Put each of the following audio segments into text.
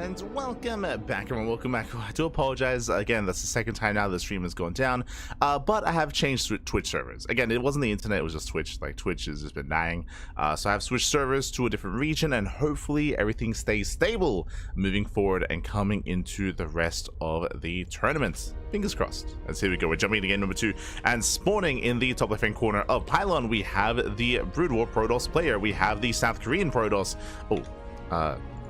and welcome back, everyone. Welcome back. I do apologize again, that's the second time now the stream has gone down, but I have changed Twitch servers. Again, it wasn't the internet, it was just Twitch. Like, Twitch has just been dying, so I have switched servers to a different region, and hopefully everything stays stable moving forward and coming into the rest of the tournament. Fingers crossed. As here we go, we're jumping into game number 2, and spawning in the top left-hand corner of Pylon, we have the Brood War Protoss player. We have the South Korean Protoss.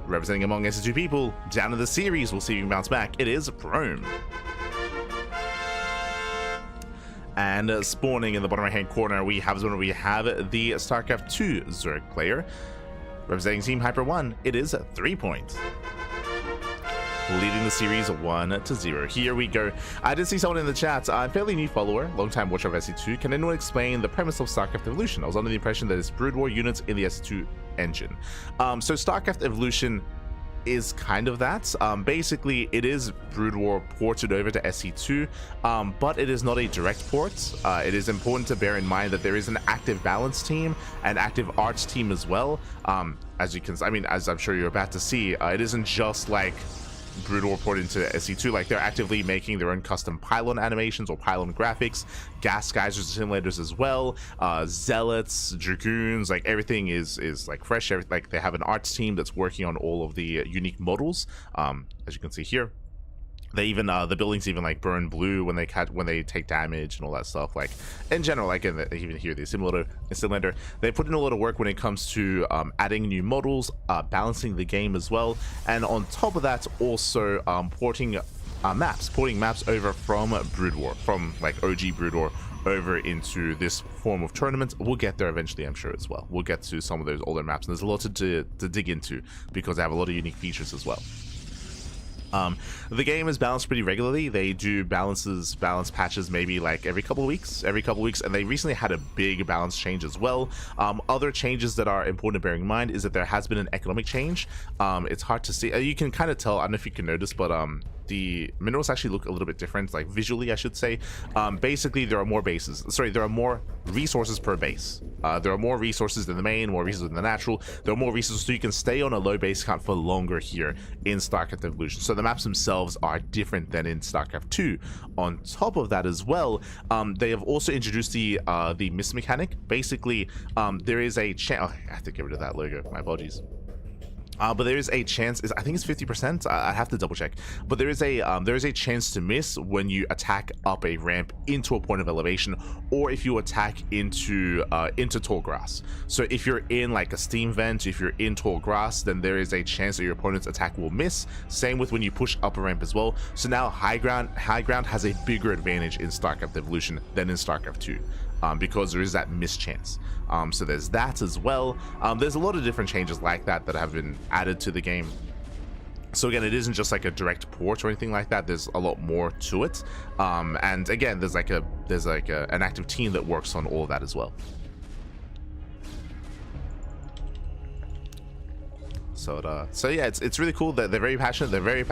Representing among SC2 people, down in the series, we'll see if we can bounce back. It is Prome. And spawning in the bottom right-hand corner, we have the StarCraft 2 Zerg player. Representing Team Hyper 1, it is threepoint. Leading the series 1-0. Here we go. I did see someone in the chat, I'm a fairly new follower, long-time watcher of SC2. Can anyone explain the premise of StarCraft Evolution? I was under the impression that it's Brood War units in the SC2 engine. So StarCraft Evolution is kind of that. Basically, it is Brood War ported over to SC2, but it is not a direct port. It is important to bear in mind that there is an active balance team and active arts team as well. As you can, as I'm sure you're about to see, it isn't just like Brood War ported into SC2. Like, they're actively making their own custom pylon animations or pylon graphics, gas geysers, simulators as well, zealots, dragoons, like everything is like fresh. Like, they have an arts team that's working on all of the unique models, as you can see here. They even the buildings even like burn blue when they take damage and all that stuff. Like, in general, like even here the simulator, they put in a lot of work when it comes to adding new models, balancing the game as well, and on top of that, also porting maps over from Brood War, from like OG Brood War over into this form of tournament. We'll get there eventually, I'm sure, as well. We'll get to some of those older maps, and there's a lot to dig into because they have a lot of unique features as well. The game is balanced pretty regularly. They do balance patches maybe like every couple of weeks, and they recently had a big balance change as well. Other changes that are important to bear in mind is that there has been an economic change. It's hard to see. You can kind of tell, I don't know if you can notice, but the minerals actually look a little bit different, like visually, I should say. Basically, there are more resources per base. There are more resources than the main, more resources than the natural. There are more resources, so you can stay on a low base count for longer here in StarCraft Evolution. So the maps themselves are different than in StarCraft 2. On top of that as well, they have also introduced the miss mechanic. Basically, there is a chance. Oh, I have to get rid of that logo. My apologies. But there is a chance, I think it's 50%, I have to double check, but there is a chance to miss when you attack up a ramp into a point of elevation, or if you attack into tall grass. So if you're in like a steam vent, if you're in tall grass, then there is a chance that your opponent's attack will miss. Same with when you push up a ramp as well. So now high ground has a bigger advantage in StarCraft Evolution than in StarCraft 2. Because there is that mischance. So there's that as well. There's a lot of different changes like that have been added to the game. So again, it isn't just like a direct port or anything like that. There's a lot more to it. And again, there's an active team that works on all of that as well. So yeah, it's really cool that they're very passionate. They're very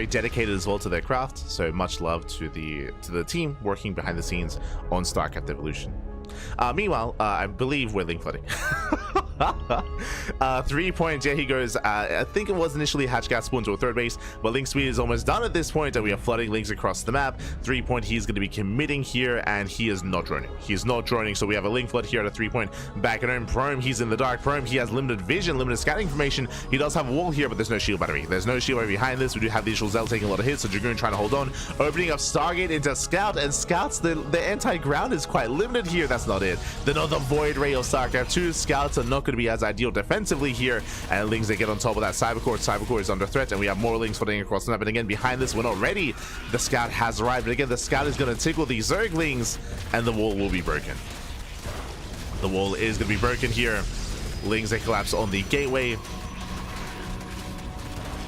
dedicated as well to their craft. So much love to the team working behind the scenes on StarCraft Evolution. Meanwhile, I believe we're link flooding. 3 points, yeah, he goes. I think it was initially Hatchcat spawned to a third base, but link speed is almost done at this point, and we are flooding links across the map. 3 point, he's going to be committing here, and he is not droning. He is not droning, so we have a link flood here at a 3 point. Back at home, Prome, he's in the dark. Prome, he has limited vision, limited scouting information. He does have a wall here, but there's no shield battery. There's no shield battery behind this. We do have the initial Zell taking a lot of hits, so Dragoon trying to hold on. Opening up Stargate into Scout, and Scouts, the anti-ground is quite limited here. That's not it. Another Void Ray of StarCraft 2. Scouts are not going to be as ideal defensively here, and Lings, they get on top of that Cybercore. Cybercore is under threat, and we have more Lings flooding across the map. And again, behind this, we're not ready. The Scout has arrived, but again, the Scout is going to tickle the Zerglings, and the wall will be broken. The wall is going to be broken here. Lings, they collapse on the gateway.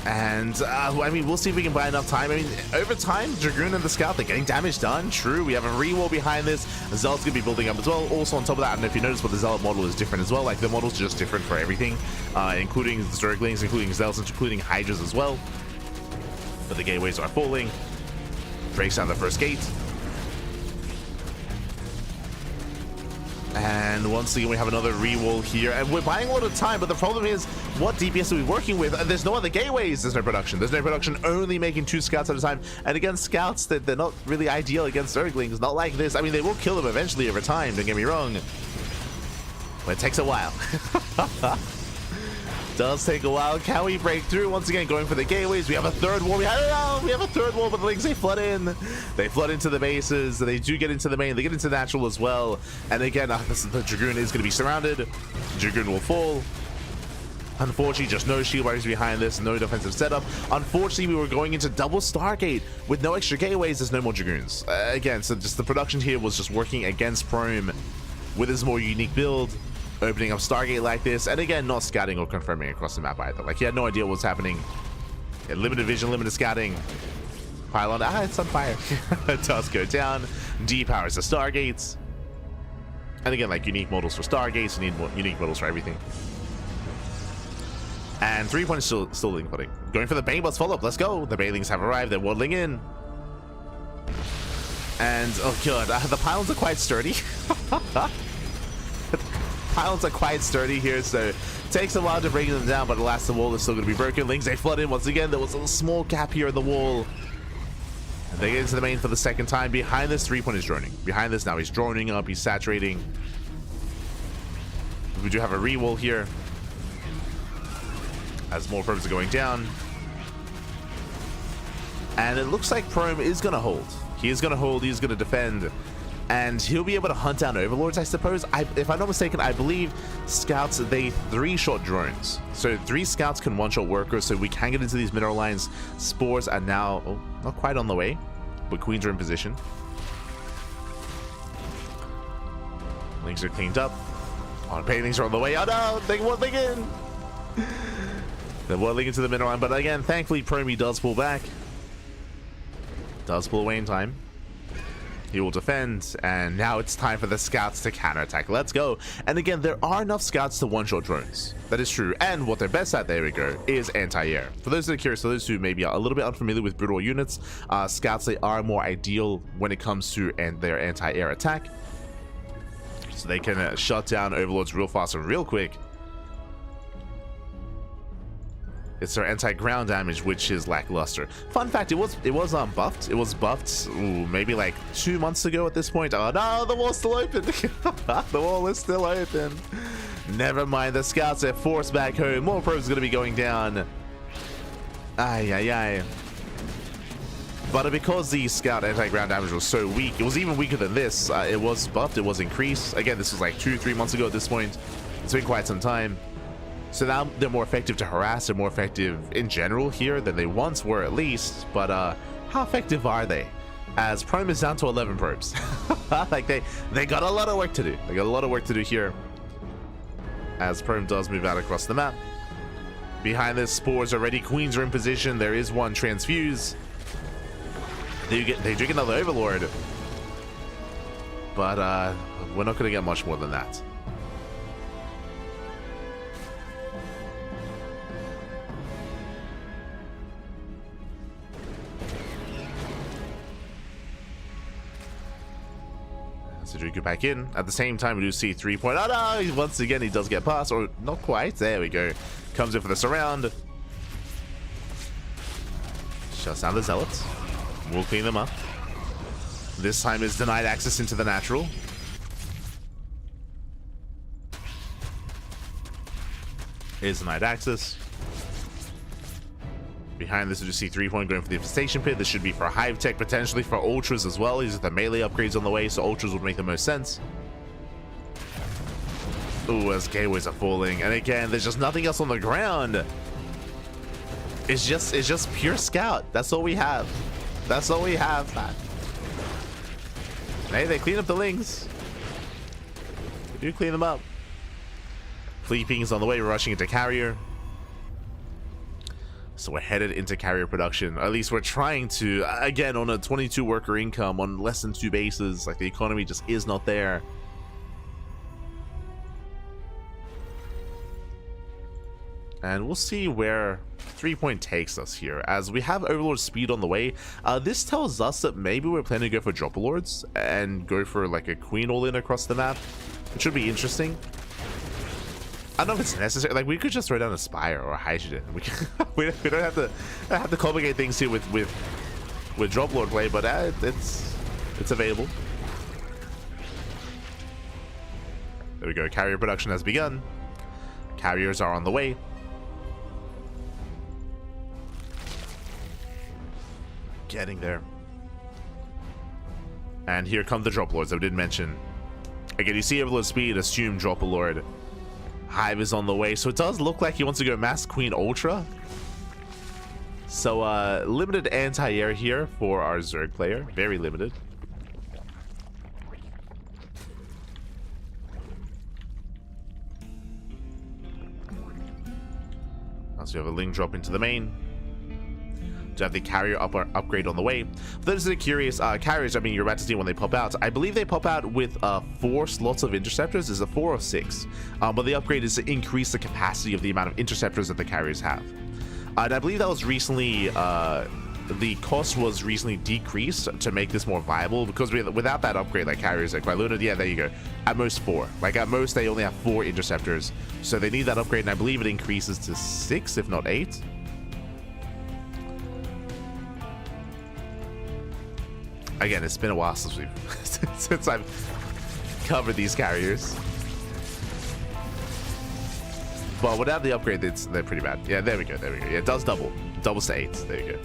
And we'll see if we can buy enough time. Over time, Dragoon and the Scout, they're getting damage done. True, we have a re-wall behind this. Zealot's gonna be building up as well. Also on top of that, I don't know if you noticed, but the Zealot model is different as well. Like, the model's just different for everything, including Zerglings, including Zealots, including Hydras as well. But the gateways are falling. Breaks down the first gate. And once again, we have another re-wall here, and we're buying a lot of time, but the problem is, what DPS are we working with? There's no other gateways, there's no production. There's no production, only making 2 scouts at a time. And again, scouts, they're not really ideal against Ducklings, not like this. I mean, they will kill them eventually over time, don't get me wrong. But it takes a while. Does take a while. Can we break through? Once again, going for the gateways. We have a third wall. We have a third wall, but the Lings, they flood in. They flood into the bases. They do get into the main. They get into natural as well. And again, the Dragoon is going to be surrounded. Dragoon will fall. Unfortunately, just no shield barriers behind this, no defensive setup. Unfortunately, we were going into double Stargate with no extra gateways. There's no more Dragoons. Again, so just the production here was just working against Prome with his more unique build, opening up Stargate like this, and again, not scouting or confirming across the map either. Like, he had no idea what was happening. Limited vision, limited scouting. Pylon, it's on fire. It does go down. Depowers the Stargates. And again, like, unique models for Stargates, you need more unique models for everything. And 3-point is still link footing. Going for the Bane Boss follow-up, let's go. The Banelings have arrived, they're waddling in. And, oh god, the pylons are quite sturdy. Pylons are quite sturdy here, so it takes a while to bring them down, but alas, the wall is still going to be broken. Lings, they flood in once again. There was a small gap here in the wall. And they get into the main for the second time. Behind this, 3-point is droning. Behind this now, he's droning up, he's saturating. We do have a re-wall here, as more probes are going down. And it looks like Prome is going to hold. He is going to hold, he's going to defend. And he'll be able to hunt down overlords, I suppose. If I'm not mistaken, I believe scouts, they 3-shot drones. So 3 scouts can 1-shot workers, so we can get into these mineral lines. Spores are now, not quite on the way, but Queens are in position. Lings are cleaned up. Oh, paintings are on the way. Oh no, they waddling in. They're waddling into the mineral line, but again, thankfully, Prome does pull back. Does pull away in time. He will defend, and now it's time for the scouts to counterattack. Let's go. And again, there are enough scouts to 1-shot drones. That is true. And what they're best at, there we go, is anti-air. For those that are curious, for those who maybe are a little bit unfamiliar with brutal units, scouts, they are more ideal when it comes to their anti-air attack. So they can shut down overlords real fast and real quick. It's their anti-ground damage, which is lackluster. Fun fact, it was buffed. It was buffed, maybe like 2 months ago at this point. Oh no, the wall's still open. The wall is still open. Never mind, the scouts are forced back home. More probes are gonna be going down. Ay. But because the scout anti-ground damage was so weak, it was even weaker than this. It was buffed, it was increased. Again, this was like 2-3 months ago at this point. It's been quite some time. So now they're more effective to harass, they're more effective in general here than they once were at least, but how effective are they? As Prome is down to 11 probes. Like they got a lot of work to do. They got a lot of work to do here. As Prome does move out across the map. Behind this, Spores are ready, Queens are in position, there is one transfuse. They do get another Overlord. But we're not gonna get much more than that. So Draco back in. At the same time, we do see 3-point. Oh no! Once again, he does get past, or not quite. There we go. Comes in for the surround. Shuts down the Zealots. We'll clean them up. This time is denied access into the natural. Is denied access. Behind this, we just see 3-point going for the infestation pit. This should be for Hive Tech, potentially for Ultras as well. These are the melee upgrades on the way, so Ultras would make the most sense. Ooh, as gateways are falling. And again, there's just nothing else on the ground. It's just pure scout. That's all we have. That's all we have, man. Hey, they clean up the Lings. They do clean them up. Fleet Ping is on the way. We're rushing into carrier. So we're headed into carrier production. At least we're trying to. Again, on a 22 worker income, on less than 2 bases, like the economy just is not there. And we'll see where 3-point takes us here, as we have Overlord speed on the way. This tells us that maybe we're planning to go for Dropper Lords and go for like a Queen all-in across the map. It should be interesting. I don't know if it's necessary. Like, we could just throw down a Spire or a Hydrogen. We don't have to complicate things here with Drop Lord play, but it's available. There we go. Carrier production has begun. Carriers are on the way. Getting there. And here come the Drop Lords that we didn't mention. Again, you see Overlord speed, assume Drop a Lord. Hive is on the way, so it does look like he wants to go Mass Queen Ultra. So limited anti-air here for our Zerg player. Very limited. So you have a Ling drop into the main. To have the carrier upgrade on the way. For those that are curious, carriers, I mean, you're about to see when they pop out. I believe they pop out with 4 slots of interceptors. Is it 4 or 6? But the upgrade is to increase the capacity of the amount of interceptors that the carriers have. And I believe that was recently, the cost was recently decreased to make this more viable, because without that upgrade, like carriers like Quiluna, yeah, there you go. At most 4. Like at most, they only have 4 interceptors. So they need that upgrade, and I believe it increases to 6, if not 8. Again, it's been a while since I've covered these carriers. But without the upgrade, they're pretty bad. Yeah, there we go. There we go. Yeah, it does double. It doubles to 8. There you go.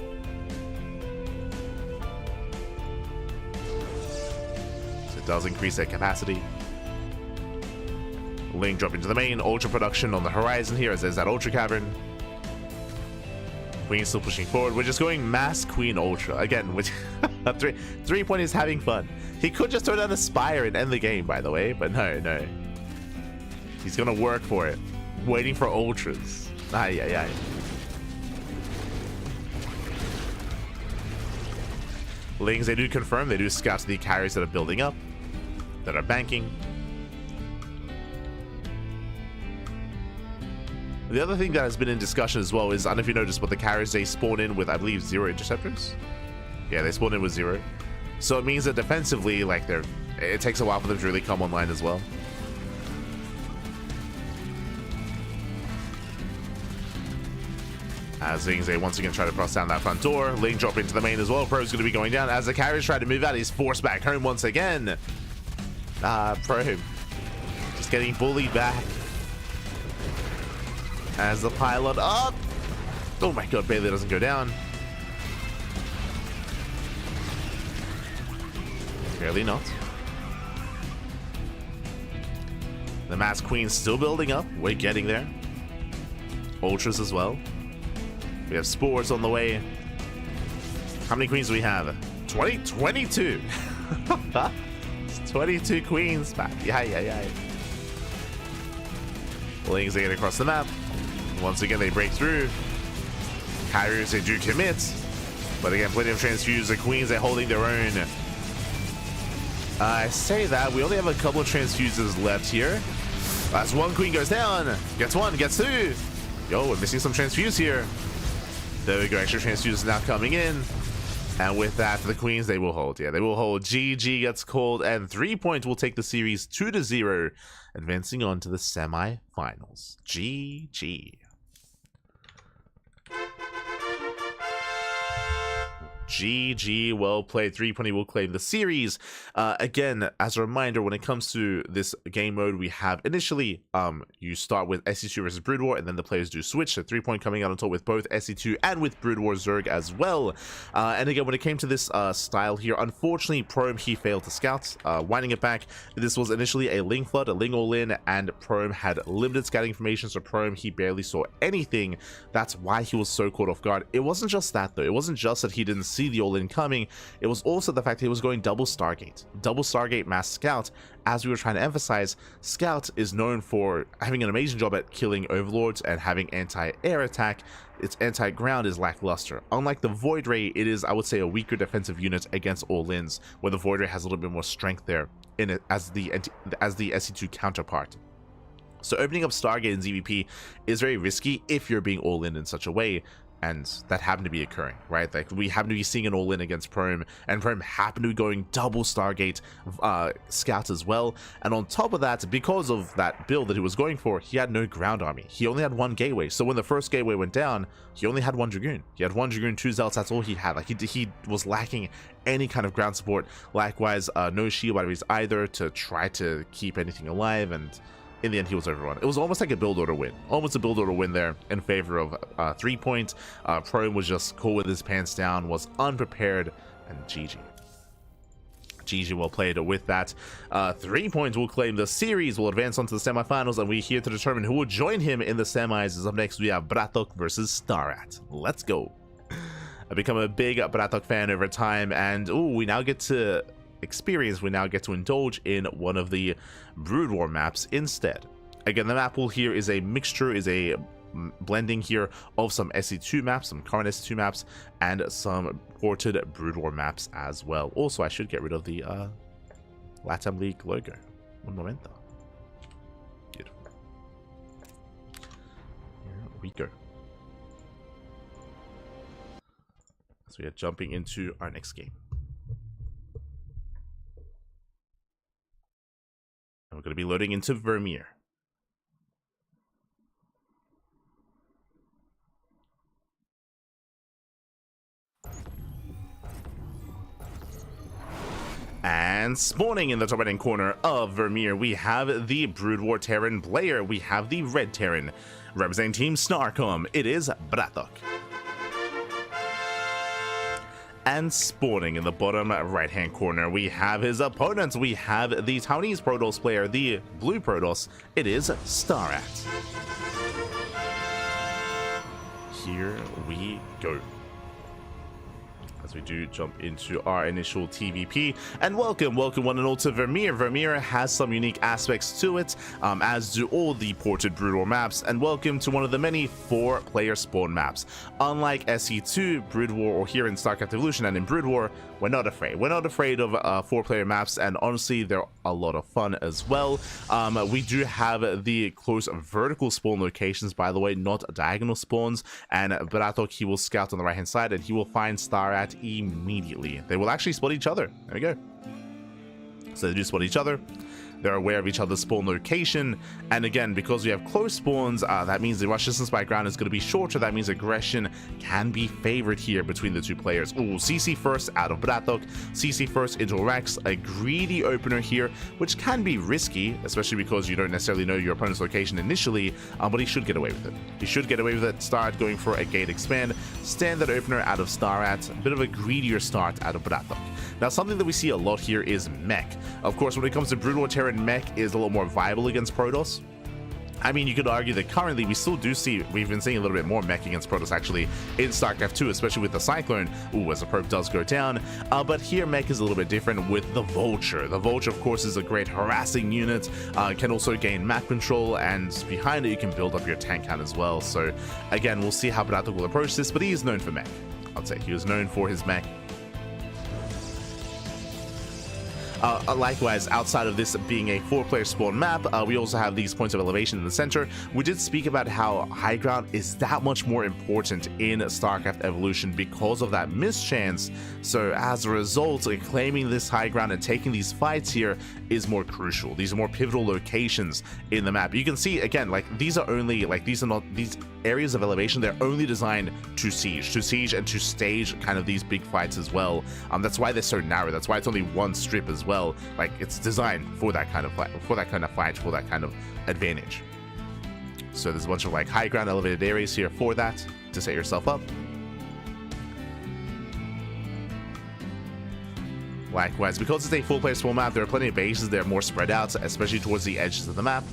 So it does increase their capacity. Ling drop into the main. Ultra production on the horizon here as there's that Ultra Cavern. Queen still pushing forward. We're just going Mass Queen Ultra. Again, which 3-point is having fun. He could just throw down a Spire and end the game, by the way, but no. He's gonna work for it. Waiting for Ultras. Aye. Lings, they do confirm. They do scout the carriers that are building up, that are banking. The other thing that has been in discussion as well is, I don't know if you noticed, but the carriers, they spawn in with, I believe, 0 interceptors. Yeah, they spawn in with 0. So it means that defensively, like, it takes a while for them to really come online as well. As Lings, they once again try to cross down that front door. Ling drop into the main as well. Pro's going to be going down. As the carriers try to move out, he's forced back home once again. Pro just getting bullied back. As the pilot up. Oh my god, Bailey doesn't go down. Barely not. The Mass Queen's still building up. We're getting there. Ultras as well. We have Spores on the way. How many queens do we have? 22. It's 22 queens back. Yeah. Lings, they get across the map. Once again, they break through. Carriers, they do commit. But again, plenty of transfuse. The queens, they're holding their own. I say that. We only have a couple of transfuses left here. As one queen goes down. Gets 1, gets 2. Yo, we're missing some transfuse here. There we go. Extra transfuses now coming in. And with that, the queens, they will hold. Yeah, they will hold. GG gets called. And 3-point will take the series 2-0. Advancing on to the semi-finals. GG. GG, well played. 3-point will claim the series. Again, as a reminder, when it comes to this game mode, we have initially, you start with SC2 versus Brood War, and then the players do switch. So 3-point coming out on top with both SC2 and with Brood War Zerg as well. And again, when it came to this style here, unfortunately, Prome, he failed to scout. Winding it back, this was initially a Ling flood, a Ling all-in, and Prome had limited scouting information, so Prome, he barely saw anything. That's why he was so caught off guard. It wasn't just that, though. It wasn't just that he didn't see the all-in coming. It was also the fact that he was going double Stargate mass scout. As we were trying to emphasize, scout is known for having an amazing job at killing overlords and having anti-air attack. Its anti-ground is lackluster. Unlike the Void Ray, it is, I would say, a weaker defensive unit against all-ins, where the Void Ray has a little bit more strength there in it as the SC2 counterpart. So opening up Stargate in ZVP is very risky if you're being all-in such a way. And that happened to be occurring, right? Like, we happen to be seeing an all-in against Prome, and Prome happened to be going double Stargate scouts as well. And on top of that, because of that build that he was going for, he had no ground army. He only had one gateway. So when the first gateway went down, he only had one Dragoon. He had one Dragoon, 2 Zealots, that's all he had. Like, he was lacking any kind of ground support. Likewise, no shield batteries either to try to keep anything alive, and in the end, he was overrun. It was almost like a build order win. Almost a build order win there in favor of 3-point. Prome was just cool with his pants down, was unprepared, and GG. GG well played with that. 3-point will claim the series, will advance onto the semifinals, and we're here to determine who will join him in the semis. As up next, we have BratOK versus StarCraft. Let's go. I've become a big BratOK fan over time, and we now get to indulge in one of the Brood War maps instead. Again, the map pool here is a mixture, is a blending here of some SC2 maps, some current SC2 maps, and some ported Brood War maps as well. Also, I should get rid of the LATAM League logo. Un momento. Beautiful. Here we go. So we are jumping into our next game. And we're going to be loading into Vermeer. And spawning in the top right-hand corner of Vermeer, we have the Brood War Terran player. We have the Red Terran. Representing Team Snarcom, it is BratOK. And spawning in the bottom right-hand corner, we have his opponents. We have the Taiwanese Protoss player, the Blue Protoss. It is StarCraft. Here we go. As we do jump into our initial TVP, and welcome one and all to Vermeer. Vermeer has some unique aspects to it, as do all the ported Brood War maps, and welcome to one of the many 4-player spawn maps. Unlike SE2, Brood War, or here in StarCraft Evolution and in Brood War, we're not afraid. We're not afraid of 4-player maps, and honestly, they're a lot of fun as well. We do have the close vertical spawn locations, by the way, not diagonal spawns, and BratOK, he will scout on the right-hand side, and he will find StarCraft immediately. They will actually spot each other. There we go. So they do spot each other. They're aware of each other's spawn location, and again, because we have close spawns, that means the rush distance by ground is going to be shorter. That means aggression can be favored here between the two players. Ooh, CC first out of BratOK, CC first into Rex, a greedy opener here, which can be risky, especially because you don't necessarily know your opponent's location initially, but he should get away with it. He should get away with it. Start going for a gate expand, standard opener out of StarCraft, a bit of a greedier start out of BratOK. Now, something that we see a lot here is mech. Of course, when it comes to Brood War Terran, mech is a little more viable against Protoss. I mean, you could argue that currently we still do see, we've been seeing a little bit more mech against Protoss actually in StarCraft 2, especially with the Cyclone, as the probe does go down. But here mech is a little bit different with the Vulture. The Vulture, of course, is a great harassing unit, can also gain map control, and behind it you can build up your tank count as well. So again, we'll see how BratOK will approach this, but he is known for mech. I'd say he was known for his mech. Likewise, outside of this being a 4-player spawn map, we also have these points of elevation in the center. We did speak about how high ground is that much more important in StarCraft Evolution because of that mischance. So as a result, claiming this high ground and taking these fights here is more crucial. These are more pivotal locations in the map. You can see, again, like these are only, like these are not, these areas of elevation, they're only designed to siege and to stage kind of these big fights as well. That's why they're so narrow. That's why it's only one strip as well. Like, it's designed for that kind of fight, for that kind of advantage. So there's a bunch of like high ground elevated areas here for that to set yourself up. Likewise, because it's a 4-player spawn map, there are plenty of bases. They're more spread out, especially towards the edges of the map.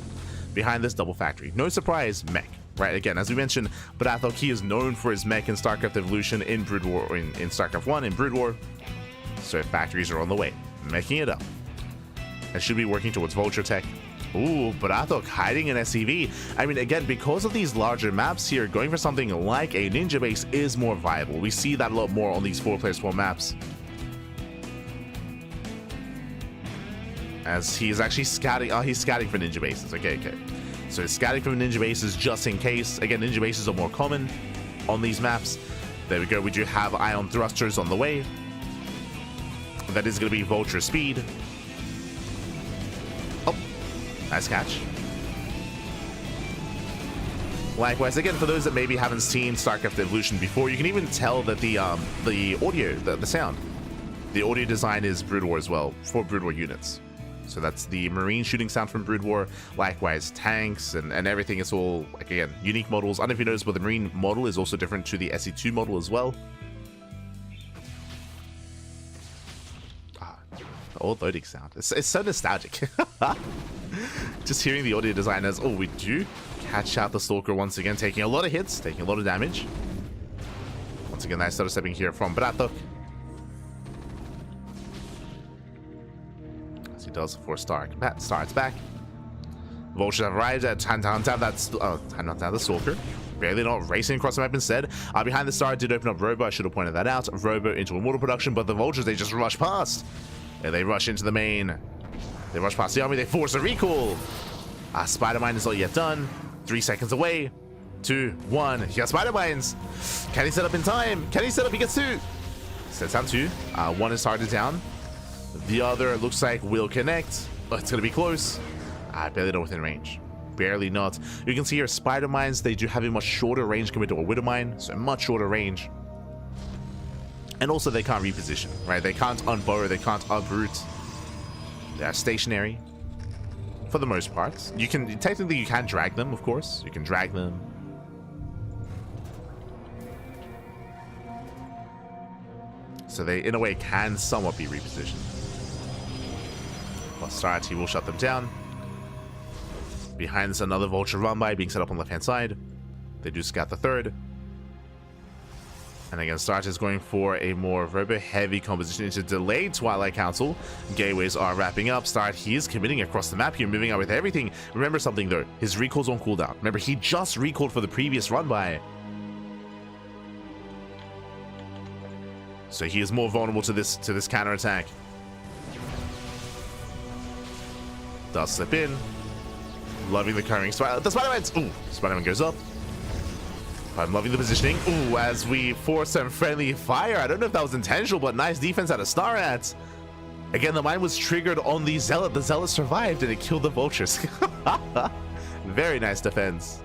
Behind this, double factory. No surprise, mech. Right, again, as we mentioned, BratOK, he is known for his mech in StarCraft Evolution, in Brood War, or in StarCraft 1, in Brood War. So factories are on the way, meching it up. It should be working towards Vulture Tech. Ooh, BratOK hiding in SCV. I mean, again, because of these larger maps here, going for something like a ninja base is more viable. We see that a lot more on these 4-player spawn maps. As he's actually scouting, he's scouting for ninja bases. Okay. So he's scouting for ninja bases just in case. Again, ninja bases are more common. on these maps. There we go. We do have ion thrusters on the way. That is going to be vulture speed. Oh, nice catch. Likewise, again, for those that maybe haven't seen StarCraft Evolution before, you can even tell that the audio, the sound, the audio design is Brood War as well, for Brood War units. So that's the Marine shooting sound from Brood War. Likewise, tanks and everything is all, like, again, unique models. I don't know if you noticed, but the Marine model is also different to the SC2 model as well. The old loading sound. It's so nostalgic. Just hearing the audio designers. Oh, we do catch out the Stalker once again, taking a lot of hits, taking a lot of damage. Once again, nice starter stepping here from BratOK. As he does for Star's back. Vultures have arrived at time down the Stalker. Barely not racing across the map instead. Behind the Star did open up Robo. I should have pointed that out. Robo into Immortal production, but the Vultures, they just rush past. And they rush into the main. They rush past the army. They force a recall. Spider Mine is not yet done. 3 seconds away. 2, 1. He has Spider Mines. Can he set up in time? Can he set up? He gets 2. Sets down 2. One is targeted down. The other looks like will connect. Oh, it's going to be close. Barely not within range. Barely not. You can see here Spider Mines, they do have a much shorter range compared to a Widow Mine. So much shorter range. And also they can't reposition, right? They can't unburrow, they can't uproot. They are stationary for the most part. You can technically you can drag them, of course. You can drag them. So they in a way can somewhat be repositioned. Plus Starty will shut them down. Behind this another Vulture run by being set up on the left hand side. They do scout the third. And again, Start is going for a more Robo-heavy composition into delayed Twilight Council. Gateways are wrapping up. Start, he is committing across the map here, moving out with everything. Remember something, though. His recall's on cooldown. Remember, he just recalled for the previous run-by. So he is more vulnerable to this counterattack. Does slip in. Loving the carrying Spider. The Spider-Man's... Ooh, Spider-Man goes up. I'm loving the positioning. Ooh, as we force some friendly fire. I don't know if that was intentional, but nice defense out of Starrat. Again, the mine was triggered on the Zealot. The Zealot survived and it killed the Vultures. Very nice defense.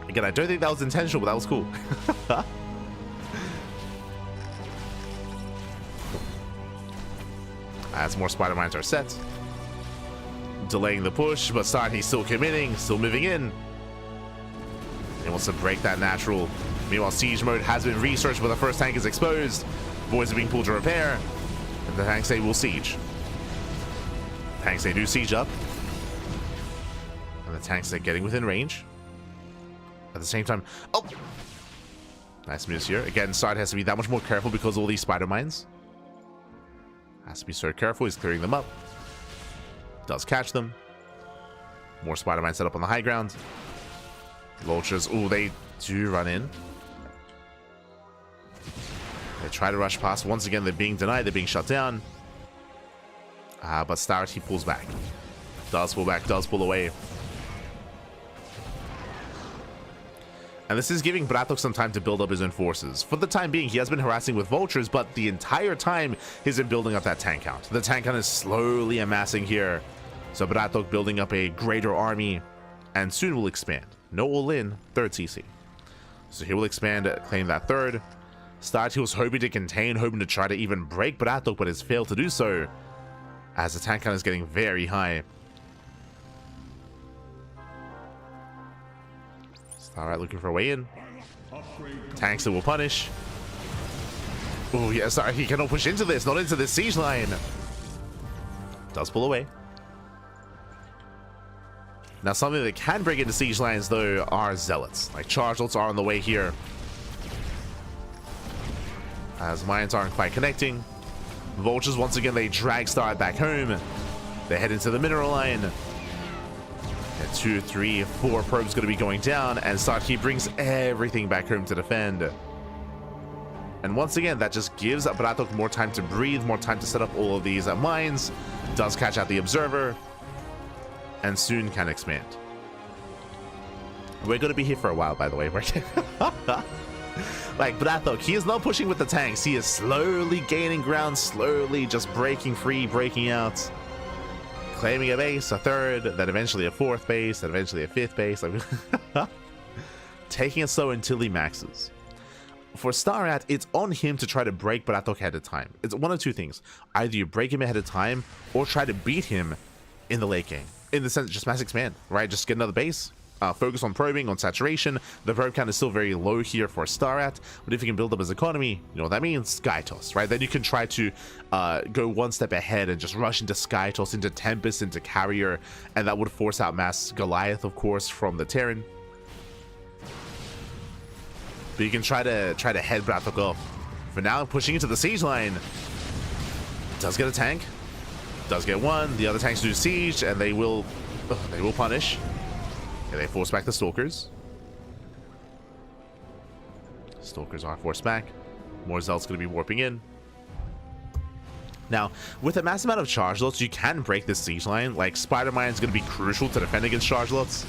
Again, I don't think that was intentional, but that was cool. As more Spider Mines are set. Delaying the push, but Start, he's still committing, still moving in. He wants to break that natural. Meanwhile, siege mode has been researched, but the first tank is exposed. Boys are being pulled to repair. And the tanks, they will siege. Tanks, they do siege up. And the tanks are getting within range. At the same time, oh! Nice moves here. Again, Start has to be that much more careful because of all these Spider Mines. Has to be so careful. He's clearing them up. Does catch them. More Spider Mines set up on the high ground. Vultures, ooh, they do run in. They try to rush past. Once again, they're being denied. They're being shut down. But Start, he pulls back. Does pull back, does pull away. And this is giving BratOK some time to build up his own forces. For the time being, he has been harassing with Vultures, but the entire time he's been building up that tank count. The tank count is slowly amassing here. So BratOK building up a greater army, and soon will expand. No all-in, third CC. So he will expand, claim that third. Start, he was hoping to contain, hoping to try to even break BratOK, but has failed to do so, as the tank count is getting very high. Alright, looking for a way in. Tanks that will punish. Oh, yeah, sorry, he cannot push into this, not into this siege line. Does pull away. Now, something that can break into siege lines, though, are Zealots. Like, Charge Ults are on the way here. As mines aren't quite connecting. Vultures, once again, they drag Start back home. They head into the mineral line. And 2, 3, 4 probes going to be going down, and Start, he brings everything back home to defend. And once again, that just gives BratOK more time to breathe, more time to set up all of these mines. Does catch out the Observer, and soon can expand. We're going to be here for a while, by the way. Like BratOK, he is not pushing with the tanks. He is slowly gaining ground, slowly just breaking free, breaking out. Claiming a base, a third, then eventually a fourth base, then eventually a fifth base. Taking it slow until he maxes. For StarCraft, it's on him to try to break BratOK ahead of time. It's one of two things. Either you break him ahead of time, or try to beat him in the late game. In the sense, just mass expand, right? Just get another base. Focus on probing, on saturation. The probe count is still very low here for StarCraft, but if you can build up his economy, you know what that means? Sky Toss, right? Then you can try to go one step ahead and just rush into Sky Toss, into Tempest, into Carrier, and that would force out mass Goliath, of course, from the Terran. But you can try to head BratOK off. For now, pushing into the siege line. Does get a tank. Does get one. The other tanks do siege, and they will punish. Okay, they force back the Stalkers. Stalkers are forced back. More Zealots going to be warping in. Now, with a massive amount of charge lots, you can break this siege line. Like, Spider-Mine is going to be crucial to defend against charge lots.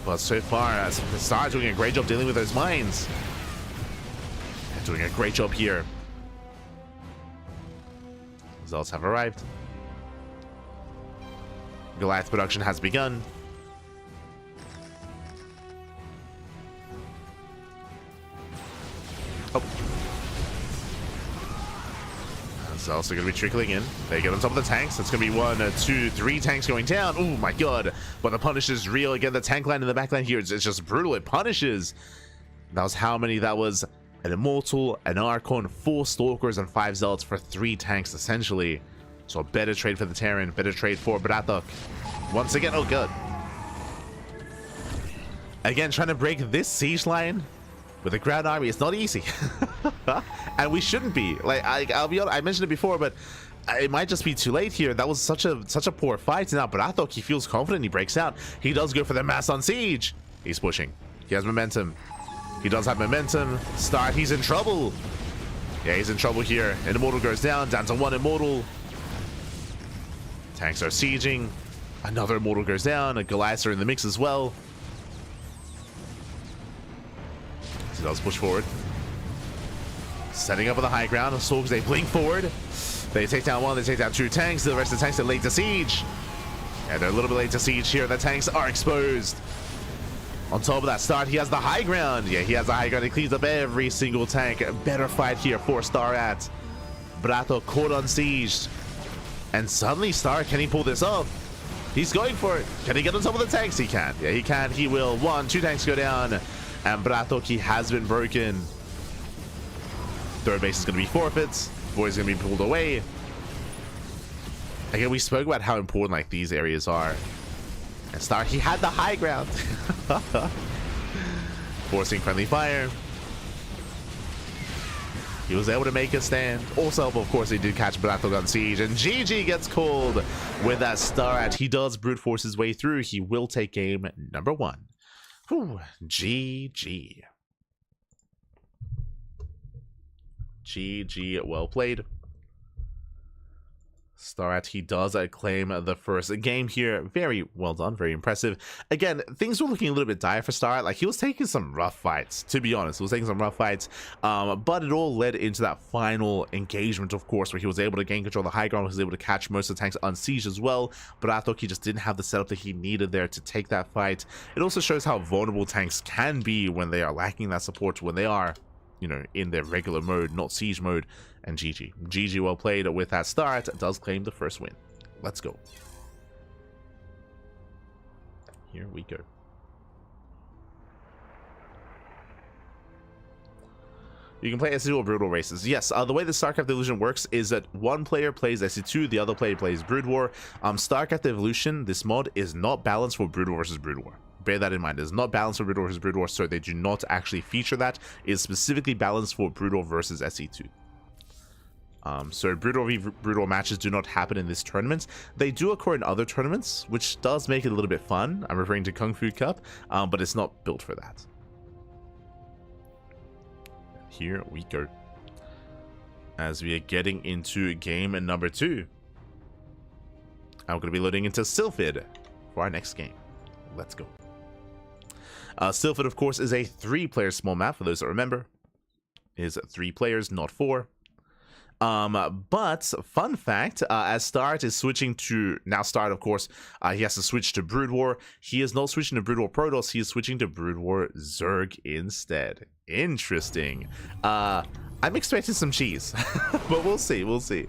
But so far, Star doing a great job dealing with those mines. They're doing a great job here. Zealots have arrived. Goliath production has begun. Oh. Zealots are going to be trickling in. They get on top of the tanks. It's going to be 1, 2, 3 tanks going down. Oh my god. But the punish is real. Again, the tank line in the back line here, it's just brutal. It punishes. That was how many? That was an Immortal, an Archon, 4 Stalkers, and 5 Zealots for 3 tanks, essentially. So a better trade for the Terran, better trade for BratOK. Once again, oh god. Again, trying to break this siege line with a ground army, it's not easy. And we shouldn't be. Like, I'll be honest, I mentioned it before, but it might just be too late here. That was such a poor fight. Now BratOK, he feels confident, he breaks out. He does go for the mass on siege. He's pushing. He has momentum. He does have momentum. He's in trouble. Yeah, he's in trouble here. An Immortal goes down to 1 Immortal. Tanks are sieging. Another Immortal goes down. A Goliaths are in the mix as well. So does push forward. Setting up on the high ground. Stalkers, they blink forward. They take down 1, they take down 2 tanks. The rest of the tanks are late to siege. Yeah, they're a little bit late to siege here. The tanks are exposed. On top of that start, he has the high ground. Yeah, he has the high ground. He cleans up every single tank. A better fight here for StarCraft. BratOK caught on siege. And suddenly, can he pull this off? He's going for it. Can he get on top of the tanks? He can. Yeah, he can. He will. 1, 2 tanks go down. And BratOK, he has been broken. Third base is going to be forfeits. Void's going to be pulled away. Again, we spoke about how important like these areas are. And he had the high ground. Forcing friendly fire. He was able to make a stand. Also, of course, he did catch BratOK on siege. And GG gets called with that StarCraft. He does brute force his way through. He will take game number 1. Whew. GG. GG, well played. StarCraft, he does claim the first game here. Very well done, very impressive. Again, things were looking a little bit dire for StarCraft. Like, he was taking some rough fights, to be honest. He was taking some rough fights, but it all led into that final engagement, of course, where he was able to gain control of the high ground, was able to catch most of the tanks on siege as well. But I thought he just didn't have the setup that he needed there to take that fight. It also shows how vulnerable tanks can be when they are lacking that support, when they are, you know, in their regular mode, not siege mode. And GG. GG, well played with that start. Does claim the first win. Let's go. Here we go. You can play SC2 or Brood War races. Yes, the way the StarCraft Evolution works is that one player plays SC2, the other player plays Brood War. StarCraft Evolution, this mod, is not balanced for Brood War versus Brood War. Bear that in mind. It's not balanced for Brood War versus Brood War, so they do not actually feature that. It's specifically balanced for Brood War versus SC2. So Brood War matches do not happen in this tournament. They do occur in other tournaments, which does make it a little bit fun. I'm referring to Kung Fu Cup, but it's not built for that. Here we go. As we are getting into game number 2. I'm going to be loading into Sylphid for our next game. Let's go. Sylphid, of course, is a 3-player small map, for those that remember. It is 3 players, not 4. But fun fact, as Start is switching to now Start, of course, he has to switch to Brood War. He is not switching to Brood War Protoss, he is switching to Brood War Zerg instead. Interesting. I'm expecting some cheese, but we'll see, we'll see.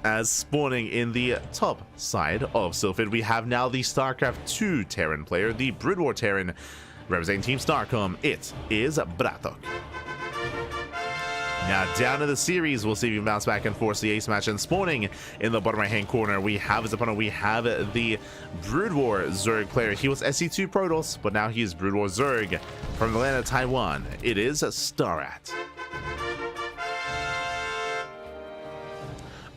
As spawning in the top side of Sylphid, we have now the StarCraft 2 Terran player, the Brood War Terran, representing Team Starcom. It is BratOK. Now down to the series, we'll see if we can bounce back and force the ace match. And spawning in the bottom right hand corner, we have his opponent. We have the Brood War Zerg player. He was SC2 Protoss, but now he is Brood War Zerg from the land of Taiwan. It is StarCraft.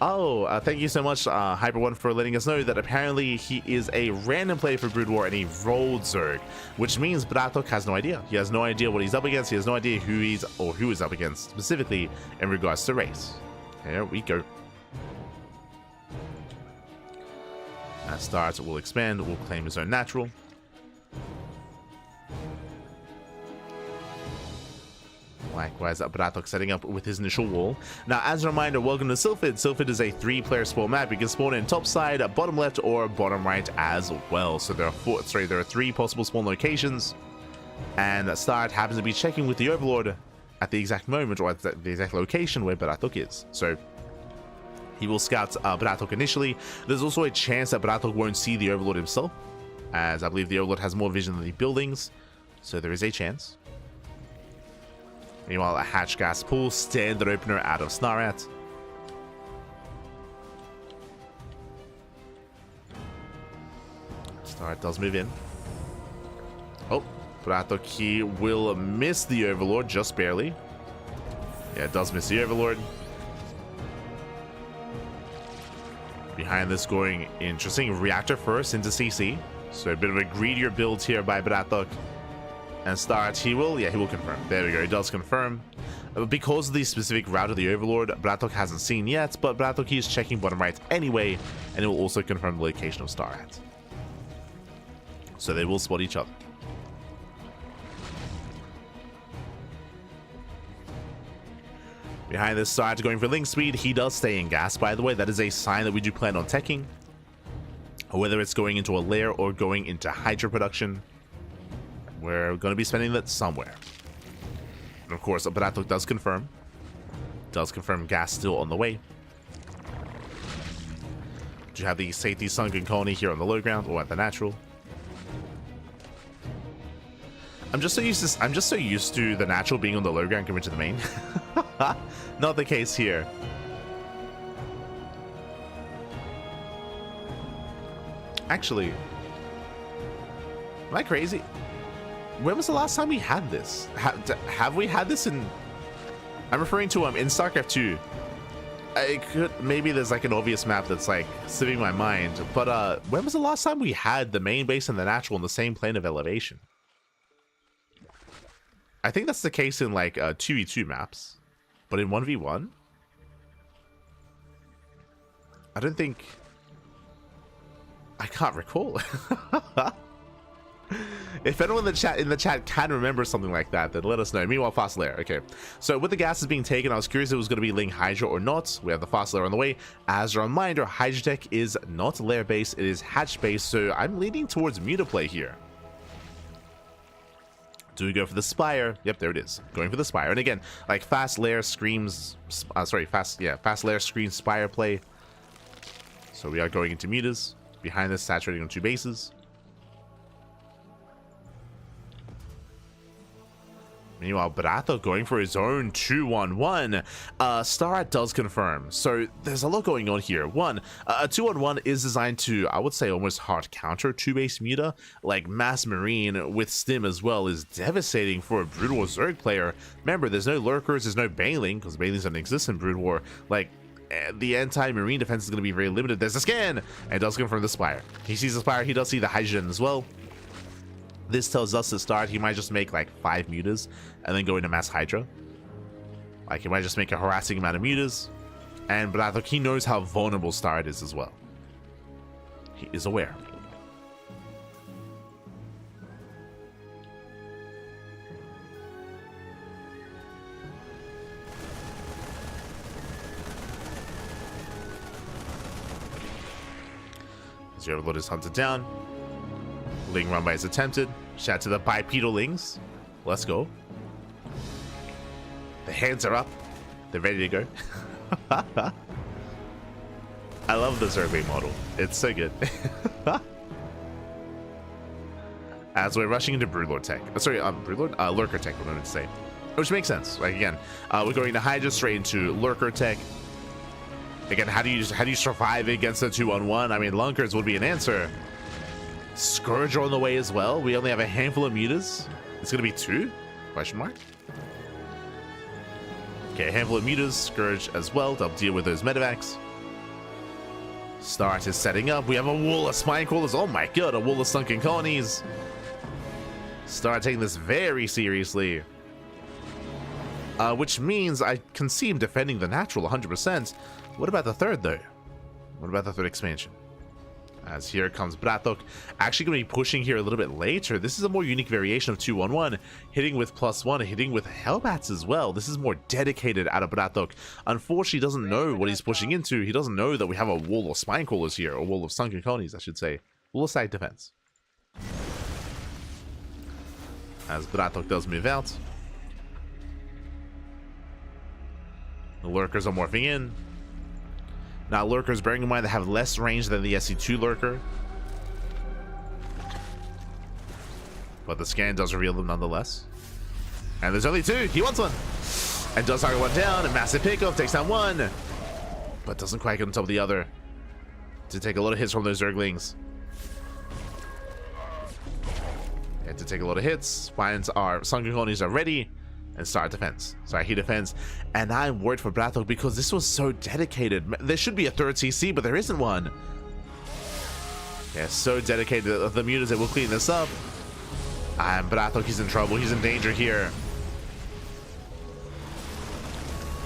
Oh, thank you so much, Hyper1, for letting us know that apparently he is a random player for Brood War and he rolled Zerg, which means BratOK has no idea. He has no idea what he's up against. He has no idea who he's or who is up against specifically in regards to race. There we go. As Stars will expand, will claim his own natural. Likewise, BratOK setting up with his initial wall. Now, as a reminder, welcome to Sylphid. Sylphid is a 3-player spawn map. You can spawn in top side, bottom left, or bottom right as well. So there are 3 possible spawn locations, and Start happens to be checking with the Overlord at the exact moment, or at the exact location where BratOK is. So he will scout BratOK initially. There's also a chance that BratOK won't see the Overlord himself, as I believe the Overlord has more vision than the buildings. So there is a chance. Meanwhile, a hatch gas pool, standard opener out of Snarat. Snarat does move in. Oh, BratOK, he will miss the Overlord just barely. Yeah, it does miss the Overlord. Behind this going interesting. Reactor first into CC. So a bit of a greedier build here by BratOK. And Start, he will confirm. There we go, he does confirm. Because of the specific route of the Overlord, BratOK hasn't seen yet, but BratOK is checking bottom right anyway, and it will also confirm the location of Start. So they will spot each other. Behind this, Start going for link speed. He does stay in gas, by the way. That is a sign that we do plan on teching. Whether it's going into a lair or going into Hydra production, we're going to be spending that somewhere. And of course, BratOK does confirm. Does confirm gas still on the way. Do you have the safety sunken colony here on the low ground or at the natural? I'm just so used to the natural being on the low ground compared to the main. Not the case here. Actually, am I crazy? When was the last time we had this? Have we had this in... I'm referring to in StarCraft 2. Maybe there's like an obvious map that's like slipping my mind, but when was the last time we had the main base and the natural in the same plane of elevation? I think that's the case in like 2v2 maps, but in 1v1? I don't think... I can't recall. If anyone in the chat can remember something like that, then let us know. Meanwhile, fast lair. Okay, so with the gases being taken, I was curious if it was going to be Ling Hydra or not. We have the fast lair on the way. As a reminder, Hydra Tech is not lair based, it is hatch based, so I'm leaning towards Muta play here. Do we go for the Spire? Yep, there it is. Going for the Spire. And again, like fast lair screams, fast lair screams Spire play. So we are going into Mutas. Behind this, saturating on 2 bases. Meanwhile, BratOK going for his own 2-1-1. Starat does confirm. So there's a lot going on here. One, a 2-1-1 is designed to, I would say, almost hard counter 2-base Muta. Like Mass Marine with Stim as well is devastating for a Brood War Zerg player. Remember, there's no Lurkers, there's no Bailing, because Bailings don't exist in Brood War. Like, the anti-marine defense is going to be very limited. There's a scan! And it does confirm the Spire. He sees the Spire, he does see the Hydrogen as well. This tells us to start, he might just make like 5 mutas and then go into mass Hydra. Like he might just make a harassing amount of mutas. And BratOK, he knows how vulnerable Start is as well. He is aware. As the Overlord is hunted down. Ling Runway is attempted. Shout out to the bipedal Lings. Let's go. The hands are up. They're ready to go. I love the Zerglings model. It's so good. As we're rushing into Broodlord tech. Sorry, Broodlord? Lurker tech, what I meant to say. Which makes sense. Like, again, we're going to Hydra straight into Lurker tech. Again, how do you survive against a 2-on-1? I mean, Lunkers would be an answer. Scourge on the way as well. We only have a handful of mutas. It's going to be 2? Question mark. Okay, a handful of mutas. Scourge as well to deal with those medevacs. Start is setting up. We have a wall of spine crawlers. Oh my god, a wall of sunken colonies. Start taking this very seriously. Which means I can see him defending the natural 100%. What about the third, though? What about the third expansion? As here comes BratOK. Actually going to be pushing here a little bit later. This is a more unique variation of 2-1-1. Hitting with +1, hitting with Hellbats as well. This is more dedicated out of BratOK. Unfortunately, he doesn't know what he's pushing into. He doesn't know that we have a wall of spine crawlers here. A wall of sunken colonies, I should say. Wall of side defense. As BratOK does move out. The Lurkers are morphing in. Now, Lurkers, bearing in mind, they have less range than the SC2 Lurker. But the scan does reveal them nonetheless. And there's only 2. He wants one. And does target one down. A massive pickoff. Takes down one. But doesn't quite get on top of the other. To take a lot of hits from those Zerglings. And to take a lot of hits. Spines are... Sunken colonies are ready. And start defense. Sorry, he defends. And I'm worried for BratOK because this was so dedicated. There should be a third CC, but there isn't one. Yeah, so dedicated. The mutas that will clean this up. And BratOK, he's in trouble. He's in danger here.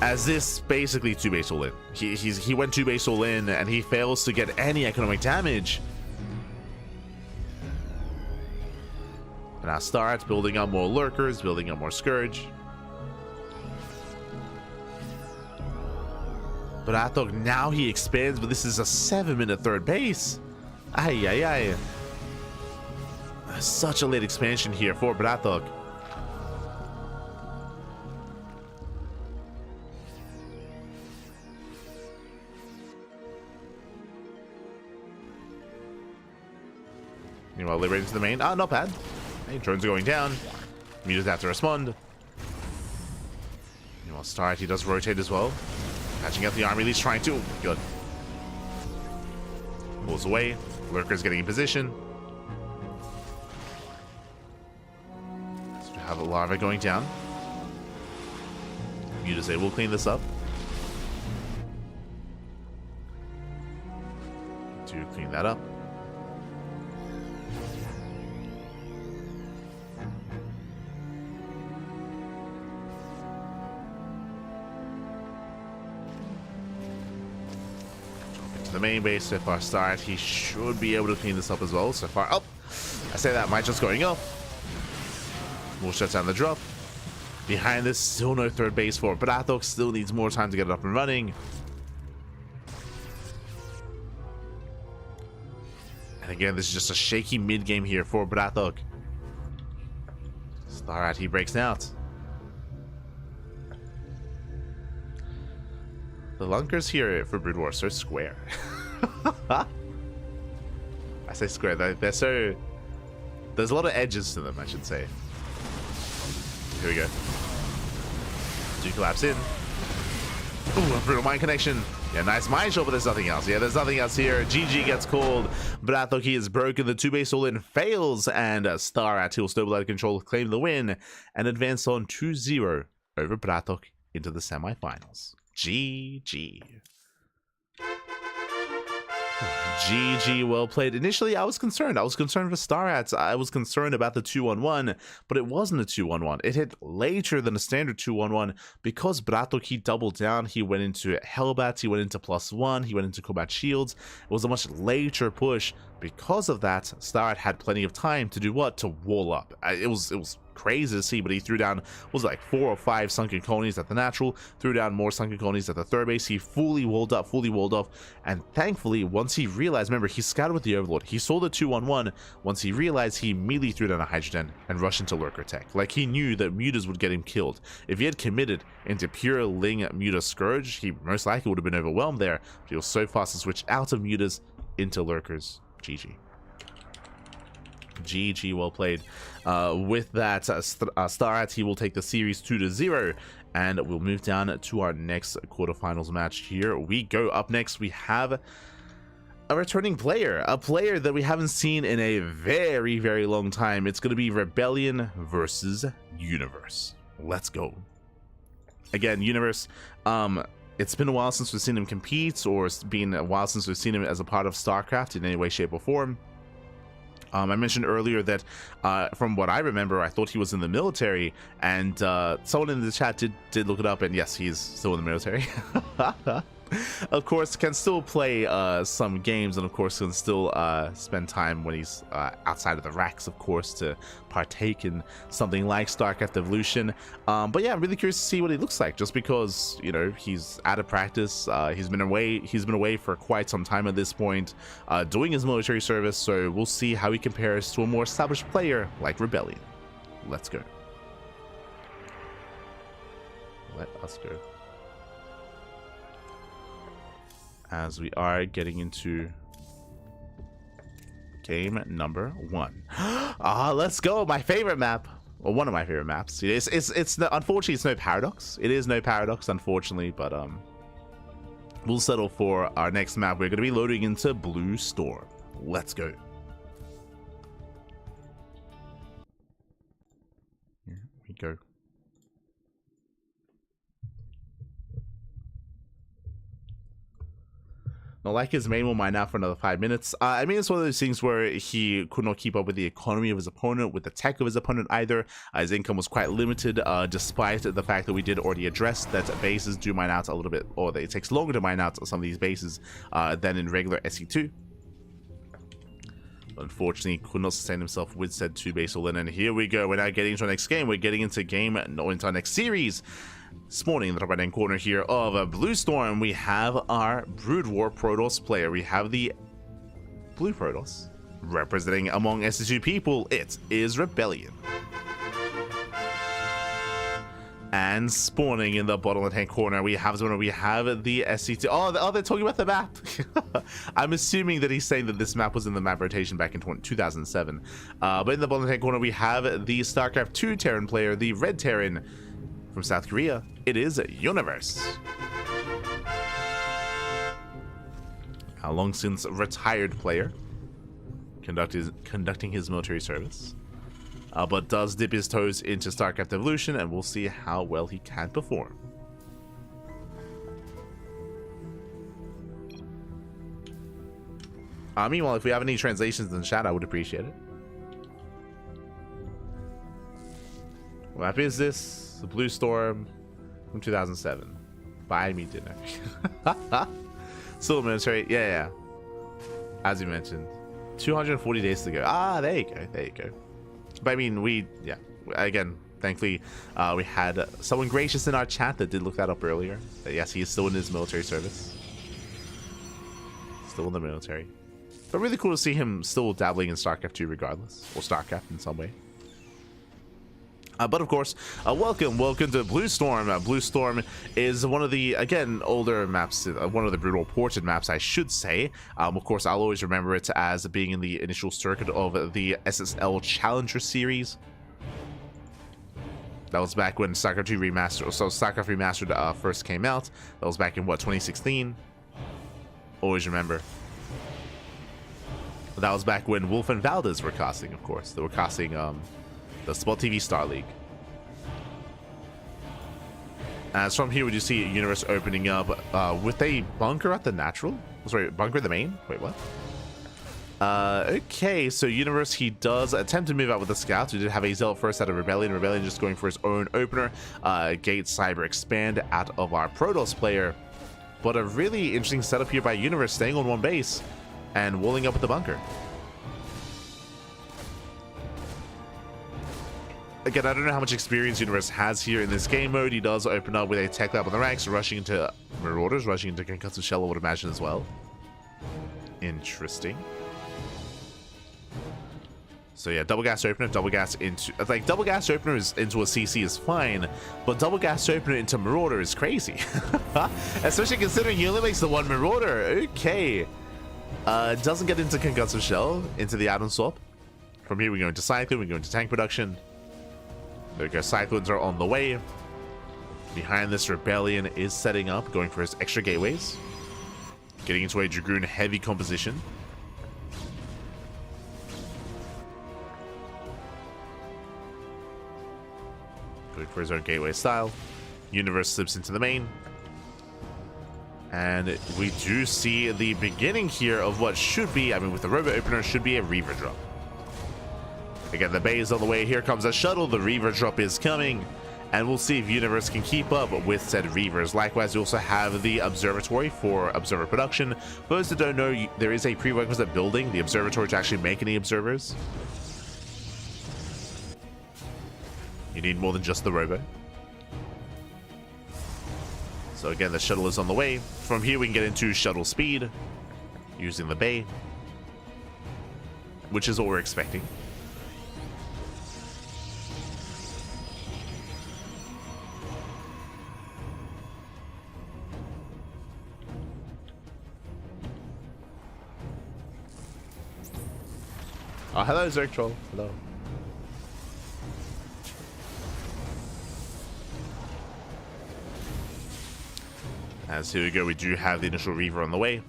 As this basically 2-base all in. He went 2-base all in and he fails to get any economic damage. Now starts building up more Lurkers, building up more Scourge. BratOK, now he expands, but this is a 7-minute third base. Ay, ay, ay. Such a late expansion here for BratOK. Meanwhile, liberating to the main. Ah, not bad. Hey, drones are going down. Mutas have to respond. Meanwhile, Start, he does rotate as well. Catching up the army, he's trying to. Good. Pulls away. Lurker's getting in position. So we have a larva going down. Mutas will clean this up. To clean that up. The main base so far. Start, he should be able to clean this up as well so far. Oh, I say that, might just going up. We'll shut down the drop. Behind this, still no third base for BratOK. Still needs more time to get it up and running. And again, this is just a shaky mid game here for BratOK. Start, he breaks out. The Lunkers here for Brood War are so square. I say square, they're so... There's a lot of edges to them, I should say. Here we go. Do collapse in. Ooh, a brutal mind connection. Yeah, nice mind shot, but there's nothing else. Yeah, there's nothing else here. GG gets called. BratOK, he is broken. The 2-base all-in fails, and Star will stable out of control, claim the win, and advance on 2-0 over BratOK into the semifinals. GG. GG, well played. Initially, I was concerned. I was concerned for Starats. I was concerned about the 2-on-1, but it wasn't a 2-on-1. It hit later than a standard 2-on-1 because BratOK, he doubled down. He went into Hellbats. He went into +1. He went into Combat Shields. It was a much later push. Because of that, Starat had plenty of time to do what? To wall up. It was crazy to see, but he threw down, was it like 4 or 5 sunken colonies at the natural, threw down more sunken colonies at the third base. He fully walled off, and thankfully, once he realized, remember, he scouted with the Overlord, he saw the 2-1-1. Once he realized, he immediately threw down a Hydrogen and rushed into Lurker Tech. Like, he knew that mutas would get him killed. If he had committed into pure Ling Muta Scourge, he most likely would have been overwhelmed there, but he was so fast to switch out of mutas into Lurkers. GG. GG, well played. With that, Starat, he will take the series 2-0, and we'll move down to our next quarterfinals match. Here we go. Up next, we have a returning player, a player that we haven't seen in a very, very long time. It's going to be Rebellion versus Universe. Let's go. Again, Universe, it's been a while since we've seen him compete, or it's been a while since we've seen him as a part of StarCraft in any way, shape, or form. I mentioned earlier that from what I remember, I thought he was in the military, and someone in the chat did look it up, and yes, he's still in the military. Of course, can still play some games, and of course can still spend time when he's outside of the racks, of course, to partake in something like StarCraft Evolution. But yeah, I'm really curious to see what he looks like, just because, you know, he's out of practice. He's been away for quite some time at this point, doing his military service, so we'll see how he compares to a more established player like Rebellion. Let's go. Let us go. As we are getting into game number 1. Let's go. My favorite map, or one of my favorite maps. Unfortunately, it's no Paradox. It is no Paradox, unfortunately, but we'll settle for our next map. We're going to be loading into Blue Storm. Let's go. Here we go. Not like his main will mine out for another 5 minutes. I mean, it's one of those things where he could not keep up with the economy of his opponent, with the tech of his opponent either. His income was quite limited, despite the fact that we did already address that bases do mine out a little bit, or that it takes longer to mine out some of these bases than in regular SC2. But unfortunately, could not sustain himself with said 2-base all in. And here we go. We're now getting into our next game. We're getting into into our next series. Spawning in the top right hand corner here of Blue Storm, we have our Brood War Protoss player. We have the Blue Protoss representing among SC2 people. It is Rebellion. And spawning in the bottom left hand corner, we have the SC2. Oh, they're talking about the map. I'm assuming that he's saying that this map was in the map rotation back in 2007. But in the bottom left hand corner, we have the StarCraft 2 Terran player, the Red Terran. From South Korea, it is Universe. A long since retired player, conducting his military service, but does dip his toes into StarCraft Evolution, and we'll see how well he can perform. Meanwhile, if we have any translations in the chat, I would appreciate it. What map is this? The Blue Storm from 2007. Buy me dinner. Still military. Yeah. As you mentioned. 240 days to go. There you go. But I mean, again, thankfully, we had someone gracious in our chat that did look that up earlier. That yes, he is still in his military service. Still in the military. But really cool to see him still dabbling in StarCraft 2 regardless. Or StarCraft in some way. But of course, welcome to Blue Storm. Blue Storm is one of the, again, older maps, one of the Brutal ported maps, I should say. Of course, I'll always remember it as being in the initial circuit of the SSL Challenger series. That was back when StarCraft 2 Remastered, so StarCraft Remastered first came out. That was back in, what, 2016? Always remember. That was back when Wolf and Valdez were casting, of course. They were casting, the Spot TV Star League. As from here, we do see Universe opening up with a bunker at the natural. Sorry, bunker at the main. Wait, what? Okay, so Universe, he does attempt to move out with the scouts. We did have a Zealot first out of Rebellion. Rebellion just going for his own opener. Gate Cyber Expand out of our Protoss player. But a really interesting setup here by Universe, staying on one base and walling up with the bunker. Again, I don't know how much experience Universe has here in this game mode. He does open up with a tech lab on the ranks, rushing into Marauders, rushing into Concussive Shell, I would imagine as well. Interesting. So yeah, double gas opener, double gas into... Like, double gas opener into a CC is fine, but double gas opener into Marauder is crazy. Especially considering he only makes the one Marauder. Okay. Doesn't get into Concussive Shell, into the add-on swap. From here we go into Cyclone, we go into tank production. There we go, Cyclones are on the way. Behind this, Rebellion is setting up, going for his extra gateways. Getting into a Dragoon heavy composition. Going for his own gateway style. Universe slips into the main. And we do see the beginning here of what should be, I mean, with the Robo Opener, should be a Reaver drop. Again, the Bay is on the way. Here comes a shuttle. The Reaver drop is coming. And we'll see if Universe can keep up with said Reavers. Likewise, we also have the Observatory for Observer production. For those that don't know, there is a prerequisite building, the Observatory, to actually make any Observers. You need more than just the Robo. So again, the shuttle is on the way. From here, we can get into shuttle speed using the Bay, which is what we're expecting. Oh, hello, Zerg Troll. Hello. As here we go, we do have the initial Reaver on the way.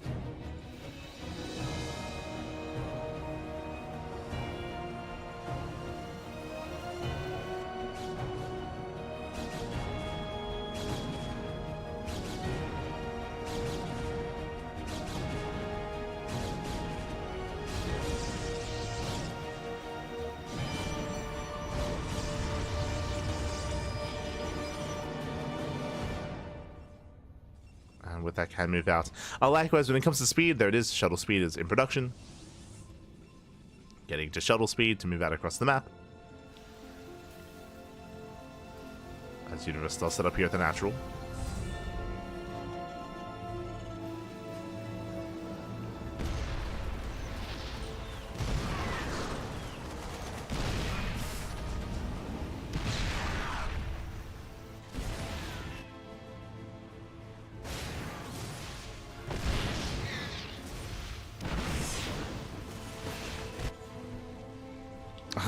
With that, can move out. Likewise, when it comes to speed, there it is. Shuttle speed is in production. Getting to shuttle speed to move out across the map. As Universe still set up here at the natural.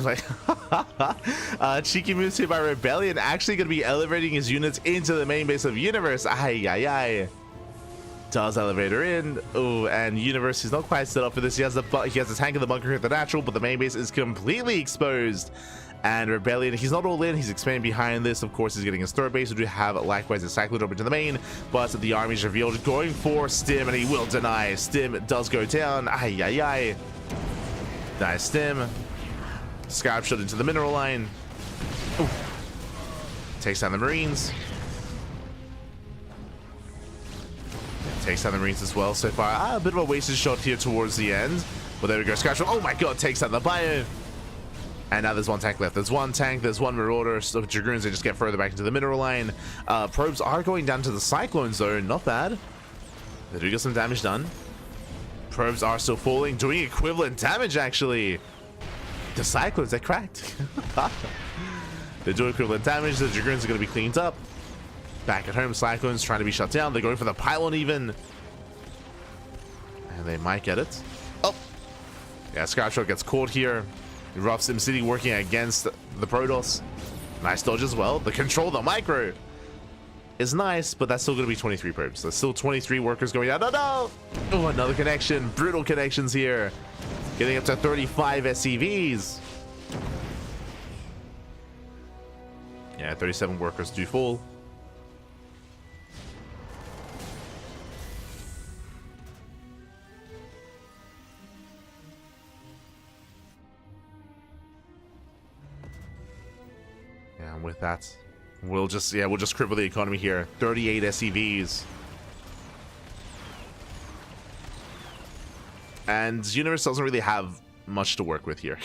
Like, cheeky moves here by Rebellion, actually going to be elevating his units into the main base of Universe. Ay, ay, ay. Does elevator in. Oh, and Universe is not quite set up for this. He has the tank in the bunker at the natural, but the main base is completely exposed. And Rebellion, he's not all in. He's expanding behind this. Of course, he's getting his third base. We do have likewise a Cyclone drop into the main, but the army is revealed, going for Stim, and he will deny. Stim does go down. Ay, ay, ay. Nice Stim. Scarab shot into the mineral line. Ooh. Takes down the Marines. Takes down the Marines as well so far. A bit of a wasted shot here towards the end. But there we go. Scarab shot. Oh my god, takes down the Bio. And now there's one tank left. There's one tank, there's one Marauder. So Dragoons, they just get further back into the mineral line. Probes are going down to the Cyclone zone. Not bad. They do get some damage done. Probes are still falling, doing equivalent damage actually. The Cyclones, they cracked. They do equivalent damage. The Dragoons are going to be cleaned up. Back at home, Cyclones trying to be shut down. They're going for the pylon even. And they might get it. Oh! Yeah, Skyshot gets caught here. Rough Sim City working against the Protoss. Nice dodge as well. The control, the micro is nice, but that's still going to be 23 probes. There's still 23 workers going out. No, no! Oh, another connection. Brutal connections here. Getting up to 35 SCVs. Yeah, 37 workers do fall. Yeah, and with that, we'll just cripple the economy here. 38 SCVs. And Universe doesn't really have much to work with here.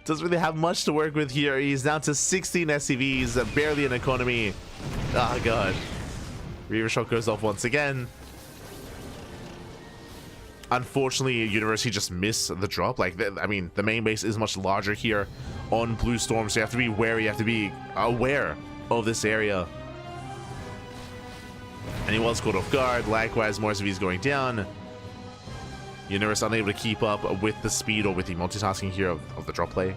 Doesn't really have much to work with here. He's down to 16 SCVs, barely an economy. Oh god. Reaver Shot goes off once again. Unfortunately, University just missed the drop. Like, I mean, the main base is much larger here on Blue Storm, so you have to be wary, you have to be aware of this area. And he was caught off guard. Likewise, more SCVs going down. Universe unable to keep up with the speed or with the multitasking here of the drop play.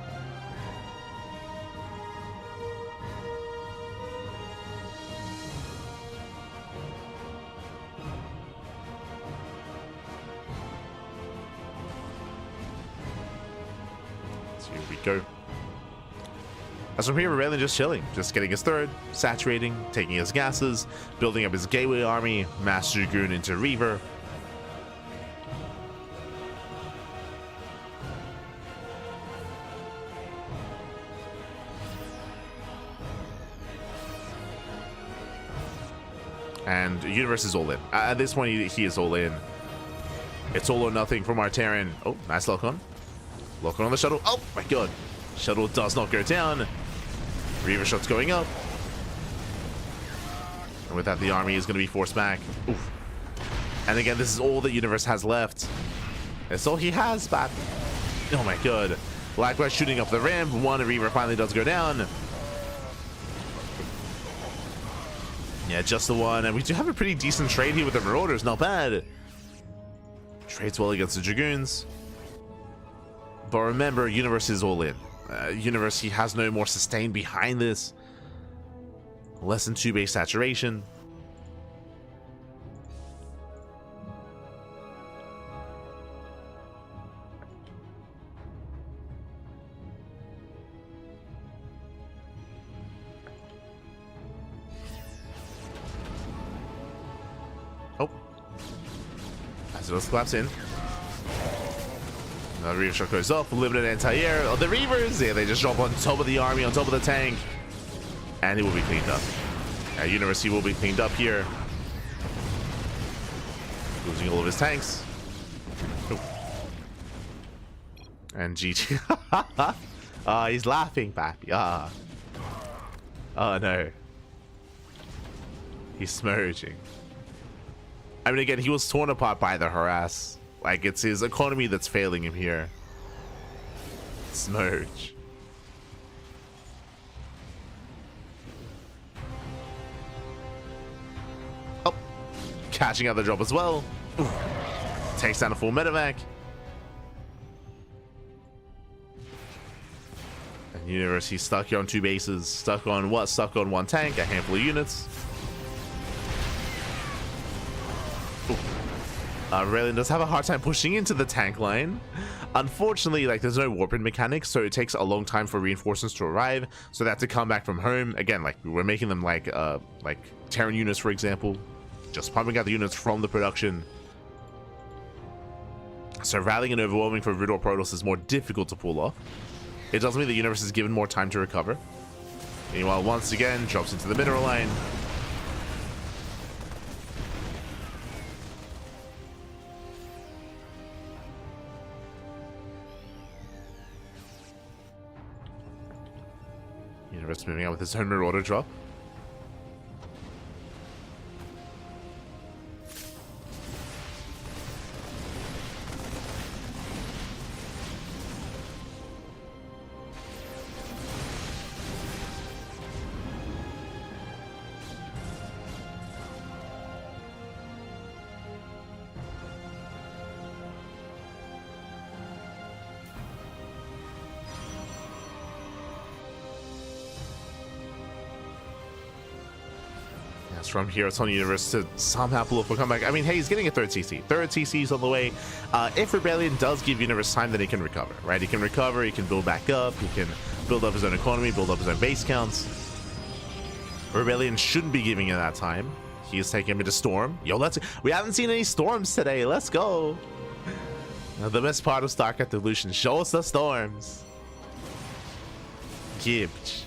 So here we go. As from here, Rebellion just chilling, just getting his third, saturating, taking his gases, building up his gateway army, Mass Dragoon into Reaver. And Universe is all in. At this point, he is all in. It's all or nothing from our Terran. Oh, nice lock on. Lock on the shuttle. Oh my god. Shuttle does not go down. Reaver Shot's going up. And with that, the army is going to be forced back. Oof. And again, this is all that Universe has left. That's all he has, but... Oh my god. Likewise, shooting up the ramp. One Reaver finally does go down. Yeah, just the one. And we do have a pretty decent trade here with the Marauders. Not bad. Trades well against the Dragoons. But remember, Universe is all in. Universe, he has no more sustain behind this. Less than 2 base saturation. Oh. As it does collapse in. Another Reaver Shot goes up, limited anti-air. Oh, the Reavers, yeah, they just drop on top of the army, on top of the tank. And it will be cleaned up. University will be cleaned up here. Losing all of his tanks. Ooh. And GG. He's laughing, Pappy. Oh no. He's smirching. I mean, again, he was torn apart by the harass. Like, it's his economy that's failing him here. Smirch. Oh. Catching out the drop as well. Ooh. Takes down a full medevac. And University stuck here on 2 bases. Stuck on what? Stuck on 1 tank, a handful of units. Raylin does have a hard time pushing into the tank line. Unfortunately, like, there's no warping mechanics, so it takes a long time for reinforcements to arrive. So they have to come back from home. Again, like, we're making them like Terran units, for example. Just pumping out the units from the production. So rallying and overwhelming for Rid or Protoss is more difficult to pull off. It does mean the universe is given more time to recover. Meanwhile, once again, drops into the mineral line. Universe moving out with his own Marauder drop. From here, it's on Universe to somehow pull off a comeback. I mean, hey, he's getting a third CC. Third CC is on the way. If Rebellion does give Universe time, then he can recover, right? He can recover, he can build back up, he can build up his own economy, build up his own base counts. Rebellion shouldn't be giving him that time. He is taking him into Storm. Yo, we haven't seen any storms today. Let's go. Now, the best part of StarCraft Evolution, show us the storms. Gibbs.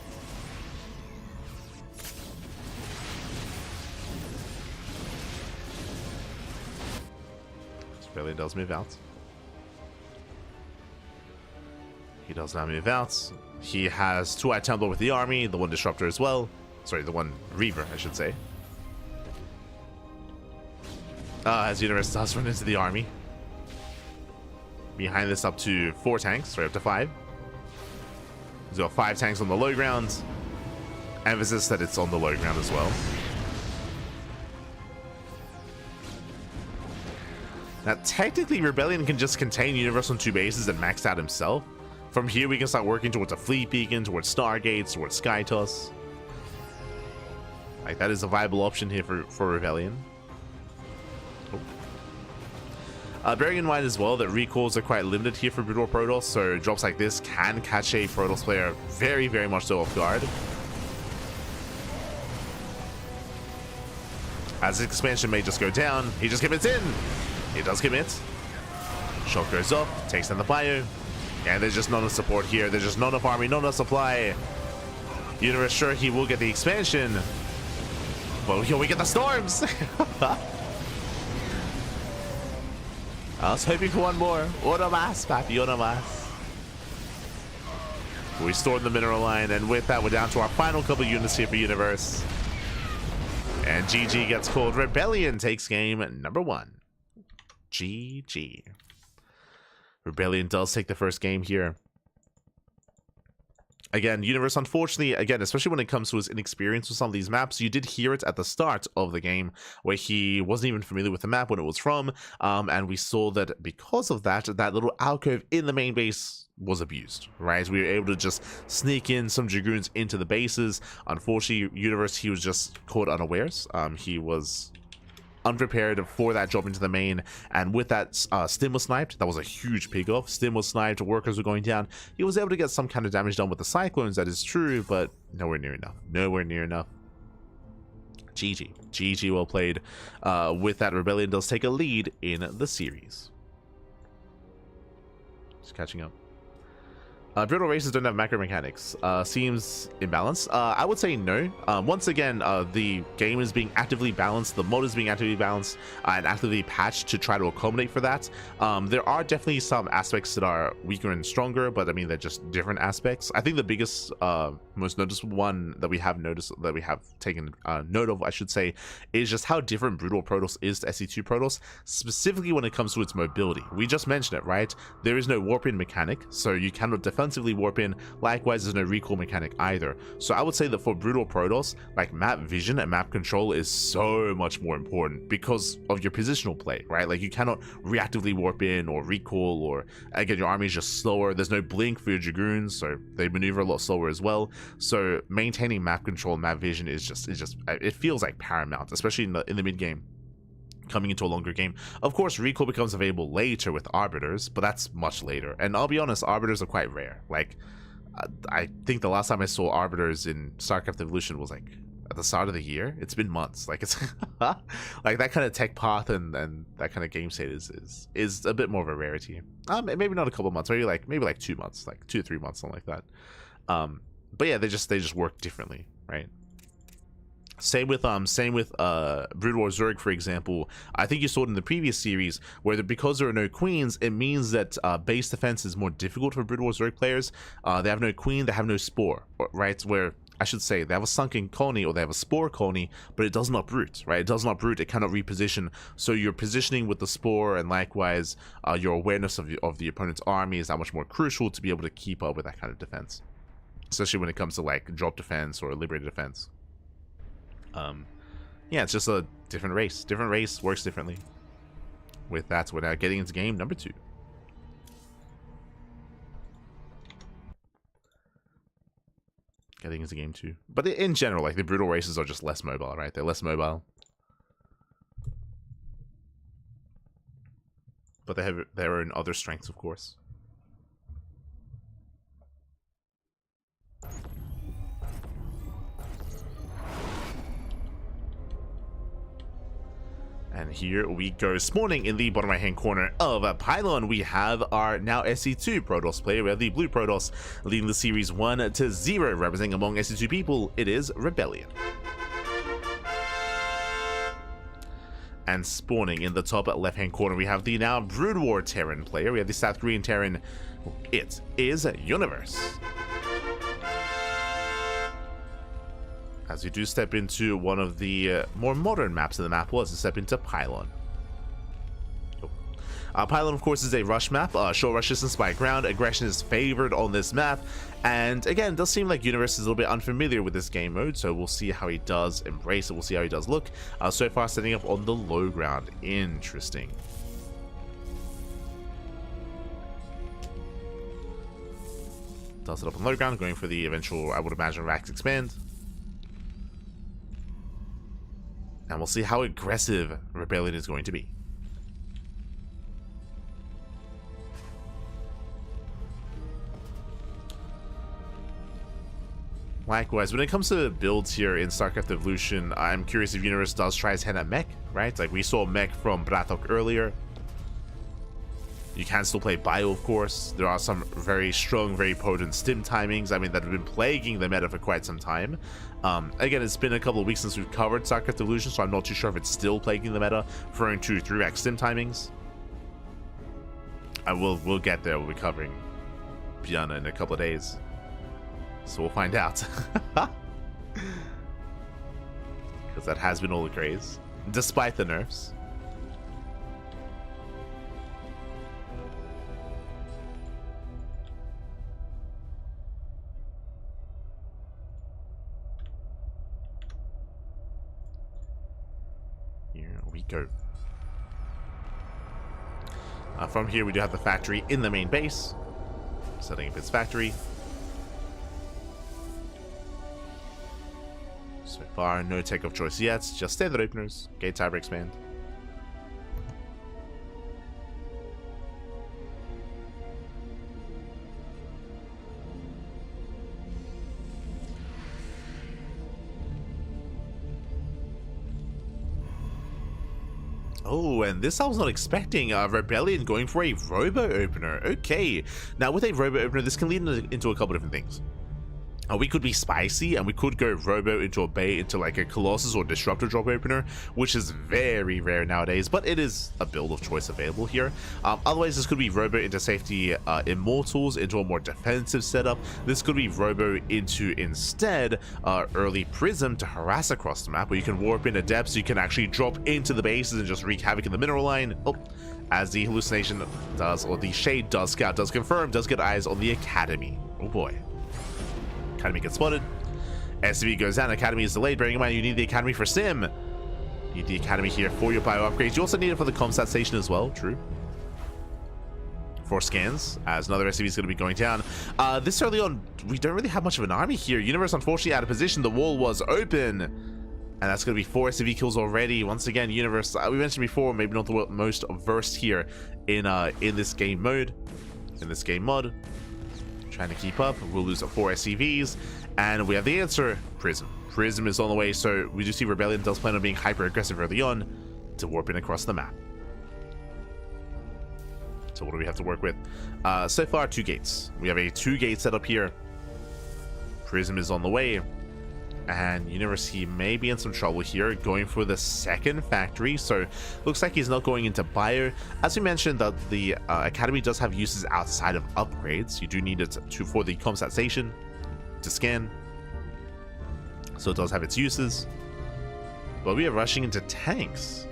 Rebellion does move out. He does now move out. He has 2-eye Tumbler with the army, the 1 Disruptor as well. Sorry, the 1 Reaver, I should say. As Universe does run into the army. Behind this up to 4 tanks, right up to 5. He's got 5 tanks on the low ground. Emphasis that it's on the low ground as well. Now, technically, Rebellion can just contain Universe on 2 bases and max out himself. From here, we can start working towards a Fleet Beacon, towards Stargates, towards Sky Toss. Like, that is a viable option here for Rebellion. Bearing in mind as well that recalls are quite limited here for Brood War Protoss, so drops like this can catch a Protoss player very, very much so off guard. As his expansion may just go down, he just commits in. He does commit. Shock goes off, takes down the bio. And there's just not enough support here. There's just not enough army, not enough supply. Universe, sure, he will get the expansion. But here we get the storms. I was hoping for one more. Uno más, papi, uno más. We stored the mineral line, and with that, we're down to our final couple units here for Universe. And GG gets called. Rebellion takes game number 1. GG. Rebellion does take the first game here. Again, Universe, unfortunately, again, especially when it comes to his inexperience with some of these maps, you did hear it at the start of the game where he wasn't even familiar with the map when it was from, and we saw that because of that, that little alcove in the main base was abused, right? We were able to just sneak in some Dragoons into the bases. Unfortunately, Universe, he was just caught unawares. He was unprepared for that drop into the main, and with that Stim was sniped. That was a huge pick off. Stim was sniped, workers were going down. He was able to get some kind of damage done with the Cyclones, that is true, but nowhere near enough. Nowhere near enough. GG well played. With that, Rebellion does take a lead in the series. Just catching up. Brutal races don't have macro mechanics. Seems imbalanced. I would say no. Once again, the game is being actively balanced, the mod is being actively balanced and actively patched to try to accommodate for that. There are definitely some aspects that are weaker and stronger, but I mean, they're just different aspects. I think the biggest, most noticeable one that we have noticed, that we have taken note of, I should say, is just how different Brutal Protoss is to SC2 Protoss, specifically when it comes to its mobility. We just mentioned it, right? There is no warp-in mechanic, so you cannot defensively warp in. Likewise, there's no recall mechanic either. So I would say that for Brutal Protoss, like, map vision and map control is so much more important because of your positional play, right? Like, you cannot reactively warp in or recall, or again, your army is just slower. There's no blink for your Dragoons, so they maneuver a lot slower as well. So maintaining map control and map vision is just it feels like paramount, especially in the mid game. Coming into a longer game. Of course, recall becomes available later with Arbiters, but that's much later. And I'll be honest, Arbiters are quite rare. Like, I think the last time I saw Arbiters in StarCraft Evolution was like at the start of the year. It's been months. Like, it's like that kind of tech path and that kind of game state is a bit more of a rarity. Maybe not a couple months, maybe like 2 months, like 2 to 3 months, something like that. But yeah, they just work differently, right? Same with Brood War Zerg, for example. I think you saw it in the previous series where because there are no queens, it means that base defense is more difficult for Brood War Zerg players. They have no queen, they have no spore, right? Where I should say they have a sunken colony or they have a spore colony, but it does not brute, right? It does not brute, it cannot reposition. So your positioning with the spore and likewise your awareness of the opponent's army is that much more crucial to be able to keep up with that kind of defense, especially when it comes to like drop defense or liberated defense. Yeah, it's just a different race. Different race works differently. With that, we're now getting into game number 2. Getting into game 2. But in general, like, the brutal races are just less mobile, right? They're less mobile. But they have their own other strengths, of course. And here we go. Spawning in the bottom right hand corner of a pylon, we have our now SC2 Protoss player. We have the blue Protoss leading the series 1-0, representing among SC2 people. It is Rebellion. And spawning in the top left hand corner, we have the now Brood War Terran player. We have the South Korean Terran It is Universe. As we do step into one of the more modern maps of the map was to step into Pylon. Pylon, of course, is a rush map. Short rush distance by ground. Aggression is favored on this map. And again, it does seem like Universe is a little bit unfamiliar with this game mode, so we'll see how he does embrace it. We'll see how he does look. So far, setting up on the low ground. Interesting. Does it up on low ground, going for the eventual, I would imagine, Rax Expand. And we'll see how aggressive Rebellion is going to be. Likewise, when it comes to builds here in StarCraft Evolution, I'm curious if Universe does try his hand at mech, right? Like we saw mech from BratOK earlier. You can still play bio, of course. There are some very strong, very potent stim timings, I mean, that have been plaguing the meta for quite some time. Again, it's been a couple of weeks since we've covered StarCraft Evolution, so I'm not too sure if it's still plaguing the meta, referring to 3x stim timings. We'll get there. We'll be covering Piana in a couple of days. So we'll find out. Because that has been all the craze, despite the nerfs. Here we go. From here, we do have the factory in the main base. Setting up its factory. So far, no take of choice yet, just standard openers, gate tiber expand. Oh, and this I was not expecting. Rebellion going for a robo opener. Okay, now with a robo opener, this can lead into a couple different things. We could be spicy and we could go robo into a bait into like a Colossus or Disruptor drop opener, which is very rare nowadays, but it is a build of choice available here. Otherwise, this could be robo into safety Immortals into a more defensive setup. This could be robo into instead early Prism to harass across the map, where you can warp into depth so you can actually drop into the bases and just wreak havoc in the mineral line. Oh, as the hallucination does, or the shade does scout, does confirm, does get eyes on the Academy. Oh boy. Academy gets spotted. SCV goes down. Academy is delayed. Bearing in mind, you need the Academy for Sim. You need the Academy here for your bio upgrades. You also need it for the Comsat station as well. True. 4 scans, as another SCV is going to be going down. This early on, we don't really have much of an army here. Universe, unfortunately, out of position. The wall was open. And that's going to be 4 SCV kills already. Once again, Universe, we mentioned before, maybe not the most versed here in this game mode, in this game mod. Trying to keep up. We'll lose 4 SCVs, and we have the answer: Prism. Prism is on the way, so we do see Rebellion does plan on being hyper aggressive early on to warp in across the map. So what do we have to work with? So far, 2 gates. We have a 2-gate setup here. Prism is on the way, and Universe, he may be in some trouble here, going for the second factory. So looks like he's not going into bio. As we mentioned, that the Academy does have uses outside of upgrades. You do need it for the Comsat station to scan, so it does have its uses. But we are rushing into tanks.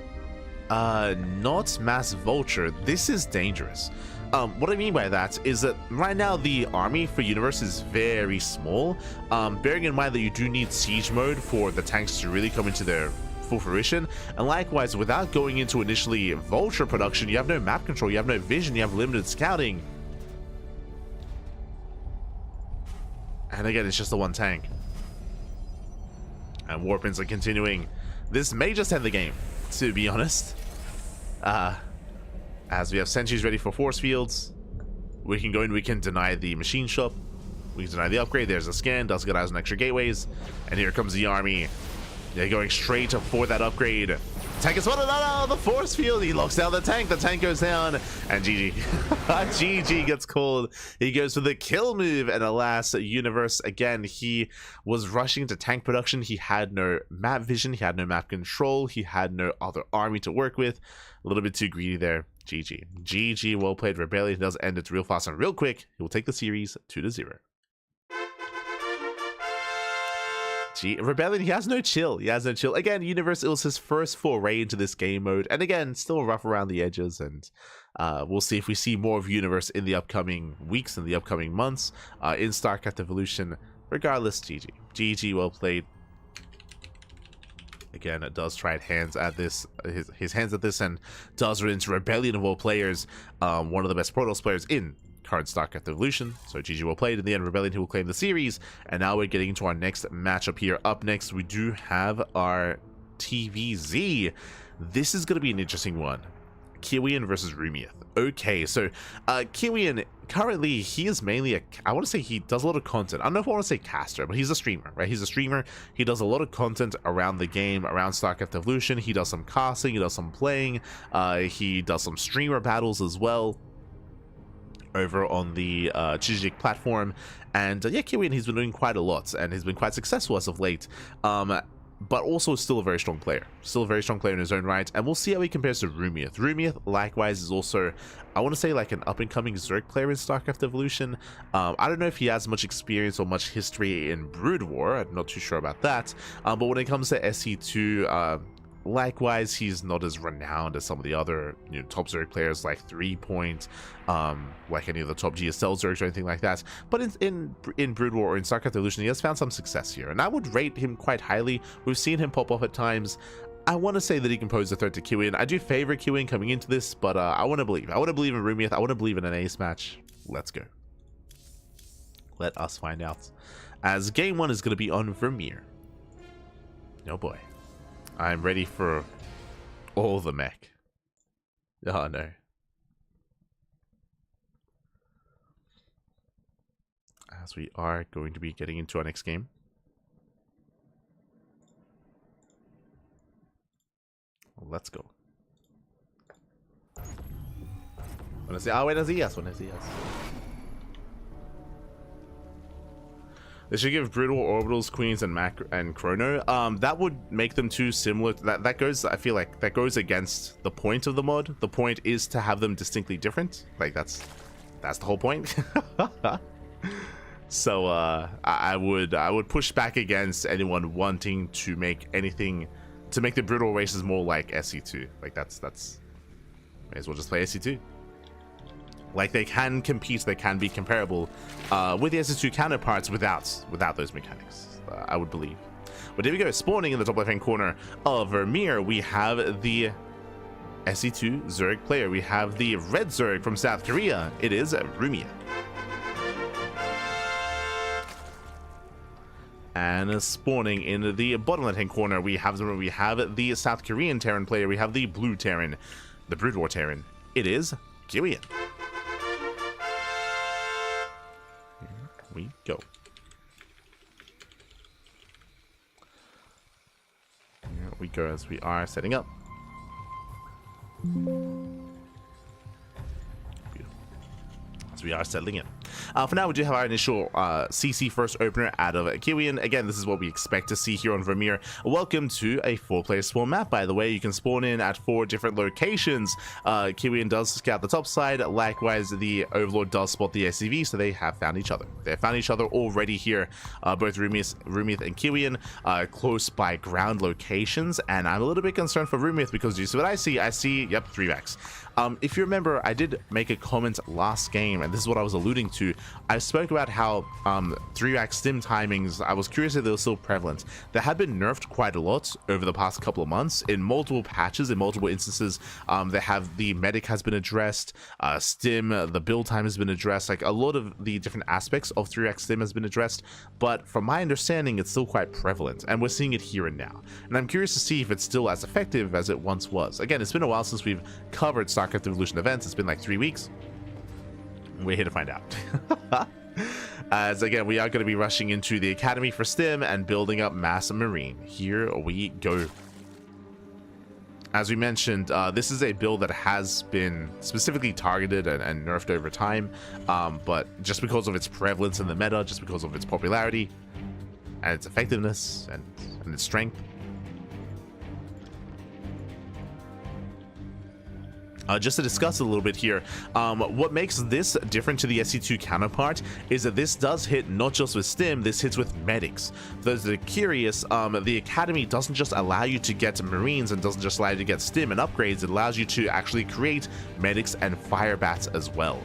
Not Mass Vulture. This is dangerous. What I mean by that is that right now the army for Universe is very small, bearing in mind that you do need siege mode for the tanks to really come into their full fruition, and likewise, without going into initially Vulture production, you have no map control, you have no vision, you have limited scouting. And again, it's just the 1 tank. And Warpins are continuing. This may just end the game, to be honest. As we have sentries ready for force fields, we can go in, we can deny the machine shop, we can deny the upgrade. There's a scan, does get eyes on extra gateways, and here comes the army. They're going straight for that upgrade. Tank is spotted. No, the force field. He locks down the tank goes down, and GG. GG gets called. He goes for the kill move, and alas, Universe, again, he was rushing into tank production. He had no map vision, he had no map control, he had no other army to work with. A little bit too greedy there. GG. GG, well played. Rebellion does end it real fast and real quick. He will take the series 2-0. Rebellion, he has no chill. He has no chill. Again, Universe, it was his first foray into this game mode. And again, still rough around the edges. And we'll see if we see more of Universe in the upcoming weeks and the upcoming months in StarCraft Evolution. Regardless, GG. GG, well played. Again, it does try hands at this, his hands at this, and does run into Rebellion of all players, one of the best Protoss players in current StarCraft Evolution. So GG well played. In the end, Rebellion who will claim the series. And now we're getting into our next matchup here. Up next, we do have our TVZ. This is going to be an interesting one. Kiwian versus Rumieth. Okay, so Kiwian, currently, he is mainly a, I want to say he does a lot of content. I don't know if I want to say caster, but he's a streamer, right? He's a streamer. He does a lot of content around the game, around StarCraft Evolution. He does some casting, he does some playing, he does some streamer battles as well over on the Chijik platform. And yeah, Kiwian, he's been doing quite a lot, and he's been quite successful as of late. But also still a very strong player. Still a very strong player in his own right. And we'll see how he compares to Rumieth. Rumieth, likewise, is also, I want to say, like an up-and-coming Zerg player in StarCraft Evolution. I don't know if he has much experience or much history in Brood War. I'm not too sure about that. But when it comes to SC2, likewise, he's not as renowned as some of the other top Zerg players like threepoint, like any of the top GSL Zergs or anything like that. But in Brood War or in StarCraft Evolution, he has found some success here, and I would rate him quite highly. We've seen him pop off at times. I want to say that he can pose a threat to Kiwian. I do favor Kiwian coming into this, but I want to believe. I want to believe in Rumieth. I want to believe in an ace match. Let's go. Let us find out. As game 1 is going to be on Vermeer. Oh boy. I'm ready for all the mech. Oh no. As we are going to be getting into our next game. Let's go. Wanna see? Oh wait, there's a yes. Wanna see yes. They should give Brutal Orbitals, Queens, and Mac and Chrono. That would make them too similar. That goes, I feel like that goes against the point of the mod. The point is to have them distinctly different. Like that's the whole point. So I would push back against anyone wanting to make anything to make the Brutal races more like SC2. Like that's may as well just play SC2. Like they can compete, they can be comparable with the SC2 counterparts without those mechanics, I would believe. But here we go, spawning in the top left hand corner of Vermeer, we have the SC2 Zerg player. We have the red Zerg from South Korea. It is Rumia. And spawning in the bottom left hand corner, we have the South Korean Terran player. We have the blue Terran, the Brood War Terran. It is Kiwian. We go. Here we go as we are setting up. As we are settling in. For now, we do have our initial CC first opener out of Kiwian. Again, this is what we expect to see here on Vermeer. Welcome to a 4-player spawn map, by the way. You can spawn in at 4 different locations. Kiwian does scout the top side. Likewise, the Overlord does spot the SCV, so they have found each other. They have found each other already here, both Rumieth and Kiwian, close by ground locations. And I'm a little bit concerned for Rumieth because you see what I see? I see, yep, 3-backs. If you remember, I did make a comment last game, and this is what I was alluding to. I spoke about how 3-back stim timings, I was curious if they were still prevalent. They have been nerfed quite a lot over the past couple of months in multiple patches, in multiple instances. They have the medic has been addressed, stim, the build time has been addressed, like a lot of the different aspects of 3-back stim has been addressed, but from my understanding, it's still quite prevalent, and we're seeing it here and now. And I'm curious to see if it's still as effective as it once was. Again, it's been a while since we've covered StarCraft Evolution events. It's been like 3 weeks. We're here to find out. As again, we are going to be rushing into the Academy for Stim and building up Mass Marine. Here we go. As we mentioned, this is a build that has been specifically targeted and nerfed over time, but just because of its prevalence in the meta, just because of its popularity and its effectiveness and its strength, Just to discuss a little bit here, what makes this different to the SC2 counterpart is that this does hit not just with stim, this hits with medics. For those that are curious, the Academy doesn't just allow you to get Marines and doesn't just allow you to get stim and upgrades, it allows you to actually create medics and fire bats as well.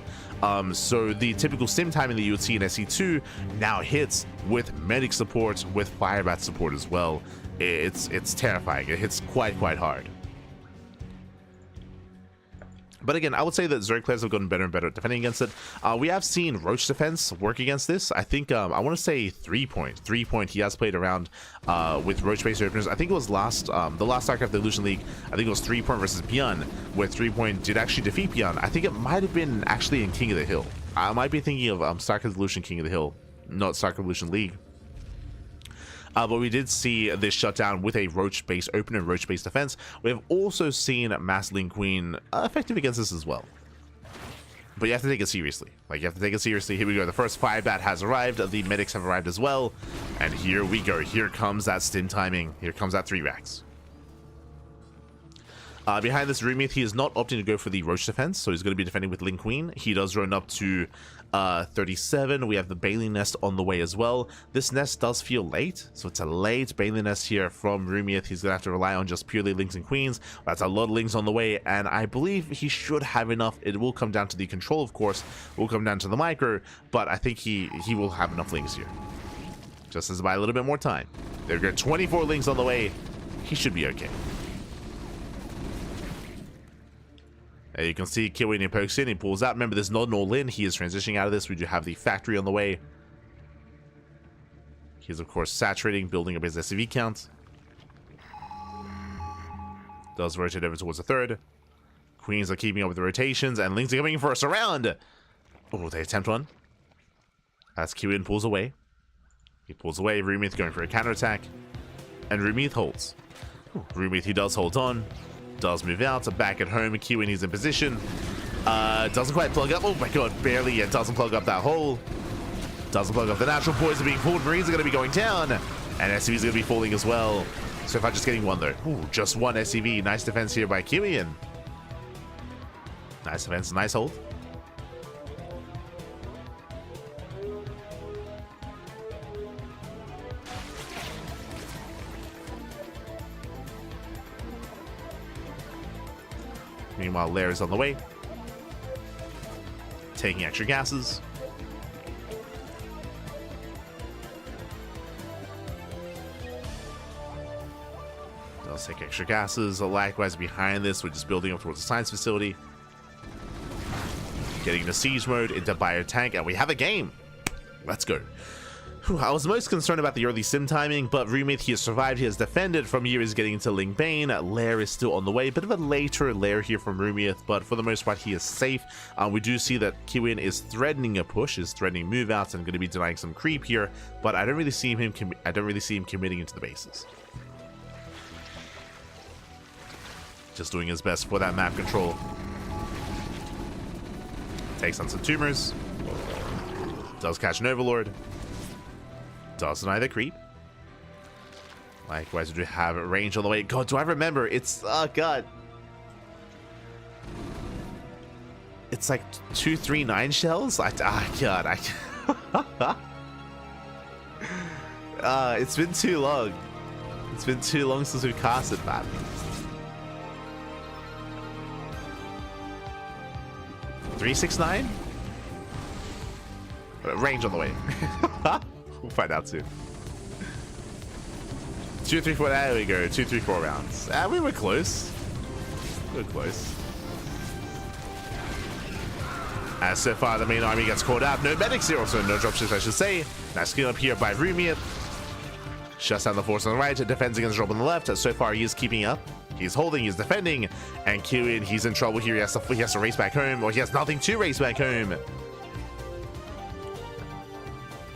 So the typical stim timing that you would see in SC2 now hits with medic support, with fire bat support as well. It's terrifying. It hits quite hard. But again, I would say that Zerg players have gotten better and better at defending against it. We have seen Roach defense work against this. I think, I want to say threepoint. He has played around with Roach-based openers. I think it was the last StarCraft Evolution League, I think it was threepoint versus Pian, where threepoint did actually defeat Pian. I think it might have been actually in King of the Hill. I might be thinking of StarCraft Evolution King of the Hill, not StarCraft Evolution League. But we did see this shutdown with a Roach-based opener and Roach-based defense. We have also seen Mass Lin Queen effective against this as well. But you have to take it seriously. Like, you have to take it seriously. Here we go. The first fire bat has arrived. The medics have arrived as well. And here we go. Here comes that stim timing. Here comes that 3 racks. Behind this Roomith, he is not opting to go for the Roach defense, so he's going to be defending with Lin Queen. He does run up to 37. We have the Bailey nest on the way as well. This nest does feel late, so it's a late Bailey nest here from Roomith. He's going to have to rely on just purely Lings and Queens. That's a lot of Lings on the way, and I believe he should have enough. It will come down to the control, of course. It will come down to the micro, but I think he will have enough Lings here. Just as by a little bit more time. There we go. 24 Lings on the way. He should be okay. You can see Kiwian, he pokes in, he pulls out. Remember, there's not an all-in. He is transitioning out of this. We do have the factory on the way. He's, of course, saturating, building up his SCV count. Does rotate over towards the third. Queens are keeping up with the rotations, and Lings are coming in for a surround. Oh, they attempt one. As Kiwian pulls away. He pulls away. Roomith going for a counterattack. And Roomith holds. Roomith, he does hold on. Does move out, back at home. Kiwian, he's in position. Doesn't quite plug up. Oh my god, barely. It doesn't plug up that hole. Doesn't plug up the natural poison being pulled. Marines are going to be going down. And SCV's going to be falling as well. So if I'm just getting one though. Ooh, just one SCV. Nice defense here by Kiwian. Nice defense, nice hold. Meanwhile, Lair is on the way. Taking extra gases. Does take extra gases. Likewise, behind this, we're just building up towards the science facility. Getting into siege mode, into biotank, and we have a game. Let's go. I was most concerned about the early sim timing, but Roomith, he has survived, he has defended. From here is getting into Ling Bane. Lair is still on the way. Bit of a later Lair here from Roomith, but for the most part, he is safe. We do see that Kiwian is threatening a push, is threatening move outs, and going to be denying some creep here, but I don't really see him committing into the bases. Just doing his best for that map control. Takes on some tumors. Does catch an Overlord. Does deny the creep. Likewise, we do have range on the way. God, do I remember? It's, oh god. It's like 239 shells? God, it's been too long. It's been too long since we've casted that. $369? Range on the way. We'll find out soon. 2, 3, 4. There we go. 2, 3, 4 rounds. We were close. We were close. As so far, the main army gets called out. No medics here, also no dropships, I should say. Nice clean up here by Roomith. Shuts down the force on the right. Defends against the drop on the left. So far, he is keeping up. He's holding, he's defending. And Kiwian, he's in trouble here. He has to race back home, or he has nothing to race back home.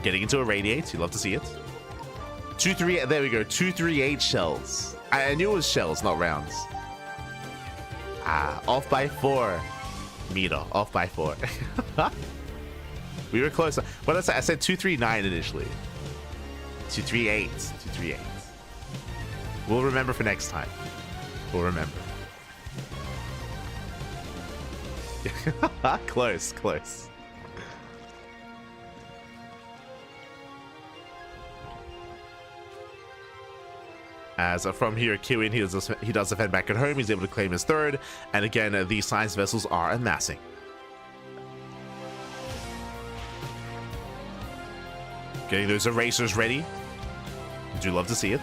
Getting into a radiate, you love to see it. 2, 3, there we go. 238 shells. I knew it was shells, not rounds. Off by 4. Meter, off by 4. We were close. What did I say? I said 239 initially. 238. 238. We'll remember for next time. We'll remember. Close, close. As from here, Kiwian, he does defend back at home. He's able to claim his third. And again, these science vessels are amassing. Getting those erasers ready. Do love to see it.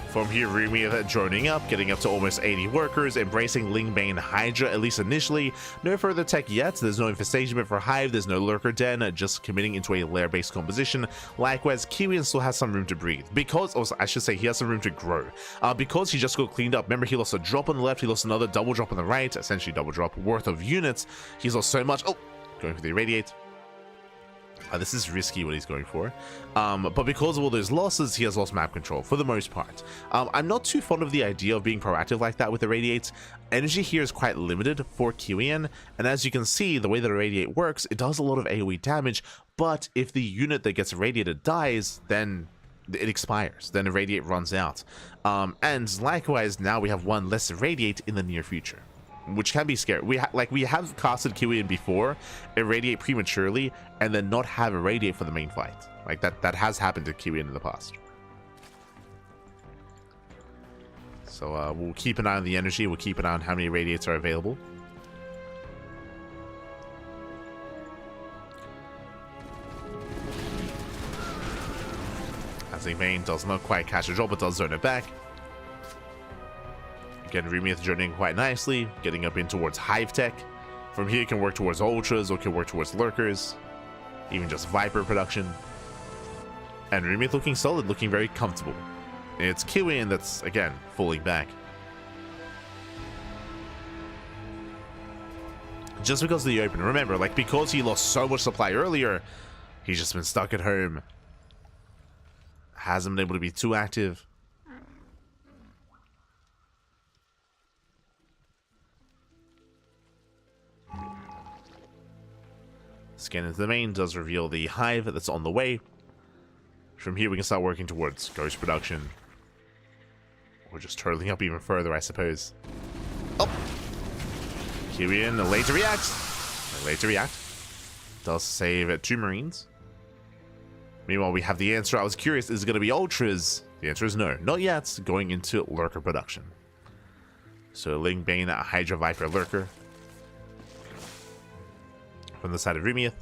From here, Rumi droning up, getting up to almost 80 workers, embracing Lingbane Hydra, at least initially. No further tech yet, there's no infestation for Hive, there's no lurker den, just committing into a lair-based composition. Likewise, Kiwian still has some room to breathe, because, or I should say, he has some room to grow. Because he just got cleaned up. Remember, he lost a drop on the left, he lost another double drop on the right, essentially double drop worth of units. He's lost so much. Oh, going for the Irradiate. This is risky what he's going for, but because of all those losses, he has lost map control for the most part. I'm not too fond of the idea of being proactive like that with Irradiate. Energy here is quite limited for Kiwian, and as you can see, the way that Irradiate works, it does a lot of AoE damage, but if the unit that gets irradiated dies, then it expires, then Irradiate runs out. And likewise, now we have one less Irradiate in the near future, which can be scary. We have casted Kiwian before, Irradiate prematurely, and then not have Irradiate for the main fight. Like that has happened to Kiwian in the past. So we'll keep an eye on the energy. We'll keep an eye on how many Irradiates are available. As a main does not quite catch a drop, but does zone it back. Again, Rumi is journeying quite nicely, getting up in towards Hive Tech. From here, you can work towards Ultras, or can work towards Lurkers, even just Viper production. And Rumi looking solid, looking very comfortable. It's Kiwian that's, again, falling back. Just because of the open. Remember, like, because he lost so much supply earlier, he's just been stuck at home. Hasn't been able to be too active. Scan into the main does reveal the Hive that's on the way. From here we can start working towards Ghost production. Or just turtling up even further, I suppose. Oh! Kiwian, late to react. Late to react. Does save 2 Marines. Meanwhile, we have the answer. I was curious, is it going to be Ultras? The answer is no. Not yet. Going into Lurker production. So Lingbane, Hydra Viper Lurker. From the side of Rumieth.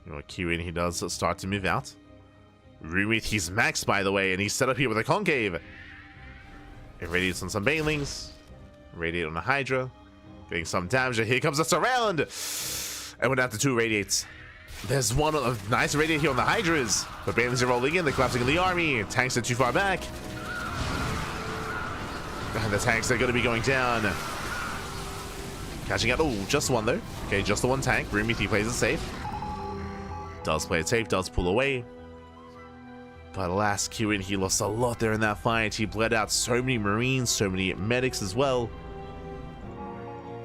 You know what, Kiwian, he does start to move out. Rumieth, he's maxed, by the way, and he's set up here with a Concave. It radiates on some Banelings. Radiate on a Hydra. Getting some damage. Here comes a surround. And we're down to 2 Radiates. There's one nice Radiate here on the Hydras. But Banelings are rolling in. They're collapsing in the army. Tanks are too far back. And the tanks are going to be going down. Catching out. Oh, just one though. Okay, just the one tank. Rumieth, he plays it safe. Does play it safe. Does pull away. But alas, Kiwian, he lost a lot there in that fight. He bled out so many Marines, so many medics as well.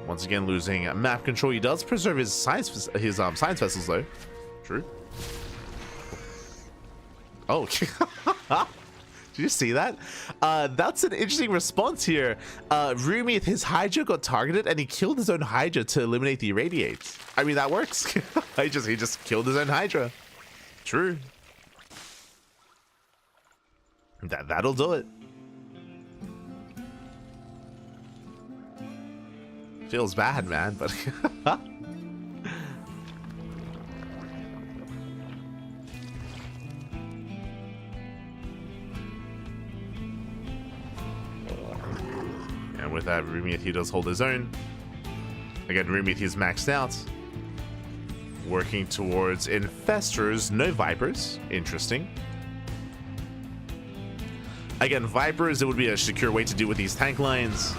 Once again, losing map control. He does preserve his science vessels though. True. Oh, did you see that? That's an interesting response here. Rumi, his Hydra got targeted and he killed his own Hydra to eliminate the Irradiates. I mean, that works. he just killed his own Hydra. True. That'll do it. Feels bad, man, but and with that, Rumieth, he does hold his own. Again, Rumieth, he's maxed out. Working towards Infestors, no Vipers. Interesting. Again, Vipers, it would be a secure way to deal with these tank lines.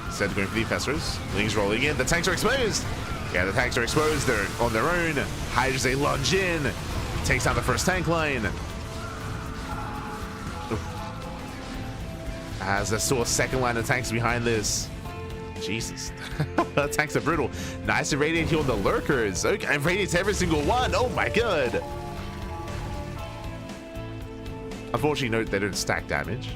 Instead of going for the Infestors. Lings rolling in. The tanks are exposed. Yeah, the tanks are exposed. They're on their own. Hydras, they lunge in. Takes down the first tank line. As there's still a second line of tanks behind this. Jesus. The tanks are brutal. Nice to radiate here on the Lurkers. Okay, and radiates every single one. Oh my god. Unfortunately, note they don't stack damage.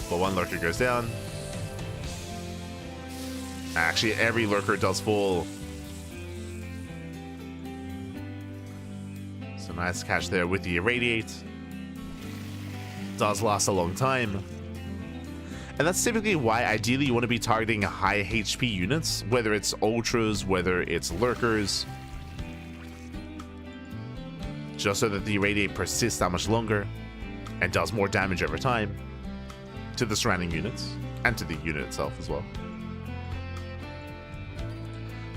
But one lurker goes down. Actually, every lurker does fall. So nice catch there with the irradiate. Does last a long time. And that's typically why ideally you want to be targeting high HP units, whether it's ultras, whether it's lurkers, just so that the irradiate persists that much longer and does more damage over time to the surrounding units and to the unit itself as well.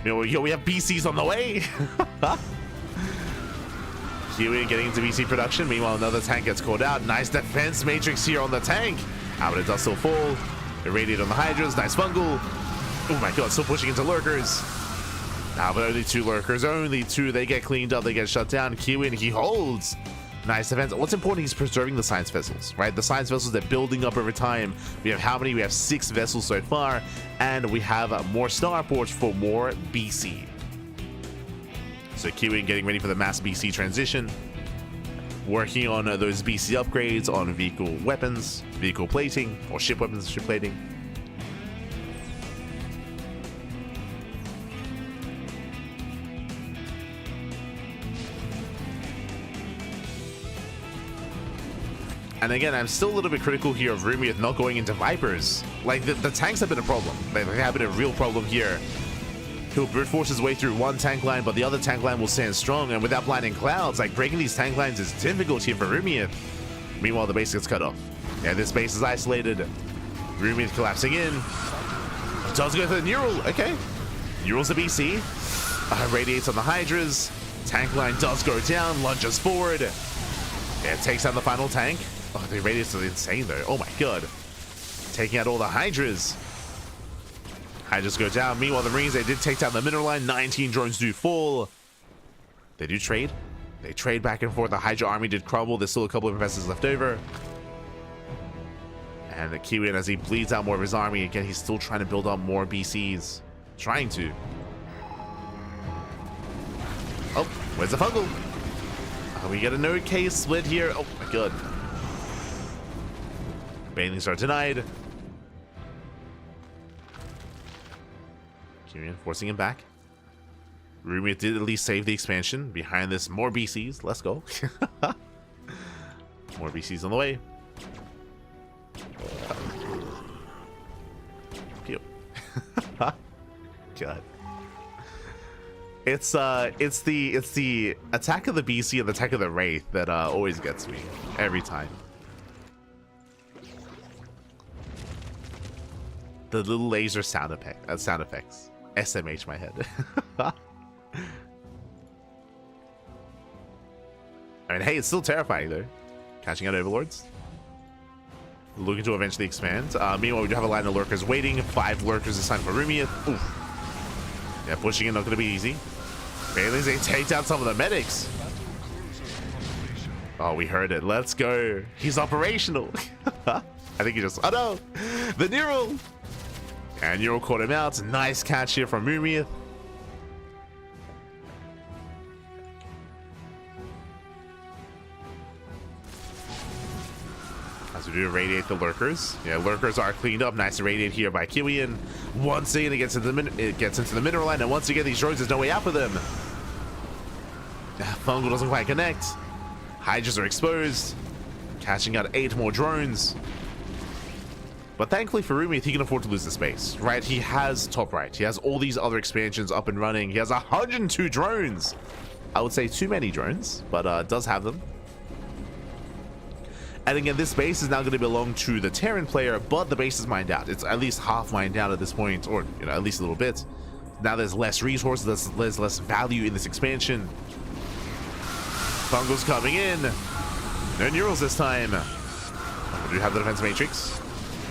Yo, we have BCs on the way. Kiwian getting into BC production. Meanwhile, another tank gets called out. Nice defense matrix here on the tank. But it does still fall. Irradiate on the Hydras. Nice fungal. Oh my god, still pushing into lurkers. But only 2 lurkers. Only 2. They get cleaned up. They get shut down. Kiwian, he holds. Nice defense. What's important, he's preserving the science vessels, right? The science vessels, they're building up over time. We have how many? We have 6 vessels so far. And we have more starports for more BC. So Kiwian getting ready for the mass BC transition. Working on those BC upgrades on vehicle weapons, vehicle plating, or ship weapons, ship plating. And again, I'm still a little bit critical here of Rumiath not going into Vipers. Like, the tanks have been a problem. They have been a real problem here. He'll brute force his way through one tank line, but the other tank line will stand strong, and without blinding clouds, like, breaking these tank lines is difficult here for Rumiath. Meanwhile, the base gets cut off. Yeah, this base is isolated. Rumiath collapsing in. Does go for the Neural. Okay. Neural's a BC. Radiates on the Hydras. Tank line does go down. Lunges forward. Yeah, takes out the final tank. Oh, the Radiates are insane, though. Oh my god. Taking out all the Hydras. Hydras go down. Meanwhile, the Marines, they did take down the mineral line. 19 drones do fall. They do trade. They trade back and forth. The Hydra army did crumble. There's still a couple of professors left over. And the Kiwian, as he bleeds out more of his army, again, he's still trying to build up more BCs. Trying to. Oh, where's the fungal? We get a no case split here. Oh my god. Banelings are denied. Kiwian forcing him back. Rumiath did at least save the expansion. Behind this, more BCs. Let's go. More BCs on the way. Pew. God. It's the attack of the BC and the attack of the Wraith that always gets me every time. The little laser sound effects. SMH my head. I mean, hey, it's still terrifying though. Catching out overlords. Looking to eventually expand. Meanwhile, we do have a line of lurkers waiting. 5 lurkers this time for Rumiath. Oof. Yeah, pushing in, not going to be easy. Banelings, they take down some of the medics. Oh, we heard it. Let's go. He's operational. I think he just... Oh no! The Neural! And Neural caught him out. Nice catch here from Rumiath. As we do irradiate the lurkers. Yeah, lurkers are cleaned up. Nice irradiate here by Kiwian. Once again, it gets into the mineral line, and once again, these drones, there's no way out for them. Fungal doesn't quite connect. Hydras are exposed. Catching out 8 more drones. But thankfully for Rumiath, he can afford to lose the space, right? He has top right. He has all these other expansions up and running. He has 102 drones. I would say too many drones, but does have them. And again, this base is now going to belong to the Terran player, but the base is mined out. It's at least half mined out at this point, or at least a little bit. Now there's less resources, there's less value in this expansion. Fungal's coming in. No Neurals this time. Oh, we do have the defense matrix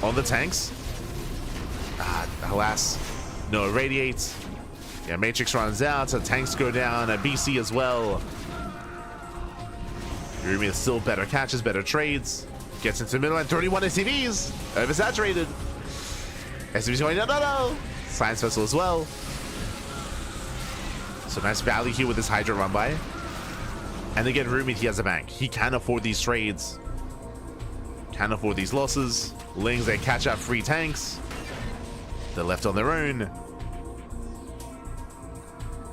on the tanks. Alas, no irradiate. Yeah, matrix runs out, so tanks go down, a BC as well. Rumiath still better catches, better trades. Gets into the middle line, 31 SCVs. Oversaturated. SCVs going down, no. Science vessel as well. So nice value here with this Hydra run by. And again, Rumi, he has a bank. He can afford these trades. Can afford these losses. Lings, they catch up free tanks. They're left on their own.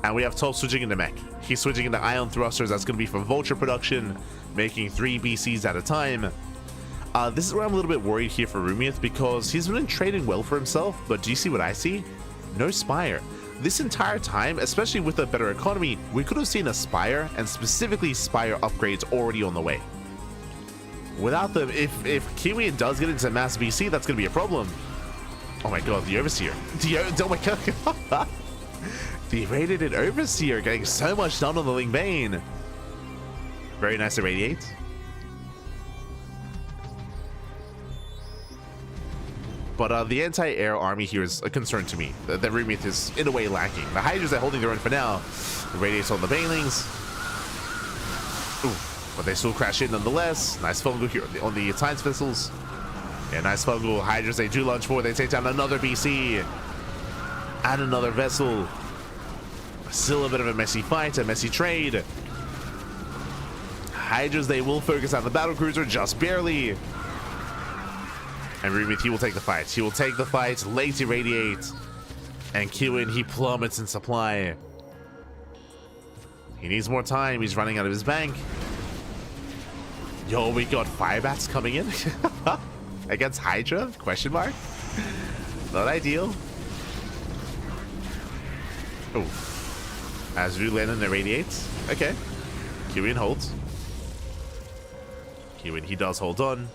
And we have Top switching into mech. He's switching into ion thrusters. That's going to be for vulture production, making 3 BCs at a time. This is where I'm a little bit worried here for Rumiath, because he's been trading well for himself, but do you see what I see? No Spire. This entire time, especially with a better economy, we could have seen a Spire, and specifically Spire upgrades already on the way. Without them, if Kiwian does get into mass BC, that's going to be a problem. Oh my god, the Overseer. Oh my god. The irradiated Overseer getting so much done on the Ling Bane. Very nice to radiate. But the anti-air army here is a concern to me. The Rumiath is in a way lacking. The Hydras are holding their own for now. The radiates on the Banelings. Ooh, but they still crash in nonetheless. Nice fungal here on the Science Vessels. Yeah, nice fungal. Hydras, they do launch forward. They take down another BC. And another vessel. Still a bit of a messy fight, a messy trade. Hydras, they will focus on the battlecruiser just barely. And Rumiath, he will take the fight. He will take the fight, late irradiate. And Kiwian, he plummets in supply. He needs more time. He's running out of his bank. Yo, we got Firebats coming in. Against Hydra? Question mark? Not ideal. Oh. As Rulenin irradiates. Okay. Kiwian holds. Kiwian, he does hold on.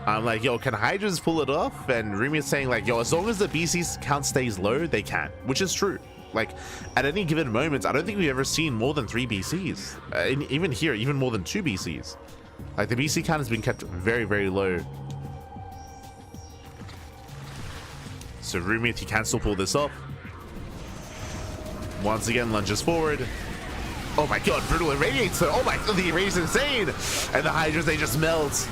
I'm like, yo, can Hydras pull it off? And Rumiath's saying like, yo, as long as the BC count stays low, they can. Which is true. Like, at any given moment, I don't think we've ever seen more than 3 BCs. Even here, even more than 2 BCs. Like, the BC count has been kept very, very low. So Rumiath, he can still pull this off. Once again, lunges forward. Oh my god, brutal irradiates though. Oh my god, the irradiate's insane. And the Hydras, they just melt.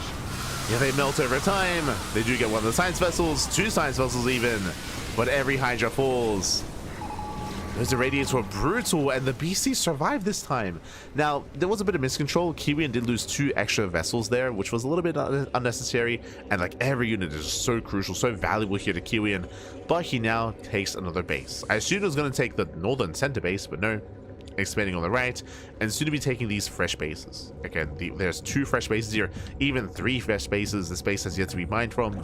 Yeah, they melt over time. They do get one of the Science Vessels, 2 Science Vessels even. But every Hydra falls. Those irradiates were brutal, and the BC survived this time. Now, there was a bit of miscontrol. Kiwian did lose 2 extra vessels there, which was a little bit unnecessary. And like, every unit is so crucial, so valuable here to Kiwian. But he now takes another base. I assumed it was going to take the northern center base, but no. Expanding on the right, and soon to be taking these fresh bases. Again, there's 2 fresh bases here, even 3 fresh bases. The space has yet to be mined from.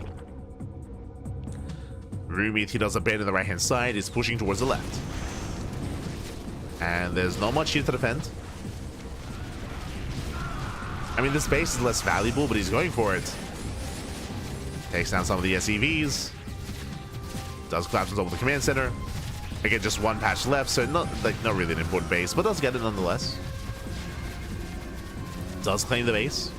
Rumiath, he does a bait on the right hand side, is pushing towards the left. And there's not much here to defend. I mean, this base is less valuable, but he's going for it. Takes down some of the SEVs. Does collapse over the command center. Again, just 1 patch left, so not really an important base, but does get it nonetheless. Does claim the base.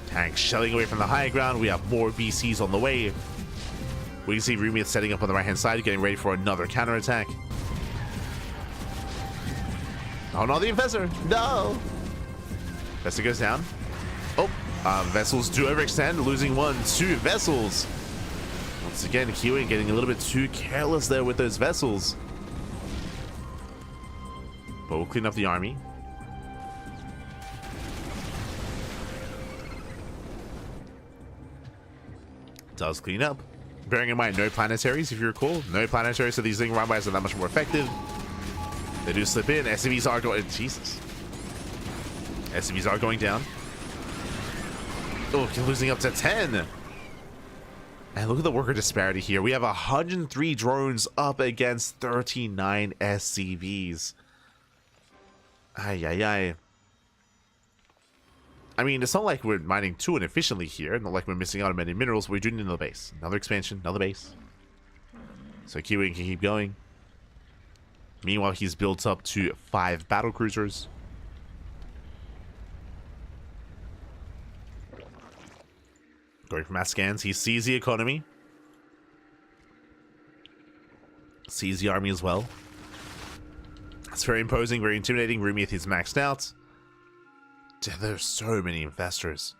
Tanks shelling away from the high ground. We have more BCs on the way. We can see Rumiath setting up on the right hand side, getting ready for another counterattack. Oh no, the Infessor! No! Infessor goes down. Oh, vessels do overextend, losing 1, 2 vessels. Once again, Kiwian getting a little bit too careless there with those vessels. But we'll clean up the army. Does clean up. Bearing in mind, no planetaries, if you recall. No planetaries, so these Ling Rumbys are that much more effective. They do slip in. SCVs are going... Jesus. SCVs are going down. Oh, losing up to 10. And look at the worker disparity here. We have 103 drones up against 39 SCVs. Ay, ay, ay. I mean, it's not like we're mining too inefficiently here. Not like we're missing out on many minerals. We're doing another base. Another expansion, another base. So Kiwian can keep going. Meanwhile, he's built up to 5 battlecruisers. Going for mass scans, he sees the economy. Sees the army as well. It's very imposing, very intimidating. Rumiath is maxed out. There's so many investors.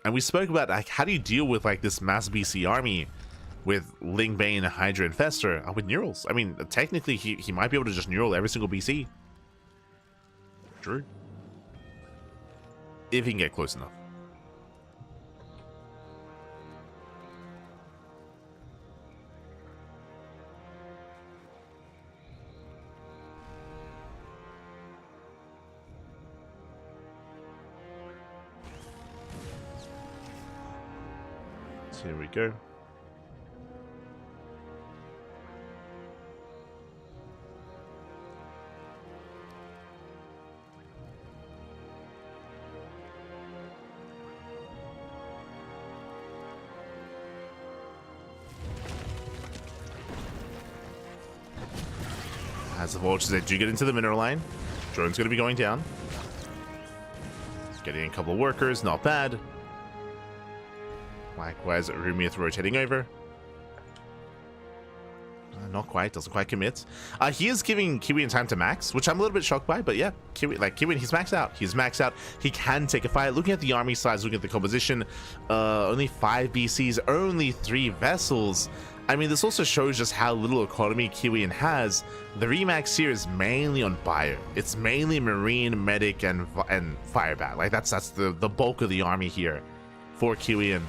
And we spoke about, like, how do you deal with, like, this mass BC army? with Lingbane, Hydra, Infestor, with Neurals. I mean, technically, he might be able to just Neural every single BC. True. If he can get close enough. So here we go. As the vultures, they do get into the mineral line. Drone's going to be going down. Getting a couple of workers, not bad. Likewise, Rumiath rotating over. Not quite, doesn't quite commit. He is giving Kiwian time to max, which I'm a little bit shocked by, but yeah, Kiwian, he's maxed out. He's maxed out. He can take a fight. Looking at the army size, looking at the composition, only 5 BCs, only 3 vessels. I mean, this also shows just how little economy Kiwian has. The Remax here is mainly on Bio. It's mainly Marine, Medic, and Firebat. Like, that's the bulk of the army here for Kiwian.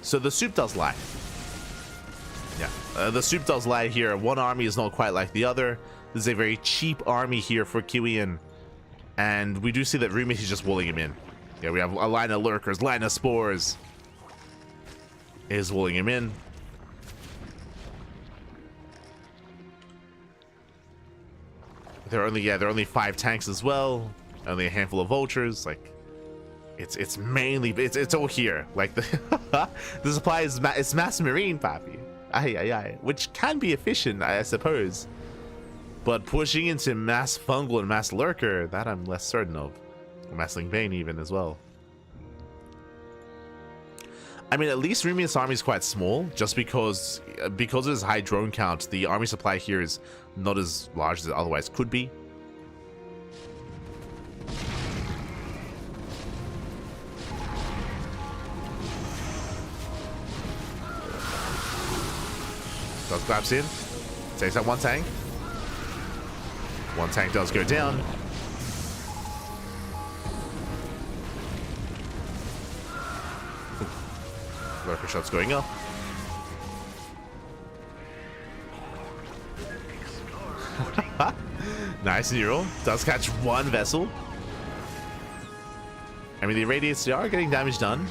So the soup does lie. Yeah, the soup does lie here. One army is not quite like the other. This is a very cheap army here for Kiwian. And we do see that Rumiath is just wooling him in. Yeah, we have a line of lurkers, line of spores. Is wooling him in. There are only 5 tanks as well. Only a handful of vultures. Like, it's mainly it's all here. Like the supply is it's mass marine, papi. Aye, which can be efficient, I suppose. But pushing into mass fungal and mass lurker, that I'm less certain of. Mass Lingbane even as well. I mean, at least Rumiath's army is quite small, just because of his high drone count. The army supply here is not as large as it otherwise could be. Does collapse in, takes out 1 tank. 1 tank does go down. Lurker shots going up. Nice neural. Does catch 1 vessel. I mean, the irradiates, they are getting damage done.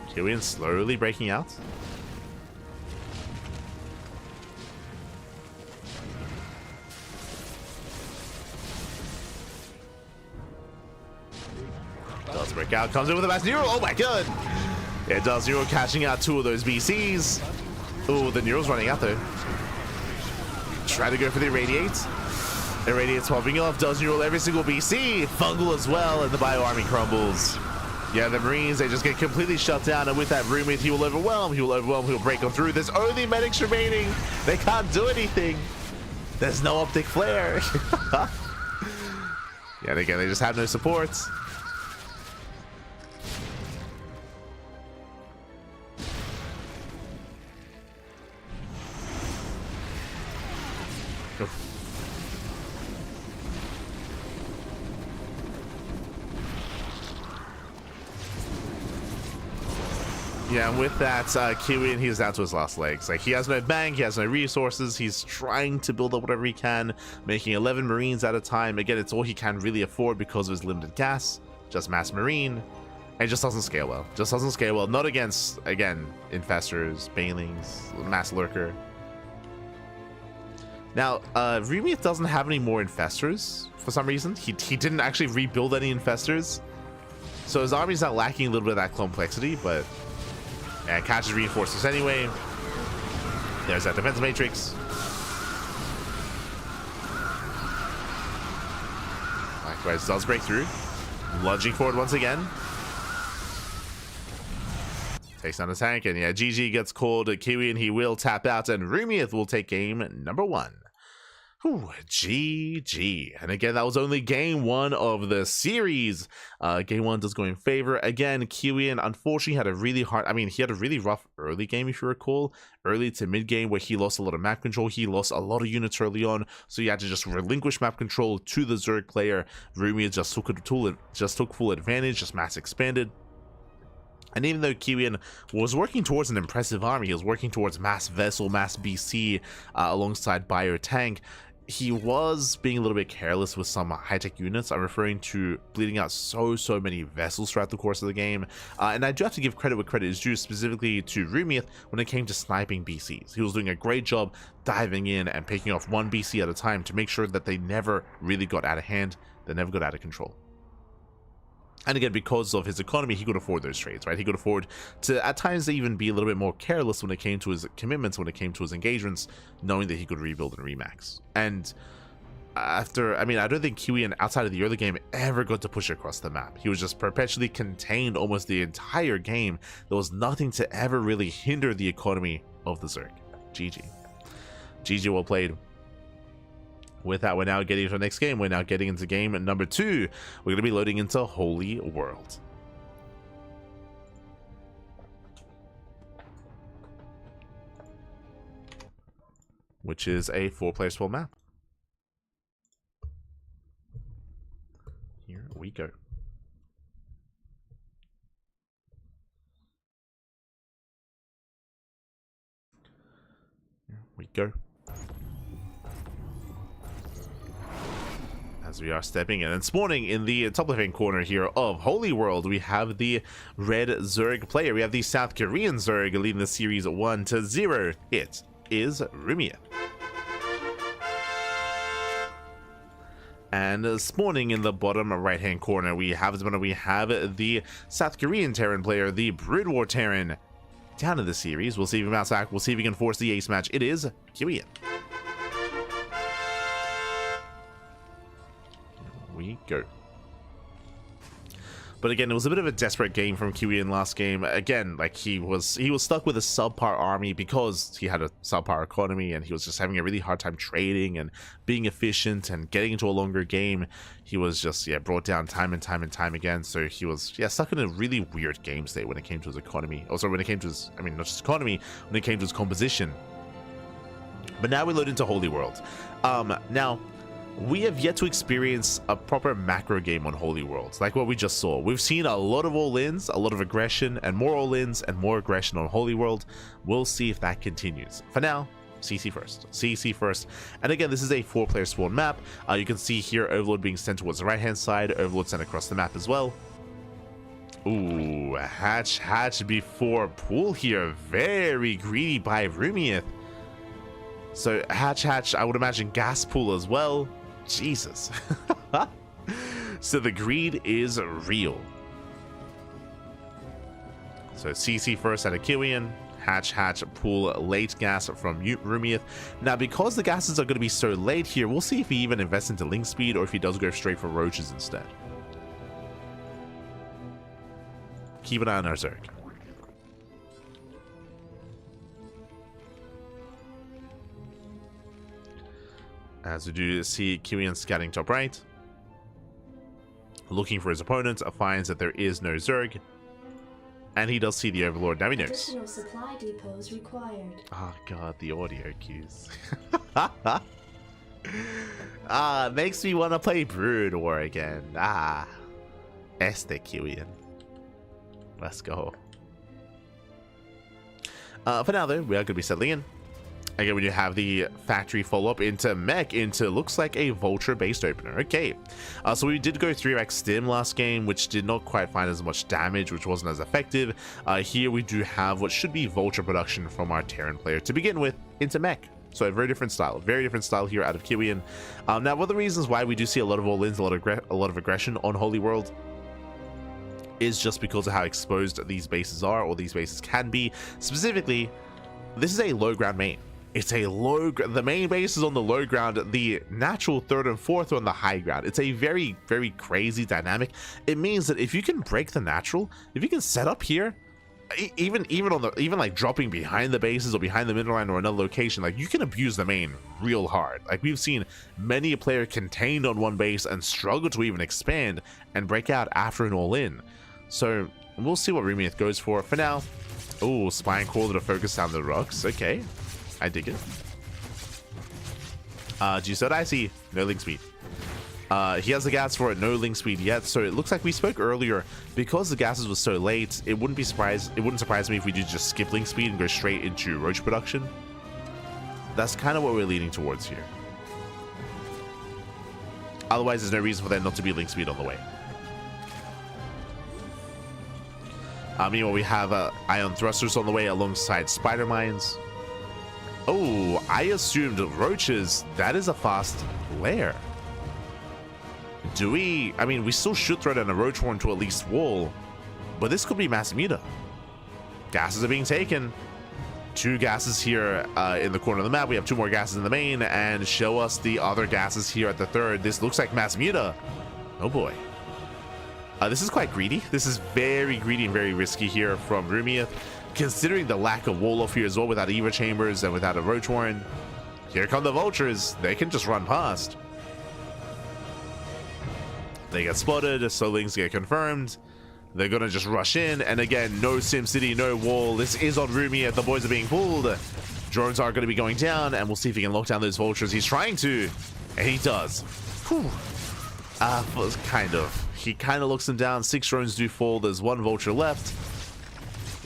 Kiwian slowly breaking out. Does break out. Comes in with a mass neural. Oh my god. It does neural, catching out 2 of those BCs. Oh, the neural's running out though. Try to go for the irradiate. Irradiate's popping off. Does neural every single BC. Fungal as well, and the bio army crumbles. Yeah, the Marines, they just get completely shut down, and with that Rumiath, he will overwhelm. He will break on through. There's only medics remaining. They can't do anything. There's no optic flare. Yeah, again, they just have no supports. Yeah, and with that, Kiwian, he's down to his last legs. Like, he has no bank, he has no resources, he's trying to build up whatever he can, making 11 Marines at a time. Again, it's all he can really afford because of his limited gas, just mass Marine, and it just doesn't scale well. Just doesn't scale well, not against, again, Infestors, Banelings, Mass Lurker. Now, Rumiath doesn't have any more Infestors, for some reason. He didn't actually rebuild any Infestors, so his army's not lacking a little bit of that complexity, but... and catches reinforcements anyway. There's that defense matrix. Likewise, does break through. Lunging forward once again. Takes down the tank, and yeah, GG gets called. Kiwian, he will tap out, and Rumiath will take game number 1. Whew, GG. And again, that was only game one of the series. Game one does go in favor. Again, Kiwian unfortunately had a really hard, he had a really rough early game, if you recall. Early to mid game where he lost a lot of map control. He lost a lot of units early on, so he had to just relinquish map control to the Zerg player. Rumia just took full advantage, just mass expanded. And even though Kiwian was working towards an impressive army, he was working towards mass vessel, mass BC, alongside BratOK, he was being a little bit careless with some high-tech units. I'm referring to bleeding out so many vessels throughout the course of the game. And I do have to give credit where credit is due, specifically to Rumia when it came to sniping BCs. He was doing a great job diving in and picking off one BC at a time to make sure that they never really got out of hand, they never got out of control. And again, because of his economy, he could afford those trades, right? He could afford to, at times, even be a little bit more careless when it came to his commitments, when it came to his engagements, knowing that he could rebuild and remax. And after, I don't think Kiwian, outside of the early game, ever got to push across the map. He was just perpetually contained almost the entire game. There was nothing to ever really hinder the economy of the Zerg. GG. GG, well played. With that, we're now getting into the next game. We're now getting into game number 2. We're going to be loading into Holy World. Which is a 4-player spawn map. Here we go. Here we go. As we are stepping in and spawning in the top left-hand corner here of Holy World, we have the red Zerg player. We have the South Korean Zerg leading the series 1-0. It is Rumia. And spawning in the bottom right-hand corner, we have the South Korean Terran player, the Brood War Terran. Down in the series, we'll see if he bounce back. We'll see if he can force the ace match. It is Kiwian. We go. But again, it was a bit of a desperate game from Kiwian last game. Again, like he was stuck with a subpar army because he had a subpar economy, and he was just having a really hard time trading and being efficient and getting into a longer game. He was just brought down time and time again. So he was stuck in a really weird game state when it came to his economy. Also, when it came to his, not just economy, when it came to his composition. But now we load into Holy World. Now, we have yet to experience a proper macro game on Holy World, like what we just saw. We've seen a lot of all-ins, a lot of aggression, and more all-ins and more aggression on Holy World. We'll see if that continues. For now, CC first. CC first. And again, this is a 4-player spawn map. You can see here Overlord being sent towards the right-hand side, Overlord sent across the map as well. Ooh, hatch before pool here. Very greedy by Rumia. So hatch, I would imagine gas pool as well. Jesus. So the greed is real. So CC first out of Kiwian, hatch, pool late gas from Rumia. Now, because the gases are going to be so late here, we'll see if he even invests into link speed or if he does go straight for roaches instead. Keep an eye on our Zerg. As we do see Kiwian scouting top right, looking for his opponent, finds that there is no Zerg, and he does see the Overlord. Now he knows. Additional supply depots required. Oh god, the audio cues. Makes me want to play Brood War again. Kiwian. Let's go. For now though, we are going to be settling in. Again, we do have the factory follow-up into mech, into looks like a vulture-based opener. Okay, so we did go 3x stim last game, which did not quite find as much damage, which wasn't as effective. Here we do have what should be vulture production from our Terran player to begin with into mech. So a very different style here out of Kiwian. Now, one of the reasons why we do see a lot of all-ins, a lot of aggression on Holy World is just because of how exposed these bases are, or these bases can be. Specifically, this is a low ground main. It's a the main base is on the low ground, the natural 3rd and 4th are on the high ground. It's a very, very crazy dynamic. It means that if you can break the natural, if you can set up here, even like dropping behind the bases or behind the middle line or another location, like you can abuse the main real hard. Like we've seen many a player contained on one base and struggle to even expand and break out after an all-in. So we'll see what Rumiath goes for. For now, oh, Spine Crawler to focus down the rocks. Okay, I dig it. G-Sod, I see. No link speed. He has the gas for it, no link speed yet. So it looks like we spoke earlier, because the gases were so late, it wouldn't surprise me if we did just skip link speed and go straight into roach production. That's kind of what we're leaning towards here. Otherwise, there's no reason for there not to be link speed on the way. Meanwhile, we have ion thrusters on the way alongside spider mines. Oh, I assumed roaches. That is a fast lair. Do we? I mean, we still should throw down a roach horn to at least wall, but this could be massive meter. Gases are being taken. 2 gases here in the corner of the map. We have 2 more gases in the main, and show us the other gases here at the third. This looks like mass meter. Oh boy. This is quite greedy. This is very greedy and very risky here from Rumiath, considering the lack of wall off here as well, without Evo chambers and without a roach horn. Here come the vultures. They can just run past. They get spotted, Solings get confirmed. They're gonna just rush in, and again, no SimCity, no wall. This is on Rumiath. The boys are being pulled. Drones are gonna be going down, and we'll see if he can lock down those vultures. He's trying to, and he does. Whew. Kind of. He kind of locks them down. 6 drones do fall. There's 1 vulture left.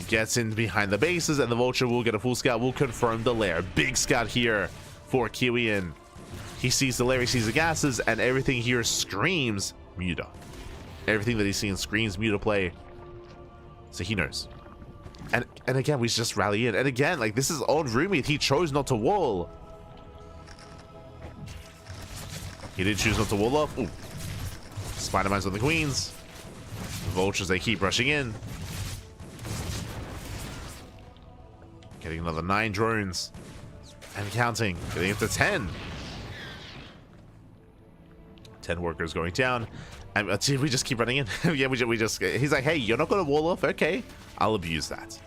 Gets in behind the bases, and the vulture will get a full scout. Will confirm the lair. Big scout here for Kiwian. He sees the lair, he sees the gases, and everything here screams Muta. Everything that he's seen screams Muta play. So he knows. And again, we just rally in. And again, like, this is on Rumiath. He chose not to wall. He did choose not to wall off. Ooh. Spider-Mans on the queens. Vultures, they keep rushing in. Getting another 9 drones. And counting. Getting it to 10. 10 workers going down. And we just keep running in. Yeah, we just... He's like, hey, you're not going to wall off? Okay. I'll abuse that.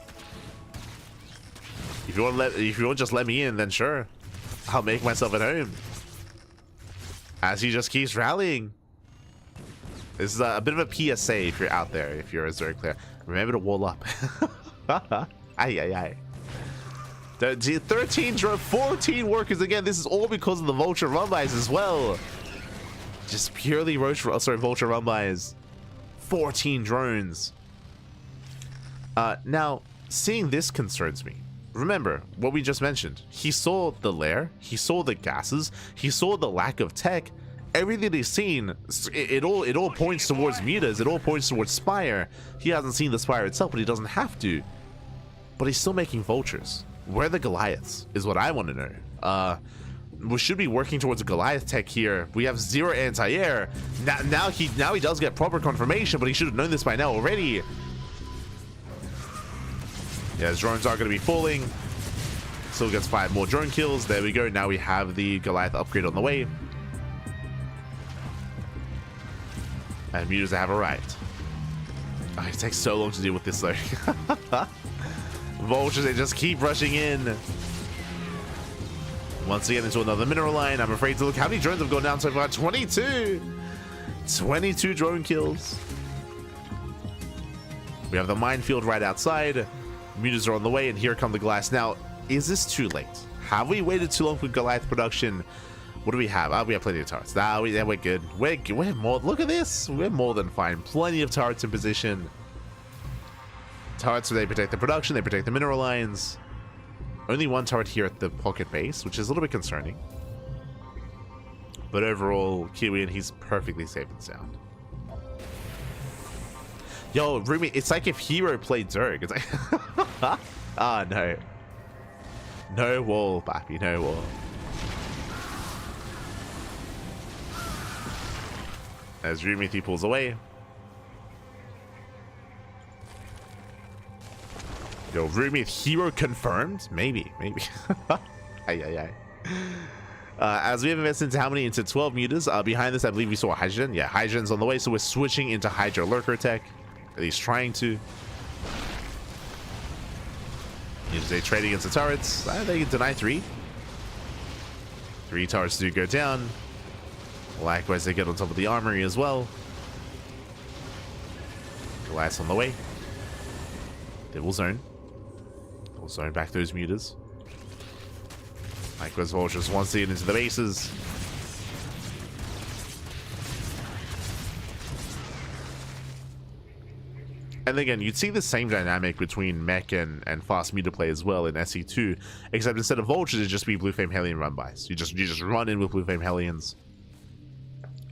If you want to just let me in, then sure. I'll make myself at home. As he just keeps rallying. This is a bit of a PSA if you're out there, if you're a Zerg player. Remember to wall up. Aye. 13 drone, 14 workers again. This is all because of the vulture run-bys as well. Just purely vulture run-bys. 14 drones. Now, seeing this concerns me. Remember what we just mentioned. He saw the lair, he saw the gases, he saw the lack of tech. Everything he's seen, it all points towards mutas. It all points towards Spire. He hasn't seen the Spire itself, but he doesn't have to. But he's still making vultures. Where are the Goliaths is what I want to know. We should be working towards a Goliath tech here. We have 0 anti-air. Now he does get proper confirmation, but he should have known this by now already. Yeah, his drones are going to be falling. Still gets 5 more drone kills. There we go. Now we have the Goliath upgrade on the way. And mutas have arrived. Oh, it takes so long to deal with this though. Vultures, they just keep rushing in. Once again into another mineral line. I'm afraid to look. How many drones have gone down so far? 22! 22 drone kills. We have the minefield right outside. Mutas are on the way, and here come the Goliaths. Now, is this too late? Have we waited too long for Goliath production? What do we have? We have plenty of turrets. We're good. We're more. Look at this. We're more than fine. Plenty of turrets in position. Turrets, they protect the production. They protect the mineral lines. Only 1 turret here at the pocket base, which is a little bit concerning. But overall, Kiwian, he's perfectly safe and sound. Yo, Rumi, it's like if Hero played Zerg. It's like, ah, no. No wall, Bappy, no wall. As Rumiath pulls away. Yo, Rumiath hero confirmed? Maybe. Aye. As we have invested into how many? Into 12 mutas. Behind this, I believe we saw a Hydrogen. Yeah, Hydrogen's on the way, so we're switching into Hydra Lurker tech. At least trying to. They trade against the turrets. They can deny 3. 3 turrets do go down. Likewise, they get on top of the armory as well. Glass on the way. They will zone. They'll zone back those mutas. Likewise, Vultures wants to get into the bases. And again, you'd see the same dynamic between mech and fast muta play as well in SC2, except instead of Vultures, it'd just be Blue Flame Hellion run-bys. You just run in with Blue Flame Hellions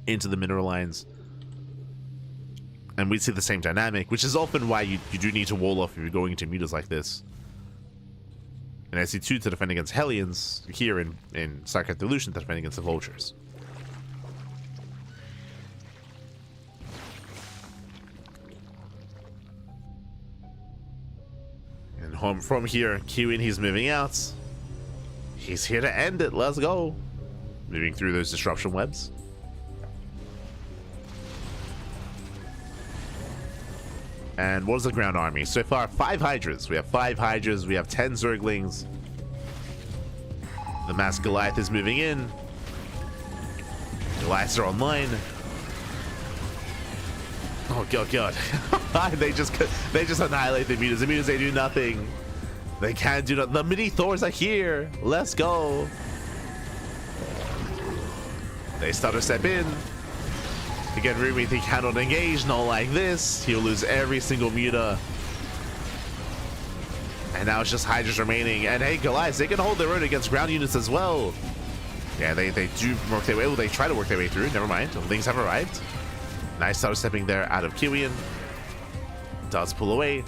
into the mineral lines. And we'd see the same dynamic, which is often why you do need to wall off if you're going into mutas like this. In SC2 to defend against Hellions, here in StarCraft Evolution to defend against the Vultures. And home from here, Kiwian, he's moving out. He's here to end it, let's go. Moving through those disruption webs. And what is the ground army? So far, 5 Hydras. We have 5 Hydras. We have 10 Zerglings. The Masked Goliath is moving in. Goliaths are online. Oh god. they just annihilate the mutas. The mutas, they do nothing. They can't do nothing. The mini Thors are here. Let's go. They stutter step in. Again, Rumi, he cannot engage, not like this. He'll lose every single muta. And now it's just Hydras remaining. And hey, Goliaths, they can hold their own against ground units as well. Yeah, they do work their way. Oh, they try to work their way through. Never mind. The Lings have arrived. Nice stutter stepping there out of Kiwian. Does pull away.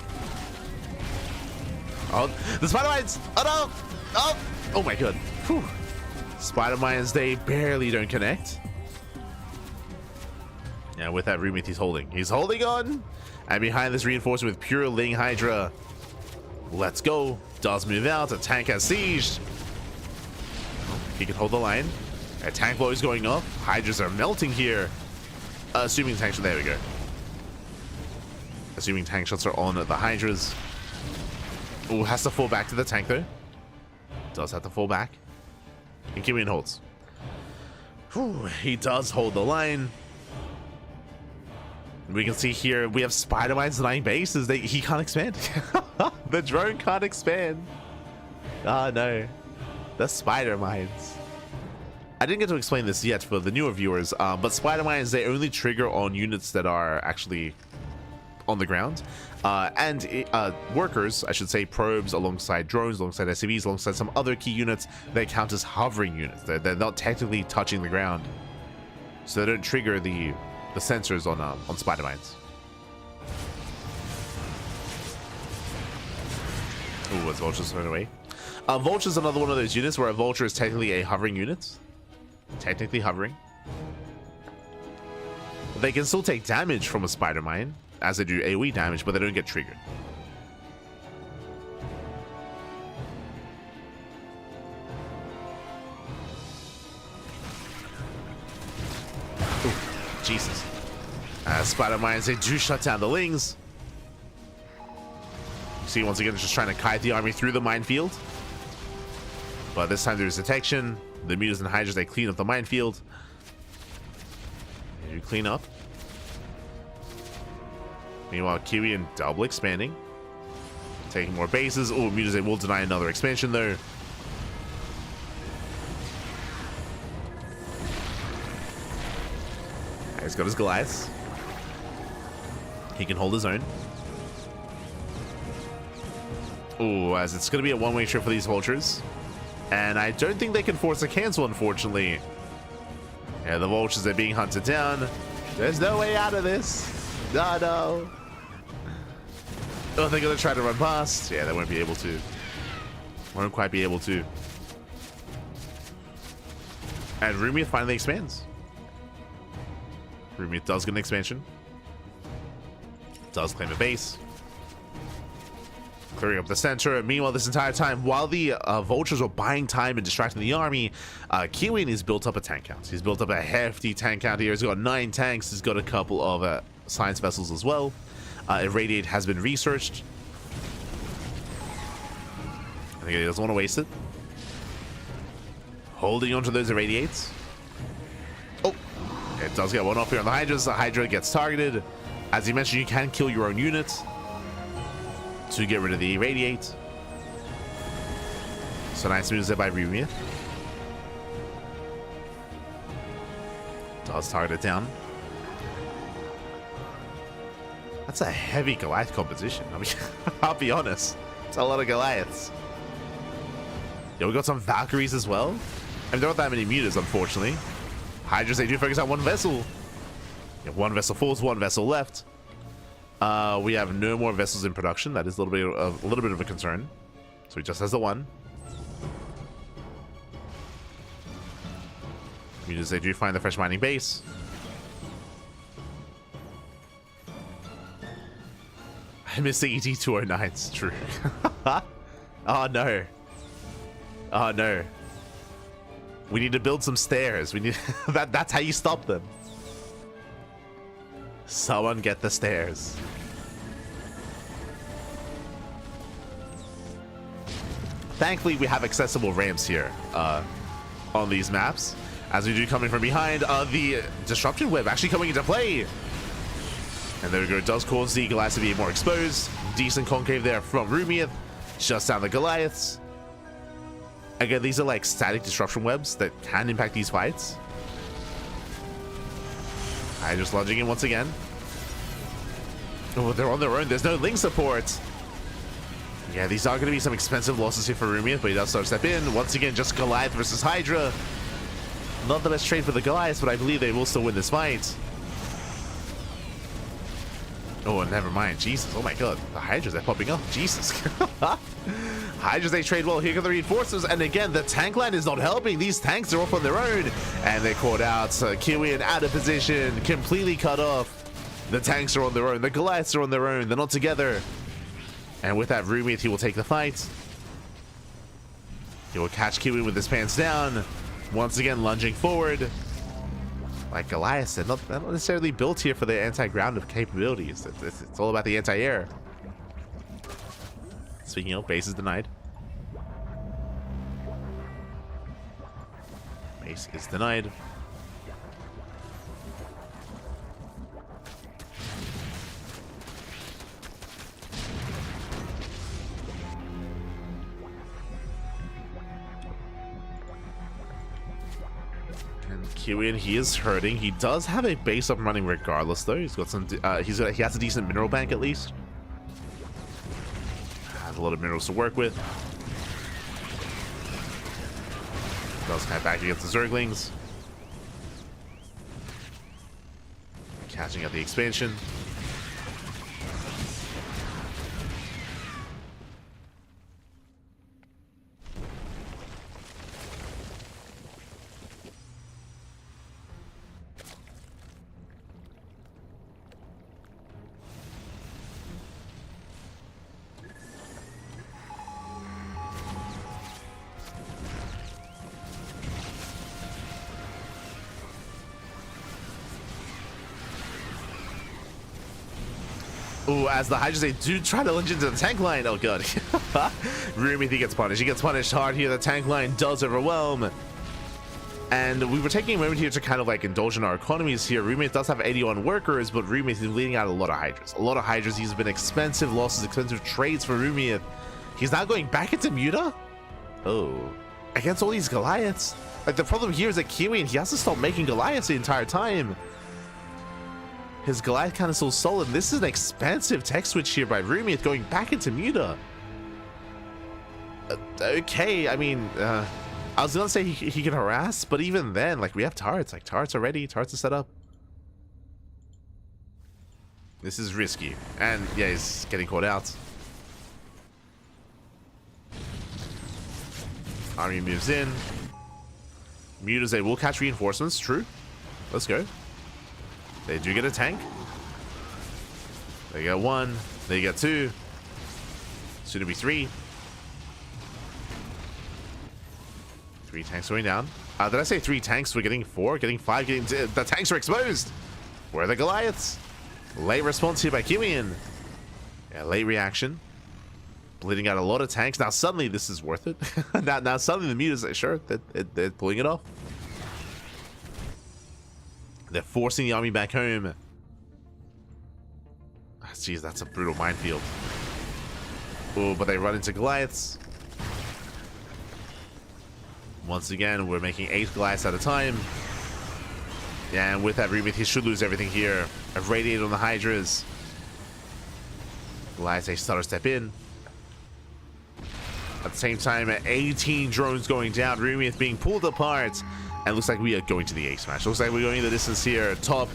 Oh, the Spider Mines! Oh no! Oh my god. Whew. Spider Mines, they barely don't connect. Yeah, with that Rumith, he's holding. He's holding on! And behind this reinforcement with pure Ling Hydra. Let's go. Does move out. A tank has sieged. He can hold the line. A tank blow is going off. Hydras are melting here. Assuming tank shots. There we go. Assuming tank shots are on the Hydras. Oh, has to fall back to the tank though. Does have to fall back. And Kiwian holds. Whew, he does hold the line. We can see here we have Spider Mines denying bases. He can't expand. The drone can't expand. Oh no. The Spider Mines. I didn't get to explain this yet for the newer viewers, but Spider Mines, they only trigger on units that are actually on the ground. And workers, I should say, probes alongside drones, alongside SCVs, alongside some other key units, they count as hovering units. They're not technically touching the ground. So they don't trigger the sensors on Spider Mines. Ooh, it's Vulture's thrown away. Vulture's another one of those units where a Vulture is technically a hovering unit. Technically hovering. They can still take damage from a Spider Mine, as they do AoE damage, but they don't get triggered. Ooh, Jesus. Spider Mines, they do shut down the Lings. See, once again, just trying to kite the army through the minefield. But this time there's detection. The mutas and Hydras, they clean up the minefield. They do clean up. Meanwhile, Kiwian double expanding. Taking more bases. Oh, mutas, they will deny another expansion though. He's got his Goliaths. He can hold his own. Oh, as it's going to be a one-way trip for these Vultures. And I don't think they can force a cancel, unfortunately. Yeah, the Vultures are being hunted down. There's no way out of this. No. Oh, they're going to try to run past. Yeah, they won't be able to. Won't quite be able to. And Rumith finally expands. Rumith does get an expansion. Does claim a base. Clearing up the center. Meanwhile, this entire time, while the Vultures are buying time and distracting the army, Kiwian has built up a tank count. He's built up a hefty tank count here. He's got 9 tanks. He's got a couple of science vessels as well. Irradiate has been researched. Again, he doesn't want to waste it. Holding onto those irradiates. Oh, it does get one off here on the Hydras. The Hydra gets targeted. As you mentioned, you can kill your own units to get rid of the irradiate. So nice moves there by Rumia. Does target it down. That's a heavy Goliath composition. I mean, I'll be honest. It's a lot of Goliaths. Yeah, we got some Valkyries as well. I mean, there aren't that many mutas, unfortunately. Hydras, they do focus on one vessel. Yeah, one vessel falls, one vessel left. We have no more vessels in production. That is a little bit of a concern. So he just has the one. Mutas, they do find the fresh mining base. I miss the ET209s, true. Oh no. Oh no. We need to build some stairs. We need that's how you stop them. Someone get the stairs. Thankfully, we have accessible ramps here on these maps. As we do coming from behind, the disruption web actually coming into play. And there we go. It does cause the Goliaths to be more exposed. Decent concave there from Rumia. Shuts down the Goliaths. Again, these are like static disruption webs that can impact these fights. Alright, just lunging in once again. Oh, they're on their own. There's no link support. Yeah, these are going to be some expensive losses here for Rumia, but he does start to step in. Once again, just Goliath versus Hydra. Not the best trade for the Goliaths, but I believe they will still win this fight. Oh, never mind. Jesus. Oh my god. The Hydras are popping up. Jesus. Hydras, they trade well. Here come the reinforcements. And again, the tank line is not helping. These tanks are off on their own. And they're caught out. Kiwian out of position. Completely cut off. The tanks are on their own. The Goliaths are on their own. They're not together. And with that Rumith, he will take the fight. He will catch Kiwian with his pants down. Once again, lunging forward. Like Goliath said, not necessarily built here for the anti-ground of capabilities. It's all about the anti-air. Speaking of, base is denied. Base is denied. Kiwian, he is hurting. He does have a base up and running regardless, though. He's got some. He has a decent mineral bank at least. Has a lot of minerals to work with. Does kind of back against the Zerglings. Catching up the expansion. Ooh, as the Hydras, they do try to lunge into the tank line. Oh, God. Rumith, he gets punished. He gets punished hard here. The tank line does overwhelm. And we were taking a moment here to kind of like indulge in our economies here. Rumith does have 81 workers, but Rumith is leading out a lot of Hydras. A lot of Hydras. These have been expensive losses, expensive trades for Rumith. He's now going back into Muta? Oh. Against all these Goliaths. Like, the problem here is that Kiwian, he has to stop making Goliaths the entire time. His Goliath kind of so solid. This is an expensive tech switch here by Rumith going back into Muta. Okay, I mean, I was gonna say he can harass, but even then, like, we have turrets. Like, turrets are ready. Turrets are set up. This is risky. And, yeah, he's getting caught out. Army moves in. Mutas, they will catch reinforcements. True. Let's go. They do get a tank. They get one. They get two. Soon to be three. Three tanks going down. Did I say three tanks? We're getting four, getting five, getting two. The tanks are exposed. Where are the Goliaths? Late response here by Kiwian. Yeah, late reaction. bleeding out a lot of tanks. Now suddenly this is worth it. now suddenly the mutas are sure that they're pulling it off. They're forcing the army back home. Jeez, that's a brutal minefield. Oh, but they run into Goliaths. Once again, we're making 8 Goliaths at a time. Yeah, and with that remit, he should lose everything here. I've radiated on the Hydras. Goliaths, they stutter step in. At the same time, 18 drones going down. Rumiath being pulled apart. And it looks like we are going to the ace match. Looks like we're going the distance here. Top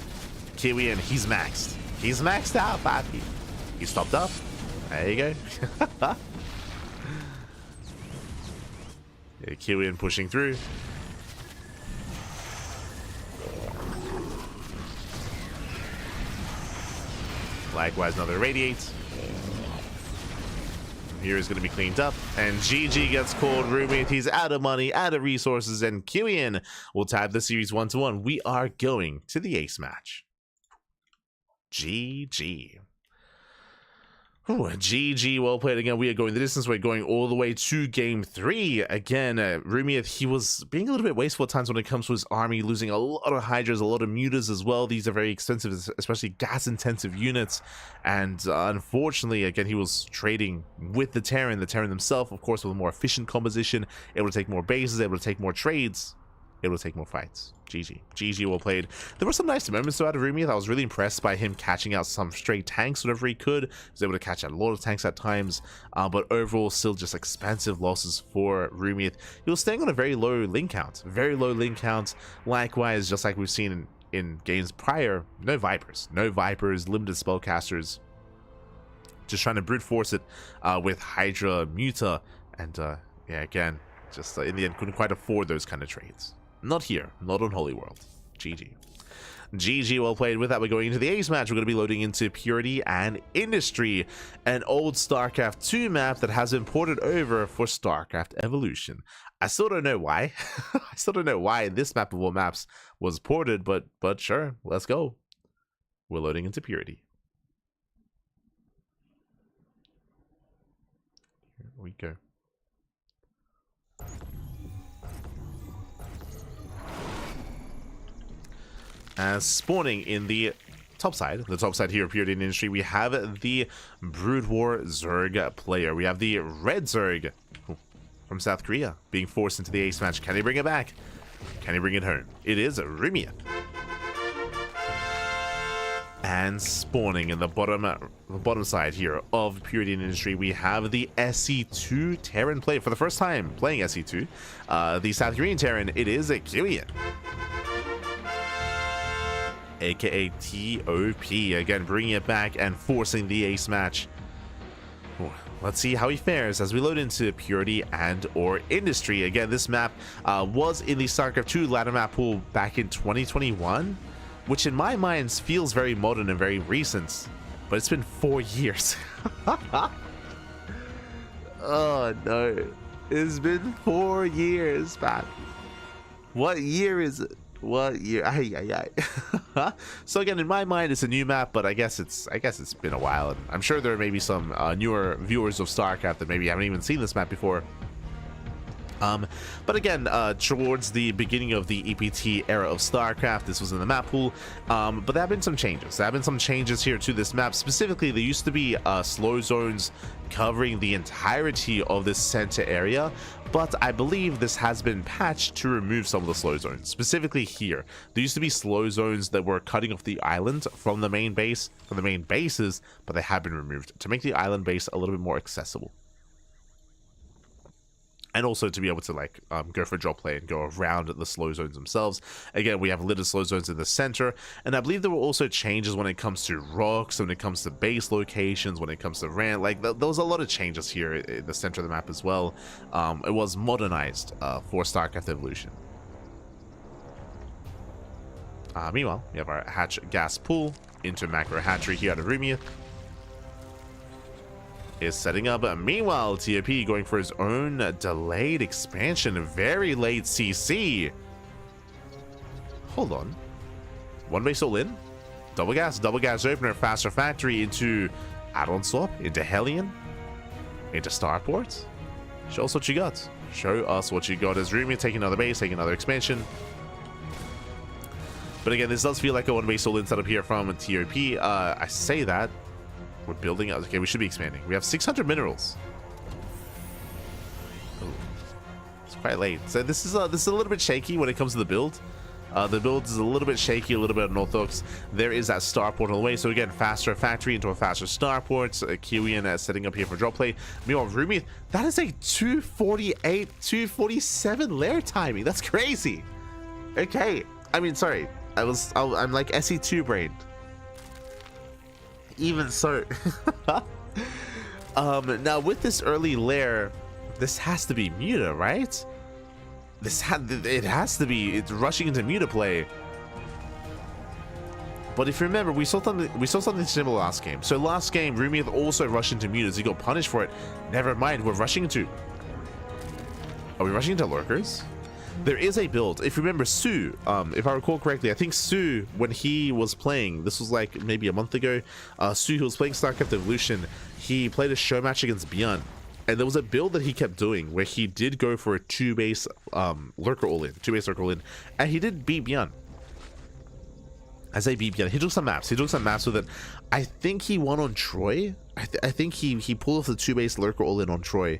Kiwian, he's maxed. He's maxed out, Pappy. He's topped up. There you go. Yeah, Kiwian pushing through. Likewise, another radiate. Here is going to be cleaned up, and GG gets called. Rumiath, he's out of money, out of resources, and Kiwian will tie the series 1-1. We are going to the ace match. GG. Ooh, GG, well played again. We are going the distance. We're going all the way to game 3. Again, Rumiath, he was being a little bit wasteful at times when it comes to his army, losing a lot of Hydras, a lot of mutas as well. These are very expensive, especially gas-intensive units. And unfortunately, again, he was trading with the Terran themselves, of course, with a more efficient composition, able to take more bases, able to take more trades, able to take more fights. GG, well played. There were some nice moments though out of Rumiath. I was really impressed by him catching out some stray tanks whenever he could. He was able to catch out a lot of tanks at times, but overall still just expensive losses for Rumiath. He was staying on a very low link count. Likewise, just like we've seen in games prior, no Vipers, limited spellcasters. Just trying to brute force it with Hydra, Muta, and yeah, again, just in the end couldn't quite afford those kind of trades. Not here, not on Holy World. GG, well played. With that, we're going into the ace match. We're going to be loading into Purity and Industry, an old StarCraft 2 map that has been ported over for StarCraft Evolution. I still don't know why. I still don't know why this map of all maps was ported, but sure, let's go. We're loading into Purity. Here we go. As spawning in the top side here of Purity and Industry, we have the Brood War Zerg player. We have the Red Zerg from South Korea being forced into the ace match. Can he bring it back? Can he bring it home? It is Rumiath. And spawning in the bottom side here of Purity and Industry, we have the SC2 Terran player for the first time playing SC2. The South Korean Terran, it is a Kiwian, aka TOP, again bringing it back and forcing the ace match. Let's see how he fares as we load into Purity and or Industry. Again, this map was in the StarCraft 2 ladder map pool back in 2021, which in my mind feels very modern and very recent, but it's been 4 years. Oh no, it's been 4 years, man. What year is it? What year? So again, in my mind, it's a new map, but I guess it's been a while, and I'm sure there may be some newer viewers of StarCraft that maybe haven't even seen this map before. But again, towards the beginning of the EPT era of StarCraft, this was in the map pool, but there have been some changes. There have been some changes here to this map. Specifically, there used to be slow zones covering the entirety of this center area, but I believe this has been patched to remove some of the slow zones. Specifically here, there used to be slow zones that were cutting off the island from the main base, from the main bases, but they have been removed to make the island base a little bit more accessible. And also to be able to like go for drop play and go around the slow zones themselves. Again, we have little slow zones in the center, and I believe there were also changes when it comes to rocks, when it comes to base locations, when it comes to ramp. Like there was a lot of changes here in the center of the map as well. It was modernized for StarCraft Evolution. Meanwhile, we have our hatch gas pool into macro hatchery here out of Rumiath. Is setting up. Meanwhile, TOP going for his own delayed expansion, very late CC. Hold on. One base all in. Double gas opener, faster factory into add-on swap, into Hellion. into Starport. Show us what you got. Show us what you got. As Rumi taking another base, taking another expansion. But again, this does feel like a one base all-in setup here from TOP. I say that. We're building up. Okay, we should be expanding. We have 600 minerals. Ooh, it's quite late. So this is a little bit shaky when it comes to the build. The build is a little bit shaky, a little bit unorthodox. There is that starport on the way. So again, faster factory into a faster starport. Kiwian setting up here for drop play. Meanwhile, Rumi, that is a 248, 247 lair timing. That's crazy. Okay, I mean, sorry. I'm like SE2 brained. Even so. Now with this early lair, this has to be Muta, right? It has to be. It's rushing into Muta play. But if you remember, we saw something similar last game. So last game, Rumi also rushed into Mutas. He got punished for it. Never mind. We're rushing into. Are we rushing into lurkers? There is a build. If you remember Su, if I recall correctly, I think Su, when he was playing, this was like maybe a month ago. Su, who was playing StarCraft Evolution, he played a show match against Beyond. And there was a build that he kept doing where he did go for a 2-base lurker all-in, 2-base lurker all-in, and he did beat Beyond. I say beat Beyond. He took some maps. With it. I think he won on Troy. I think he pulled off the 2-base lurker all-in on Troy.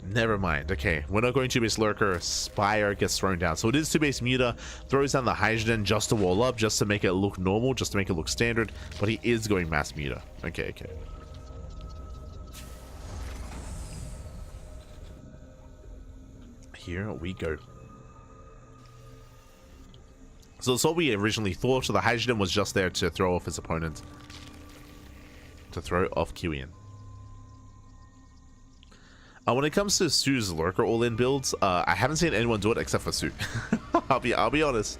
Never mind. Okay, we're not going 2-base lurker. Spire gets thrown down. So it is 2-base Muta. Throws down the hydrogen just to wall up, just to make it look normal, just to make it look standard. But he is going mass Muta. Okay. Here we go. So that's what we originally thought. So the hydrogen was just there to throw off his opponent. To throw off Kiwian. When it comes to Su's lurker all-in builds, I haven't seen anyone do it except for Su. I'll be honest.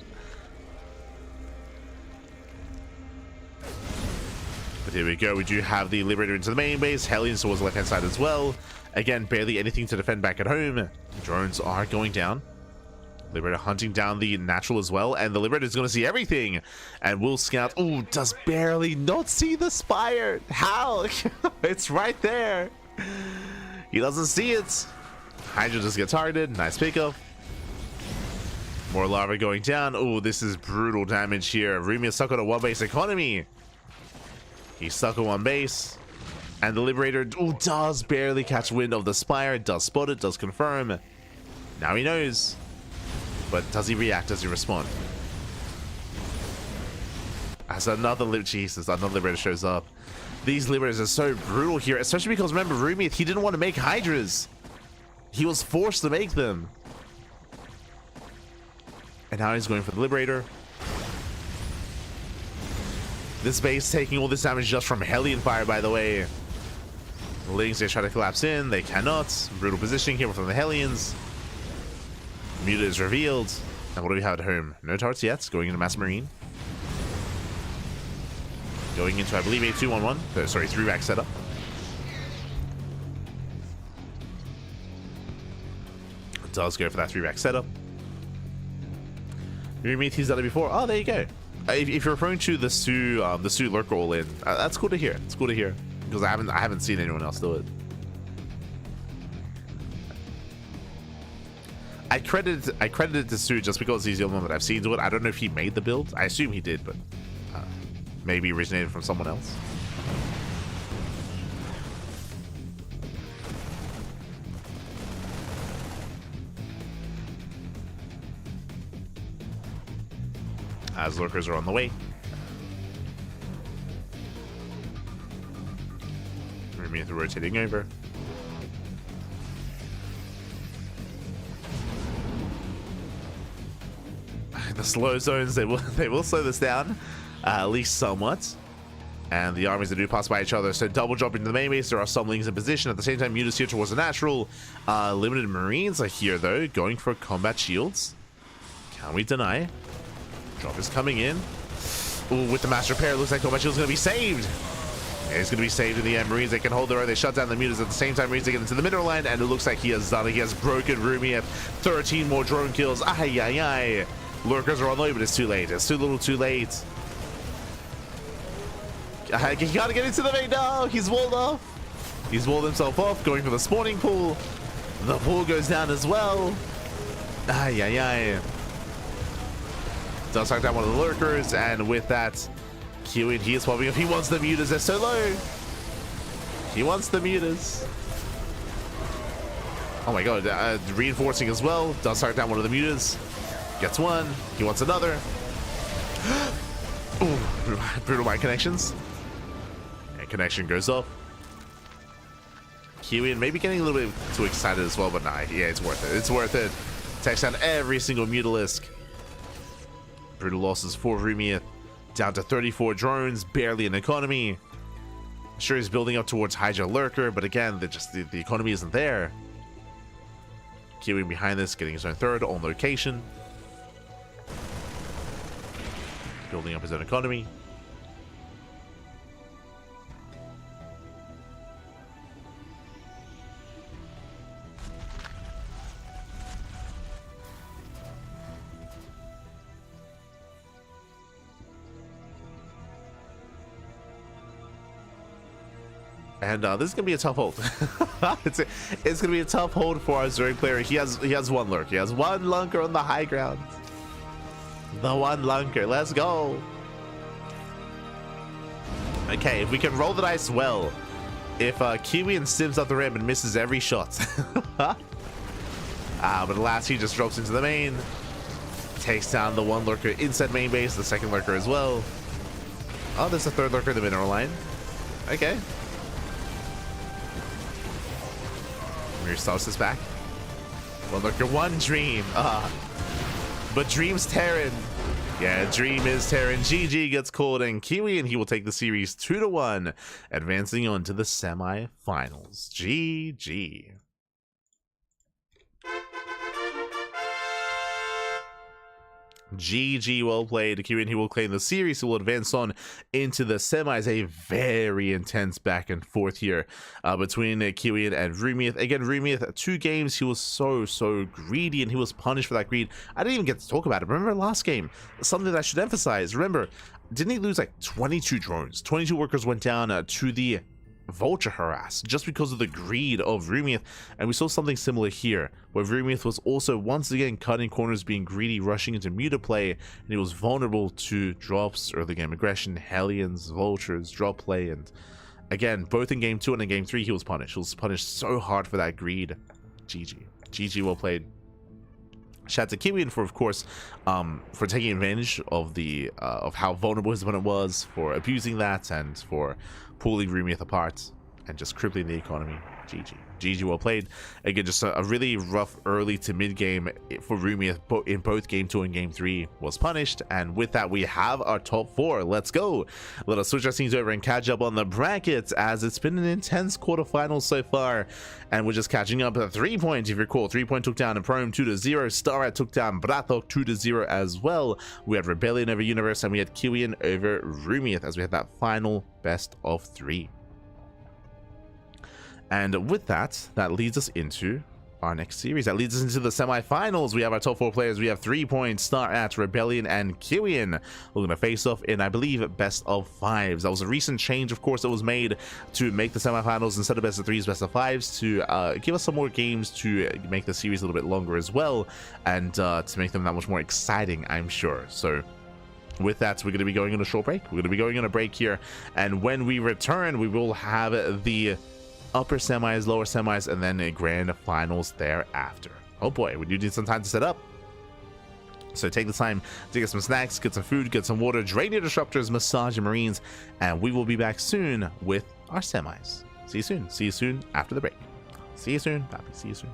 But here we go. We do have the Liberator into the main base. Hellions towards the left-hand side as well. Again, barely anything to defend back at home. Drones are going down. Liberator hunting down the natural as well. And the Liberator is going to see everything. And will scout. Oh, does barely not see the Spire. How? It's right there. He doesn't see it. Hydra just gets targeted. Nice pickup. More lava going down. Oh, this is brutal damage here. Rumi is stuck on a 1-base economy. He's stuck on 1 base. And the Liberator does barely catch wind of the Spire. Does spot it. Does confirm. Now he knows. But does he react? Does he respond? As another Liberator shows up. These Liberators are so brutal here, especially because remember, Rumi, he didn't want to make Hydras. He was forced to make them. And now he's going for the Liberator. This base taking all this damage just from Hellion Fire, by the way. The Lings, they try to collapse in. They cannot. Brutal positioning here from the Hellions. Muta is revealed. And what do we have at home? No turrets yet. Going into Mass Marine. Going into, I believe, a 2-1-1. Sorry, 3-rack setup. It does go for that 3-rack setup. He's done it before. Oh, there you go. If you're referring to the Su lurker all-in, that's cool to hear. It's cool to hear because I haven't seen anyone else do it. I credit it to Su just because he's the only one that I've seen do it. I don't know if he made the build. I assume he did, but maybe originated from someone else. As lurkers are on the way. Rumi rotating over. The slow zones, they will slow this down, at least somewhat. And the armies that do pass by each other, so double drop into the main base. There are some Lings in position. At the same time, Muta's here towards the natural. Limited Marines are here though, going for combat shields. Can we deny? Drop is coming in. Ooh, with the master repair, it looks like combat shield's gonna be saved. It's gonna be saved in the end. Marines, they can hold their own. They shut down the Mutas at the same time. Marines, they get into the middle line, and it looks like he has done it. He has broken Rumi at 13 more drone kills. Ay, ay, ay. Lurkers are on the way, but it's too late. It's too little too late. He gotta get into the main. No, he's walled off. He's walled himself off, going for the spawning pool. The pool goes down as well. Ay, ay, ay. Does knock down one of the lurkers, and with that, Kiwian, he is popping up. He wants the mutas. They're so low. He wants the mutas. Oh my god, reinforcing as well. Does knock down one of the mutas. Gets one. He wants another. Ooh, brutal mind connections. And connection goes off. Kiwian maybe getting a little bit too excited as well, but nah, yeah, it's worth it. It's worth it. Takes down every single mutalisk. Brutal losses for Rumiath. Down to 34 drones, barely an economy. Sure, he's building up towards Hydra Lurker, but again, the economy isn't there. Kiwian behind this, getting his own third on location. Building up his own economy. And this is gonna be a tough hold. it's gonna be a tough hold for our Zerg player. He has one lurk. He has one lunker on the high ground. The one lunker. Let's go. Okay, if we can roll the dice well, if Kiwian sims up the rim and misses every shot. But alas, he just drops into the main, takes down the one lurker inside main base, the second lurker as well. Oh, there's a third lurker in the mineral line. Okay. Mirror Solstice back. One lurker, one Dream. But Dream's Terran. Yeah, Dream is Terran. GG gets called, and Kiwian, he will take the series 2-1, advancing on to the semi-finals. GG. GG, well played. Kiwian, he will claim the series. He will advance on into the semis. A very intense back and forth here between Kiwian and Rumiath. Again, Rumiath, 2 games, he was so greedy, and he was punished for that greed. I didn't even get to talk about it. Remember last game? Something that I should emphasize. Remember, didn't he lose like 22 drones? 22 workers went down to the Vulture harass just because of the greed of Rumiath, and we saw something similar here where Rumiath was also once again cutting corners, being greedy, rushing into muta play, and he was vulnerable to drops, early game aggression, Hellions, Vultures, drop play, and again, both in game 2 and in game 3 he was punished. He was punished so hard for that greed. GG, well played. Shout out to Kiwian for, of course, for taking advantage of the of how vulnerable his opponent was, for abusing that, and for pulling Rumiath apart and just crippling the economy. GG, well played. Again, just a really rough early to mid game for Rumiath in both game 2 and game 3 was punished, and with that we have our top 4. Let's go. Let us switch our scenes over and catch up on the brackets, as it's been an intense quarterfinals so far, and we're just catching up at 3-point. If you recall, 3-point took down Prom 2-0, StarCraft took down BratOK 2-0 as well. We had Rebellion over Universe, and we had Kiwian over Rumiath as we had that final best of 3. And with that, that leads us into our next series. That leads us into the semi-finals. We have our top 4 players. We have 3-point, StarCraft, Rebellion, and Kiwian. We're going to face off in, I believe, best of 5s. That was a recent change, of course, that was made to make the semi-finals instead of best of 3s, best of 5s, to give us some more games to make the series a little bit longer as well, and to make them that much more exciting, I'm sure. So with that, we're going to be going on a short break. We're going to be going on a break here, and when we return, we will have the upper semis, lower semis, and then a grand finals thereafter. Oh boy, we do need some time to set up. So take the time to get some snacks, get some food, get some water, drain your disruptors, massage your marines, and we will be back soon with our semis. See you soon. See you soon after the break. See you soon. Papi. See you soon.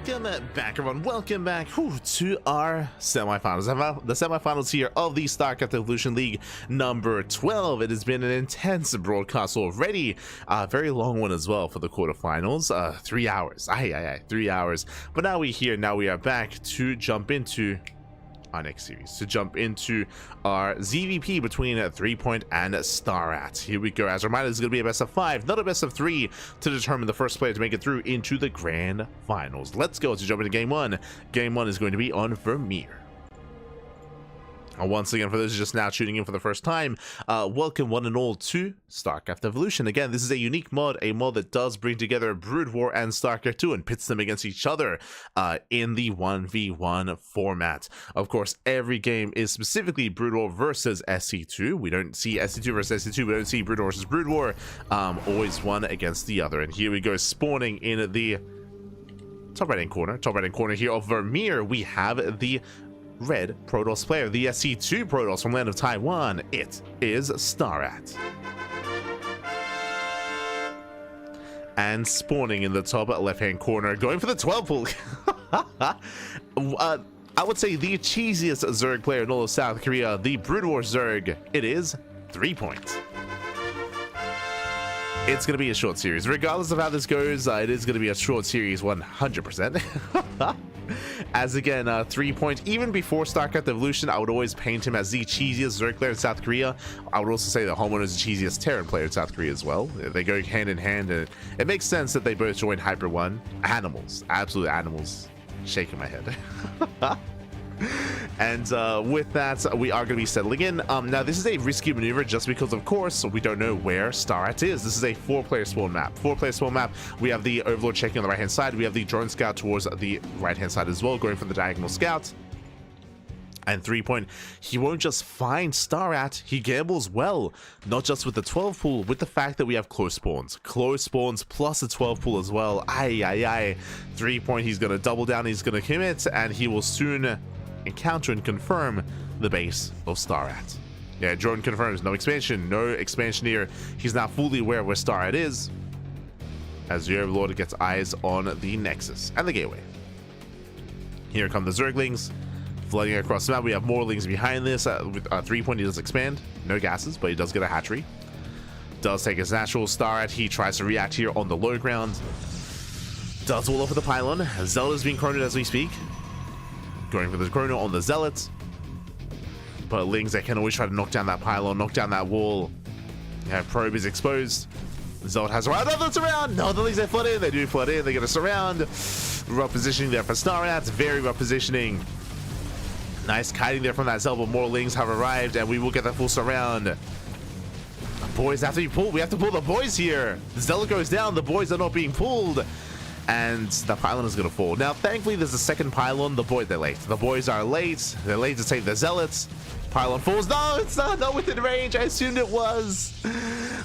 Welcome back, everyone. Welcome back to our semifinals. The semifinals here of the StarCraft Evolution League number 12. It has been an intense broadcast already. Very long one as well for the quarterfinals. 3 hours. 3 hours. But now we're here. Now we are back to jump into our next series, to jump into our ZVP between threepoint and StarCraft. Here we go. As a reminder, this is going to be a best of 5, not a best of 3, to determine the first player to make it through into the grand finals. Let's go to jump into game 1. Game 1 is going to be on Vermeer. Once again, for those just now tuning in for the first time, welcome one and all to StarCraft Evolution. Again, this is a unique mod, a mod that does bring together Brood War and StarCraft 2 and pits them against each other in the 1v1 format. Of course, every game is specifically Brood War versus SC2. We don't see SC2 versus SC2, we don't see Brood War versus Brood War. Always one against the other. And here we go, spawning in the top right hand corner here of Vermeer. We have the red Protoss player, the SC2 Protoss from land of Taiwan. It is StarCraft. And spawning in the top left hand corner, going for the 12 pool. I would say the cheesiest Zerg player in all of South Korea, the Brood War Zerg. It is threepoint. It's going to be a short series. Regardless of how this goes, it is going to be a short series 100%. As again, threepoint, even before StarCraft Evolution, I would always paint him as the cheesiest Zerg player in South Korea. I would also say that Homeowner is the cheesiest Terran player in South Korea as well. They go hand in hand, and it makes sense that they both join Hyper 1. Animals, absolute animals. Shaking my head. And with that, we are going to be settling in. Now, this is a risky maneuver just because, of course, we don't know where StarCraft is. This is a 4-player spawn map. 4-player spawn map. We have the Overlord checking on the right-hand side. We have the drone scout towards the right-hand side as well, going for the diagonal scout. And threepoint, he won't just find StarCraft, he gambles well. Not just with the 12 pool, with the fact that we have close spawns. Close spawns plus a 12 pool as well. Threepoint, he's going to double down, he's going to commit, and he will soon encounter and confirm the base of StarCraft. Yeah, drone confirms no expansion here. He's now fully aware where StarCraft is, as the Overlord gets eyes on the Nexus and the gateway. Here come the Zerglings flooding across the map. We have more Lings behind this. With threepoint, he does expand, no gases, but he does get a hatchery. Does take his natural StarCraft. He tries to react here on the low ground. Does wall over the pylon. Zelda's being chroned as we speak. Going for the chrono on the Zealots. But Lings, they can always try to knock down that pylon, knock down that wall. Yeah, probe is exposed. Zealot has around. No, that's around! No, the Lings, they flood in. They do flood in. They get a surround. Rough positioning there for StarCraft. Very rough positioning. Nice kiting there from that Zealot, but more Lings have arrived, and we will get that full surround. The boys have to be pulled. We have to pull the boys here. The Zealot goes down. The boys are not being pulled. And the pylon is going to fall. Now, thankfully, there's a second pylon. They're late. The boys are late. They're late to save the Zealots. Pylon falls. No, it's not within range. I assumed it was.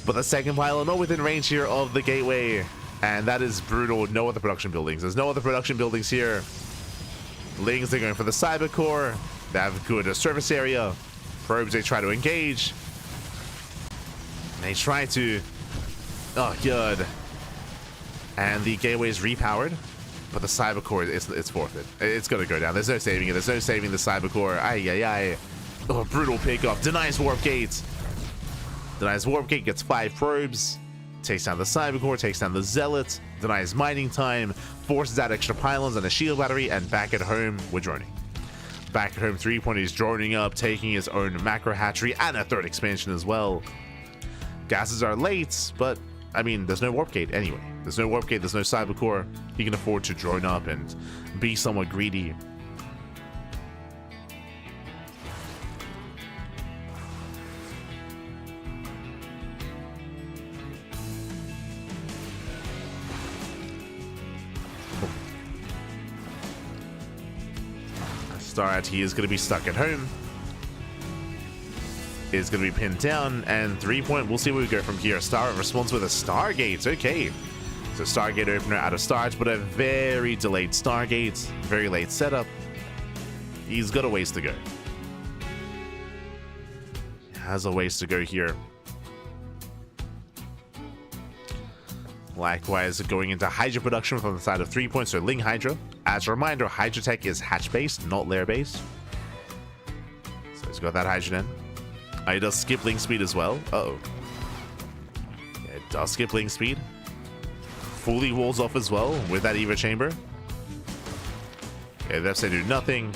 But the second pylon, not within range here of the gateway. And that is brutal. No other production buildings. There's no other production buildings here. Lings, they're going for the cyber core. They have good surface area. Probes, they try to engage. They try to... Oh, good. And the gateway is repowered, but the cyber core it's forfeit. It's gonna go down. There's no saving it. There's no saving the cyber core. Oh, brutal pickoff. Denies warp gate. Denies warp gate. Gets 5 probes. Takes down the cyber core. Takes down the zealot. Denies mining time. Forces out extra pylons and a shield battery. And back at home, we're droning. Back at home, threepoint is droning up, taking his own macro hatchery and a 3rd expansion as well. Gases are late, but I mean, there's no warp gate anyway. There's no warp gate, there's no cyber core. He can afford to drone up and be somewhat greedy. StarCraft, he is going to be stuck at home. Is going to be pinned down, and threepoint, we'll see where we go from here. StarCraft responds with a Stargate. Okay, so Stargate opener out of start, but a very delayed Stargate, very late setup. He's got a ways to go. Has a ways to go here. Likewise, going into Hydra production from the side of threepoint, so Ling Hydra. As a reminder, Hydra Tech is hatch-based, not lair-based. So he's got that Hydra in. He does skip link speed as well. Uh-oh. Yeah, it does skip link speed. Fully walls off as well with that Evo chamber. Okay, the FSA do nothing.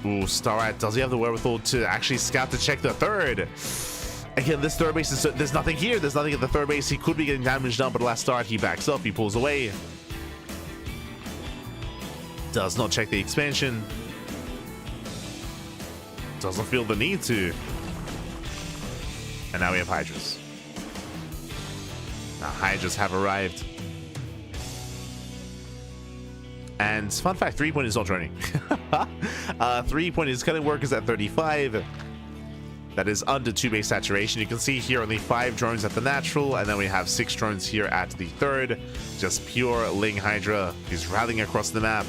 Ooh, Starrat, does he have the wherewithal to actually scout to check the third? Again, this third base is, there's nothing here. There's nothing at the third base. He could be getting damage done, but last start, he backs up. He pulls away. Does not check the expansion. Doesn't feel the need to. And now we have Hydras. Now Hydras have arrived. And fun fact, 3-point is not droning. 3-point is cutting workers at 35. That is under 2 base saturation. You can see here only 5 drones at the natural, and then we have 6 drones here at the third. Just pure Ling Hydra. He's rallying across the map,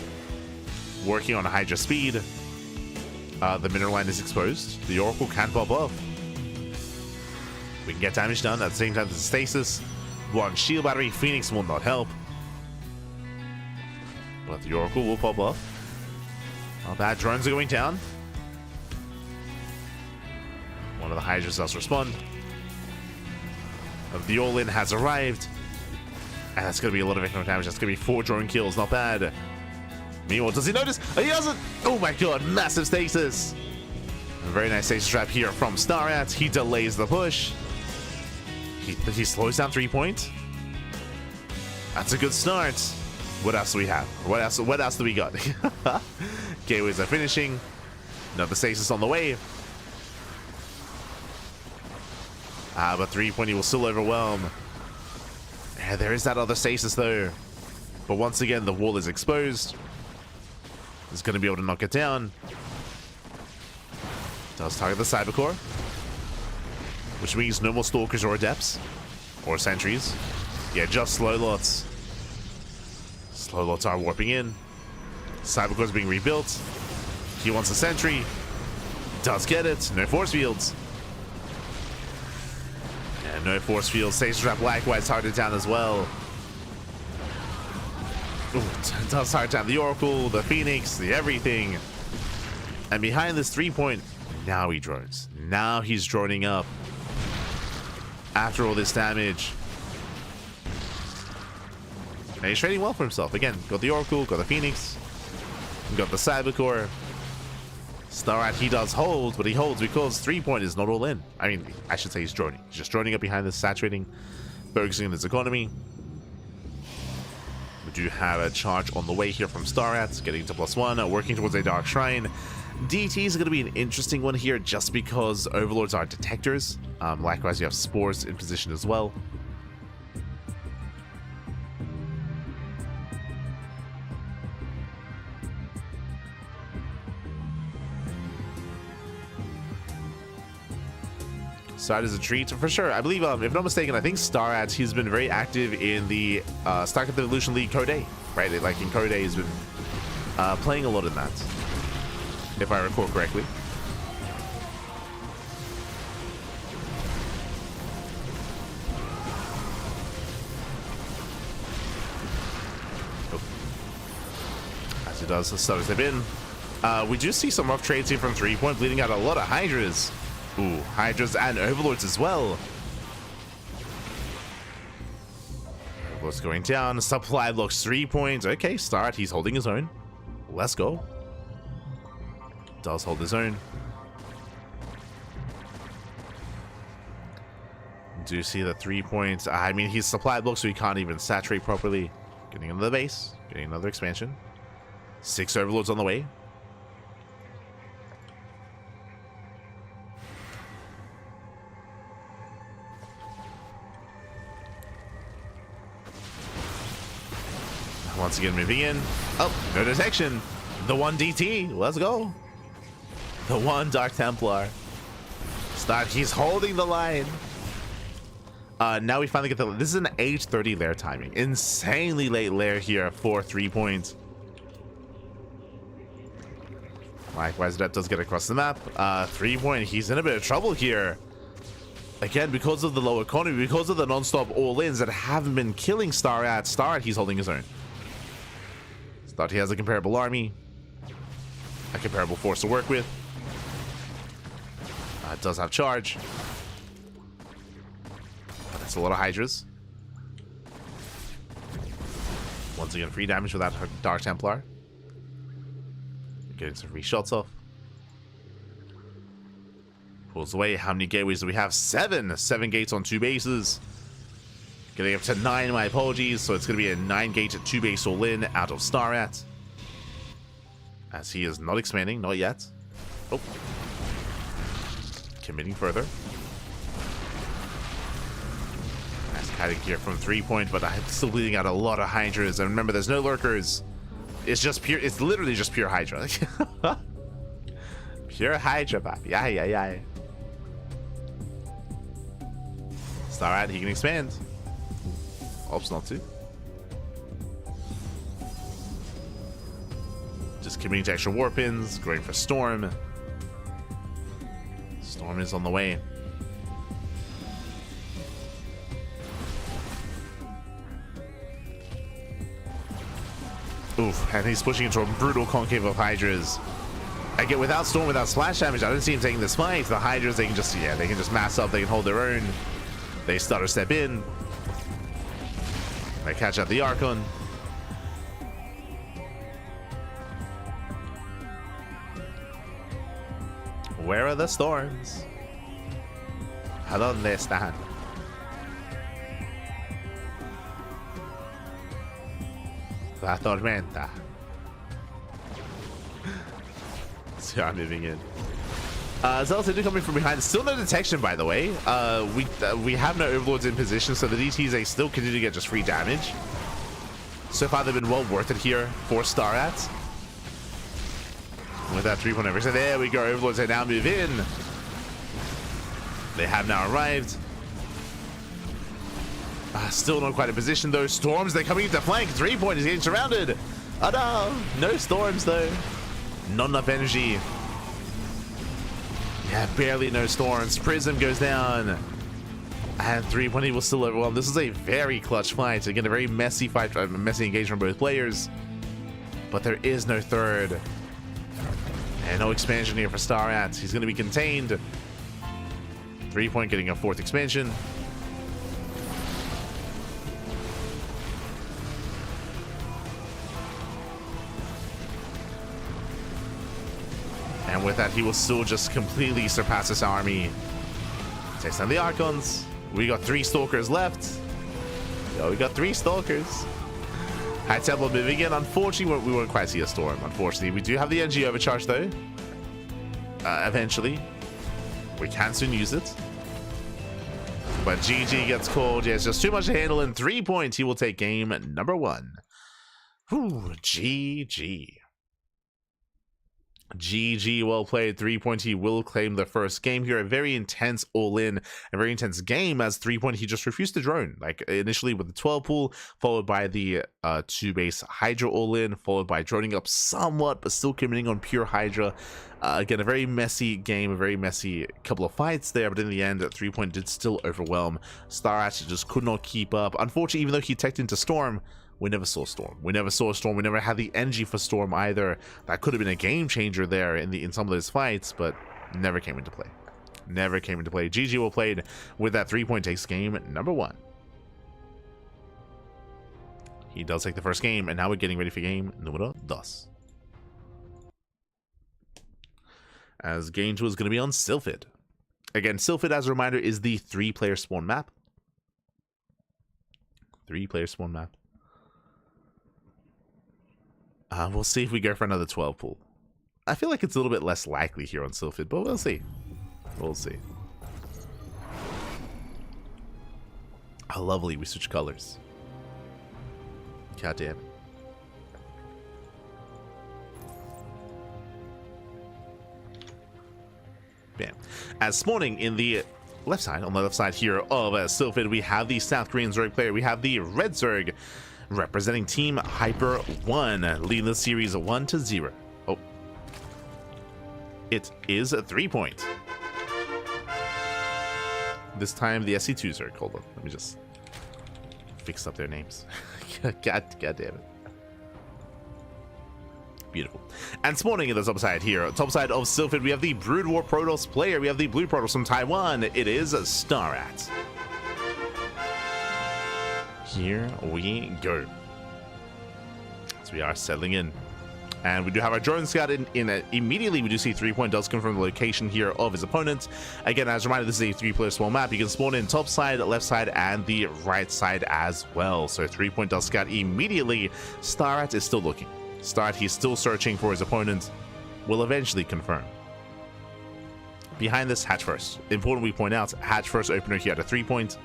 working on Hydra speed. The mineral line is exposed. The Oracle can pop off. We can get damage done at the same time as the stasis. One shield battery, Phoenix will not help. But the Oracle will pop off. Not bad, drones are going down. One of the Hydras does respond. The all-in has arrived. And that's going to be a lot of economic damage. That's going to be 4 drone kills, not bad. Meanwhile, does he notice? Oh, he doesn't! Oh my god, massive stasis! A very nice stasis trap here from Starrat. He delays the push. He slows down 3-point. That's a good start. What else do we have? What else do we got? Gateways are finishing. Another stasis on the way. But 3-point, he will still overwhelm. And there is that other stasis though. But once again, the wall is exposed. He's going to be able to knock it down. Does target the Cybercore. Which means no more Stalkers or Adepts. Or Sentries. Yeah, just Slow Lots. Slow Lots are warping in. Cybercore is being rebuilt. He wants a Sentry. Does get it. No Force Fields. And no Force Fields. Stasis Trap likewise targeted down as well. Ooh, does target down the Oracle, the Phoenix, the everything. And behind this 3-point, now he drones. Now he's droning up. After all this damage. And he's trading well for himself. Again, got the Oracle, got the Phoenix, got the Cybercore. Starrat, he does hold, but he holds because 3-point is not all in. I mean, I should say he's droning. He's just droning up behind this, saturating, focusing on his economy. We do have a charge on the way here from Starrat, getting to +1, working towards a Dark Shrine. DT is going to be an interesting one here just because Overlords are detectors. Likewise, you have Spores in position as well. Side is a treat for sure. I believe, if I'm not mistaken, I think Starrat, he's been very active in the StarCraft Evolution League Code A, right? Like in Code A, he's been playing a lot in that, if I recall correctly. Oh. As he does, the stutters have been. We do see some rough trades here from 3-point, bleeding out a lot of Hydras. Ooh, Hydras and Overlords as well. Overlords going down. Supply blocks 3-point. Okay, Starrat, he's holding his own. Let's go. Does hold his own. Do you see the 3-point? I mean, he's supply blocks, so he can't even saturate properly. Getting into the base. Getting another expansion. 6 Overlords on the way. Once again, moving in. Oh, no detection. The 1 DT. Let's go. The 1 Dark Templar. Start. He's holding the line. Now we finally get the... This is an 8:30 lair timing. Insanely late lair here for 3-point. Likewise, that does get across the map. 3-point. He's in a bit of trouble here. Again, because of the low economy, because of the non-stop all-ins that haven't been killing Starrat. He's holding his own. Thought he has a comparable army, a comparable force to work with. It does have charge. But that's a lot of Hydras. Once again, free damage without Dark Templar. Getting some free shots off. Pulls away. How many gateways do we have? 7. 7 gates on 2 bases. Getting up to 9, my apologies. So it's going to be a 9 gate at 2 base all in out of Starat. As he is not expanding, not yet. Oh. Committing further. Nice kiting here from 3-point, but I'm still bleeding out a lot of Hydras. And remember, there's no lurkers. It's just pure, it's literally just pure Hydra. Pure Hydra, baby. Yeah. Starat, he can expand. Opts not to. Just committing to extra war pins, going for Storm. Storm is on the way. Oof, and he's pushing into a brutal concave of Hydras. Again, without Storm, without splash damage, I don't see him taking this fight. The Hydras, they can just, yeah, they can just mass up, they can hold their own. They stutter step in. They catch out the Archon. Where are the storms? ¿A dónde están? La tormenta. So I'm moving in. Zealots do coming from behind. Still no detection, by the way. We have no overlords in position, so the DTs, they still continue to get just free damage. So far, they've been well worth it here for Starat. With that 3-point over. So there we go. Overlords, they now move in. They have now arrived. Still not quite in position, though. Storms, they're coming into flank. 3-point is getting surrounded. Oh, no. No storms, though. Not enough energy. Yeah, barely no storms. Prism goes down. And 3-point, he will still overwhelm. This is a very clutch fight. Again, a very messy fight, messy engagement from both players. But there is no third. And no expansion here for Starat. He's going to be contained. 3-point getting a 4th expansion. And with that, he will still just completely surpass this army. Takes down the Archons. We got 3 Stalkers left. Yo, we got 3 Stalkers. High Temple moving in. Unfortunately, we won't quite see a storm. Unfortunately, we do have the NG overcharge, though. Eventually. We can soon use it. But GG gets called. Yeah, it's just too much to handle. In 3-point, he will take game number 1. Whew, GG. GG, well played. 3-point, he will claim the first game here. A very intense all-in, a very intense game, as 3-point, he just refused to drone. Like, initially with the 12 pool, followed by the 2-base Hydra all-in, followed by droning up somewhat, but still committing on pure Hydra. Again, a very messy game, a very messy couple of fights there, but in the end, 3-point did still overwhelm. Starat just could not keep up. Unfortunately, even though he teched into Storm, we never saw Storm. We never saw Storm. We never had the energy for Storm either. That could have been a game changer there in some of those fights, but never came into play. Never came into play. GG well played. With that 3-point takes game number 1. He does take the first game, and now we're getting ready for game numero 2. As game 2 is going to be on Sylphid. Again, Sylphid, as a reminder, is the 3-player spawn map. 3-player spawn map. We'll see if we go for another 12 pool. I feel like it's a little bit less likely here on Sylphid, but we'll see. We'll see. How lovely, we switch colors. God damn it. Bam. As spawning in the left side, on the left side here of Sylphid, we have the South Korean Zerg player. We have the Red Zerg representing Team Hyper 1, leading the series 1-0. Oh. It is a 3-point. This time the SC2 Zerg. Hold on. Let me just fix up their names. God damn it. And spawning in the top side here, top side of Sylphid, we have the Brood War Protoss player. We have the blue Protoss from Taiwan. It is StarCraft. Here we go. So we are settling in. And we do have our drone scout in immediately. We do see 3-point does confirm the location here of his opponent. Again, as a reminder, this is a 3-player small map. You can spawn in top side, left side, and the right side as well. So 3-point does scout immediately. StarCraft is still looking. He's still searching for his opponent. Will eventually confirm. Behind this, hatch first. Important we point out, hatch first opener here at a 3-point.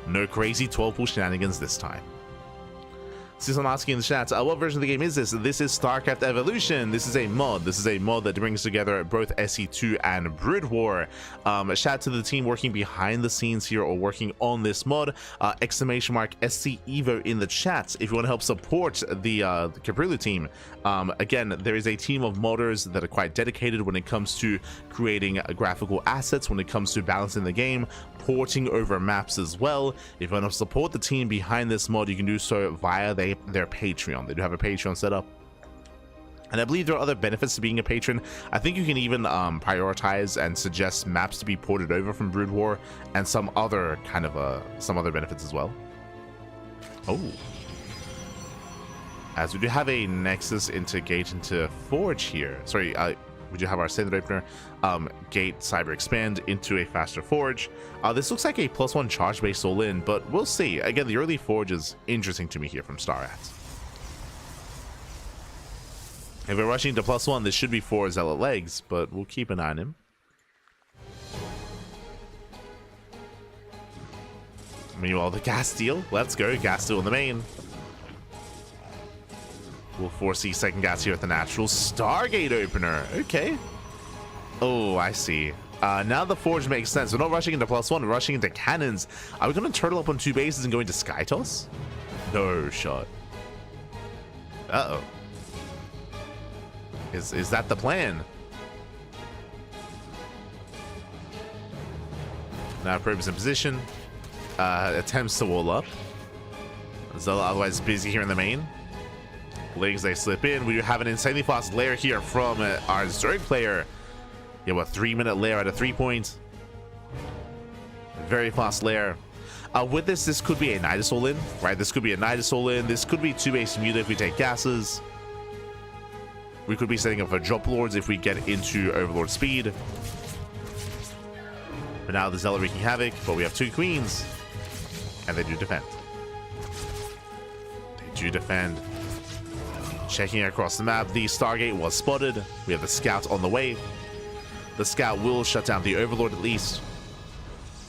No crazy 12-pool shenanigans this time. Susan asking in the chat, what version of the game is this? This is StarCraft Evolution. This is a mod. This is a mod that brings together both SC2 and Brood War. Shout out to the team working behind the scenes here or working on this mod. Exclamation mark SC Evo in the chat if you want to help support the Caprilu team. Again, there is a team of modders that are quite dedicated when it comes to creating graphical assets, when it comes to balancing the game, porting over maps as well. If you want to support the team behind this mod, you can do so via their Patreon. They do have a Patreon set up. And I believe there are other benefits to being a patron. I think you can even prioritize and suggest maps to be ported over from Brood War and some other kind of some other benefits as well. Oh. As we do have a Nexus into Gate into Forge here. Sorry, we do have our standard opener, Gate Cyber Expand into a faster Forge. This looks like a +1 charge base all in, but we'll see. Again, the early Forge is interesting to me here from StarCraft. If we're rushing to +1, this should be 4 Zealot legs, but we'll keep an eye on him. Meanwhile, the gas steal. Let's go. Gas steal in the main. We'll foresee second gas here at the natural. Stargate opener. Okay. Oh, I see. Now the Forge makes sense. We're not rushing into +1. We're rushing into cannons. Are we going to turtle up on 2 bases and go into Sky Toss? No shot. Uh-oh. Is that the plan? Now Probe is in position. Attempts to wall up. Zella otherwise busy here in the main. Legs, they slip in. We have an insanely fast lair here from our Zerg player. Yeah, what, 3-minute lair at a 3-point. Very fast lair. With this could be a Nidus all-in, right? This could be a Nidus all-in. This could be 2-base Muta if we take gases. We could be setting up for Drop Lords if we get into Overlord speed. But now the Zealot wreaking havoc, but we have 2 queens. And they do defend. They do defend. Checking across the map, the Stargate was spotted. We have the Scout on the way. The Scout will shut down the Overlord at least.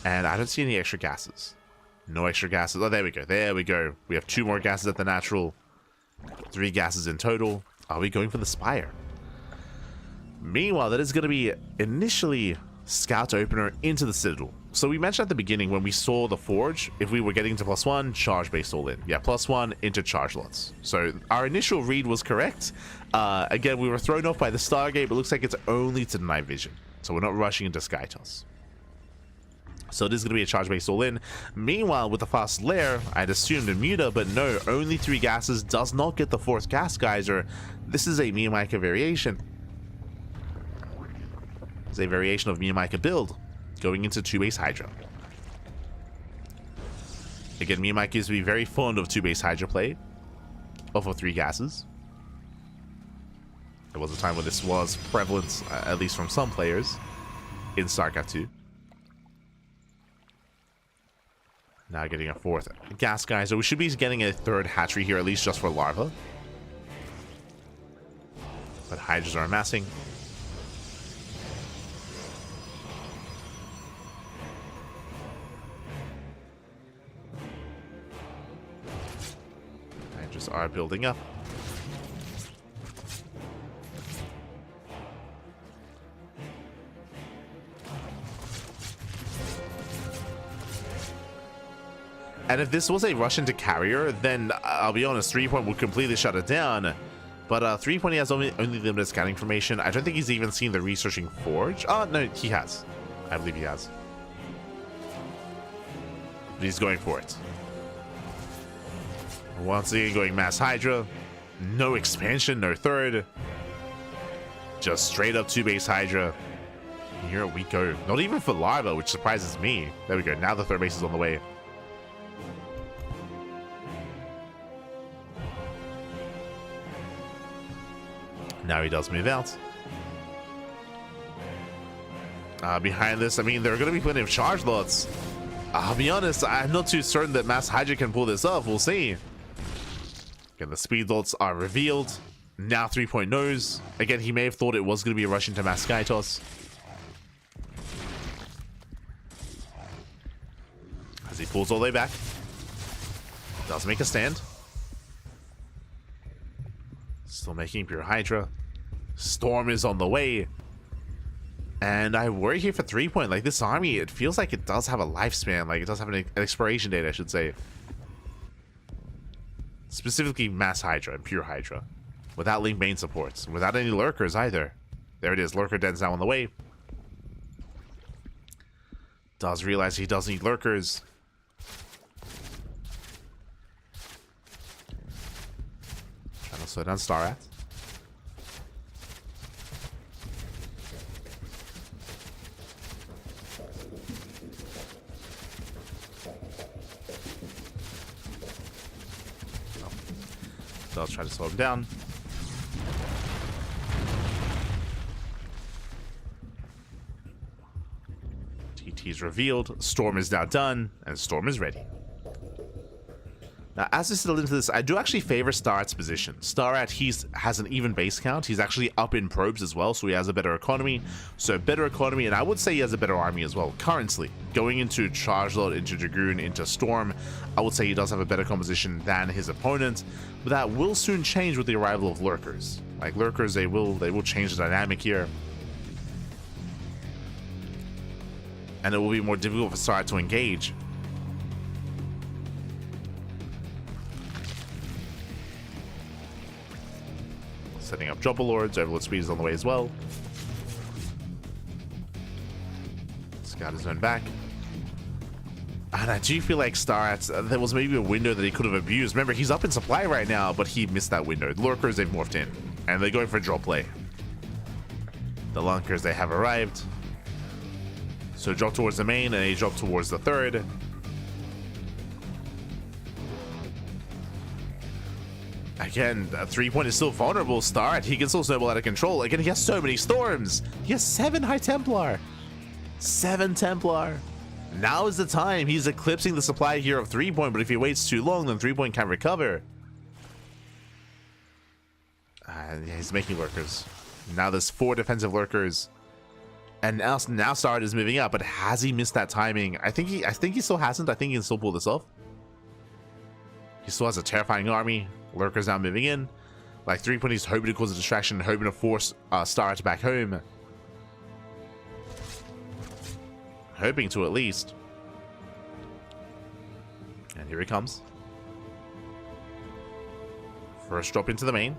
And I don't see any extra gases. No extra gases. Oh, there we go. There we go. We have 2 more gases at the natural. 3 gases in total. Are we going for the Spire? Meanwhile, that is going to be initially Scout opener into the Citadel. So we mentioned at the beginning when we saw the Forge, if we were getting to +1, charge based all in. Yeah, +1 into charge lots. So our initial read was correct. Again, we were thrown off by the Stargate, but looks like it's only to deny vision. So we're not rushing into Sky Toss. So it is going to be a charge based all in. Meanwhile, with the fast lair, I'd assumed a Muta, but no, only 3 gases does not get the 4th gas geyser. This is a Miyamika variation. It's a variation of Miyamika build. Going into 2-base Hydra. Again, Miyamika used to be very fond of 2-base Hydra play. Off of 3 gases. There was a time when this was prevalent, at least from some players, in StarCraft 2. Now getting a 4th gas geyser. We should be getting a 3rd hatchery here, at least just for larva. But Hydras are amassing. Are building up. And if this was a rush into carrier, then I'll be honest, 3-point would completely shut it down. But 3-point, he has only limited scouting information. I don't think he's even seen the researching Forge. Oh, no, he has. I believe he has. But he's going for it. Once again, going mass Hydra. No expansion, no 3rd. Just straight up 2 base Hydra. Here we go. Not even for Larva, which surprises me. There we go. Now the 3rd base is on the way. Now he does move out. Behind this, I mean, there are going to be plenty of charge lots. I'll be honest, I'm not too certain that Mass Hydra can pull this off. We'll see. Again, the speed lots are revealed. Now 3-point knows. Again, he may have thought it was going to be a rush into Mass Sky Toss. As he pulls all the way back. Does make a stand. Still making pure Hydra. Storm is on the way. And I worry here for 3-point. Like, this army, it feels like it does have a lifespan. Like, it does have an expiration date, I should say. Specifically, Mass Hydra and pure Hydra. Without Link main supports. Without any lurkers either. There it is. Lurker den's now on the way. Does realize he does need lurkers. Trying to slow down StarCraft. Does try to slow him down. TT is revealed. Storm is now done, and Storm is ready. Now, as we settle into this, I do actually favor StarAt's position. StarAt, has an even base count. He's actually up in probes as well, so he has a better economy. So better economy, and I would say he has a better army as well. Currently, going into Charge Lot, into Dragoon, into Storm, I would say he does have a better composition than his opponent. But that will soon change with the arrival of Lurkers. Like, Lurkers, they will change the dynamic here. And it will be more difficult for StarAt to engage. Setting up Dropper Lords, Overlord Speed is on the way as well. Scout is zone back. And I do feel like StarAt, there was maybe a window that he could have abused. Remember, he's up in supply right now, but he missed that window. The Lurkers, they've morphed in, and they're going for a drop play. The Lunkers, they have arrived. So drop towards the main, and a drop towards the 3rd. Again, 3-point is still vulnerable. StarAt, he can still snowball out of control. Again, he has so many storms. He has 7 High Templar. 7 Templar. Now is the time. He's eclipsing the supply here of 3-point, but if he waits too long, then 3-point can recover. Yeah, he's making lurkers. Now there's 4 defensive lurkers. And now StarAt is moving up, but has he missed that timing? I think he still hasn't. I think he can still pull this off. He still has a terrifying army. Lurkers now moving in. Like 3-point, he's hoping to cause a distraction, hoping to force StarAt back home. Hoping to, at least. And here he comes. First drop into the main.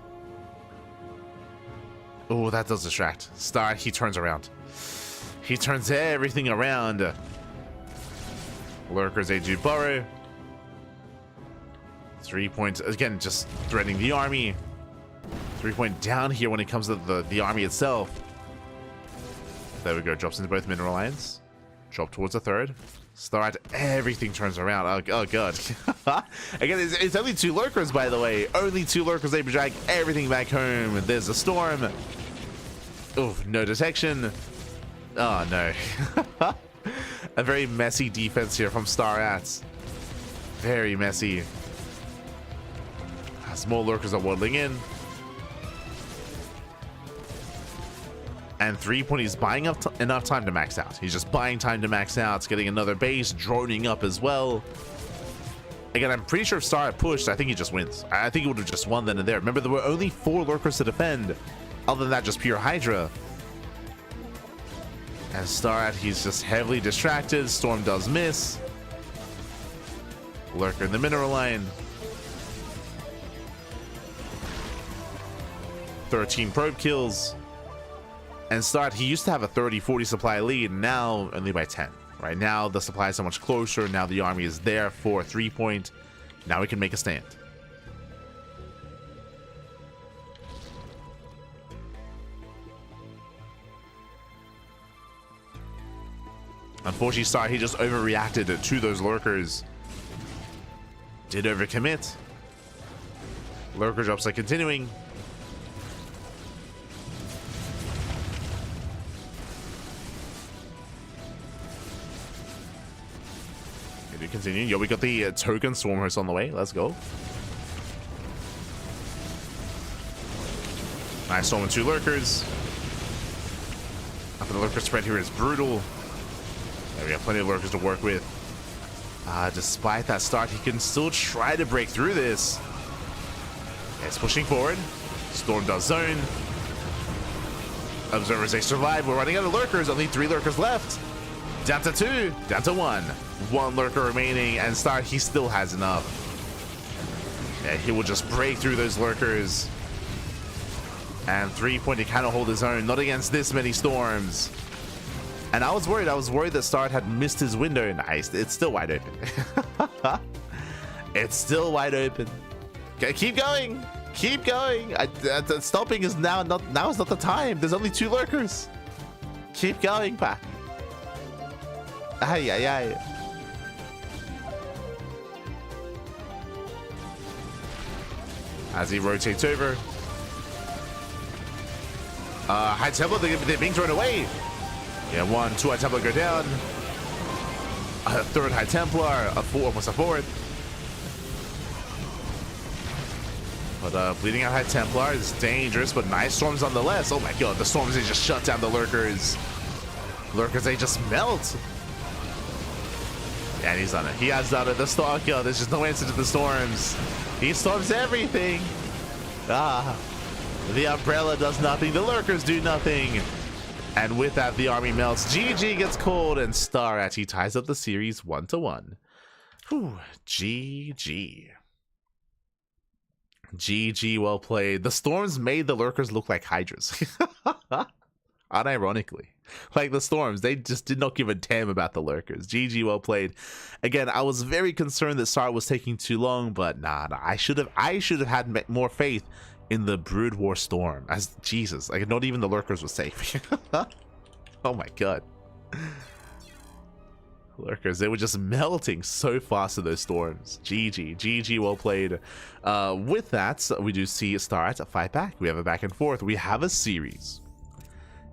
Oh, that does distract. StarAt, he turns around. He turns everything around. Lurkers, they do burrow. 3-point, again, just threatening the army. 3-point down here when it comes to the army itself. There we go, drops into both mineral lines. Drop towards the 3rd. StarAt, everything turns around. Oh god. Again, it's only 2 lurkers, by the way. Only 2 lurkers, they drag everything back home. There's a storm. Oh, no detection. Oh no. A very messy defense here from StarAt. Very messy. As more lurkers are waddling in. And 3-point, he's buying up enough time to max out. He's just buying time to max out. It's getting another base, droning up as well. Again, I'm pretty sure if StarAt pushed, I think he just wins. I think he would have just won then and there. Remember, there were only 4 lurkers to defend. Other than that, just pure Hydra. And StarAt, he's just heavily distracted. Storm does miss. Lurker in the mineral line. 13 probe kills. And StarAt, he used to have a 30-40 supply lead, now only by 10. Right now, the supply is so much closer. Now the army is there for 3-point. Now we can make a stand. Unfortunately, Star, he just overreacted to those lurkers. Did overcommit. Lurker drops are continuing. They do continue. Yo, we got the token swarm host on the way. Let's go. Nice storm and 2 lurkers. Up in the lurker spread here is brutal. There we have plenty of lurkers to work with. Despite that start, he can still try to break through this. Yeah, it's pushing forward. Storm does zone. Observers, they survive. We're running out of lurkers. Only 3 lurkers left. Down to 2. Down to 1. 1 lurker remaining. And Star, he still has enough. Yeah, he will just break through those lurkers. And threepoint, he kind of hold his own. Not against this many storms. And I was worried that Star had missed his window. Nice. It's still wide open. It's still wide open. Okay, keep going. Keep going. Stopping is now is not the time. There's only 2 lurkers. Keep going, Pack. Ay, ay, ay. As he rotates over. High Templar, they're being thrown away. Yeah, 1, 2 High Templar go down. A 3rd High Templar, almost a 4th. But bleeding out High Templar is dangerous, but nice storms nonetheless. Oh my god, the storms, they just shut down the lurkers. Lurkers, they just melt. Yeah, and he's done it. He has done it. The Stalker, there's just no answer to the storms. He storms everything. The umbrella does nothing. The lurkers do nothing. And with that, the army melts. GG gets cold, and Star actually ties up the series 1-1. Whew, GG. GG, well played. The storms made the lurkers look like hydras. Unironically. Like the storms, they just did not give a damn about the lurkers. GG, well played. Again, I was very concerned that Star was taking too long, but nah, I should have had more faith in the Brood War storm. As Jesus, like not even the lurkers were safe. Oh my god. Lurkers, they were just melting so fast in those storms. GG, well played. With that, we do see Star at a fight back. We have a back and forth. We have a series.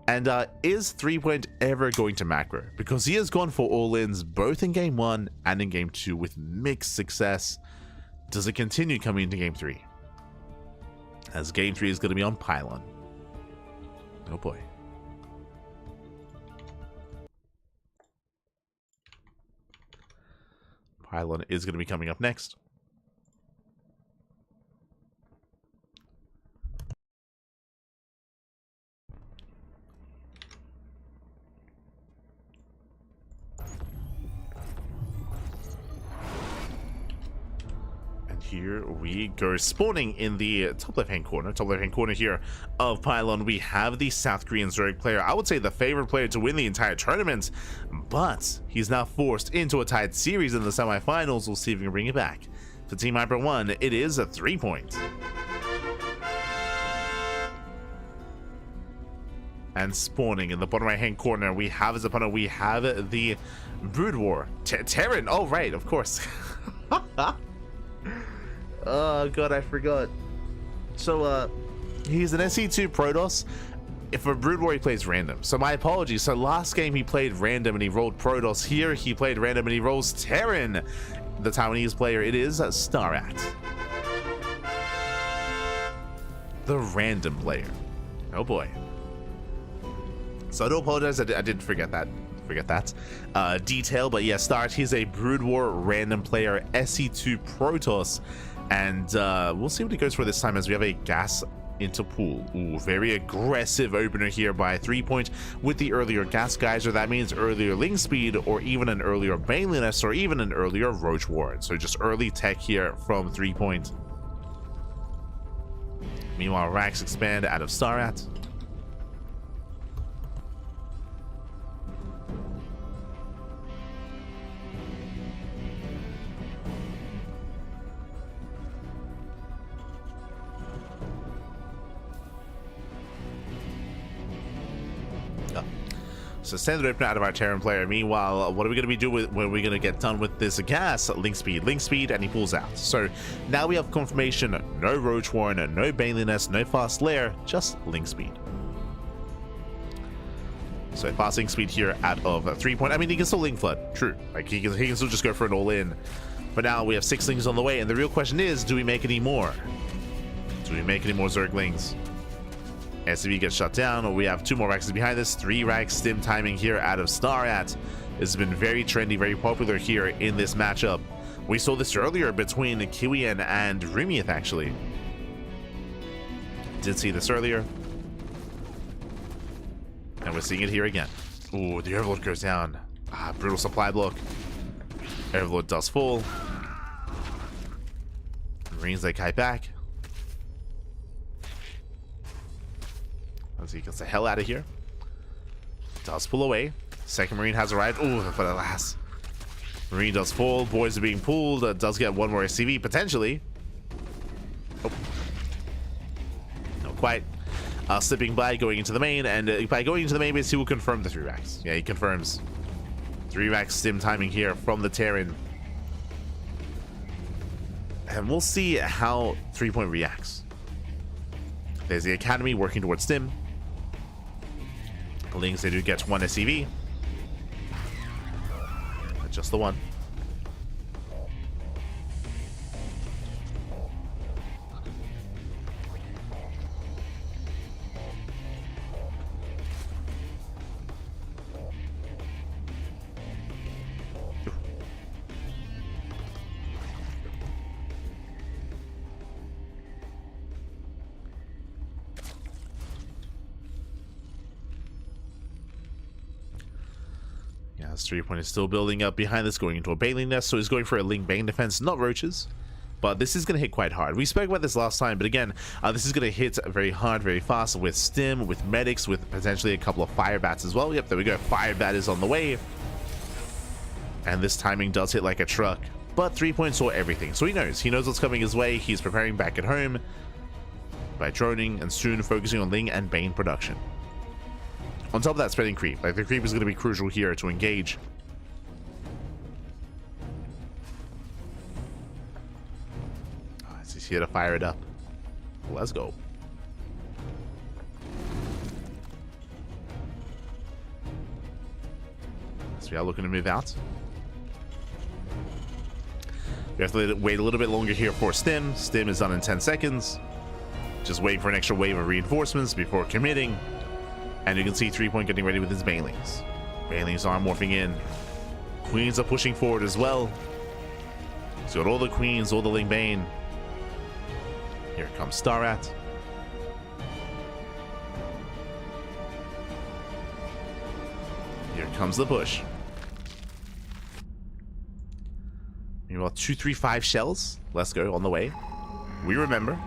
And is threepoint ever going to macro? Because he has gone for all-ins both in game 1 and in game 2 with mixed success. Does it continue coming into game 3? As game 3 is going to be on Pylon. Oh boy. Pylon is going to be coming up next. Here we go. Spawning in the top left-hand corner here of Pylon, we have the South Korean Zerg player. I would say the favorite player to win the entire tournament, but he's now forced into a tied series in the semifinals. We'll see if we can bring it back. For Team Hyper 1, it is a 3-point. And spawning in the bottom right-hand corner, we have as opponent, we have the Brood War. Terran, oh right, of course. Oh god, I forgot. So he's an SC2 Protoss. If a Brood War, he plays random. So my apologies. So last game he played random and he rolled Protoss. Here he played random and he rolls Terran. The Taiwanese player, it is Starat. The random player. Oh boy. So I do apologize, I did forget that detail, but yeah, Starat, he's a Brood War random player, SC2 Protoss. And we'll see what he goes for this time as we have a gas into pool. Ooh, very aggressive opener here by threepoint with the earlier gas geyser. That means earlier Ling speed or even an earlier Baneliness or even an earlier Roach Ward. So just early tech here from threepoint. Meanwhile, Rax expand out of Starat. So standard opener out of our Terran player. Meanwhile, what are we going to be doing when we're going to get done with this gas? Link speed, and he pulls out. So now we have confirmation, no Roach Warren, no Baneliness, no fast lair, just link speed. So fast link speed here out of 3-point. I mean, he can still link flood, true. Like he can still just go for an all-in. But now we have 6 links on the way, and the real question is, do we make any more? Do we make any more Zerglings? SCV gets shut down, or we have 2 more racks behind this. 3 racks stim timing here out of Starat. This has been very trendy, very popular here in this matchup. We saw this earlier between Kiwian and Rumiath, actually. Did see this earlier. And we're seeing it here again. Ooh, the Overlord goes down. Brutal supply block. Overlord does fall. Marines, they kite back. As he gets the hell out of here. Does pull away. Second Marine has arrived. Ooh, but alas. Marine does fall. Boys are being pulled. Does get 1 more SCV, potentially. Oh. Not quite. Slipping by, going into the main. And by going into the main base, he will confirm the 3 racks. Yeah, he confirms. 3 racks stim timing here from the Terran. And we'll see how 3-point reacts. There's the Academy working towards stim. Lings, they do get 1 SCV. Just the 1. His 3-point is still building up behind this, going into a Baneling nest, so he's going for a Link Bane defense, not roaches. But this is going to hit quite hard. We spoke about this last time, but again, this is going to hit very hard, very fast with stim, with medics, with potentially a couple of fire bats as well. Yep, there we go. Fire bat is on the way. And this timing does hit like a truck. But 3-point saw everything, so he knows. He knows what's coming his way. He's preparing back at home by droning and soon focusing on Ling and Bane production. On top of that, spreading creep. Like, the creep is going to be crucial here to engage. He's here to fire it up. Let's go. So we are looking to move out. We have to wait a little bit longer here for stim. Stim is done in 10 seconds. Just waiting for an extra wave of reinforcements before committing. And you can see 3-point getting ready with his Banelings. Banelings are morphing in. Queens are pushing forward as well. So got all the Queens, all the Ling Bane. Here comes Starat. Here comes the push. Meanwhile, 235 shells. Let's go on the way. We remember.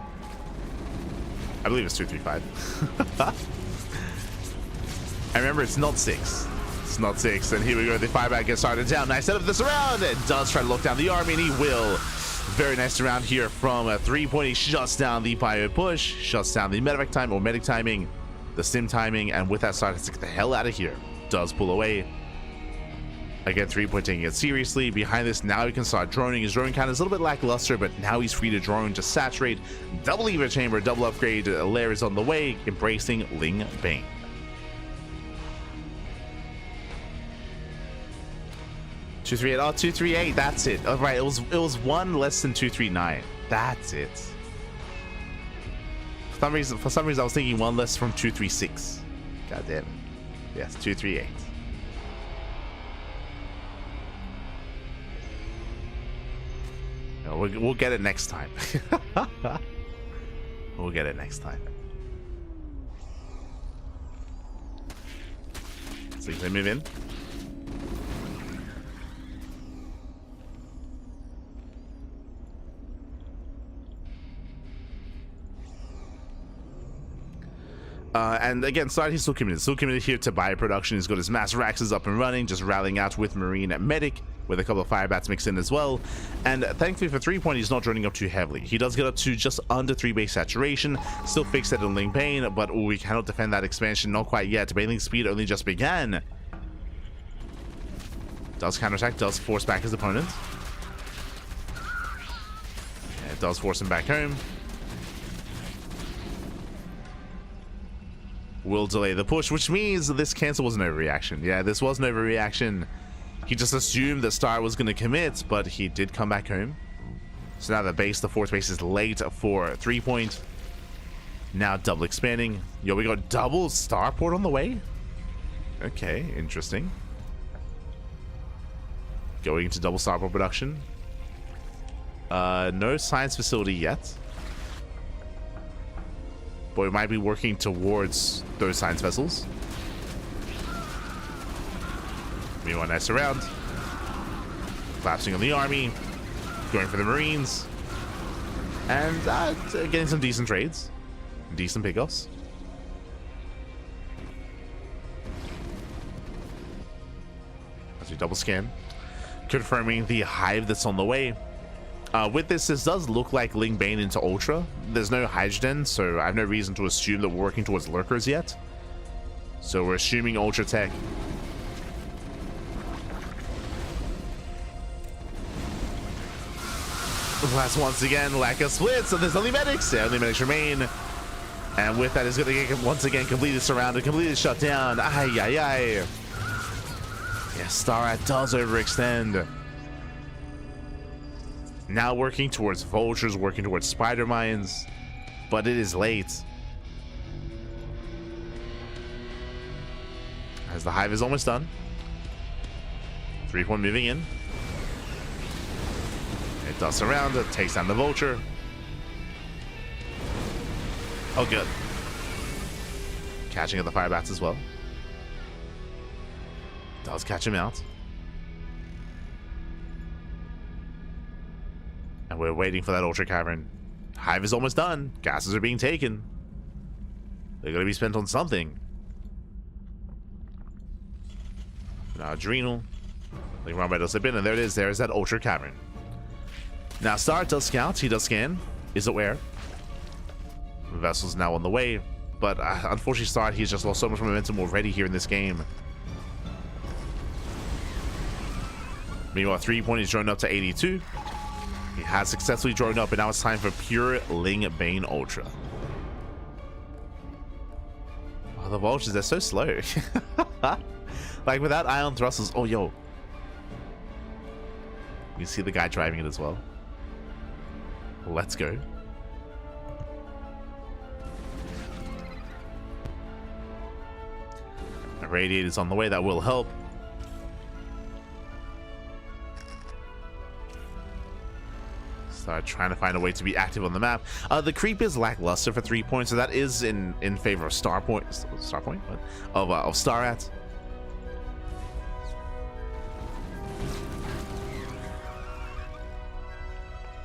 I believe it's 235. I remember it's not 6. It's not 6. And here we go. The fireback gets started down. Nice set up this around. It does try to lock down the army, and he will. Very nice around here from a 3-point. He shuts down the bio push, shuts down the medevac time or medic timing, the stim timing, and with that started to get the hell out of here. Does pull away. Again, 3-point taking it seriously. Behind this, now he can start droning. His drone count is a little bit lackluster, but now he's free to drone, just saturate. Double Evo chamber, double upgrade. Lair is on the way, embracing Ling Bane. 238. Oh, 238. That's it. All right. It was 1 less than 239. That's it. For some reason, I was thinking 1 less from 236. God damn it. Yes, 238. No, we'll get it next time. We'll get it next time. So they move in. And again, he's still committed here to bio production. He's got his mass racks up and running, just rallying out with Marine and Medic, with a couple of fire bats mixed in as well. And thankfully for 3-point, he's not droning up too heavily. He does get up to just under 3 base saturation, still fixed at on Ling Bane, but we cannot defend that expansion, not quite yet. Baneling speed only just began. Does counterattack, does force back his opponent. Yeah, it does force him back home. Will delay the push, which means this cancel was an overreaction. Yeah, this was an overreaction. He just assumed that Star was going to commit, but he did come back home. So now the fourth base is late for 3-point. Now double expanding. Yo, we got double starport on the way? Okay, interesting. Going into double starport production. No science facility yet. But we might be working towards those science vessels. Meanwhile, nice around. Collapsing on the army. Going for the Marines. And getting some decent trades. Decent pickoffs. As we double scan. Confirming the hive that's on the way. With this does look like Ling Bane into Ultra. There's no hydrogen, so I have no reason to assume that we're working towards lurkers yet. So we're assuming Ultra Tech. Last once again, lack of splits, so there's only medics. Yeah, only medics remain. And with that, is going to get once again completely surrounded, completely shut down. Ay, ay, ay. Yeah, StarCraft does overextend. Now working towards vultures, working towards spider mines, but it is late. As the hive is almost done. 3-point moving in. It dusts around, it takes down the vulture. Oh, good. Catching at the fire bats as well. Does catch him out. And we're waiting for that Ultra Cavern. Hive is almost done. Gases are being taken. They're going to be spent on something. Now, Adrenal. Like Rumbai does slip in, and there it is. There is that Ultra Cavern. Now, Star does scout. He does scan. Is aware. The vessel's now on the way. But unfortunately, Star, he's just lost so much momentum already here in this game. Meanwhile, 3-point is drawn up to 82. He has successfully drawn up, and now it's time for pure Ling Bane Ultra. Oh, the vultures, they're so slow. Like, without ion thrusters. Oh, yo. You see the guy driving it as well. Let's go. A radiator's on the way. That will help. Start trying to find a way to be active on the map. The creep is lackluster for 3 points, so that is in favor of StarPoint. What? Of StarAt.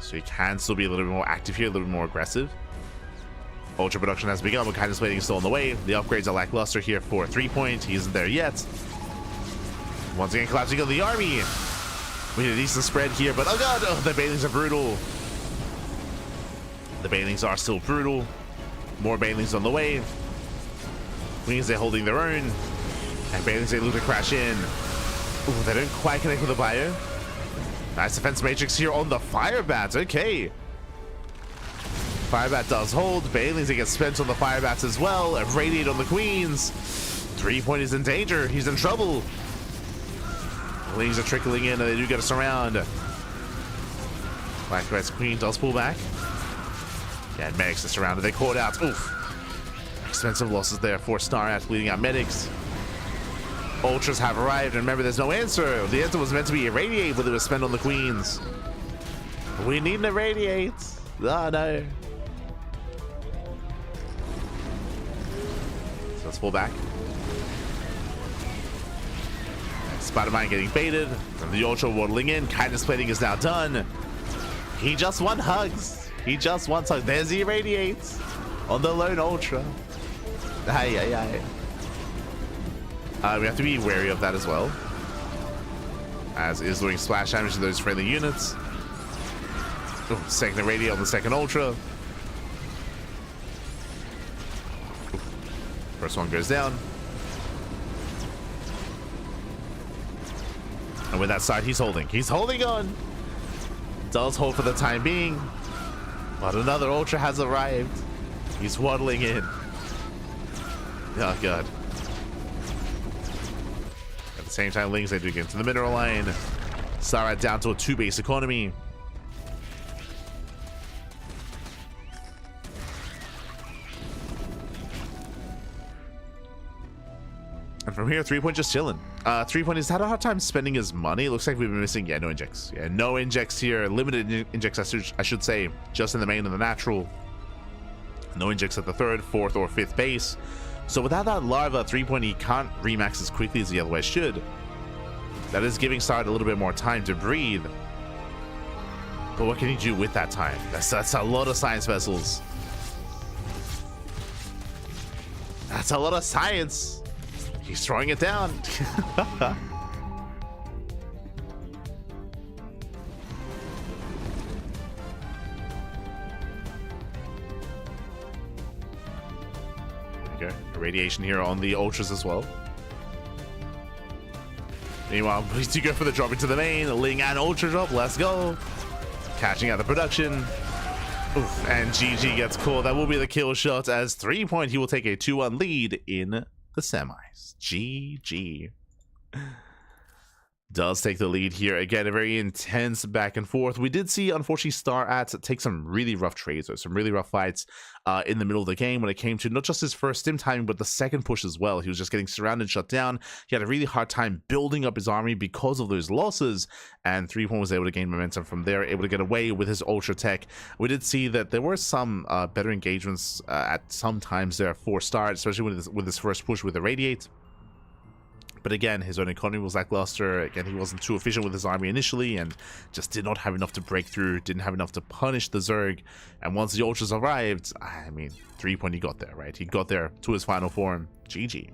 So he can still be a little bit more active here, a little bit more aggressive. Ultra production has begun, but kind of plating is still on the way. The upgrades are lackluster here for 3-point. He isn't there yet. Once again, collapsing on the army. We need a decent spread here, but oh god, oh, the Banelings are brutal. The Banelings are still brutal. More Banelings on the way. Wings, they're holding their own. And Banelings, they look to crash in. Ooh, they don't quite connect with the bio. Nice defense matrix here on the Firebats. Okay. Firebat does hold. Banelings, they get spent on the Firebats as well. And Radiate on the Queens. 3-point is in danger. He's in trouble. Wings are trickling in, and they do get us around. Black Rat's Queen does pull back. Yeah, medics are surrounded. They caught out. Oof. Expensive losses there for StarAt, bleeding out medics. Ultras have arrived, and remember, there's no answer. The answer was meant to be irradiate, but it was spent on the Queens. We need an irradiate. Oh, no. So let's pull back. Spider-Man getting baited. And the Ultra waddling in. Kindness plating is now done. He just wants hugs. He just wants hugs. There's the irradiates on the lone Ultra. Aye, aye, aye. We have to be wary of that as well, as is doing splash damage to those friendly units. Oh, second irradiate on the second Ultra. First one goes down. And with that side, he's holding. He's holding on. Does hold for the time being. But another Ultra has arrived. He's waddling in. Oh, God. At the same time, Lings, they do get into the mineral line. Sarat down to a 2-base economy. And from here, threepoint just chilling. Threepoint has had a hard time spending his money. It looks like we've been missing, no injects. Yeah, no injects here. Limited injects, I should say, just in the main and the natural. No injects at the 3rd, 4th, or 5th base. So without that larva, threepoint, he can't remax as quickly as he otherwise should. That is giving Sard a little bit more time to breathe. But what can he do with that time? That's a lot of science vessels. That's a lot of science. He's throwing it down. There we go. Irradiation here on the Ultras as well. Meanwhile, we do go for the drop into the main. Ling and Ultra drop. Let's go. Catching out the production. Oof, and GG gets caught. That will be the kill shot as threepoint. He will take a 2-1 lead in the semis. GG. Does take the lead here. Again, a very intense back and forth. We did see, unfortunately, StarAt take some really rough trades, or some really rough fights in the middle of the game when it came to not just his first stim timing, but the second push as well. He was just getting surrounded, shut down. He had a really hard time building up his army because of those losses, and threepoint was able to gain momentum from there, able to get away with his Ultra Tech. We did see that there were some better engagements at some times there for Star, especially with his first push with the Radiate. But again, his own economy was lackluster. Again, he wasn't too efficient with his army initially and just did not have enough to break through, didn't have enough to punish the Zerg. And once the Ultras arrived, I mean, threepoint, he got there, right? He got there to his final form. GG.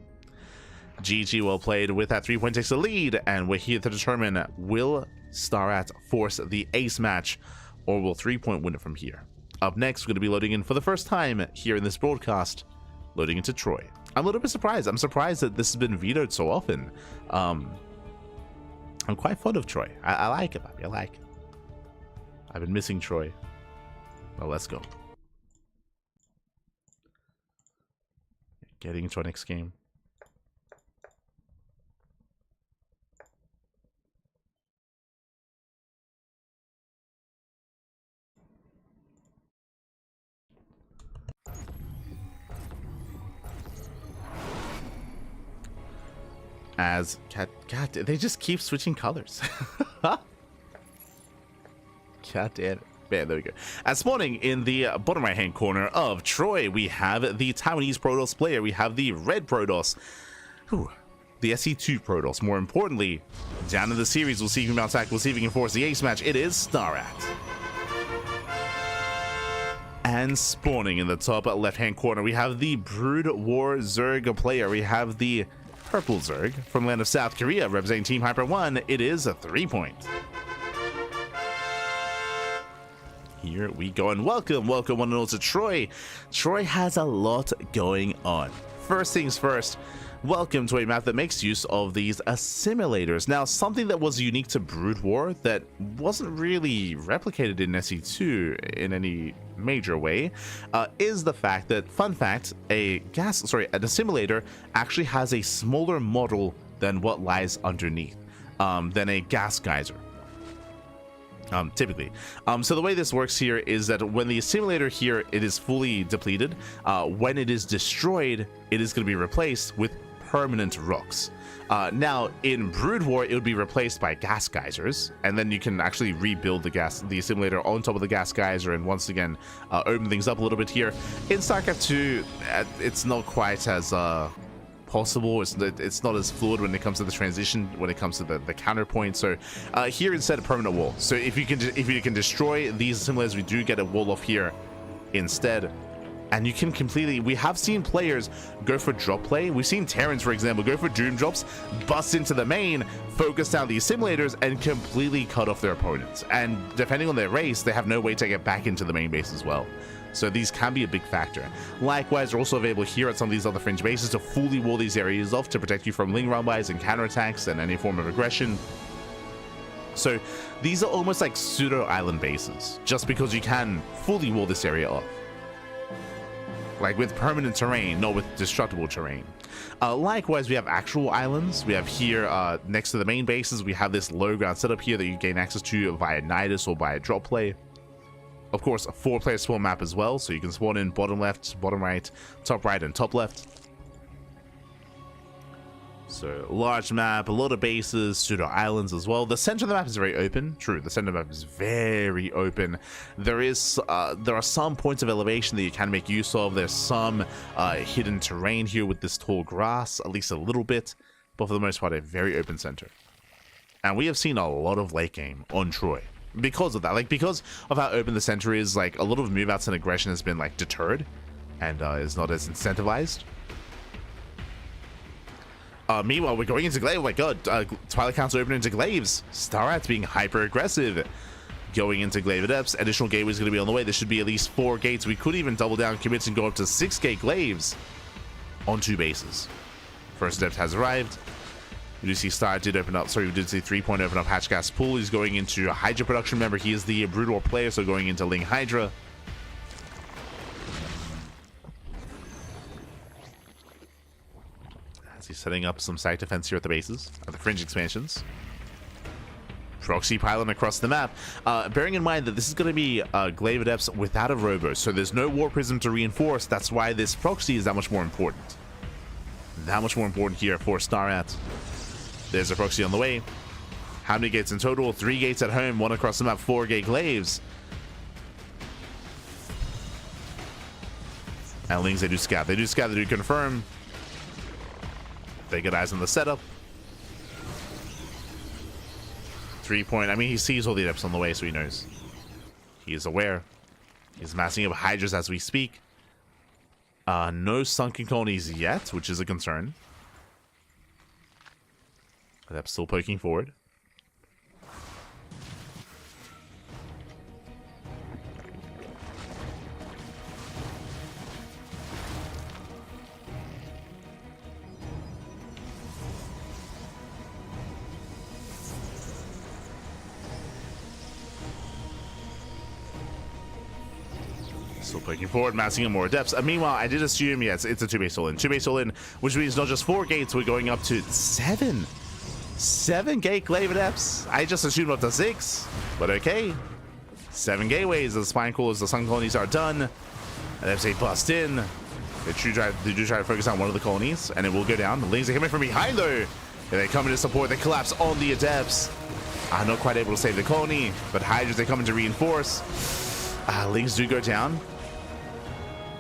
GG, well played. With that, threepoint takes the lead, and we're here to determine, will StarAt force the ace match, or will threepoint win it from here? Up next, we're going to be loading in for the first time here in this broadcast, loading into Troy. I'm a little bit surprised. I'm surprised that this has been vetoed so often. I'm quite fond of Troy. I like it, Bobby. I like it. I've been missing Troy. Well, let's go. Getting into our next game. As God, they just keep switching colors. God damn it. Man, there we go. As spawning in the bottom right hand corner of Troy, we have the Taiwanese Protoss player. We have the red Protoss. Whew. The SC2 Protoss. More importantly, down in the series, we'll see if he can bounce back. We'll see if he can force the ace match. It is StarAt. And spawning in the top left hand corner, we have the Brood War Zerg player. We have the purple Zerg from land of South Korea representing Team Hyper 1. It is a threepoint. Here we go, and welcome one and all to Troy. Troy has a lot going on. First things first, welcome to a map that makes use of these assimilators. Now, something that was unique to Brood War that wasn't really replicated in SE2 in any major way is the fact that, fun fact, an assimilator actually has a smaller model than what lies underneath, than a gas geyser. Typically. So the way this works here is that when the assimilator here, it is fully depleted, when it is destroyed, it is going to be replaced with permanent rocks. Now, in Brood War, it would be replaced by gas geysers, and then you can actually rebuild the assimilator on top of the gas geyser, and once again, open things up a little bit here. In StarCraft 2, it's not quite as possible. It's not as fluid when it comes to the transition, when it comes to the counterpoint. So here instead, a permanent wall. So if you can destroy these assimilators, we do get a wall off here instead. And you can completely, we have seen players go for drop play. We've seen Terrans, for example, go for doom drops, bust into the main, focus down the assimilators, and completely cut off their opponents. And depending on their race, they have no way to get back into the main base as well. So these can be a big factor. Likewise, they're also available here at some of these other fringe bases to fully wall these areas off to protect you from Ling run-bys and counterattacks and any form of aggression. So these are almost like pseudo island bases, just because you can fully wall this area off. Like with permanent terrain, not with destructible terrain. Likewise, we have actual islands. We have here next to the main bases, we have this low ground setup here that you gain access to via Nidus or via drop play. Of course, a 4-player spawn map as well, so you can spawn in bottom left, bottom right, and top left. So large map, a lot of bases, pseudo islands as well. The center of the map is very open. True, the center of the map is very open. There are some points of elevation that you can make use of. There's some hidden terrain here with this tall grass, at least a little bit, but for the most part, a very open center. And we have seen a lot of late game on Troy because of that. Like, because of how open the center is, like a lot of move outs and aggression has been like deterred and is not as incentivized. Meanwhile, we're going into Glaive. Oh my god, Twilight Council opening into Glaives. StarCraft being hyper aggressive. Going into Glaive Adepts. Additional gateway is going to be on the way. There should be at least 4 gates. We could even double down commits and go up to 6 gate Glaives on 2 bases. First Adept has arrived. We do see Star did open up. Sorry, we did see 3-point open up Hatchgas Pool. He's going into Hydra production. Remember, he is the Brood War player, so going into Ling Hydra. He's setting up some site defense here at the bases, at the fringe expansions. Proxy pylon across the map. Bearing in mind that this is going to be Glaive Adepts without a Robo, so there's no War Prism to reinforce. That's why this proxy is that much more important. That much more important here for StarCraft. There's a proxy on the way. How many gates in total? 3 gates at home, 1 across the map, 4 gate Glaives. And Lings, they do scout. They do confirm. They get eyes on the setup. 3-point. I mean, he sees all the adepts on the way, so he knows. He is aware. He's massing up Hydras as we speak. No sunken colonies yet, which is a concern. Adepts still poking forward. Still poking forward, massing in more depths. Meanwhile, I did assume, yes, it's a 2-base all-in. 2-base all-in, which means not just 4 gates, we're going up to 7. 7 gate Glaive Adepts. I just assumed up to 6, but okay. 7 gateways. The Spine Callers, the Sun Colonies are done. Adepts, they bust in. They do try to focus on one of the colonies, and it will go down. The Lings are coming from behind, though. And they come in to support. They collapse on the Adepts. Not quite able to save the colony, but Hydras, they come in to reinforce. Lings do go down.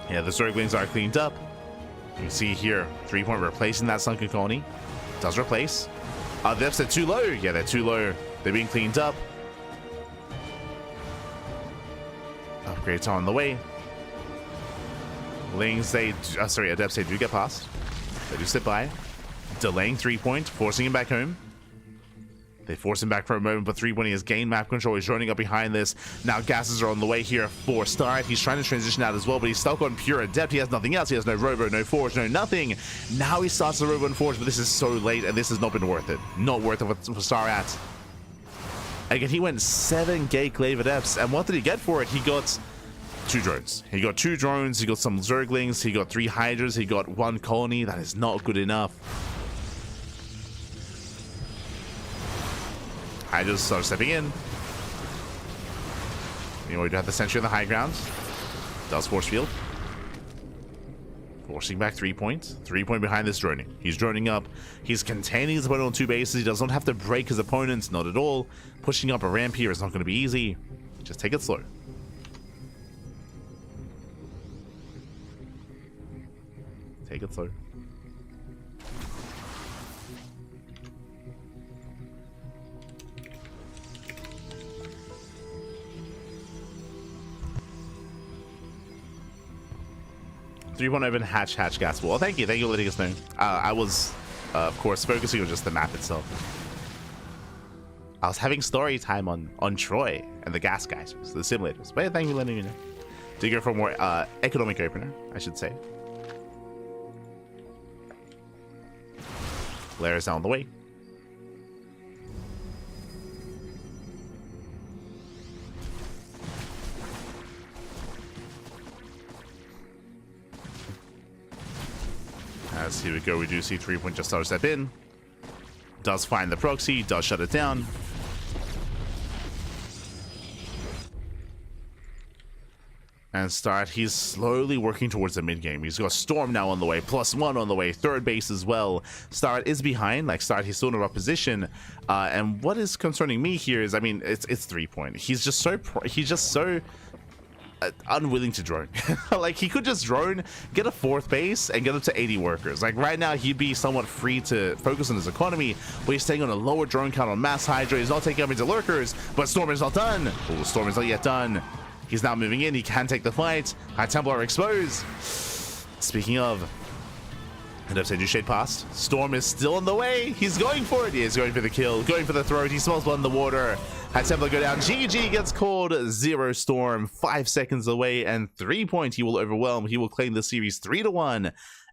Yeah, the Zerglings are cleaned up. You can see here, 3-point replacing that sunken colony. Does replace. The Adepts, they're too low. Yeah, they're too low. They're being cleaned up. Upgrades are on the way. Lings, Adepts, they do get past. They do sit by. Delaying 3-point, forcing him back home. They force him back for a moment, but 3-point has gained map control. He's running up behind this. Now gases are on the way here for StarCraft. He's trying to transition out as well, but he's stuck on pure Adept. He has nothing else. He has no Robo, no Forge, no nothing. Now he starts the Robo and Forge, but this is so late, and this has not been worth it. Not worth it for StarCraft. Again, he went 7 gate Glaive Adepts, and what did he get for it? He got 2 drones. He got 2 drones. He got some Zerglings. He got 3 Hydras. He got 1 colony. That is not good enough. Hydras start stepping in. Anyway, we do have the sentry on the high ground. Does force field. Forcing back 3-point. 3-point behind this droning. He's droning up. He's containing his opponent on 2 bases. He does not have to break his opponents. Not at all. Pushing up a ramp here is not going to be easy. Just take it slow. Take it slow. Three-point open, hatch, gas wall. Thank you for letting us know. I was, of course, focusing on just the map itself. I was having story time on Troy and the gas guys, the simulators. But yeah, thank you for letting me know. To go for a more economic opener, I should say. Blair is down the way. As here we go, we do see threepoint just start to step in. Does find the proxy, does shut it down. And Start, he's slowly working towards the mid game. He's got Storm now on the way, +1 on the way, third base as well. Start is behind, like Start, he's still in a rough position. And what is concerning me here is, I mean, it's threepoint. He's just so unwilling to drone. Like, he could just drone, get a fourth base, and get up to 80 workers. Like, right now, he'd be somewhat free to focus on his economy, but he's staying on a lower drone count on Mass Hydra. He's not taking up into lurkers, but Storm is not done. Oh, Storm is not yet done. He's now moving in. He can take the fight. High Templar exposed. Speaking of, and I've said you shade past. Storm is still on the way. He's going for it. He is going for the kill, going for the throat. He smells blood in the water. High Templar go down. GG gets called. 0 Storm. 5 seconds away, and threepoint. He will overwhelm. He will claim the series 3-1,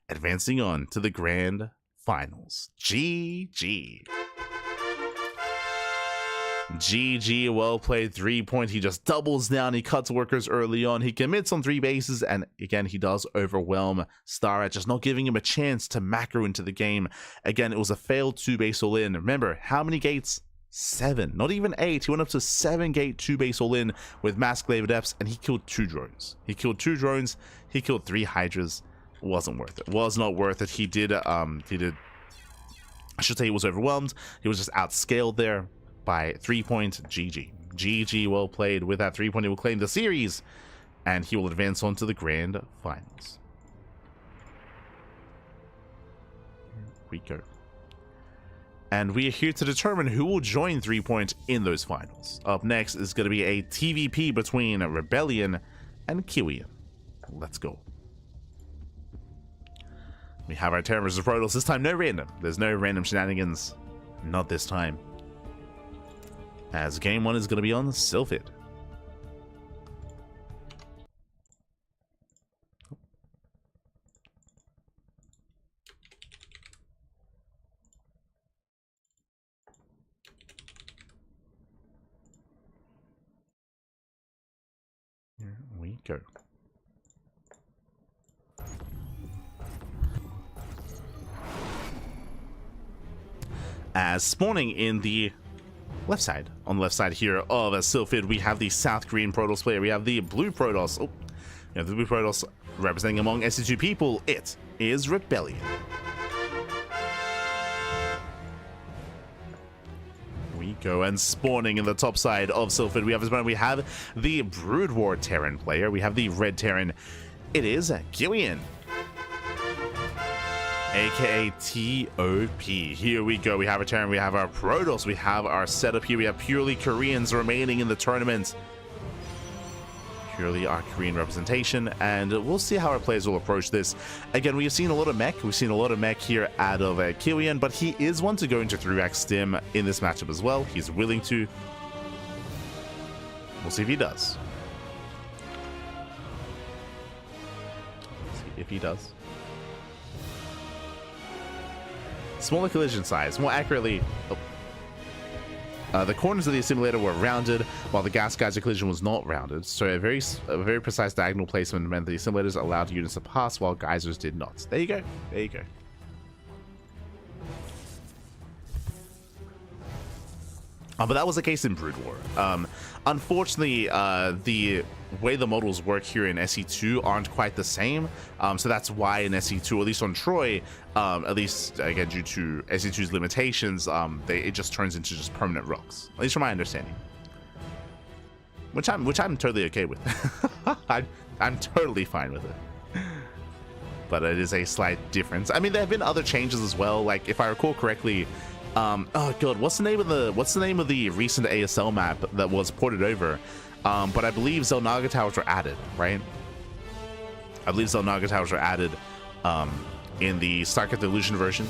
advancing on to the grand finals. GG. GG, well played. Threepoint. He just doubles down. He cuts workers early on. He commits on 3 bases, and again, he does overwhelm Starrat, just not giving him a chance to macro into the game. Again, it was a failed 2-base all-in. Remember, how many gates? 7, not even 8. He went up to 7-gate 2-base all-in with Mass Glaive Adepts, and he killed 2 drones. He killed 3 Hydras. Wasn't worth it. Was not worth it. He did, I should say he was overwhelmed. He was just outscaled there by threepoint. GG, well played. With that threepoint, he will claim the series, and he will advance on to the grand finals. Here we go. And we are here to determine who will join threepoint in those finals. Up next is going to be a TVP between Rebellion and Kiwian. Let's go. We have our Terran versus Protoss. This time, no random. There's no random shenanigans. Not this time. As game 1 is going to be on Sylphid. Here we go. As spawning in the left side, on the left side here of a Sylphid, we have the South Korean Protoss player. We have the blue Protoss. Oh, we have the blue Protoss representing among SC2 people. It is Rebellion. We go, and spawning in the top side of Sylphid, we have the Brood War Terran player. We have the red Terran. It is Kiwian, aka TOP. Here we go. We have a Terran, we have our Protoss, we have our setup here. We have purely Koreans remaining in the tournament. Purely our Korean representation, and we'll see how our players will approach this. Again, we've seen a lot of mech. We've seen a lot of mech here out of Kiwian, but he is one to go into 3-rack stim in this matchup as well. He's willing to. We'll see if he does. Let's see if he does. Smaller collision size, more accurately. The corners of the assimilator were rounded, while the gas geyser collision was not rounded. So a very precise diagonal placement meant the assimilators allowed units to pass, while geysers did not. There you go. There you go. But that was the case in Brood War. Unfortunately, the way the models work here in SE2 aren't quite the same. So that's why in SE2, at least on Troy, at least again due to SE2's limitations, it just turns into just permanent rocks. At least from my understanding, which I'm totally okay with. I'm totally fine with it. But it is a slight difference. I mean, there have been other changes as well. Like if I recall correctly. Oh god, what's the name of the recent ASL map that was ported over? But I believe Xel'Naga towers were added, right? I believe Xel'Naga towers were added in the StarCraft Evolution version,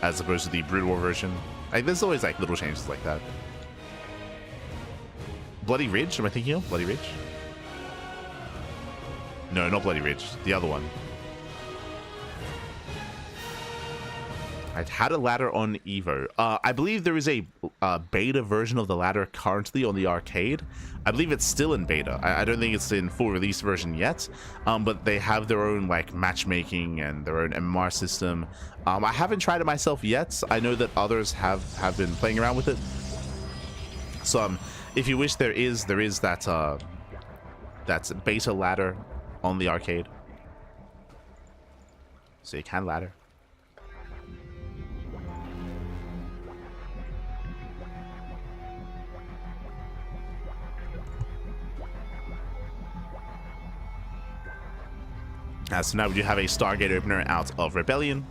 as opposed to the Brood War version. Like, there's always like little changes like that. Bloody Ridge? Am I thinking of Bloody Ridge? No, not Bloody Ridge. The other one. Right, how to ladder on Evo. I believe there is a beta version of the ladder currently on the arcade. I believe it's still in beta. I don't think it's in full release version yet, but they have their own like matchmaking and their own MMR system. I haven't tried it myself yet. I know that others have been playing around with it. So if you wish, there is that that's beta ladder on the arcade, so you can ladder. So now we do have a Stargate opener out of Rebellion.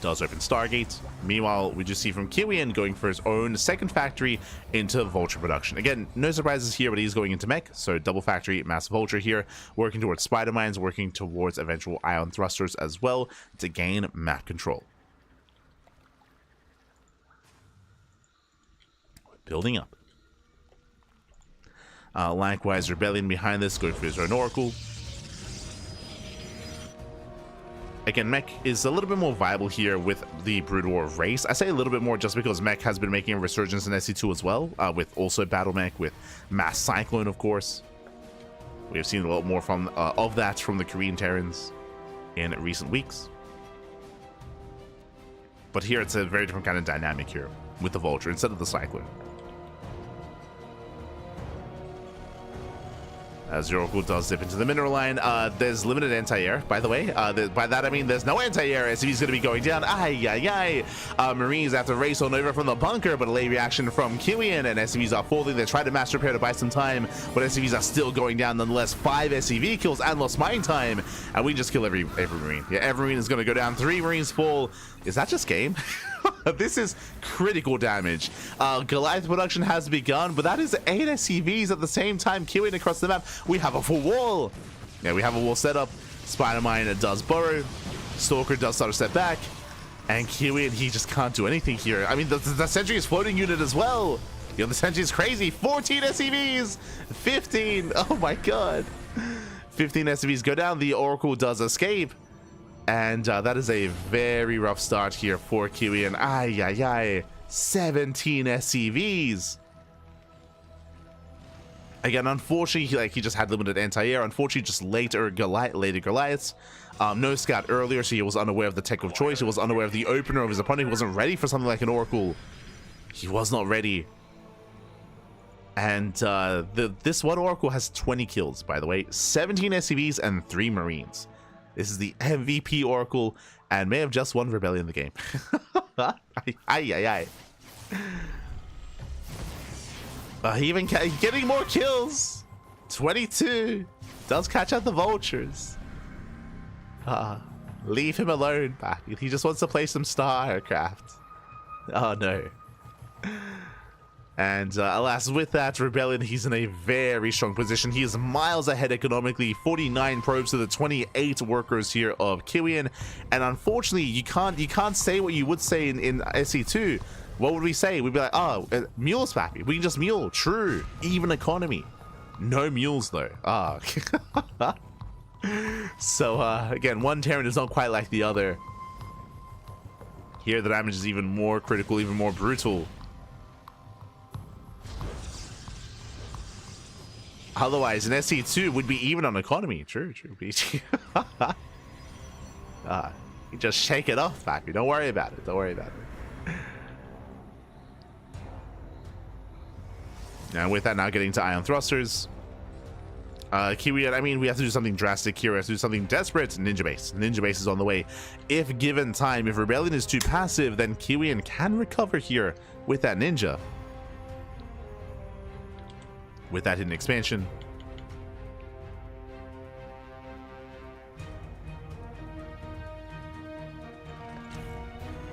Does open Stargate. Meanwhile, we just see from Kiwian going for his own second factory into Vulture production. Again, no surprises here, but he's going into mech. So double factory, massive Vulture here, working towards spider mines, working towards eventual ion thrusters as well to gain map control. Building up. Likewise, Rebellion behind this, going for his own Oracle. Again, mech is a little bit more viable here with the Brood War race. I say a little bit more just because mech has been making a resurgence in SC2 as well, with also battle mech, with mass cyclone, of course. We have seen a lot more from of that from the Korean Terrans in recent weeks. But here it's a very different kind of dynamic here with the Vulture instead of the cyclone. As your Oracle does dip into the mineral line, there's limited anti-air, by the way. By that I mean there's no anti-air. SCV's going to be going down. Marines have to race on over from the bunker, but a late reaction from Kiwian, and SCVs are falling. They try to mass repair to buy some time, but SCVs are still going down nonetheless. 5 SCV kills and lost mine time, and we just kill every Marine. Yeah, every Marine is going to go down. 3 Marines fall. Is that just game? This is critical damage. Goliath production has begun, but that is 8 SCVs at the same time queuing across the map. We have a full wall. Yeah, we have a wall set up. Spider-Mine does burrow. Stalker does start to step back. And Kiwian, he just can't do anything here. I mean, the Sentry is floating unit as well. You know, the Sentry is crazy. 14 SCVs. 15. Oh my god. 15 SCVs go down. The Oracle does escape. And that is a very rough start here for Kiwian. 17 SCVs. Again, unfortunately, he just had limited anti-air. Unfortunately, just later Goliaths. No scout earlier, so he was unaware of the tech of choice. He was unaware of the opener of his opponent. He wasn't ready for something like an Oracle. He was not ready. And this one Oracle has 20 kills, by the way. 17 SCVs and 3 Marines. This is the MVP Oracle, and may have just won Rebellion in the game. Even getting more kills. 22. Does catch out the Vultures. Leave him alone, Bappy. He just wants to play some StarCraft. Oh no. And alas, with that Rebellion, he's in a very strong position. He is miles ahead economically. 49 probes to the 28 workers here of Kiwian. And unfortunately, you can't say what you would say in SC2. What would we say? We'd be like, oh, mules, Pappy. We can just mule. True. Even economy. No mules, though. So, again, one Terran is not quite like the other. Here, the damage is even more critical, even more brutal. Otherwise, an SC2 would be even on economy. True. You just shake it off, Pappy. Don't worry about it. And with that, now getting to ion thrusters. Kiwian, I mean, we have to do something drastic here. We have to do something desperate. Ninja base. Ninja base is on the way. If given time, if Rebellion is too passive, then Kiwian can recover here with that ninja. With that hidden expansion.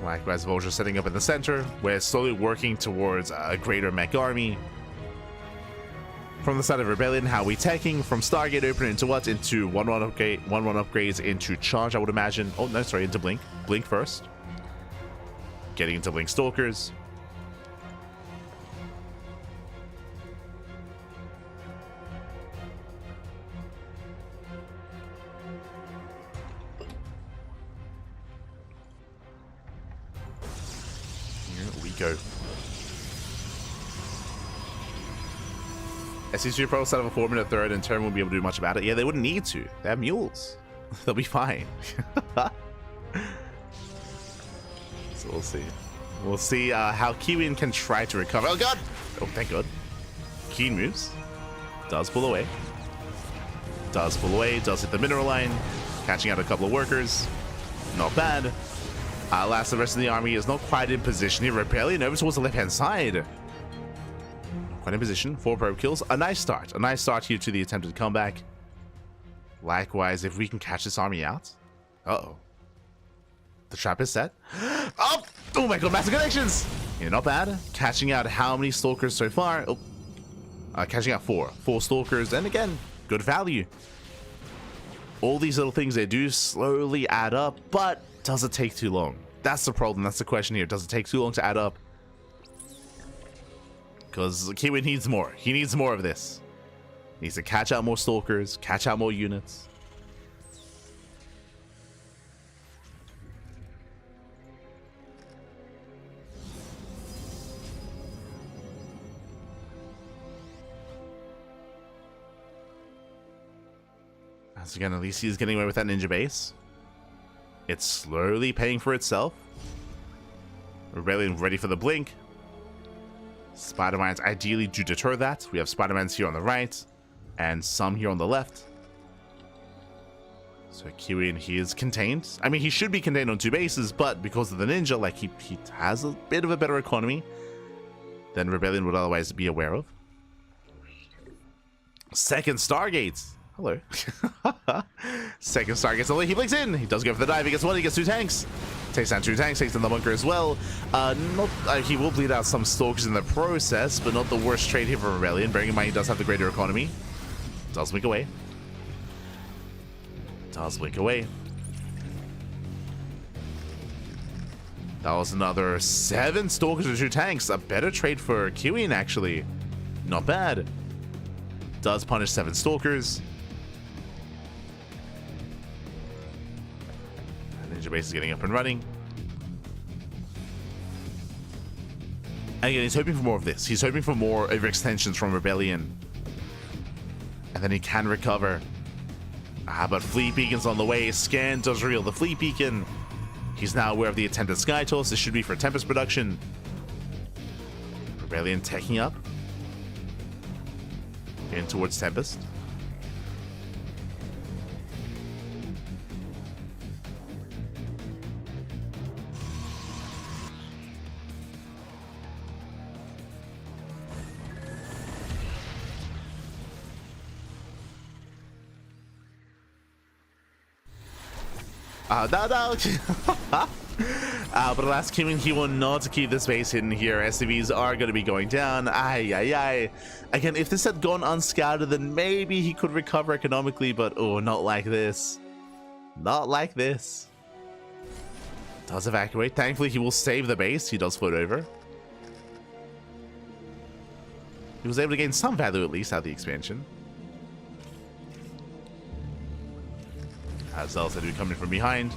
Likewise, Vulture setting up in the center. We're slowly working towards a greater mech army. From the side of Rebellion, how are we taking from Stargate opener into what? Into 1-1 upgrades into charge, I would imagine. Oh, no, sorry, into Blink. Blink first. Getting into Blink Stalkers. go. SC2 Pro set up a 4-minute third and turn won't be able to do much about it. Yeah, they wouldn't need to. They have mules. They'll be fine. So we'll see. We'll see how Kiwian can try to recover. Oh god! Oh, thank god. Keen moves. Does pull away. Does pull away. Does hit the mineral line. Catching out a couple of workers. Not bad. Last, the rest of the army is not quite in position here. Rebellion over towards the left-hand side. Quite in position. 4 probe kills. A nice start. A nice start here to the attempted comeback. Likewise, if we can catch this army out. Uh-oh. The trap is set. Oh! Oh my god, massive connections! Yeah, not bad. Catching out how many stalkers so far? Oh. Catching out 4. 4 stalkers, and again, good value. All these little things, they do slowly add up, but does it take too long? That's the problem. That's the question here. Does it take too long to add up? Because Kiwian needs more. He needs more of this. He needs to catch out more stalkers, catch out more units. Once again, at least he's getting away with that ninja base. It's slowly paying for itself. Rebellion ready for the blink. Spider-Mines ideally do deter that. We have Spider-Mines here on the right, and some here on the left. So Kiwian, he is contained. I mean, he should be contained on 2 bases, but because of the ninja, like he has a bit of a better economy than Rebellion would otherwise be aware of. Second Stargate. Hello. Second Stargate. He blinks in. He does go for the dive. He gets 1. He gets 2 tanks. Takes down 2 tanks. Takes down the bunker as well. He will bleed out some stalkers in the process, but not the worst trade here for Rebellion. Bearing in mind he does have the greater economy. Does blink away. Does blink away. That was another 7 stalkers or 2 tanks. A better trade for Kiwian, actually. Not bad. Does punish 7 stalkers. Ninja base is getting up and running. And again, he's hoping for more of this. He's hoping for more overextensions from Rebellion. And then he can recover. But Fleet Beacon's on the way. Scan does reveal the Fleet Beacon. He's now aware of the attempted Sky Toss. This should be for Tempest production. Rebellion taking up. In towards Tempest. No. But alas, Kiwian, he will not keep this base hidden here. SCVs are going to be going down. Ay. Again, if this had gone unscouted, then maybe he could recover economically, but oh, not like this. Not like this. Does evacuate. Thankfully, he will save the base. He does float over. He was able to gain some value at least out of the expansion. As else, I do come in from behind.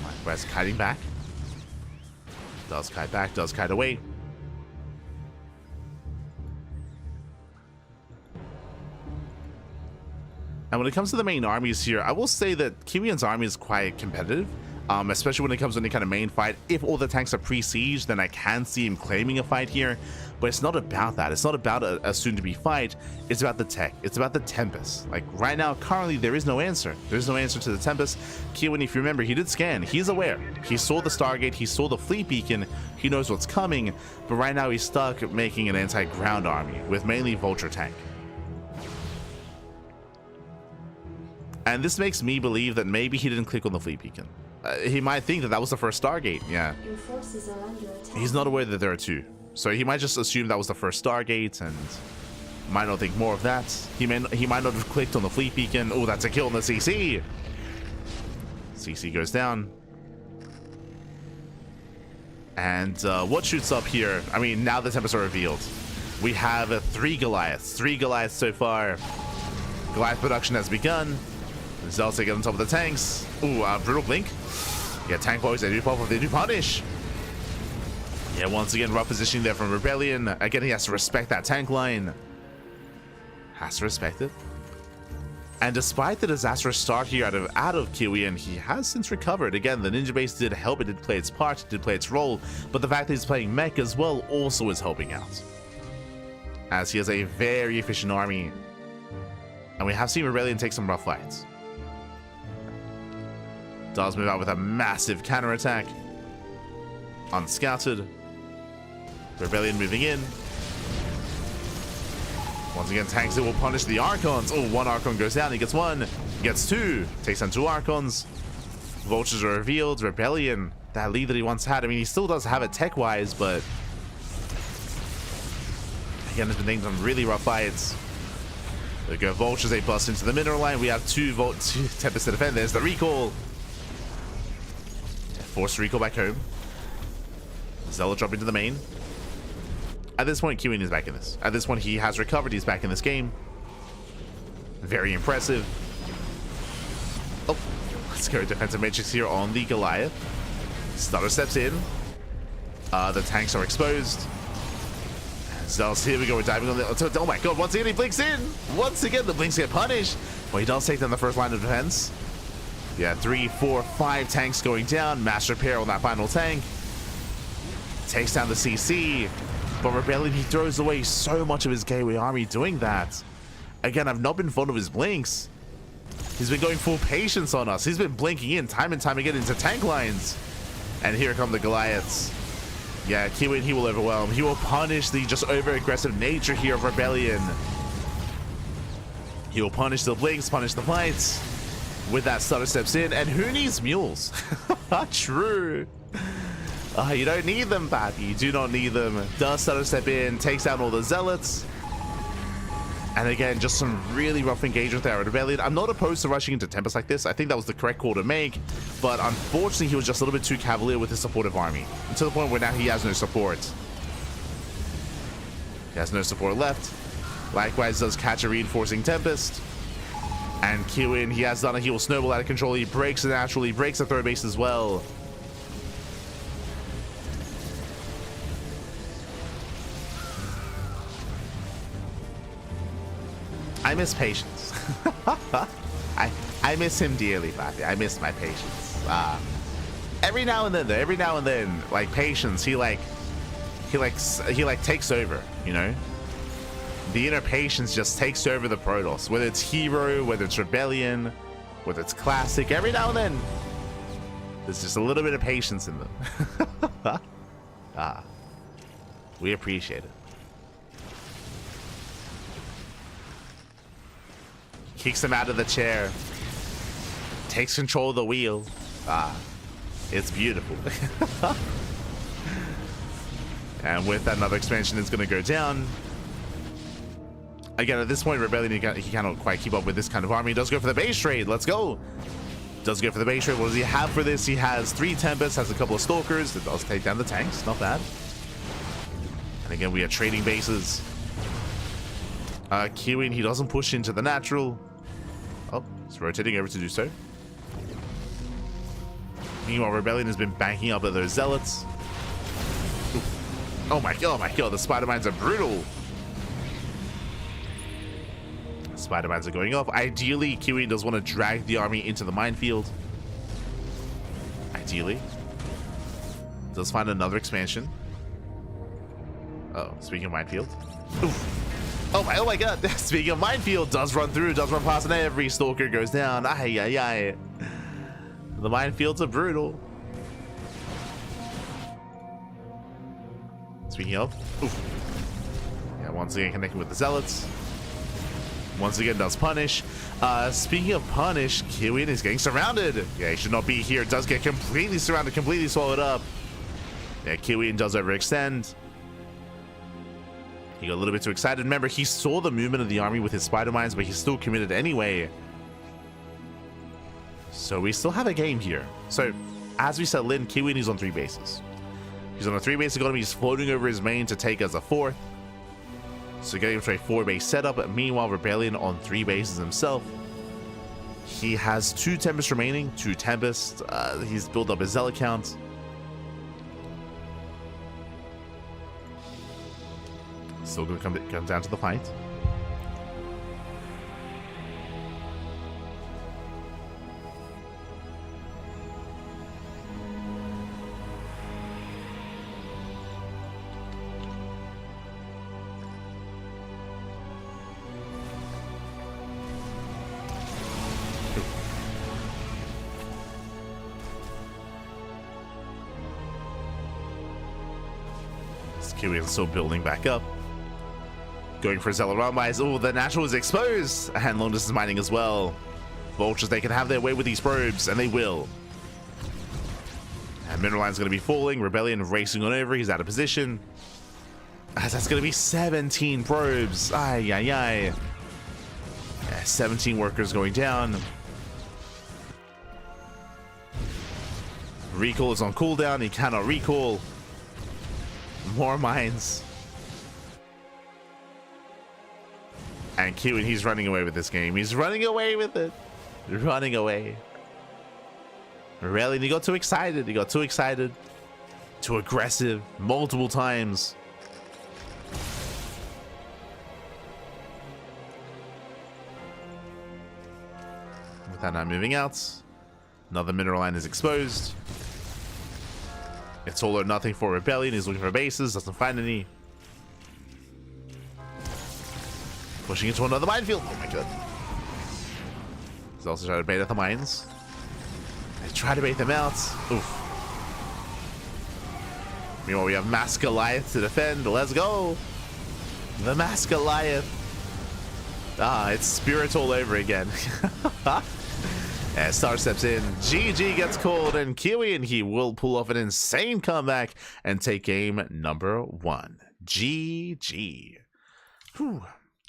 Likewise, kiting back. Does kite back, does kite away. And when it comes to the main armies here, I will say that Kiwian's army is quite competitive. Especially when it comes to any kind of main fight. If all the tanks are pre-siege, then I can see him claiming a fight here. But it's not about that. It's not about a soon-to-be fight. It's about the tech. It's about the Tempest. Like, right now, currently, there is no answer. There's no answer to the Tempest. Kiwian, if you remember, he did scan. He's aware. He saw the Stargate. He saw the Fleet Beacon. He knows what's coming. But right now, he's stuck making an anti-ground army with mainly Vulture tank. And this makes me believe that maybe he didn't click on the Fleet Beacon. He might think that that was the first Stargate, yeah. Your forces are under attack. He's not aware that there are 2. So he might just assume that was the first Stargate and might not think more of that. He might not have clicked on the Fleet Beacon. Oh, that's a kill on the CC. CC goes down. And what shoots up here? I mean, now the Tempests are revealed. We have 3 Goliaths. 3 Goliaths so far. Goliath production has begun. Zealots get on top of the tanks. Ooh, brutal blink. Yeah, tank boys, they do pop up, they do punish. Yeah, once again, rough positioning there from Rebellion. Again, he has to respect that tank line. Has to respect it. And despite the disastrous start here out of Kiwian, he has since recovered. Again, the ninja base did help, it did play its part, it did play its role, but the fact that he's playing mech as well also is helping out, as he has a very efficient army, and we have seen Rebellion take some rough fights. Does move out with a massive counterattack. Unscouted. Rebellion moving in. Once again, tanks it will punish the Archons. Oh, one Archon goes down. He gets one. He gets two. Takes down two Archons. Vultures are revealed. Rebellion, that lead that he once had. I mean, he still does have it tech-wise, but again, has been taking some really rough fights. There go Vultures. They bust into the mineral line. We have two Tempest to defend. There's the recall. Forced recall back home. Zealot drop into the main. At this point, Kiwian is back in this. At this point, he has recovered. He's back in this game. Very impressive. Oh, let's go defensive matrix here on the Goliath. Stutter steps in. The tanks are exposed. Zealots, here we go. We're diving on the... Oh my god, once again, he blinks in. Once again, the blinks get punished. Well, he does take down the first line of defense. Yeah, 3, 4, 5 tanks going down. Mass repair on that final tank. Takes down the CC. But Rebellion, he throws away so much of his gateway army doing that. Again, I've not been fond of his blinks. He's been going full patience on us. He's been blinking in time and time again into tank lines. And here come the Goliaths. Yeah, Kiwian, he will overwhelm. He will punish the just over-aggressive nature here of Rebellion. He will punish the blinks, punish the fights. With that, Stutter steps in. And who needs mules? True. You don't need them, Pappy. You do not need them. Does Stutter step in, takes down all the Zealots. And again, just some really rough engagement there at Rebellion. I'm not opposed to rushing into Tempest like this. I think that was the correct call to make. But unfortunately, he was just a little bit too cavalier with his supportive army. To the point where now he has no support. He has no support left. Likewise, does catch a reinforcing Tempest. And Kiwian, he has done it. He will snowball out of control. He breaks the natural. He breaks the third base as well. I miss patience. I miss him dearly, Matthew. I miss my patience. Every now and then, though, every now and then, like patience, he takes over, you know. The inner patience just takes over the Protoss. Whether it's Hero, whether it's Rebellion, whether it's Classic, every now and then, there's just a little bit of patience in them. We appreciate it. Kicks him out of the chair. Takes control of the wheel. It's beautiful. And with that, another expansion is going to go down. Again, at this point, Rebellion, he cannot quite keep up with this kind of army. He does go for the base trade. Let's go. Does go for the base trade. What does he have for this? He has 3 Tempests, has a couple of Stalkers. It does take down the tanks. Not bad. And again, we are trading bases. Kiwian, he doesn't push into the natural. Oh, he's rotating over to do so. Meanwhile, Rebellion has been banking up at those Zealots. Ooh. Oh my god, the Spider-Mines are brutal. Spider-Mines are going off. Ideally, Kiwian does want to drag the army into the minefield. Ideally. Does find another expansion. Oh, speaking of minefield. Oof. Oh my god. Speaking of minefield, does run through, does run past, and every Stalker goes down. Ay. The minefields are brutal. Speaking of, oof. Yeah, once again connecting with the Zealots. Once again does punish. Speaking of punish, Kiwian is getting surrounded. Yeah, he should not be here. Does get completely surrounded, completely swallowed up. Yeah, Kiwian does overextend. He got a little bit too excited. Remember, he saw the movement of the army with his spider mines, but he's still committed anyway. So we still have a game here. So, as we said, Kiwian is on 3 bases. He's on a 3 base economy. He's floating over his main to take as a 4th. So getting into a 4-base setup. Meanwhile, Rebellion on 3 bases himself. He has 2 Tempest remaining, 2 Tempest. He's built up his Zealot count. Still going to come down to the fight. Kiwian's still building back up. Going for Zealot Runwise. Oh, the natural is exposed. And long distance mining as well. Vultures, they can have their way with these probes, and they will. And Mineral Line's going to be falling. Rebellion racing on over. He's out of position. As that's going to be 17 probes. Ay, ay, ay. Yeah, 17 workers going down. Recall is on cooldown. He cannot recall. More mines. And Kiwian, he's running away with this game. He's running away with it. Running away. Really, he got too excited. He got too excited. Too aggressive. Multiple times. With that now moving out. Another mineral line is exposed. It's all or nothing for Rebellion. He's looking for bases, doesn't find any. Pushing into another minefield. Oh my god. He's also trying to bait out the mines. They try to bait them out. Oof. Meanwhile, we have Mass Goliath to defend. Let's go. The Mass Goliath. Ah, it's Spirit all over again. As Star steps in, GG gets called, and Kiwian, he will pull off an insane comeback and take game number 1. GG. Whew.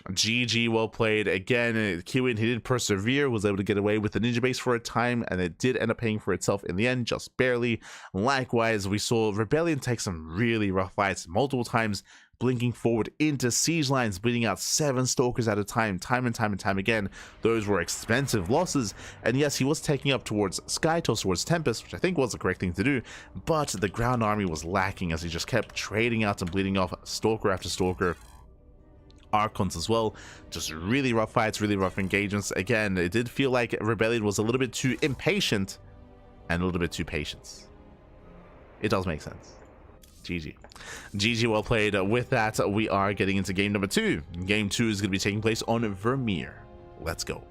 GG, well played. Again, Kiwian, he did persevere, was able to get away with the ninja base for a time, and it did end up paying for itself in the end, just barely. Likewise, we saw Rebellion take some really rough fights multiple times, blinking forward into siege lines, bleeding out 7 stalkers at a time and time again. Those were expensive losses, and yes, he was taking up towards Skytoss, towards Tempest, which I think was the correct thing to do, but the ground army was lacking as he just kept trading out and bleeding off stalker after stalker. Archons as well. Just really rough fights, really rough engagements. Again, it did feel like Rebellion was a little bit too impatient and a little bit too patient. It does make sense. GG. GG, well played. With that, we are getting into game number 2. Game 2 is going to be taking place on Vermeer. Let's go.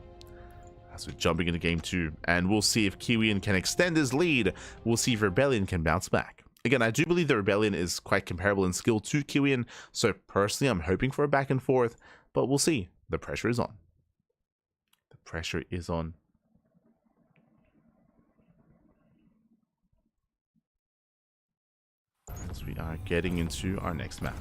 As we're jumping into game 2, and we'll see if Kiwian can extend his lead. We'll see if Rebellion can bounce back. Again, I do believe the Rebellion is quite comparable in skill to Kiwian, so personally I'm hoping for a back and forth, but we'll see. The pressure is on. The pressure is on. As we are getting into our next map.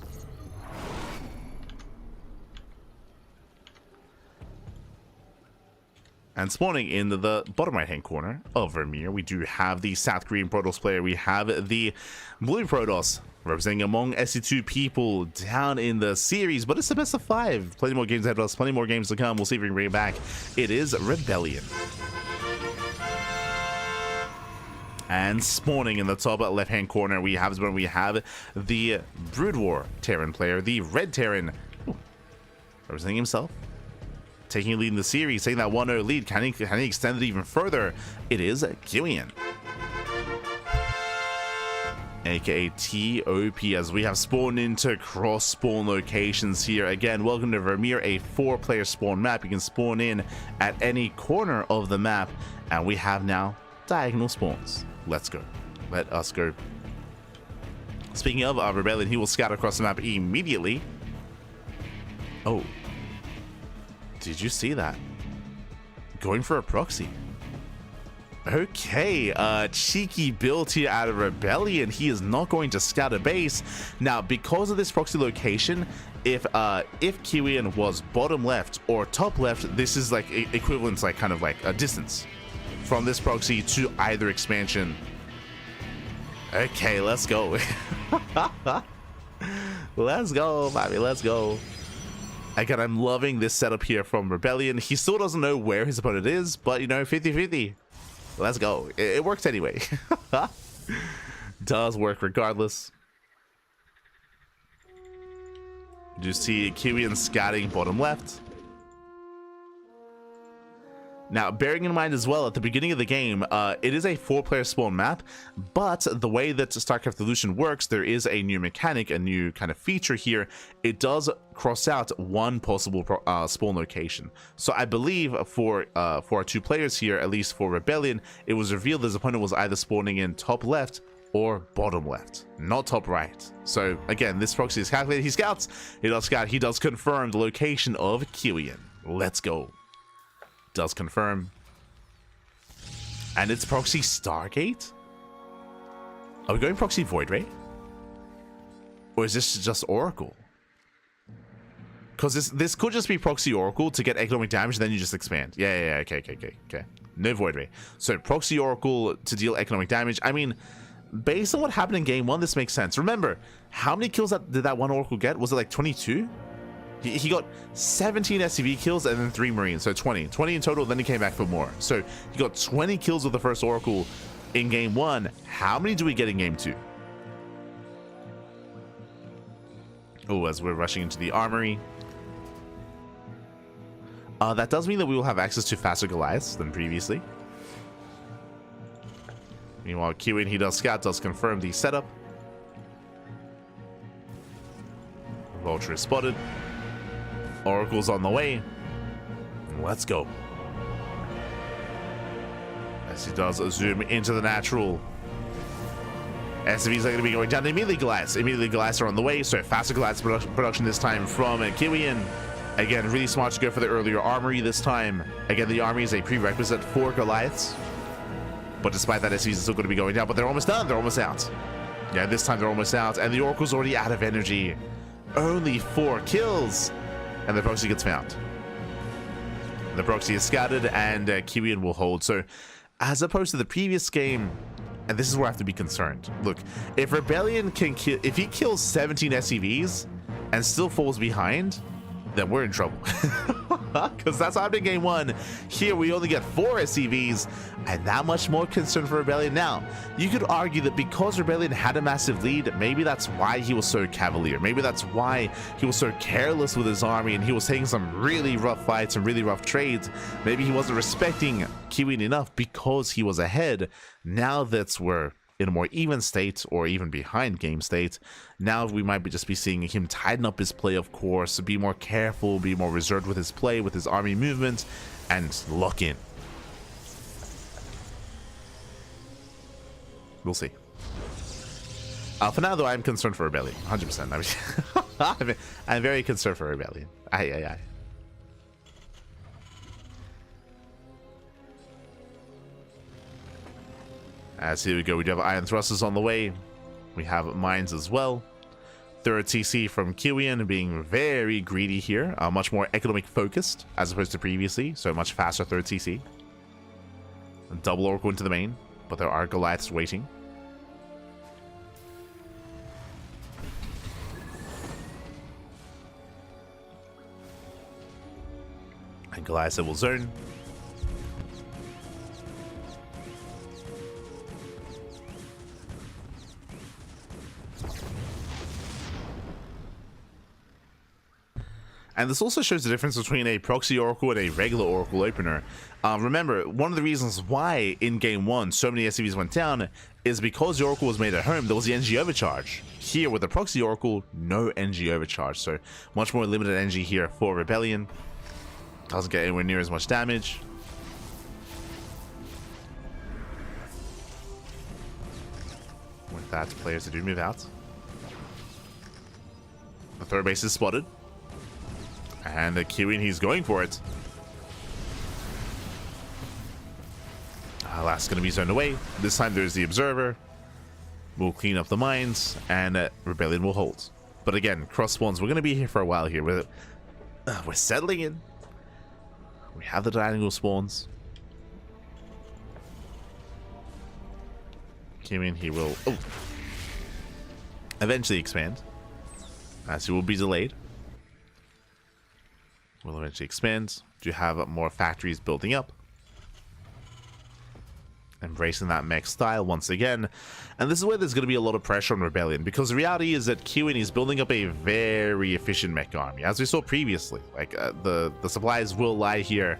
And spawning in the bottom right hand corner of Vermeer, we do have the South Korean Protoss player. We have the Blue Protoss representing among SC2 people down in the series, but it's the best of 5. Plenty more games ahead of us, plenty more games to come. We'll see if we can bring it back. It is Rebellion. And spawning in the top left hand corner, we have the Brood War Terran player, the Red Terran, representing himself. Taking a lead in the series, taking that 1-0 lead. Can he extend it even further? It is Kiwian, aka TOP, as we have spawned into cross spawn locations here. Again, welcome to Vermeer, a 4-player spawn map. You can spawn in at any corner of the map, and we have now diagonal spawns. Let's go. Let us go. Speaking of Rebellion, he will scout across the map immediately. Oh. Did you see that? Going for a proxy. Okay, cheeky build here out of Rebellion. He is not going to scout a base. Now, because of this proxy location, if Kiwian was bottom left or top left, this is like equivalent, like kind of like a distance from this proxy to either expansion. Okay, let's go. Let's go, Bobby, let's go. Again, I'm loving this setup here from Rebellion. He still doesn't know where his opponent is, but, you know, 50-50. Let's go. It works anyway. Does work regardless. You see Kiwian scouting bottom left. Now, bearing in mind as well, at the beginning of the game, it is a 4-player spawn map, but the way that StarCraft Evolution works, there is a new mechanic, a new kind of feature here. It does cross out one possible spawn location. So I believe for our 2 players here, at least for Rebellion, it was revealed his opponent was either spawning in top left or bottom left, not top right. So again, this proxy is calculated. He scouts, he does scout, he does confirm the location of Kiwian. Let's go. Does confirm. And it's proxy Stargate? Are we going proxy Void Ray? Or is this just Oracle? Because this could just be proxy Oracle to get economic damage, then you just expand. Yeah, okay. No Void Ray. So proxy Oracle to deal economic damage. I mean, based on what happened in game 1, this makes sense. Remember, how many kills did that one Oracle get? Was it like 22? He got 17 SCV kills and then 3 Marines, so 20 in total, then he came back for more. So he got 20 kills with the first Oracle in game 1. How many do we get in game 2? Oh, as we're rushing into the armory. That does mean that we will have access to faster Goliaths than previously. Meanwhile, Kiwian, he does scout, does confirm the setup. Vulture is spotted. Oracle's on the way. Let's go. As he does zoom into the natural. SCVs are going to be going down. Immediately Goliaths are on the way. So faster Goliaths production this time from Kiwian. Again, really smart to go for the earlier armory this time. Again, the armory is a prerequisite for Goliaths. But despite that, SCVs are still going to be going down. But they're almost done. They're almost out. Yeah, this time they're almost out. And the Oracle's already out of energy. Only 4 kills. And the proxy gets found. The proxy is scouted, and Kiwian will hold. So, as opposed to the previous game, and this is where I have to be concerned. Look, if Rebellion can kill, if he kills 17 SCVs and still falls behind, then we're in trouble. Because that's what happened in game 1. Here we only get 4 SCVs, and that much more concern for Rebellion. Now, you could argue that because Rebellion had a massive lead, maybe that's why he was so cavalier. Maybe that's why he was so careless with his army, and he was taking some really rough fights and really rough trades. Maybe he wasn't respecting Kiwian enough because he was ahead. Now that we're in a more even state, or even behind game state, now we might just be seeing him tighten up his play, of course, be more careful, be more reserved with his play, with his army movement, and lock in. We'll see. For now, though, I'm concerned for Rebellion, 100%. I mean, I'm very concerned for Rebellion. Aye. As here we go, we do have Iron Thrusters on the way. We have Mines as well. Third TC from Kiwian, being very greedy here. Much more economic focused as opposed to previously. So much faster third TC. Double Oracle into the main, but there are Goliaths waiting. And Goliaths will zone. And this also shows the difference between a proxy Oracle and a regular Oracle opener. Remember, one of the reasons why in game 1 so many SCVs went down is because the Oracle was made at home, there was the NG overcharge. Here with the proxy Oracle, no NG overcharge, so much more limited NG here for Rebellion. Doesn't get anywhere near as much damage. With that, players do move out. The third base is spotted. And the Kiwian, he's going for it. Last going to be zoned away. This time there's the Observer. We'll clean up the mines, and Rebellion will hold. But again, cross spawns, we're going to be here for a while here. We're settling in. We have the diagonal spawns. Kiwian, he will eventually expand, as he will be delayed. will eventually expand. Do have more factories building up. Embracing that mech style once again. And this is where there's going to be a lot of pressure on Rebellion, because the reality is that Kiwian is building up a very efficient mech army, as we saw previously. Like, the supplies will lie here,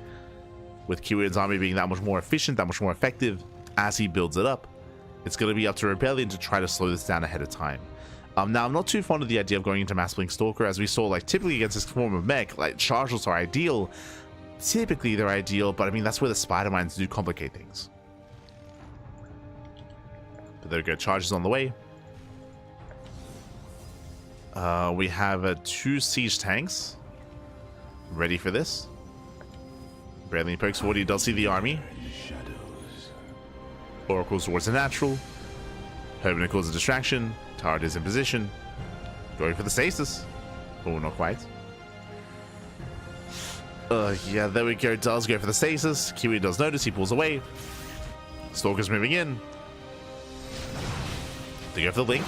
with Kiwian's army being that much more efficient, that much more effective as he builds it up. It's going to be up to Rebellion to try to slow this down ahead of time. Now, I'm not too fond of the idea of going into Mass Blink Stalker, as we saw, like, typically against this form of mech, like, chargels are ideal. Typically, they're ideal, but I mean, that's where the Spider Mines do complicate things. But there we go, charges on the way. We have 2 siege tanks ready for this. Bradley pokes forward, he does see the army. Oracle's towards a natural. Herman calls a distraction. Tard is in position. Going for the stasis. Oh, not quite. Yeah, there we go. Does go for the stasis. Kiwi does notice, he pulls away. Stalker's moving in. They go for the link.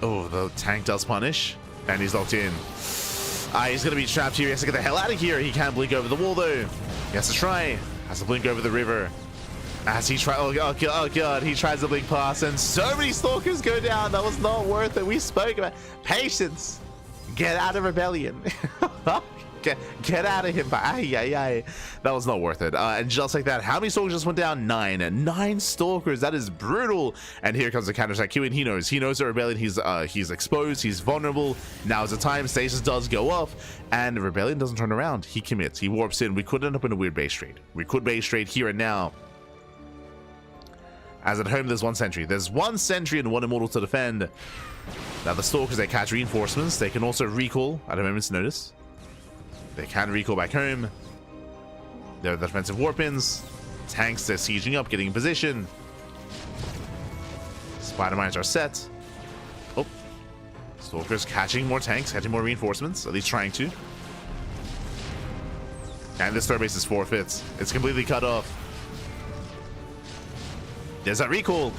Oh, the tank does punish. And he's locked in. He's going to be trapped here. He has to get the hell out of here. He can't blink over the wall, though. He has to try. Has to blink over the river. As he tries... Oh, God. He tries to blink past, and so many Stalkers go down. That was not worth it. We spoke about... Patience. Get out of Rebellion. Get out of him. That was not worth it. And just like that, how many Stalkers just went down? 9. 9 Stalkers. That is brutal. And here comes the counterattack. Kiwian, he knows the Rebellion. He's exposed. He's vulnerable. Now is the time. Stasis does go up, and the Rebellion doesn't turn around. He commits. He warps in. We could end up in a weird base trade. We could base trade here and now. As at home, there's 1 sentry. There's 1 sentry and 1 immortal to defend. Now the Stalkers, they catch reinforcements. They can also recall at a moment's notice. They can recall back home. They're the defensive warp-ins. Tanks, they're sieging up, getting in position. Spider Mines are set. Oh. Stalkers catching more tanks, catching more reinforcements, at least trying to. And this third base is forfeit. It's completely cut off. There's that recall.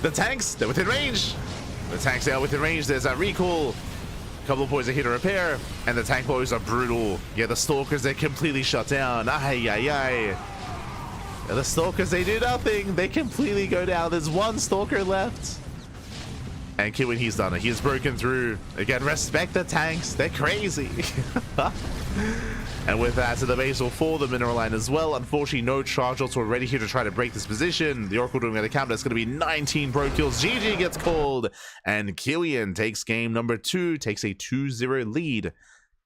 The tanks, they're within range. The tanks, they are within range. There's that recall. Couple of points are here to repair, and the tank boys are brutal. Yeah, the Stalkers, they're completely shut down. Yeah, the Stalkers, they do nothing. They completely go down. There's 1 Stalker left. And Kiwian, he's done it. He's broken through. Again, respect the tanks. They're crazy. And with that, to the base will fall the mineral line as well. Unfortunately, no charge ults were ready here to try to break this position. The Oracle doing the count. That's going to be 19 pro kills. GG gets called. And Kiwian takes game number 2, takes a 2-0 lead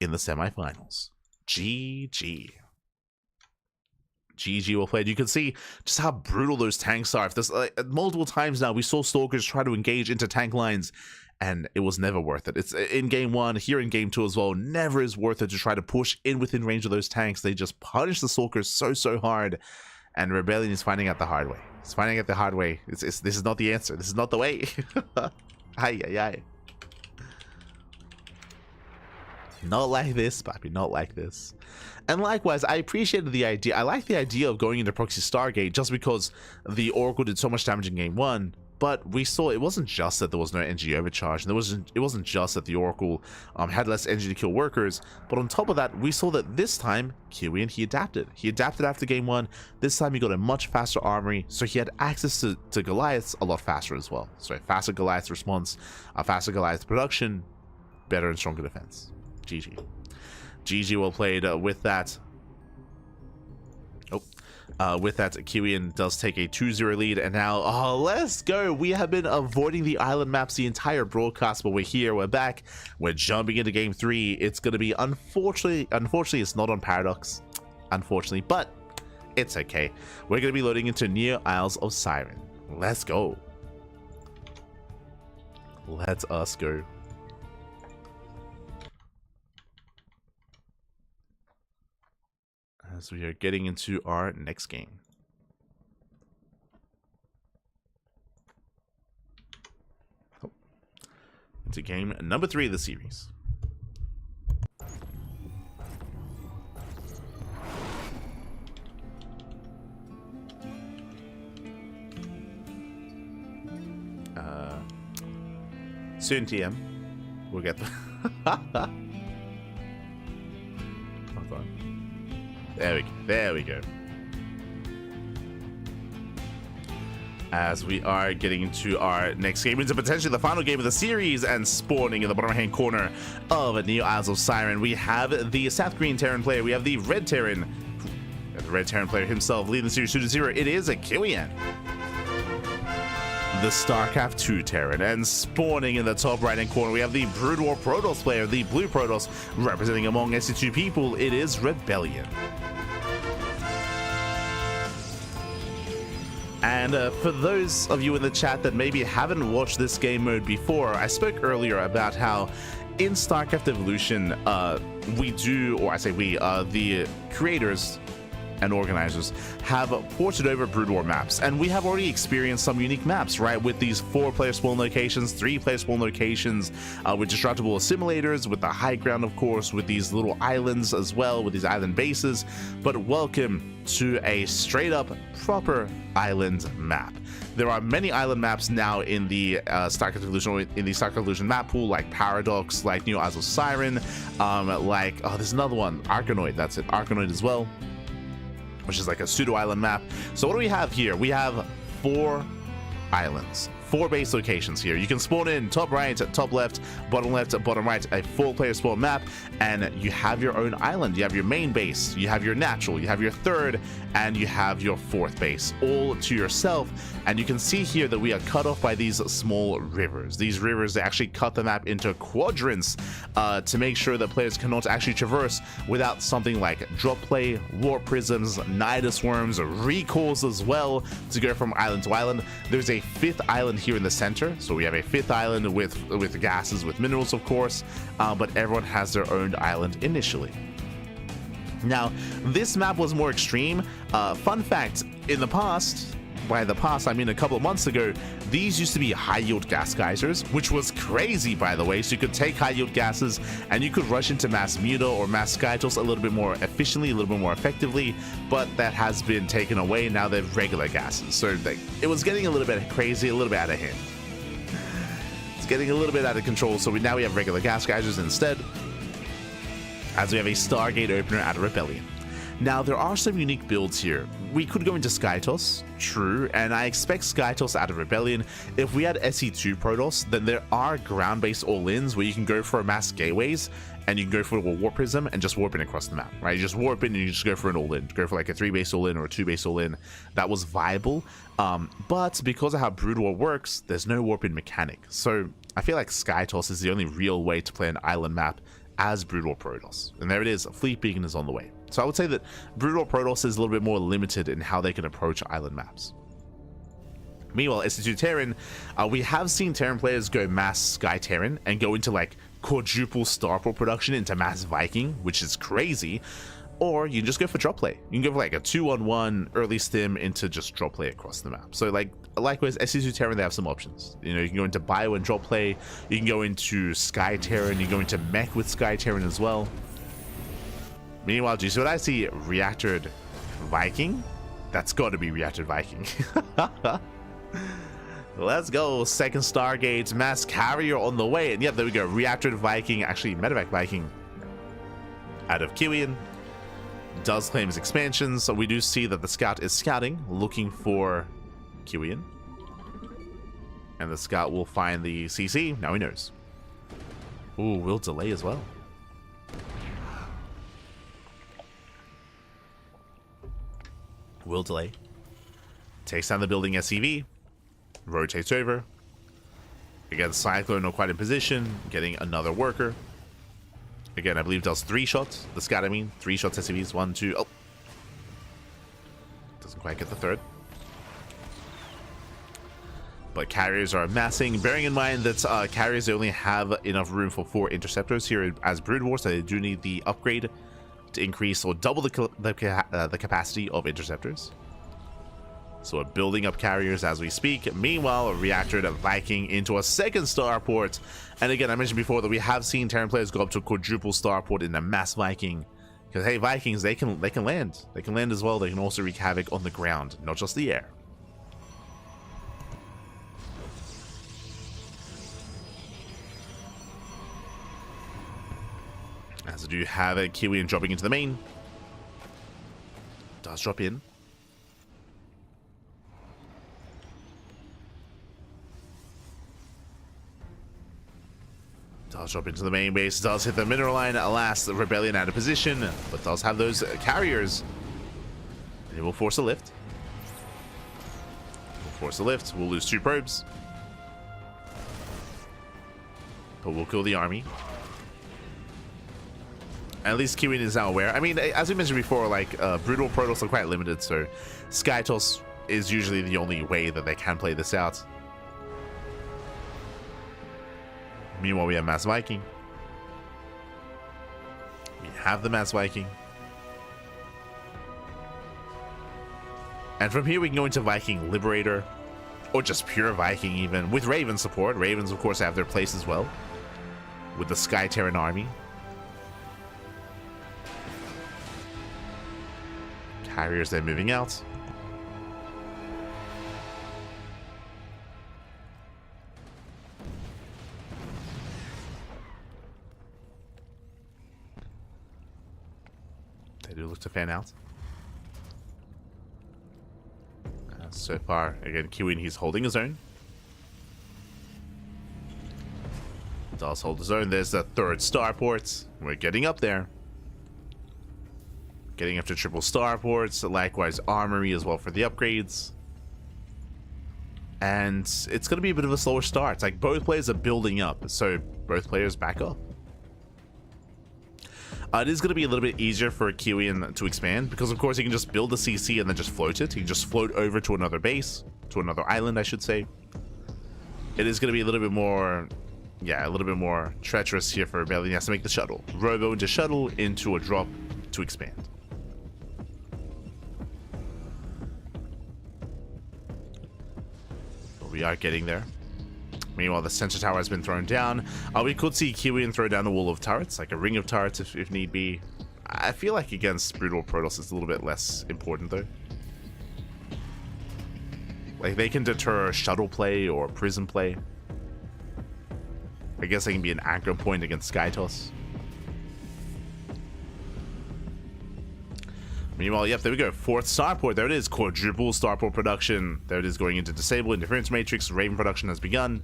in the semifinals. GG. GG well played. You can see just how brutal those tanks are. If there's multiple times now, we saw Stalkers try to engage into tank lines, and it was never worth it. It's in game 1, here in game 2 as well. Never is worth it to try to push in within range of those tanks. They just punish the Stalkers so hard, and Rebellion is finding out the hard way. It's finding out the hard way. This is not the answer. This is not the way. Aye. Not like this, papi. Not like this. And likewise, I appreciated the idea. I like the idea of going into Proxy Stargate just because the Oracle did so much damage in game 1. But we saw it wasn't just that there was no energy overcharge, and it wasn't just that the Oracle had less energy to kill workers, but on top of that, we saw that this time, Kiwian, he adapted. He adapted after game 1. This time he got a much faster armory, so he had access to Goliaths a lot faster as well. So a faster Goliath response, a faster Goliath production, better and stronger defense. GG. GG well played with that. With that, Kiwian does take a 2-0 lead, and now, let's go. We have been avoiding the island maps the entire broadcast, but we're here, we're back, we're jumping into game 3. It's going to be, unfortunately, it's not on Paradox, unfortunately, but it's okay. We're going to be loading into Near Isles of Siren. Let's go. Let us go. As we are getting into our next game. Into game number 3 of the series. Soon, TM. We'll get the Hold on. There we go. There we go. As we are getting into our next game, into potentially the final game of the series, and spawning in the bottom right-hand corner of Neo Isles of Siren, we have the South Green Terran player, we have the Red Terran, the Red Terran player himself leading the series 2-0. It is a Kiwian, the StarCraft 2 Terran, and spawning in the top right-hand corner, we have the Brood War Protoss player, the Blue Protoss, representing among SC2 people, it is Rebellion. And for those of you in the chat that maybe haven't watched this game mode before, I spoke earlier about how in StarCraft Evolution, we do, or I say we, the creators and organizers have ported over Brood War maps, and we have already experienced some unique maps, right, with these 4-player spawn locations, 3-player spawn locations, with destructible assimilators, with the high ground, of course, with these little islands as well, with these island bases. But welcome to a straight up proper island map. There are many island maps now in the StarCraft Evolution map pool, like Paradox, like Neo Isles of Siren, like, oh, there's another one, Arkanoid, that's it, Arkanoid as well, which is like a pseudo island map. So what do we have here? We have 4 islands, 4 base locations here. You can spawn in top right, top left, bottom right, a 4-player spawn map, and you have your own island. You have your main base, you have your natural, you have your 3rd, and you have your 4th base, all to yourself. And you can see here that we are cut off by these small rivers. These rivers, they actually cut the map into quadrants to make sure that players cannot actually traverse without something like drop play, warp prisms, nidus worms, recalls as well to go from island to island. There's a 5th island here in the center, so we have a 5th island with gases, with minerals, of course, but everyone has their own island initially. Now, this map was more extreme. Fun fact, in the past, by the past I mean a couple of months ago, these used to be high yield gas geysers, which was crazy, by the way. So you could take high yield gases and you could rush into mass muta or mass skytoss a little bit more efficiently, a little bit more effectively, but that has been taken away. Now they're regular gases, so it was getting a little bit crazy, a little bit out of hand. It's getting a little bit out of control, so now we have regular gas geysers instead, as we have a Stargate opener out of Rebellion. Now, there are some unique builds here. We could go into Skytoss, true, and I expect Skytoss out of Rebellion. If we had SE2 Protoss, then there are ground-based all-ins where you can go for mass gateways, and you can go for a warp prism and just warp in across the map, right? You just warp in and you just go for an all-in. Go for like a 3-base all-in or a 2-base all-in. That was viable, but because of how Brood War works, there's no warp-in mechanic. So I feel like Skytoss is the only real way to play an island map as Brood War Protoss. And there it is, Fleet Beacon is on the way. So I would say that Brood War Protoss is a little bit more limited in how they can approach island maps. Meanwhile, SC2 Terran, we have seen Terran players go mass Sky Terran and go into like quadruple starport production into mass Viking, which is crazy. Or you can just go for drop play. You can go for like a 2-on-1 early stim into just drop play across the map. So like likewise, SC2 Terran, they have some options. You know, you can go into bio and drop play. You can go into Sky Terran. You can go into mech with Sky Terran as well. Meanwhile, do you see what I see? Reactored Viking? That's got to be Reactored Viking. Let's go. Second Stargate, mass carrier on the way. And yep, there we go. Reactored Viking, actually medevac Viking out of Kiwian. Does claim his expansion, so we do see that the scout is scouting, looking for Kiwian. And the scout will find the CC. Now he knows. Ooh, will delay as well. Will delay. Takes down the building SCV. Rotates over. Again, Cyclone not quite in position. Getting another worker. Again, I believe does 3 shots. The scout, I mean. 3 shots SCVs. 1, 2. Oh. Doesn't quite get the 3rd. But carriers are massing. Bearing in mind that carriers only have enough room for 4 interceptors here as Brood War, so they do need the upgrade to increase or double the capacity of interceptors. So we're building up carriers as we speak. Meanwhile, a reactor to Viking into a second starport. And again, I mentioned before that we have seen Terran players go up to a quadruple starport in a mass Viking. Because hey, Vikings, they can land. They can land as well. They can also wreak havoc on the ground, not just the air. As do have a Kiwian dropping into the main. Does drop in. Does drop into the main base, does hit the mineral line. Alas, the Rebellion out of position, but does have those carriers. And it will force a lift. We'll lose 2 probes. But we'll kill the army. At least Kiwian is now aware. I mean, as we mentioned before, like, Brutal Protoss are quite limited, so Skytoss is usually the only way that they can play this out. Meanwhile, we have Mass Viking. We have the Mass Viking. And from here, we can go into Viking Liberator, or just pure Viking even, with Raven support. Ravens, of course, have their place as well, with the Sky Terran army. Carriers then moving out. They do look to fan out. So far, again, Kiwian, he's holding his own. Does hold his own. There's the 3rd starport. We're getting up there. Getting up to triple starports. Likewise, armory as well for the upgrades. And it's going to be a bit of a slower start. It's like both players are building up, so both players back up. It is going to be a little bit easier for Kiwian to expand because, of course, he can just build a CC and then just float it. He can just float over to another base, to another island, I should say. It is going to be a little bit more, yeah, a little bit more treacherous here for Rebellion. He has to make the shuttle. Robo into shuttle into a drop to expand. But we are getting there. Meanwhile, the sensor tower has been thrown down. We could see Kiwian throw down a wall of turrets, like a ring of turrets if need be. I feel like against Brutal Protoss it's a little bit less important though. Like they can deter shuttle play or prison play. I guess they can be an anchor point against Skytoss. Meanwhile, yep, there we go. 4th starport. There it is. Quadruple starport production. There it is going into disable interference matrix. Raven production has begun.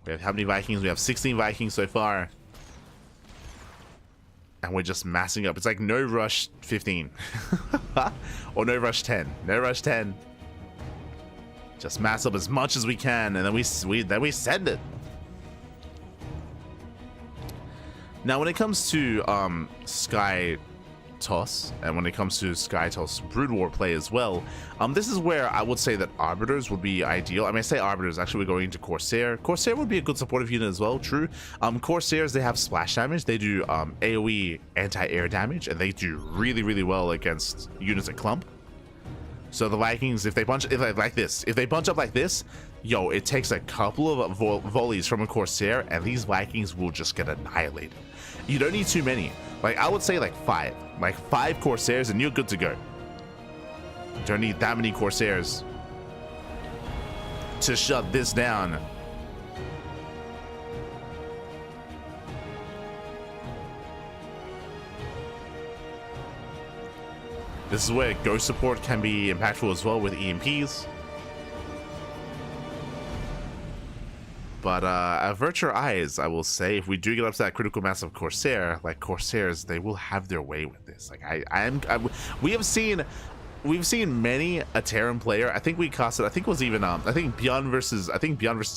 We have how many Vikings? We have 16 Vikings so far. And we're just massing up. It's like no rush 15. Or no rush 10. No rush 10. Just mass up as much as we can, and then we send it. Now, when it comes to Skytoss, and when it comes to Skytoss Brood War play as well, this is where I would say that Arbiters would be ideal. I mean, I say Arbiters, actually we're going into Corsair. Corsair would be a good supportive unit as well, true. Corsairs, they have splash damage, they do AoE anti-air damage, and they do really, really well against units at clump. So the Vikings, if they bunch up like this, yo, it takes a couple of volleys from a Corsair, and these Vikings will just get annihilated. You don't need too many. Like, I would say like 5. Like 5 Corsairs, and you're good to go. You don't need that many Corsairs to shut this down. This is where Ghost support can be impactful as well with EMPs. But avert your eyes, I will say. If we do get up to that critical mass of Corsair, like Corsairs, they will have their way with this. Like we've seen many a Terran player. I think we casted. I think it was even I think Bjorn versus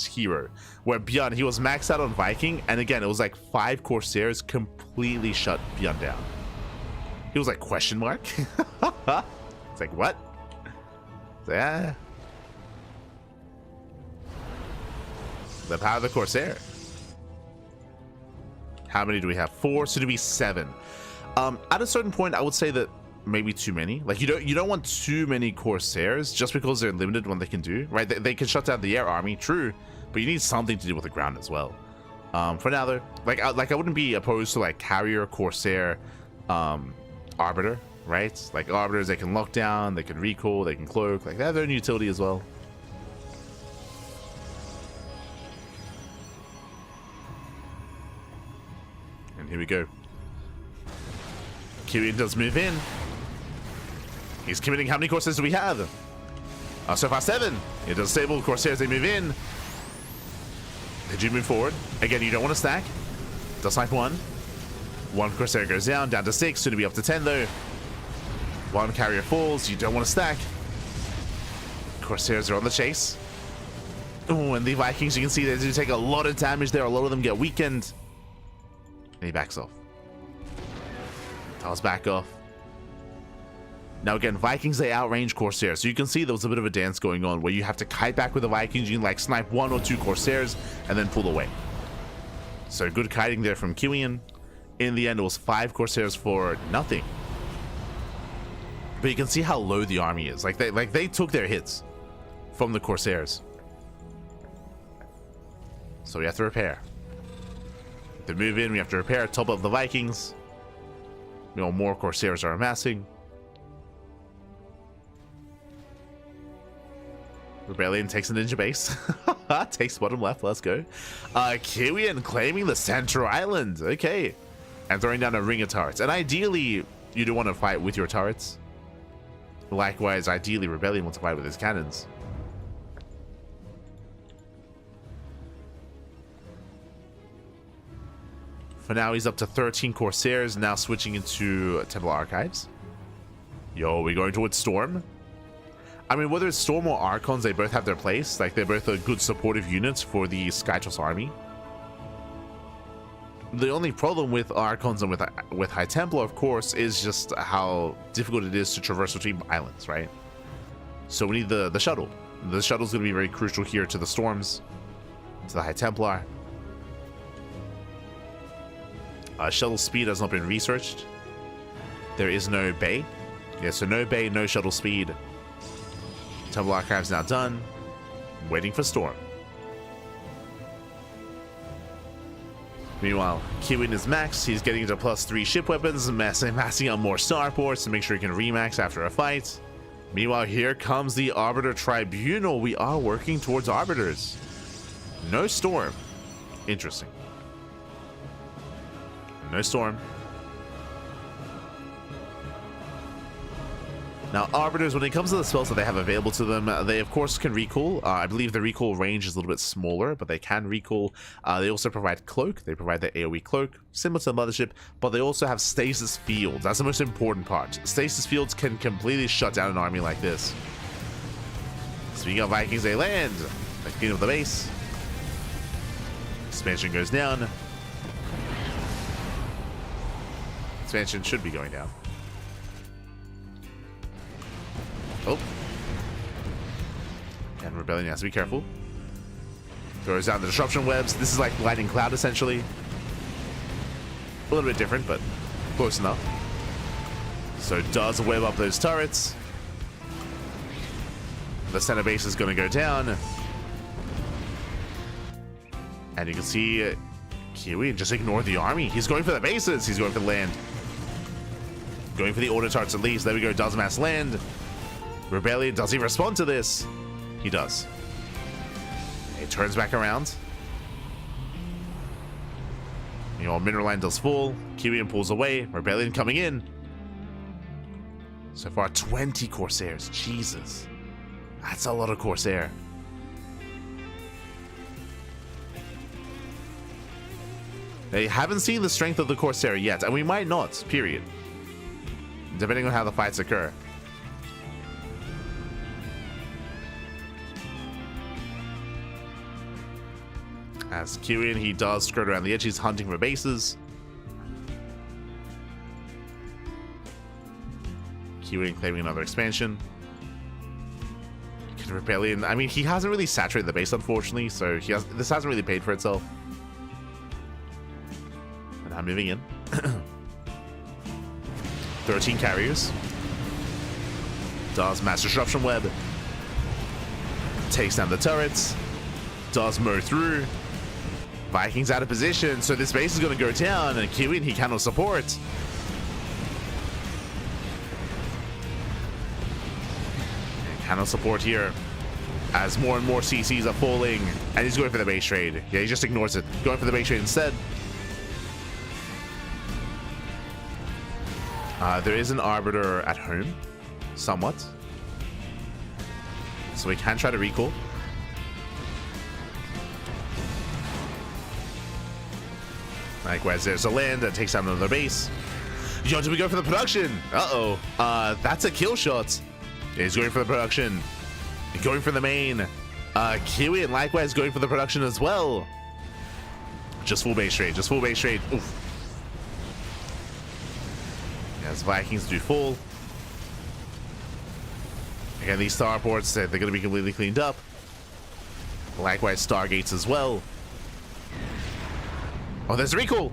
Hero, where Bjorn, he was maxed out on Viking, and again it was like 5 Corsairs completely shut Bjorn down. He was like question mark. It's like what? Yeah. The power of the Corsair. How many do we have? 4, soon to be 7. At a certain point, I would say that maybe too many. Like you don't want too many Corsairs just because they're limited what they can do, right? They can shut down the air army, true, but you need something to do with the ground as well. For now, though, like I wouldn't be opposed to like carrier, Corsair, Arbiter, right? Like Arbiters, they can lock down, they can recall, they can cloak, like they have their own utility as well. Here we go. Kiwian does move in. He's committing. How many Corsairs do we have? So far 7. It does stable. Corsairs, they move in. They do move forward. Again, you don't want to stack. Does snipe 1. 1 Corsair goes down to 6. Soon to be up to 10 though. 1 carrier falls. You don't want to stack. Corsairs are on the chase. Oh, and the Vikings, you can see they do take a lot of damage there. A lot of them get weakened. And he backs off. Tells back off. Now again, Vikings, they outrange Corsairs. So you can see there was a bit of a dance going on where you have to kite back with the Vikings. You can like snipe 1 or 2 Corsairs and then pull away. So good kiting there from Kiwian. In the end, it was 5 Corsairs for nothing. But you can see how low the army is. Like they took their hits from the Corsairs. So we have to repair. To move in, we have to repair. Top up the Vikings. You know, more Corsairs are amassing. Rebellion takes a ninja base. Takes bottom left. Let's go. Kiwian claiming the Center Island. Okay. And throwing down a ring of turrets. And ideally, you do want to fight with your turrets. Likewise, ideally, Rebellion wants to fight with his cannons. For now, he's up to 13 Corsairs. Now switching into Temple Archives. Yo, we're going towards Storm. I mean, whether it's Storm or Archons, they both have their place. Like, they're both a good supportive units for the Skytos army. The only problem with Archons and with High Templar, of course, is just how difficult it is to traverse between islands, right? So we need the shuttle. The shuttle's going to be very crucial here to the Storms, to the High Templar. Shuttle speed has not been researched. There is no bay. Yeah, so no bay, no shuttle speed. Temple Archives now done. Waiting for Storm. Meanwhile, Kiwian is maxed. He's getting to +3 ship weapons, massing out more starports to make sure he can remax after a fight. Meanwhile, here comes the Arbiter Tribunal. We are working towards Arbiters. No Storm. Interesting. No Storm. Now, Arbiters, when it comes to the spells that they have available to them, they of course can recall. I believe the recall range is a little bit smaller, but they can recall. They also provide Cloak. They provide the AoE Cloak, similar to the Mothership, but they also have Stasis Fields. That's the most important part. Stasis Fields can completely shut down an army like this. Speaking of Vikings, they land. They clean up the base. Expansion goes down. Expansion should be going down. Oh. And Rebellion has to be careful. Throws down the disruption webs. This is like Lightning Cloud, essentially. A little bit different, but close enough. So does web up those turrets. The center base is going to go down. And you can see Kiwi just ignore the army. He's going for the bases. He's going for the land. Going for the auto turrets at least. There we go. Does mass land. Rebellion, does he respond to this? He does. He turns back around. You know, Mineral Line does fall. Kiwian pulls away. Rebellion coming in. So far, 20 Corsairs. Jesus. That's a lot of Corsair. They haven't seen the strength of the Corsair yet, and we might not, period. Depending on how the fights occur. As Kiwian, he does skirt around the edge. He's hunting for bases. Kiwian claiming another expansion. Rebellion, I mean, he hasn't really saturated the base, unfortunately, so this hasn't really paid for itself. And I'm moving in. 13 carriers. Does mass disruption web. Takes down the turrets. Does mow through. Vikings out of position, so this base is going to go down, and Kiwian, he cannot support. And cannot support here, as more and more CCs are falling, and he's going for the base trade. Yeah, he just ignores it. Going for the base trade instead. There is an Arbiter at home, somewhat. So we can try to recall. Likewise, there's a land that takes down another base. Yo, do we go for the production? Uh-oh. That's a kill shot. He's going for the production. Going for the main. Kiwian likewise going for the production as well. Just full base trade. Just full base trade. Oof. As Vikings do fall. Again, these starports, they're going to be completely cleaned up. Likewise, Stargates as well. Oh, there's a recall.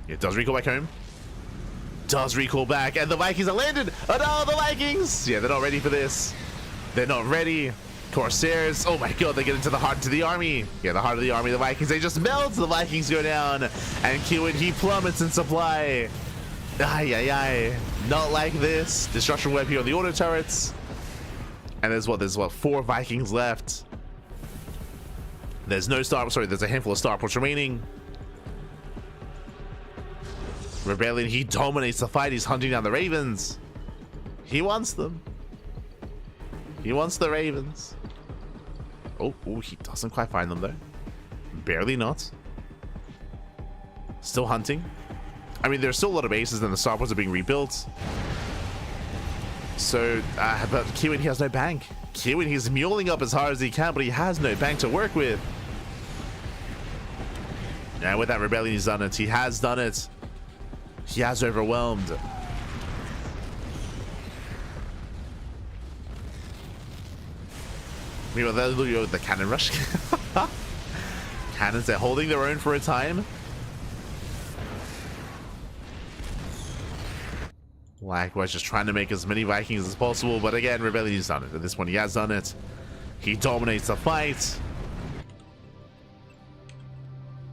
It does recall back home. Does recall back, and the Vikings are landed. Oh no, the Vikings! Yeah, they're not ready for this. They're not ready. Corsairs. Oh my god, they get into the heart of the army. Yeah, the heart of the army. The Vikings, they just melt. The Vikings go down, and Kiwian, he plummets in supply. Ay, ay, ay. Not like this. Destruction web here on the auto turrets. And there's what, 4 Vikings left. There's no there's a handful of starports remaining. Rebellion, he dominates the fight. He's hunting down the Ravens. He wants them. He wants the Ravens. Oh, he doesn't quite find them though. Barely not. Still hunting. I mean, there's still a lot of bases and the starports are being rebuilt. So, but Kiwian, he has no bank. Kiwian, he's muling up as hard as he can, but he has no bank to work with. And with that Rebellion, he's done it. He has done it. He has overwhelmed. Meanwhile, they're looking at the cannon rush. Cannons, they're holding their own for a time. Likewise, just trying to make as many Vikings as possible. But again, Rebellion, he's done it. At this point, he has done it. He dominates the fight.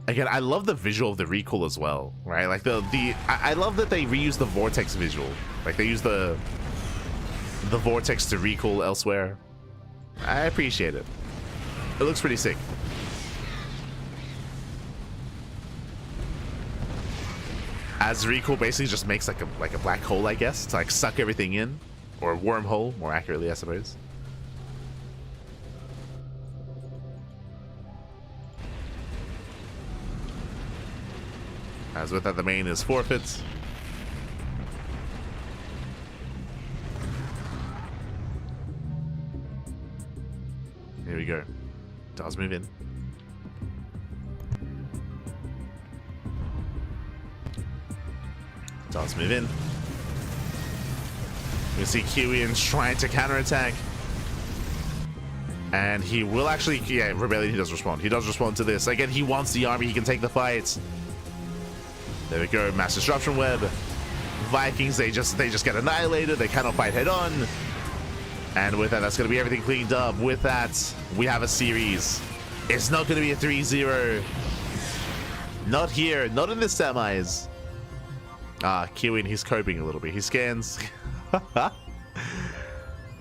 Again, I love the visual of the recall as well, right? Like I love that they reuse the vortex visual. Like they use the vortex to recall elsewhere. I appreciate it. It looks pretty sick. As recall basically just makes like a black hole, I guess, to like suck everything in, or a wormhole, more accurately, I suppose. As with that, the main is forfeit. Here we go. Does move in. Does move in. We see Kiwian trying to counterattack. And he will actually, yeah, Rebellion, he does respond. He does respond to this. Again, he wants the army. He can take the fight. There we go. Mass Disruption Web. Vikings, they just get annihilated. They cannot fight head on. And with that, that's going to be everything cleaned up. With that, we have a series. It's not going to be a 3-0. Not here. Not in the semis. Kiwian, he's coping a little bit. He scans.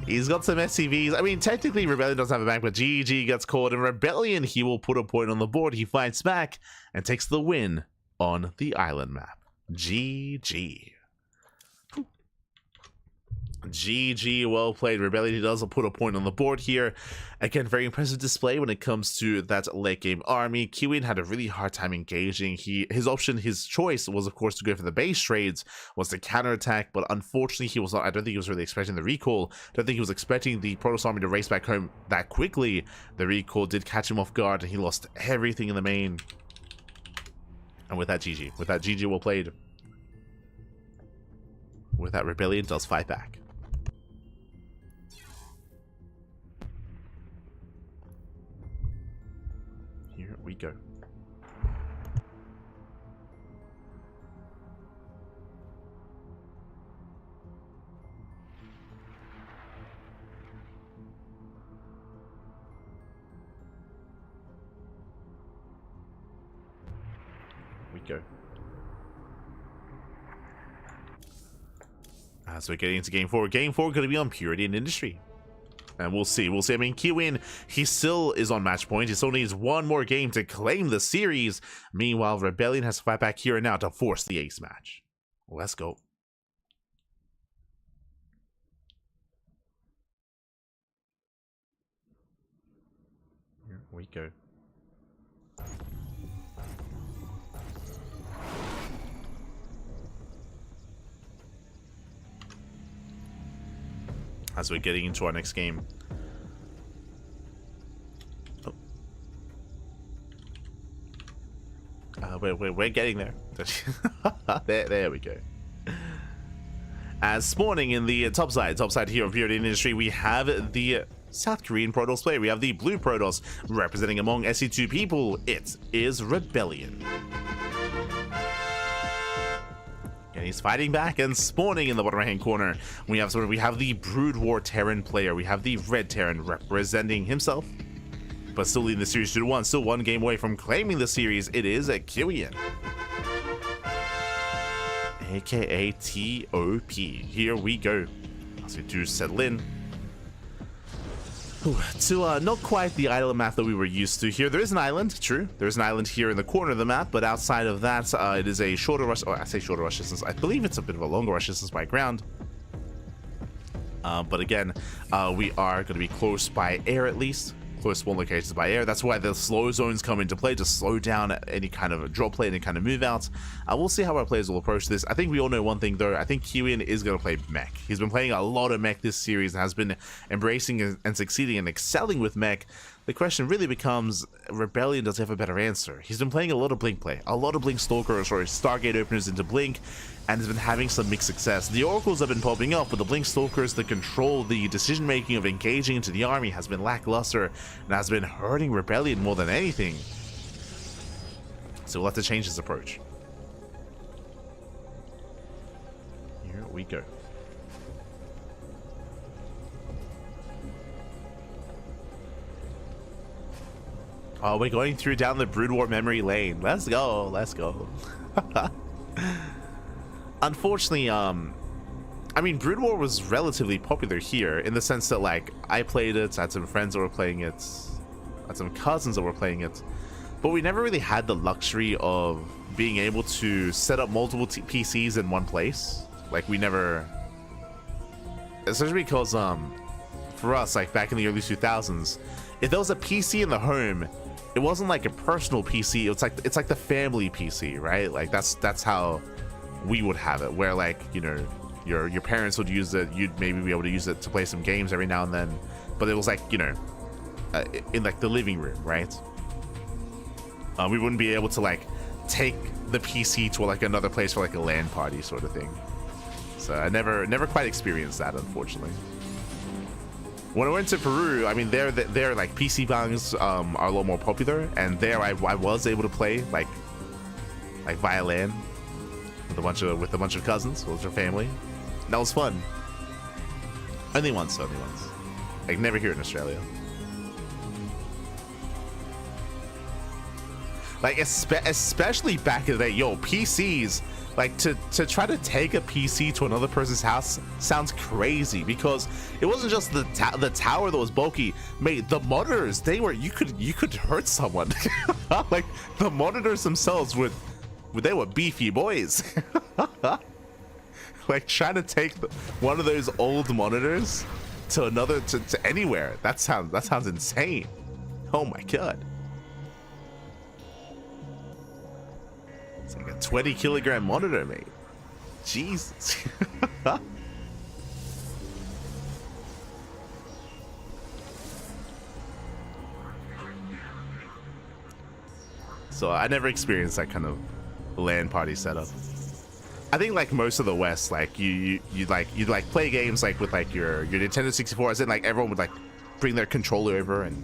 He's got some SCVs. I mean, technically, Rebellion doesn't have a bank, but GG gets caught. And Rebellion, he will put a point on the board. He fights back and takes the win on the island map. GG. GG, well played. Rebellion, he does put a point on the board here. Again, very impressive display when it comes to that late game army. Kiwian had a really hard time engaging. His choice was, of course, to go for the base trades, was to counterattack, but unfortunately, he was not. I don't think he was really expecting the recall. I don't think he was expecting the Protoss army to race back home that quickly. The recall did catch him off guard, and he lost everything in the main. And with that, GG. With that, GG, well played. With that, Rebellion does fight back. Here we go. Go. As we're getting into game 4. Game 4 going to be on Purity and Industry. And we'll see. We'll see. I mean, Kiwian, he still is on match point. He still needs one more game to claim the series. Meanwhile, Rebellion has to fight back here and now to force the ace match. Let's go. we go. As we're getting into our next game. Oh. We're getting there. there we go. As spawning in the top side here of Period Industry, we have the South Korean Protoss player. We have the blue Protoss representing among SC2 people. It is Rebellion. And he's fighting back and spawning in the bottom right hand corner. We have the Brood War Terran player. We have the Red Terran representing himself, but still leading the series 2-1. Still one game away from claiming the series. It is a Kiwian, aka TOP. Here we go. As we do settle in to not quite the island map that we were used to here. There is an island, true. There's an island here in the corner of the map, but outside of that, it is a shorter rush. Oh, I say shorter rush distance. I believe it's a bit of a longer rush distance by ground. But again, we are going to be close by air at least. Close spawn locations by air. That's why the slow zones come into play to slow down any kind of drop play, any kind of move out. We'll see how our players will approach this. I think we all know one thing though. I think Kiwian is going to play mech. He's been playing a lot of mech this series and has been embracing and succeeding and excelling with mech. The question really becomes, Rebellion does have a better answer. He's been playing a lot of Blink play, a lot of Blink Stalkers or Stargate openers into Blink, and has been having some mixed success. The Oracles have been popping up, but the Blink Stalkers, the control, the decision making of engaging into the army has been lackluster and has been hurting Rebellion more than anything. So we'll have to change his approach. Here we go. Oh, we're going through down the Brood War memory lane. Let's go, let's go. Unfortunately, I mean, Brood War was relatively popular here in the sense that, like, I played it, I had some friends that were playing it, I had some cousins that were playing it, but we never really had the luxury of being able to set up multiple PCs in one place. Like, we never, especially because, for us, like, back in the early 2000s, if there was a PC in the home, it wasn't like a personal PC. It's like the family PC, right? Like that's how we would have it. Where, like, you know, your parents would use it. You'd maybe be able to use it to play some games every now and then. But it was like, you know, in like the living room, right? We wouldn't be able to like take the PC to like another place for like a LAN party sort of thing. So I never quite experienced that, unfortunately. When I went to Peru, I mean, there like PC bangs are a lot more popular, and there I was able to play like via LAN with a bunch of cousins, with your family. And that was fun. Only once. Like, never here in Australia. Like, especially back in the day, yo, PCs. Like, to try to take a PC to another person's house sounds crazy, because it wasn't just the tower that was bulky. Mate, the monitors, you could hurt someone. Like, the monitors themselves they were beefy boys. Like, trying to take one of those old monitors to another to anywhere, that sounds insane. Oh my god. It's like a 20-kilogram monitor, mate. Jesus. So I never experienced that kind of LAN party setup. I think like most of the West, like you'd play games like with like your Nintendo 64, as in like everyone would like bring their controller over, and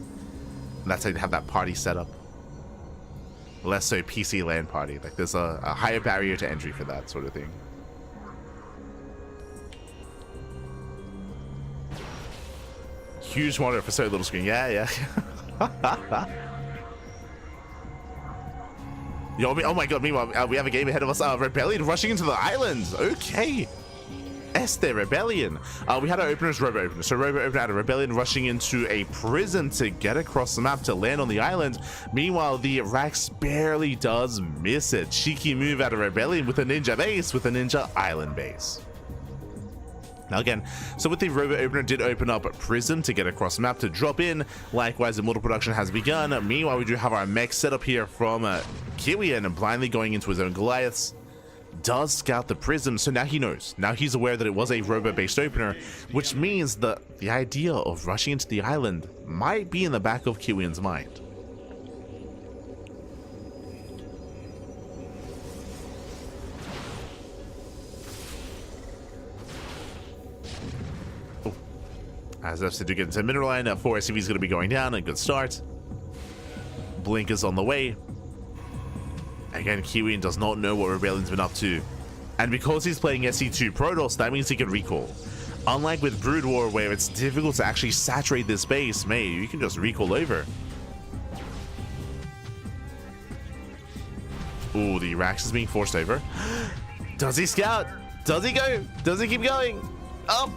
that's how you'd have that party set up. Less so PC LAN party. Like, there's a higher barrier to entry for that sort of thing. Huge monitor for so little screen. Yeah. Yo, oh my god, meanwhile, we have a game ahead of us. Rebellion rushing into the island. Okay. Rebellion. We had our openers, Robo Opener. So Robo Opener had a Rebellion rushing into a prison to get across the map to land on the island. Meanwhile, the Rax barely does miss it. Cheeky move out of Rebellion with a ninja base, with a ninja island base. Now again, so with the robot opener did open up Prism to get across the map to drop in. Likewise, the mortal production has begun. Meanwhile, we do have our mech set up here from Kiwian and blindly going into his own Goliaths. Does scout the Prism, so now he knows. Now he's aware that it was a robot-based opener, which means that the idea of rushing into the island might be in the back of Kiwian's mind. As FC to get into mineral line, 4 SCV is going to be going down. A good start. Blink is on the way. Again, Kiwian does not know what Rebellion's been up to. And because he's playing SC2 Protoss, that means he can recall. Unlike with Brood War, where it's difficult to actually saturate this base, mate, you can just recall over. Ooh, the Rax is being forced over. Does he scout? Does he go? Does he keep going? Up!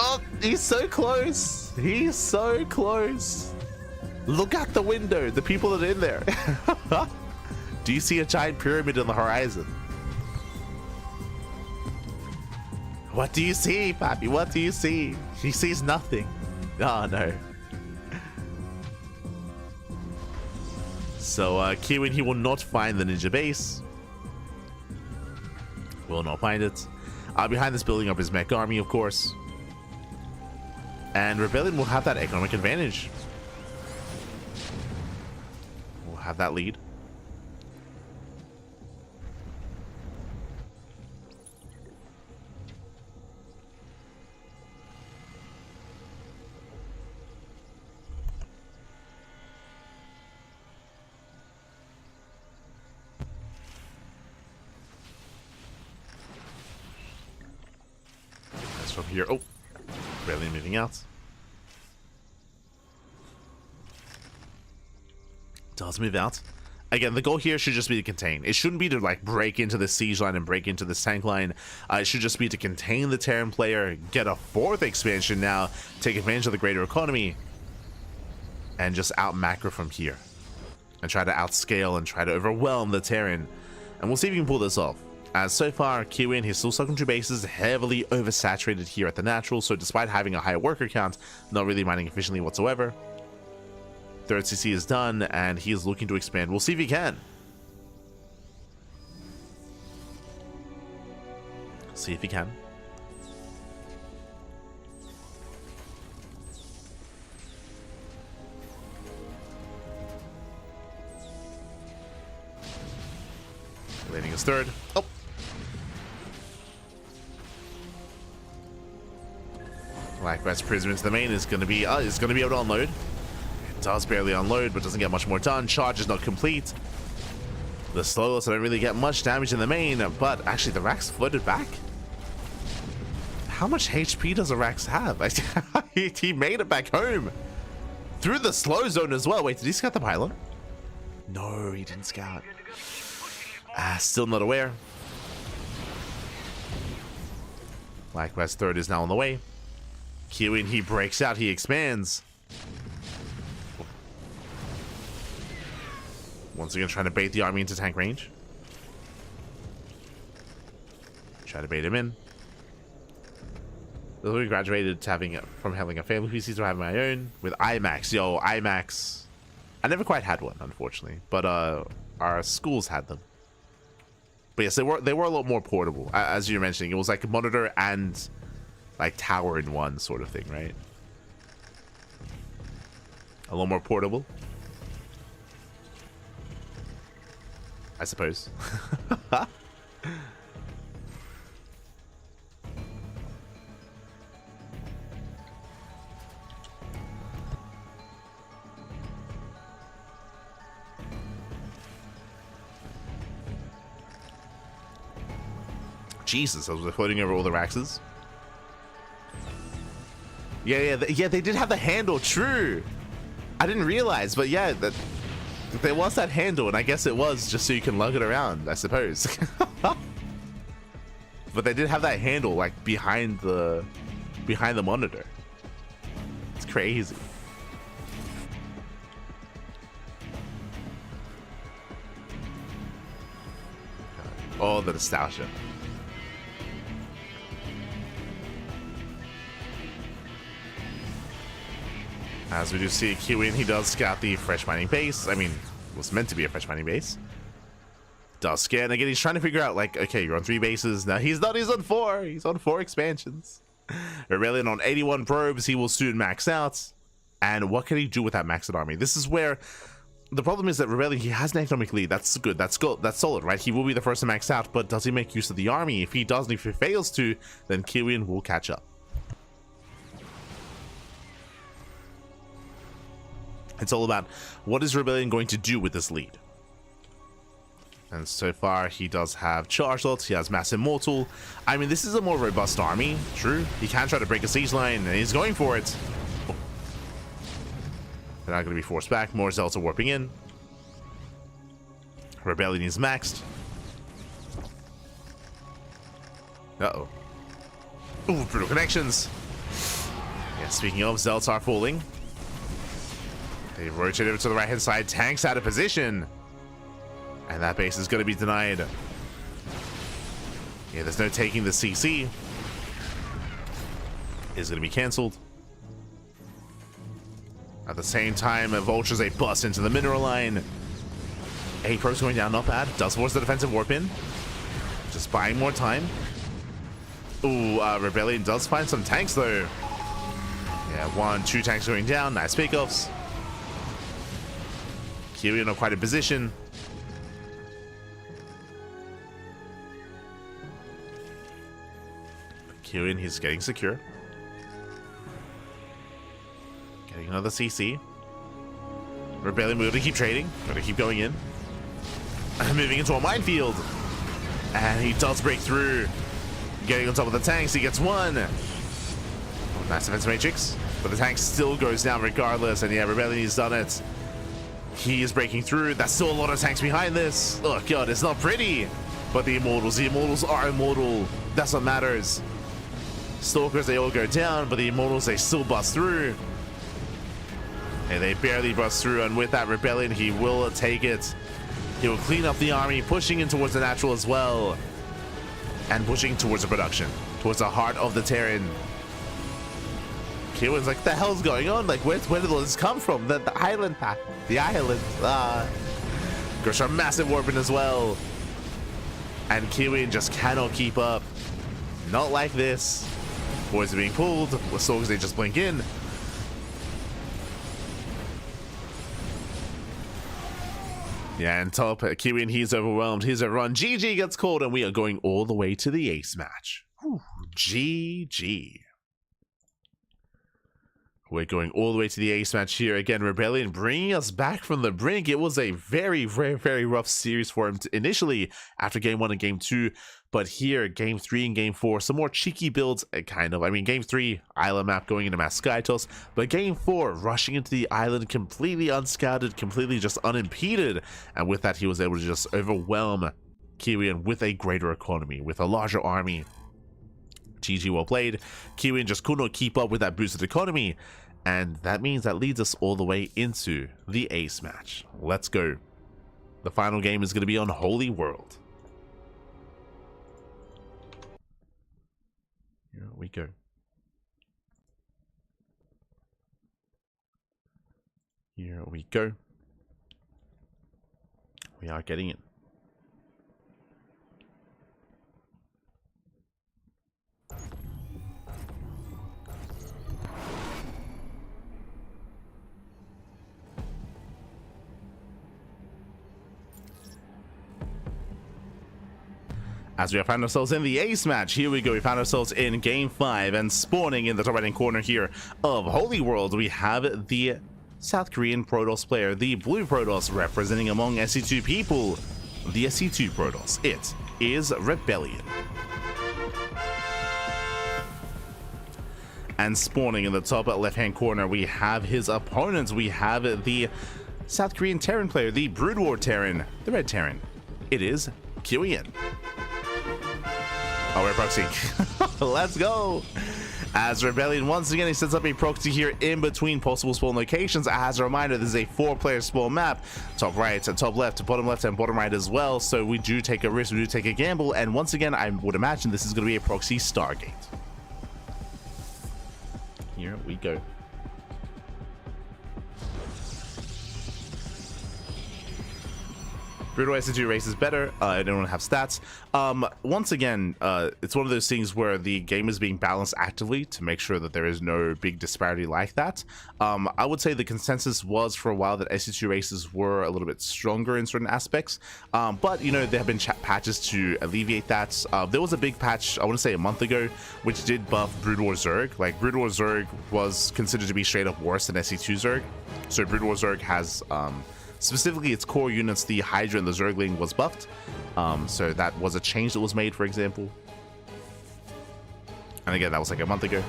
Oh, he's so close. He's so close. Look out the window. The people that are in there. Do you see a giant pyramid on the horizon? What do you see, Pappy? What do you see? He sees nothing. Oh, no. So, Kiwian, he will not find the ninja base. Will not find it. Behind this building up his mech army, of course. And Rebellion will have that economic advantage. We'll have that lead. That's from here. Oh, Rebellion moving out. Does move out. Again, the goal here should just be to contain. It shouldn't be to like break into the siege line and break into the tank line. It should just be to contain the Terran player, get a 4th expansion now, take advantage of the greater economy, and just out macro from here. And try to outscale and try to overwhelm the Terran. And we'll see if we can pull this off. As so far, Kiwian, he's still stuck on 2 bases, heavily oversaturated here at the natural, so despite having a higher worker count, not really mining efficiently whatsoever. 3rd CC is done, and he is looking to expand. We'll see if he can. See if he can. Landing his 3rd. Oh. Likewise, Prism into the main is going to be able to unload. Does barely unload, but doesn't get much more done. Charge is not complete. The slowless don't really get much damage in the main, but actually the Rax floated back. How much HP does a Rax have? He made it back home through the slow zone as well. Wait, did he scout the pylon? No, he didn't scout. Still not aware. Likewise, 3rd is now on the way. Kiwian, he breaks out, he expands. Once again, trying to bait the army into tank range. Try to bait him in. We graduated to from having a family PC to having my own with IMAX. Yo, IMAX. I never quite had one, unfortunately, but our schools had them. But yes, they were a lot more portable. As you're mentioning, it was like a monitor and like tower in one sort of thing, right? A lot more portable, I suppose. Jesus, I was floating over all the Raxes. Yeah, they did have the handle, true. I didn't realize, but yeah, that there was that handle, and I guess it was just so you can lug it around, I suppose. But they did have that handle like behind the monitor. It's crazy. Oh, the nostalgia. As we do see Kiwian, he does scout the fresh mining base. I mean, it was meant to be a fresh mining base. Does scan again. He's trying to figure out, like, okay, you're on 3 bases now. He's not. He's on 4. He's on 4 expansions. Rebellion on 81 probes. He will soon max out. And what can he do with that maxed army? This is where the problem is that Rebellion, he has an economic lead. That's good. That's good. That's solid, right? He will be the first to max out, but does he make use of the army? If he doesn't, if he fails to, then Kiwian will catch up. It's all about what is Rebellion going to do with this lead. And so far, he does have charge lots. He has mass immortal. I mean, this is a more robust army. True. He can try to break a siege line, and he's going for it. Oh. They're not going to be forced back. More Zelts are warping in. Rebellion is maxed. Uh-oh. Ooh, brutal connections. Yeah, speaking of, Zelts are falling. They rotate over to the right-hand side. Tanks out of position. And that base is going to be denied. Yeah, there's no taking the CC. Is going to be cancelled. At the same time, Vultures, they bust into the mineral line. 8 probes going down, not bad. Does force the defensive warp in. Just buying more time. Ooh, Rebellion does find some tanks, though. Yeah, 1, 2 tanks going down. Nice pickoffs. Kiwian not quite in position. Kiwian, he's getting secure. Getting another CC. Rebellion, we're going to keep trading. We're going to keep going in. Moving into a minefield. And he does break through. Getting on top of the tanks. He gets 1. Oh, nice defense matrix. But the tank still goes down regardless. And yeah, Rebellion, he's done it. He is breaking through. That's still a lot of tanks behind this. Oh god, it's not pretty. But the Immortals are immortal. That's what matters. Stalkers, they all go down, but the Immortals, they still bust through. And they barely bust through, and with that Rebellion, he will take it. He will clean up the army, pushing in towards the natural as well. And pushing towards the production, towards the heart of the Terran. Kiwian's like, what the hell's going on? Like, where did all this come from? The island path. The island. Goes for a massive warping as well. And Kiwian just cannot keep up. Not like this. Boys are being pulled. The Stalkers, they just blink in. Yeah, and top Kiwian, he's overwhelmed. He's a run. GG gets called, and we are going all the way to the ace match. Whew. GG. We're going all the way to the ace match here. Again, Rebellion bringing us back from the brink. It was a very, very, very rough series for him initially after game 1 and game 2. But here, game 3 and game 4, some more cheeky builds, kind of. I mean, game 3, island map going into mass sky toss. But game 4, rushing into the island completely unscouted, completely just unimpeded. And with that, he was able to just overwhelm Kiwian with a greater economy, with a larger army. GG, well played. Kiwian just could not keep up with that boosted economy, and that means that leads us all the way into the ace match. Let's go. The final game is going to be on Holy World. Here we go. Here we go. We are getting in. As we have found ourselves in the ace match, here we go. We found ourselves in game 5, and spawning in the top right hand corner here of Holy World, we have the South Korean Protoss player, the Blue Protoss, representing among SC2 people, the SC2 Protoss. It is Rebellion. And spawning in the top left hand corner, we have his opponents. We have the South Korean Terran player, the Brood War Terran, the Red Terran. It is Kiwian. Oh, we're proxy. Let's go. As Rebellion, once again, he sets up a proxy here in between possible spawn locations. As a reminder, this is a 4-player spawn map. Top right, top left, bottom left, and bottom right as well. So we do take a risk, we do take a gamble. And once again, I would imagine this is going to be a proxy Stargate. Here we go. Brutal SC2 race is better. I don't have stats. Once again, it's one of those things where the game is being balanced actively to make sure that there is no big disparity like that. I would say the consensus was for a while that SC2 races were a little bit stronger in certain aspects, but you know, there have been patches to alleviate that. There was a big patch, I want to say a month ago, which did buff Brood War Zerg. Like, Brood War Zerg was considered to be straight up worse than SC2 Zerg. So Brood War Zerg has specifically its core units, the Hydra and the Zergling, was buffed. So that was a change that was made, for example. And again, that was like a month ago.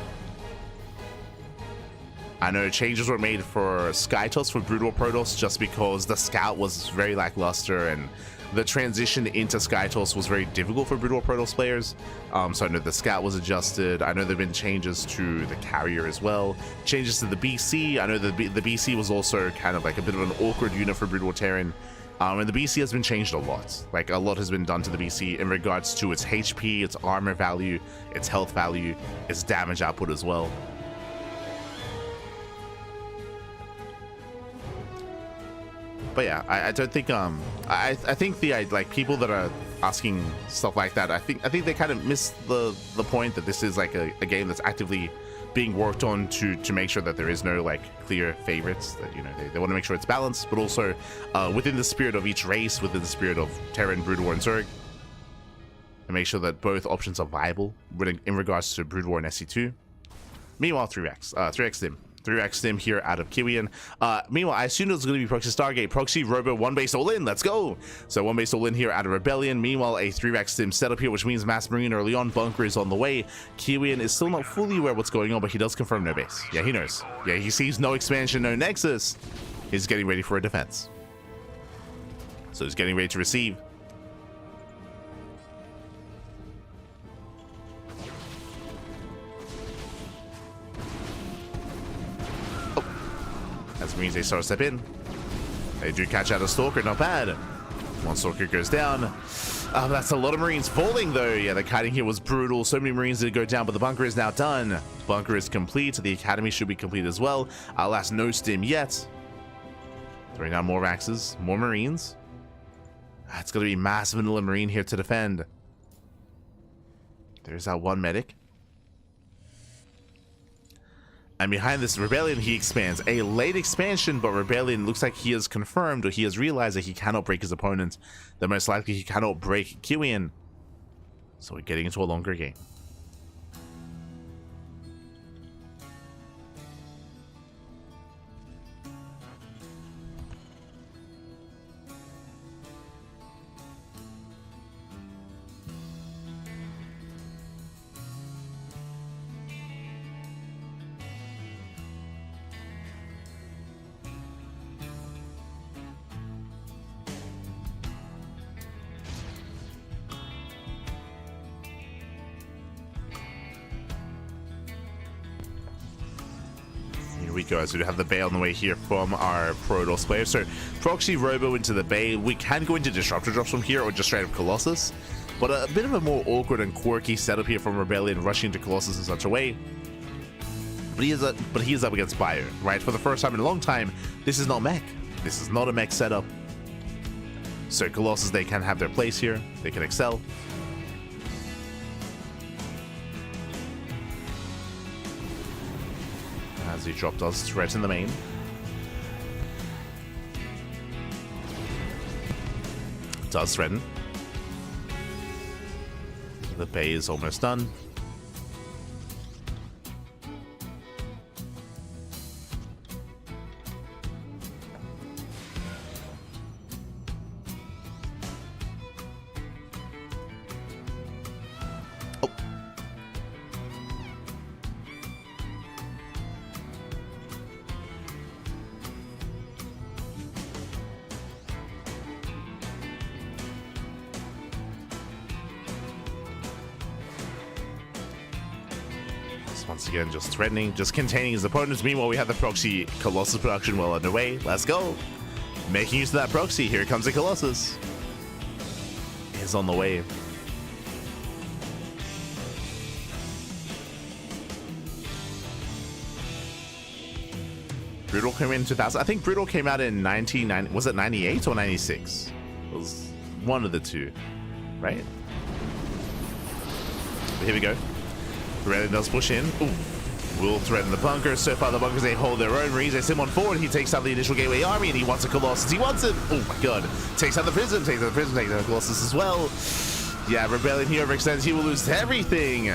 I know changes were made for Skytos for Brood War Protoss just because the Scout was very lackluster and the transition into Skytos was very difficult for Brood War Protoss players. So I know the Scout was adjusted. I know there have been changes to the Carrier as well. Changes to the BC. I know the BC was also kind of like a bit of an awkward unit for Brood War Terran. And the BC has been changed a lot. Like, a lot has been done to the BC in regards to its HP, its armor value, its health value, its damage output as well. But yeah, I don't think I think the like people that are asking stuff like that, I think they kind of miss the point that this is like a game that's actively being worked on to make sure that there is no like clear favorites, that, you know, they want to make sure it's balanced, but also within the spirit of each race, within the spirit of Terran, Brood War, and Zerg, and make sure that both options are viable in regards to Brood War and SC2. Meanwhile, 3x Stim here out of Kiwian. Meanwhile, I assumed it was going to be Proxy Stargate, Proxy Robo, 1 base all in. Let's go. So 1 base all in here out of Rebellion. Meanwhile, a 3x Stim setup here, which means Mass Marine early on. Bunker is on the way. Kiwian is still not fully aware what's going on, but he does confirm no base. Yeah, he knows. Yeah, he sees no expansion, no Nexus. He's getting ready for a defense. So he's getting ready to receive. That means they start to step in. They do catch out a Stalker, not bad. One Stalker goes down. That's a lot of Marines falling, though. Yeah, the kiting here was brutal. So many Marines did go down, but the bunker is now done. Bunker is complete. The Academy should be complete as well. Alas, no Stim yet. Throwing down more Axes, more Marines. It's going to be massive vanilla Marine here to defend. There's that one medic. And behind this Rebellion, he expands. A late expansion, but Rebellion looks like he has confirmed, or he has realized that he cannot break his opponent. That most likely he cannot break Kiwian. So we're getting into a longer game. Here we go, so we have the Bay on the way here from our Protoss player. So Proxy Robo into the Bay. We can go into Disruptor Drops from here or just straight up Colossus. But a bit of a more awkward and quirky setup here from Rebellion, rushing into Colossus in such a way. But he is up against Bio, right? For the first time in a long time, this is not mech. This is not a mech setup. So Colossus, they can have their place here. They can excel. As he dropped us threaten the main. Does threaten. The Bay is almost done. Once again, just threatening, just containing his opponents. Meanwhile, we have the Proxy Colossus production well underway. Let's go. Making use of that Proxy. Here comes the Colossus. Is on the way. Brutal came in 2000. I think Brutal came out in 1990. Was it 98 or 96? It was one of the two, right? But here we go. Rebellion does push in. Ooh. Will threaten the bunker. So far, the bunkers, they hold their own. Reese him on forward. He takes out the initial gateway army, and he wants a Colossus. He wants it. Oh my god. Takes out the prism. Takes out the prism. Takes out the Colossus as well. Yeah, Rebellion here overextends. He will lose everything.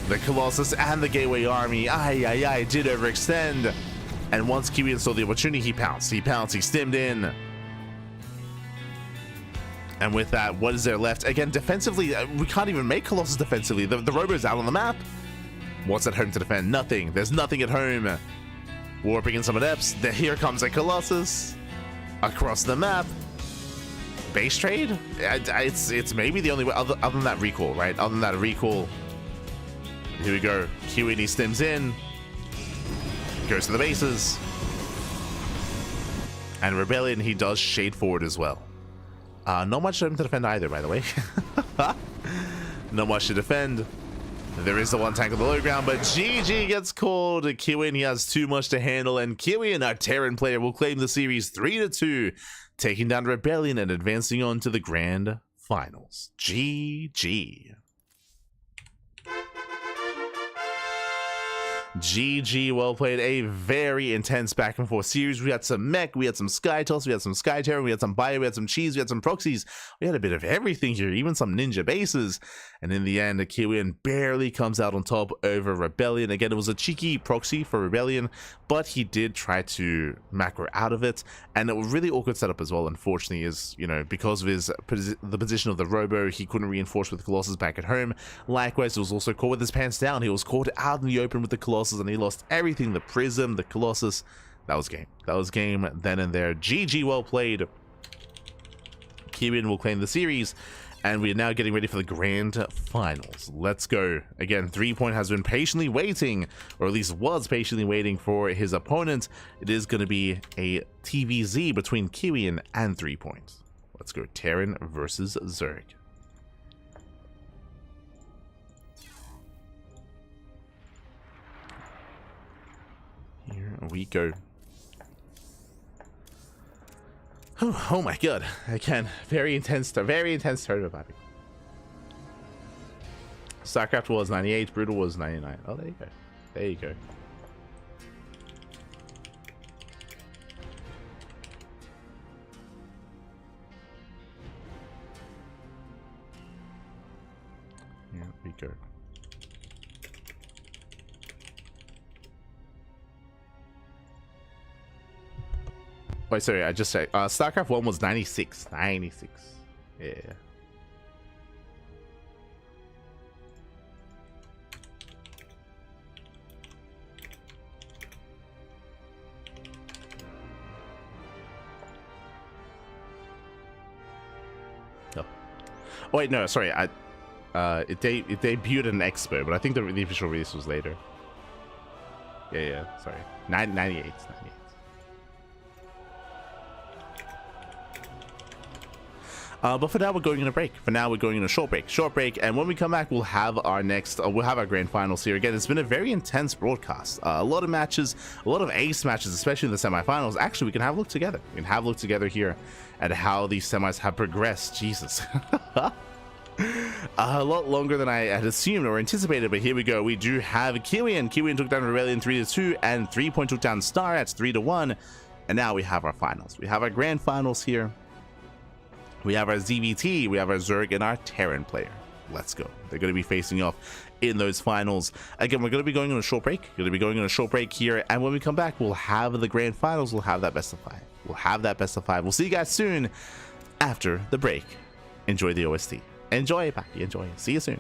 The Colossus and the gateway army. Aye, did overextend. And once Kiwian saw the opportunity, he pounced. He pounced. He stemmed in. And with that, what is there left? Again, defensively, we can't even make Colossus defensively. The Robo's out on the map. What's at home to defend? Nothing. There's nothing at home. Warping in some adepts. Here comes a Colossus. Across the map. Base trade? It's maybe the only way, other than that recall, right? Other than that recall. Here we go. Kiwian, he stems in. Goes to the bases. And Rebellion, he does shade forward as well. Not much at home to defend either, by the way. Not much to defend. There is the one tank on the low ground, but GG gets called. Kiwian, he has too much to handle, and Kiwian, our Terran player, will claim the series 3-2, taking down Rebellion and advancing on to the grand finals. GG. GG, well played. A very intense back and forth series. We had some mech, we had some sky toss, we had some sky terror, we had some bio, we had some cheese, we had some proxies. We had a bit of everything here, even some ninja bases. And in the end, Kiwian barely comes out on top over Rebellion. Again, it was a cheeky proxy for Rebellion, but he did try to macro out of it. And a really awkward setup as well, unfortunately, is, you know, because of the position of the Robo, he couldn't reinforce with the Colossus back at home. Likewise, he was also caught with his pants down. He was caught out in the open with the Colossus, and he lost everything. The Prism, the Colossus. That was game. That was game then and there. GG, well played. Kiwian will claim the series, and we are now getting ready for the grand finals. Let's go. Again, 3Point has been patiently waiting, or at least was patiently waiting for his opponent. It is going to be a TVZ between Kiwian and 3Point. Let's go. Terran versus Zerg. Here we go. Oh my god. Again, very intense tournament mapping. StarCraft was 98, Brutal was 99. Oh, there you go. There you go. Here we go. Wait, sorry, I just said StarCraft 1 was 96. 96. Yeah. Oh. Wait, no, sorry. It debuted in Expo, but I think the official release was later. Yeah, sorry. 98. But for now, we're going on a break. For now, we're going on a short break. And when we come back, we'll have our we'll have our grand finals here. Again, it's been a very intense broadcast. A lot of matches, a lot of ace matches, especially in the semifinals. Actually, we can have a look together. We can have a look together here at how these semis have progressed. Jesus. A lot longer than I had assumed or anticipated, but here we go. We do have Kiwian. Kiwian took down Rebellion 3-2, and 3Point took down Star at 3-1. And now we have our finals. We have our grand finals here. We have our ZVT, we have our Zerg, and our Terran player. Let's go. They're going to be facing off in those finals. Again, we're going to be going on a short break. Here, and when we come back, we'll have the grand finals. We'll have that best of 5. We'll see you guys soon after the break. Enjoy the OST. Enjoy, Paki. Enjoy. See you soon.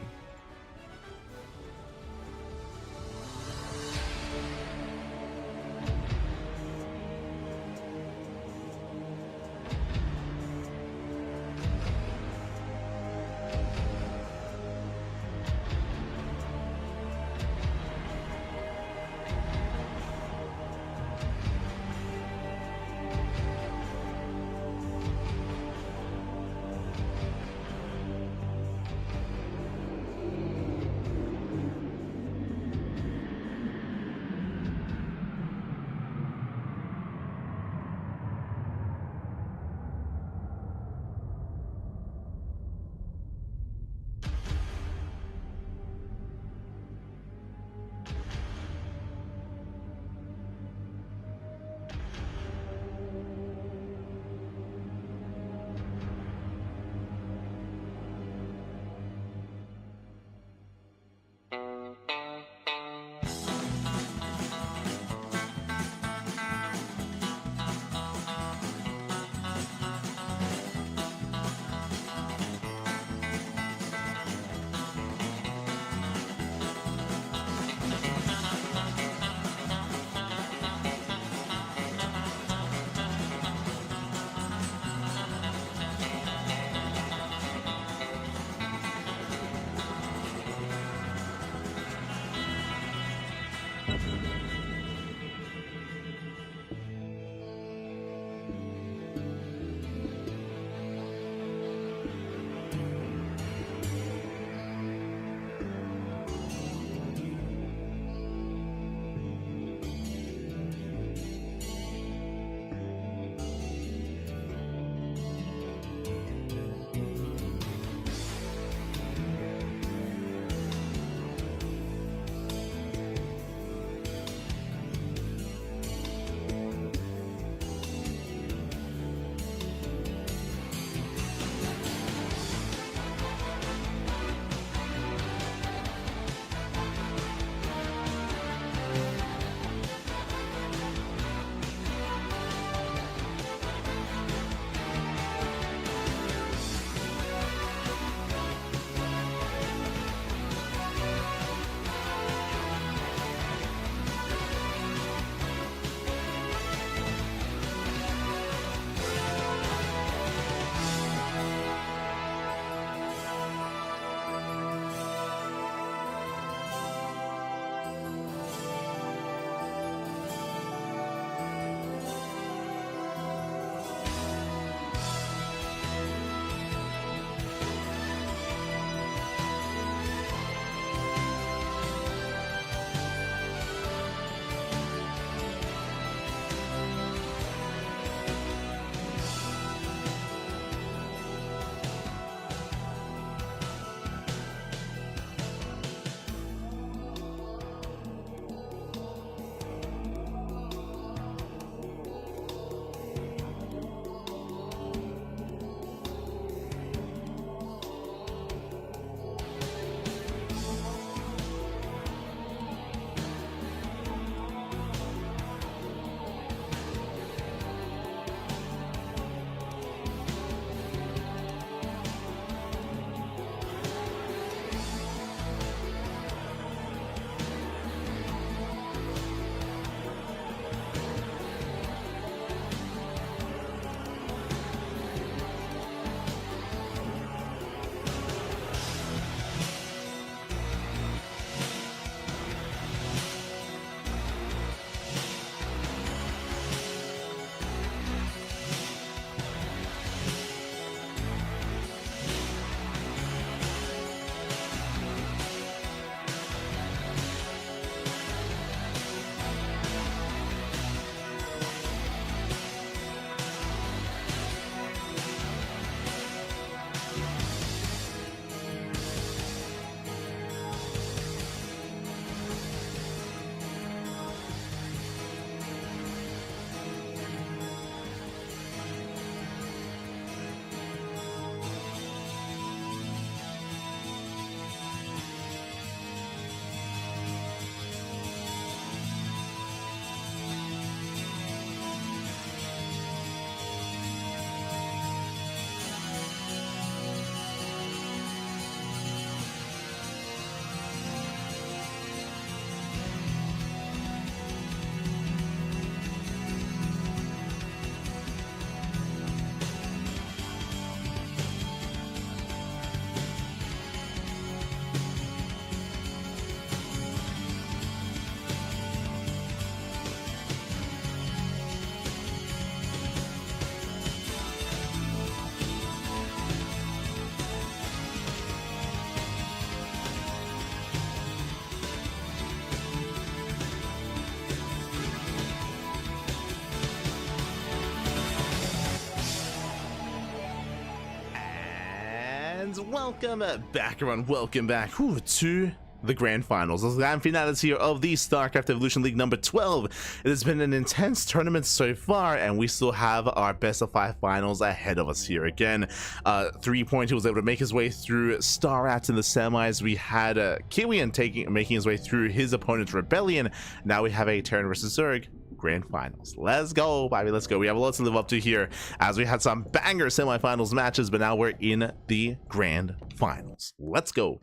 Welcome back, everyone. Welcome back to the grand finals, the grand finales here of the StarCraft Evolution League number 12. It has been an intense tournament so far, and we still have our best of 5 finals ahead of us here. Again, threepoint, who was able to make his way through StarRats in the semis. We had Kiwian making his way through his opponent's Rebellion. Now we have a Terran versus Zerg grand finals. Let's go, baby, let's go. We have a lot to live up to here, as we had some banger semifinals matches, but now we're in the grand finals. Let's go.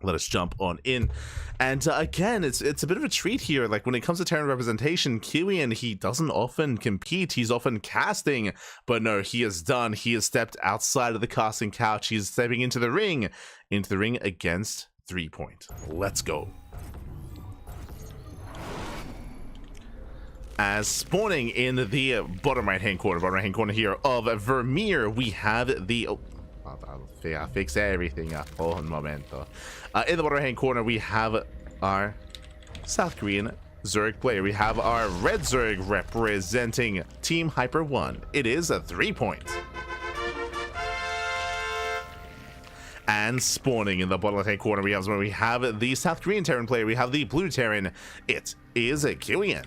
Let us jump on in. And again, it's a bit of a treat here. Like, when it comes to Terran representation, Kiwian, he doesn't often compete. He's often casting, but no, he is done. He has stepped outside of the casting couch. He's stepping into the ring against threepoint. Let's go. As spawning in the bottom right hand corner here of Vermeer, we have the I'll fix everything up. Oh, un momento. In the bottom right hand corner, we have our South Korean Zerg player. We have our red Zerg representing Team Hyper 1. It is a 3-point. And spawning in the bottom left hand corner, we have the South Korean Terran player. We have the blue Terran. It is a Kiwian.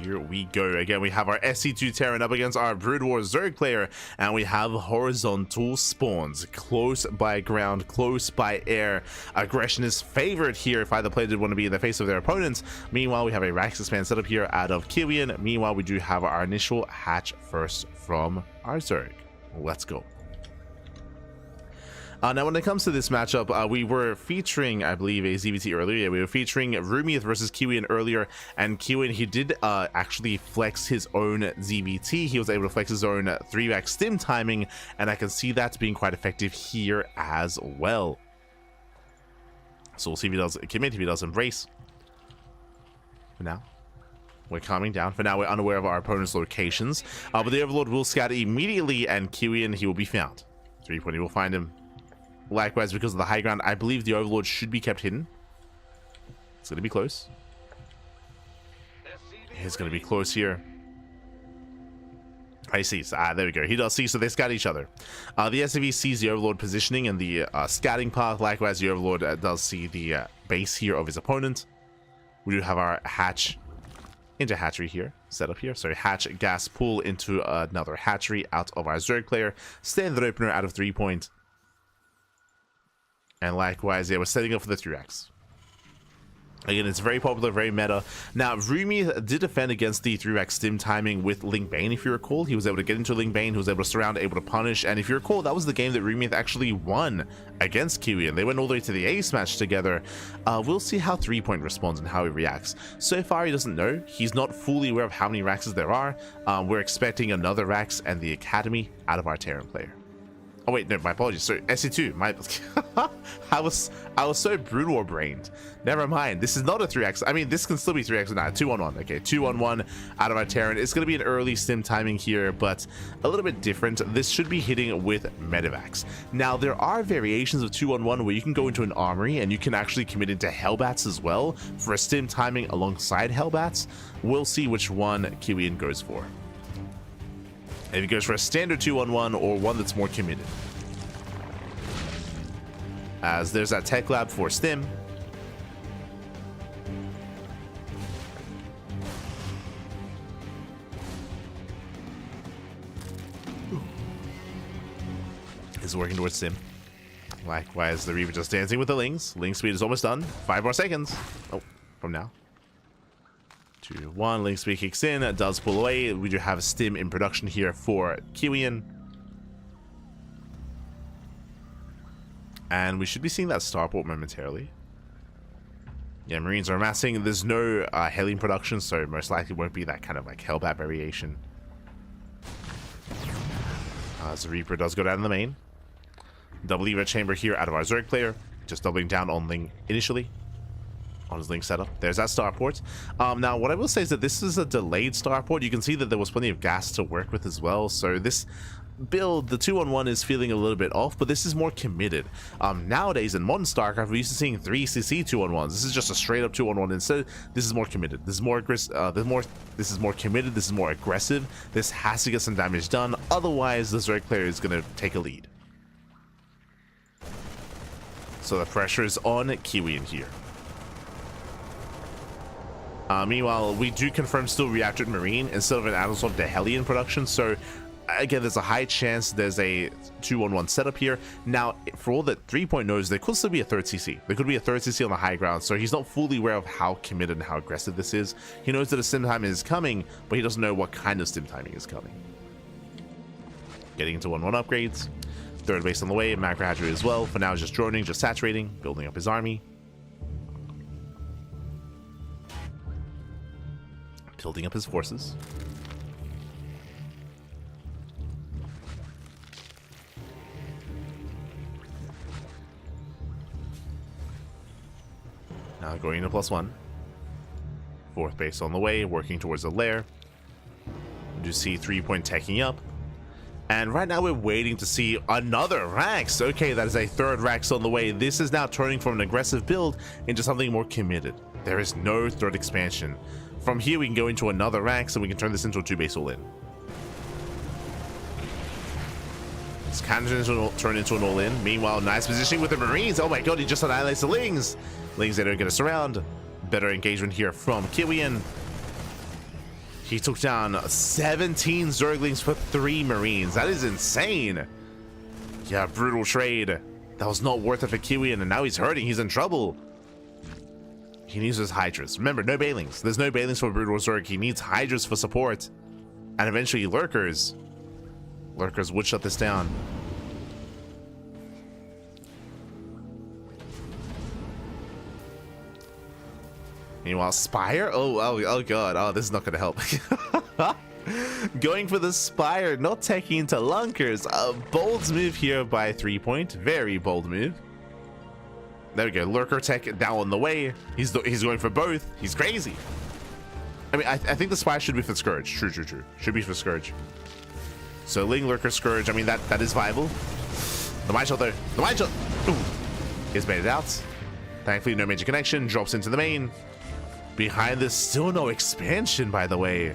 Here we go. Again, we have our SC2 Terran up against our Brood War Zerg player, and we have horizontal spawns, close by ground, close by air. Aggression is favored here if either player did want to be in the face of their opponents. Meanwhile, we have a Rax expand set up here out of Kiwian. Meanwhile, we do have our initial hatch first from our Zerg. Let's go. Now, when it comes to this matchup, we were featuring, I believe, a ZVT earlier. Yeah, we were featuring Rumieth versus Kiwian earlier, and Kiwian, he did actually flex his own ZVT. He was able to flex his own 3x stim timing, and I can see that being quite effective here as well. So we'll see if he does commit, if he does embrace. For now, we're calming down. For now, we're unaware of our opponent's locations, but the Overlord will scout immediately, and Kiwian, he will be found. 3-point, he will find him. Likewise, because of the high ground, I believe the Overlord should be kept hidden. It's going to be close. It's going to be close here. I see. There we go. He does see, so they scout each other. The SCV sees the Overlord positioning and the scouting path. Likewise, the Overlord does see the base here of his opponent. We do have our hatch into hatchery here, set up here. So hatch gas pull into another hatchery out of our Zerg player. Standard opener out of 3-point. And likewise, yeah, we're setting up for the 3x. Again, it's very popular, very meta. Now, Rumi did defend against the 3x stim timing with Ling Bane, if you recall. He was able to get into Ling Bane, he was able to surround, able to punish. And if you recall, that was the game that Rumi actually won against Kiwian. They went all the way to the ace match together. We'll see how 3-point responds and how he reacts. So far, he doesn't know. He's not fully aware of how many Raxes there are. We're expecting another Rax and the Academy out of our Terran player. Oh wait, no, my apologies. So SC2, my I was so Brood War brained. Never mind. This is not a 3x. I mean, this can still be 3x or not. 2-on-1. Okay, 2-on-1 out of our Terran. It's going to be an early stim timing here, but a little bit different. This should be hitting with Medivacs. Now, there are variations of 2-on-1 where you can go into an armory and you can actually commit into Hellbats as well for a stim timing alongside Hellbats. We'll see which one Kiwian goes for. If he goes for a standard 2-on-1 or one that's more committed. As there's that tech lab for stim. Is working towards stim. Likewise, the Reaver just dancing with the Lings. Ling speed is almost done. 5 more seconds. Oh, from now. 2, 1, Ling speed kicks in, does pull away. We do have stim in production here for Kiwian. And we should be seeing that starport momentarily. Yeah, Marines are amassing. There's no heli in production, so most likely won't be that kind of like Hellbat variation. As the Reaper does go down in the main. Double Evo chamber here out of our Zerg player. Just doubling down on Ling initially. On his Link setup. There's that starport. Now, what I will say is that this is a delayed starport. You can see that there was plenty of gas to work with as well. So this build, the 2-on-1 is feeling a little bit off, but this is more committed. Nowadays in modern StarCraft, we're used to seeing 3cc 2-on-1s. This is just a straight up 2-on-1. Instead, this is more committed. This is more aggressive. This is more committed. This is more aggressive. This has to get some damage done. Otherwise, the Zerg player is going to take a lead. So the pressure is on Kiwian here. Meanwhile, we do confirm still reactor Marine instead of an Adelsov de Heli in production. So again, there's a high chance there's a 2-on-1 setup here. Now, for all that 3-point knows, there could still be a 3rd CC. There could be a 3rd CC on the high ground. So he's not fully aware of how committed and how aggressive this is. He knows that a stim timing is coming, but he doesn't know what kind of stim timing is coming. Getting into 1-1 upgrades. 3rd base on the way. Macro hatchery as well. For now, just droning, just saturating, building up his army. Building up his forces. Now going into +1. Fourth base on the way, working towards the lair. You see 3-point teching up. And right now we're waiting to see another Rax. Okay, that is a third Rax on the way. This is now turning from an aggressive build into something more committed. There is no third expansion. From here we can go into another Rax and we can turn this into a 2-base all-in. It's kind of turn into an all-in. Meanwhile, nice positioning with the Marines. Oh my god, he just annihilates the Lings. Lings, they don't get us around. Better engagement here from Kiwian. He took down 17 Zerglings for 3 Marines. That is insane. Yeah, brutal trade. That was not worth it for Kiwian, and now he's hurting. He's in trouble. He needs his Hydras. Remember, no Bailings. There's no Bailings for Brutal Zerg. He needs Hydras for support. And eventually Lurkers. Lurkers would shut this down. Meanwhile, Spire? Oh god. Oh, this is not going to help. Going for the Spire, not taking into Lunkers. A bold move here by 3-point. Very bold move. There we go. Lurker tech down on the way. He's going for both. He's crazy. I mean, I think the Spire should be for Scourge. True. Should be for Scourge. So Ling, Lurker, Scourge. I mean, that is viable. The Mind Shot, though. The Mind Shot. Ooh. Is baited out. Thankfully, no major connection. Drops into the main. Behind this, still no expansion, by the way.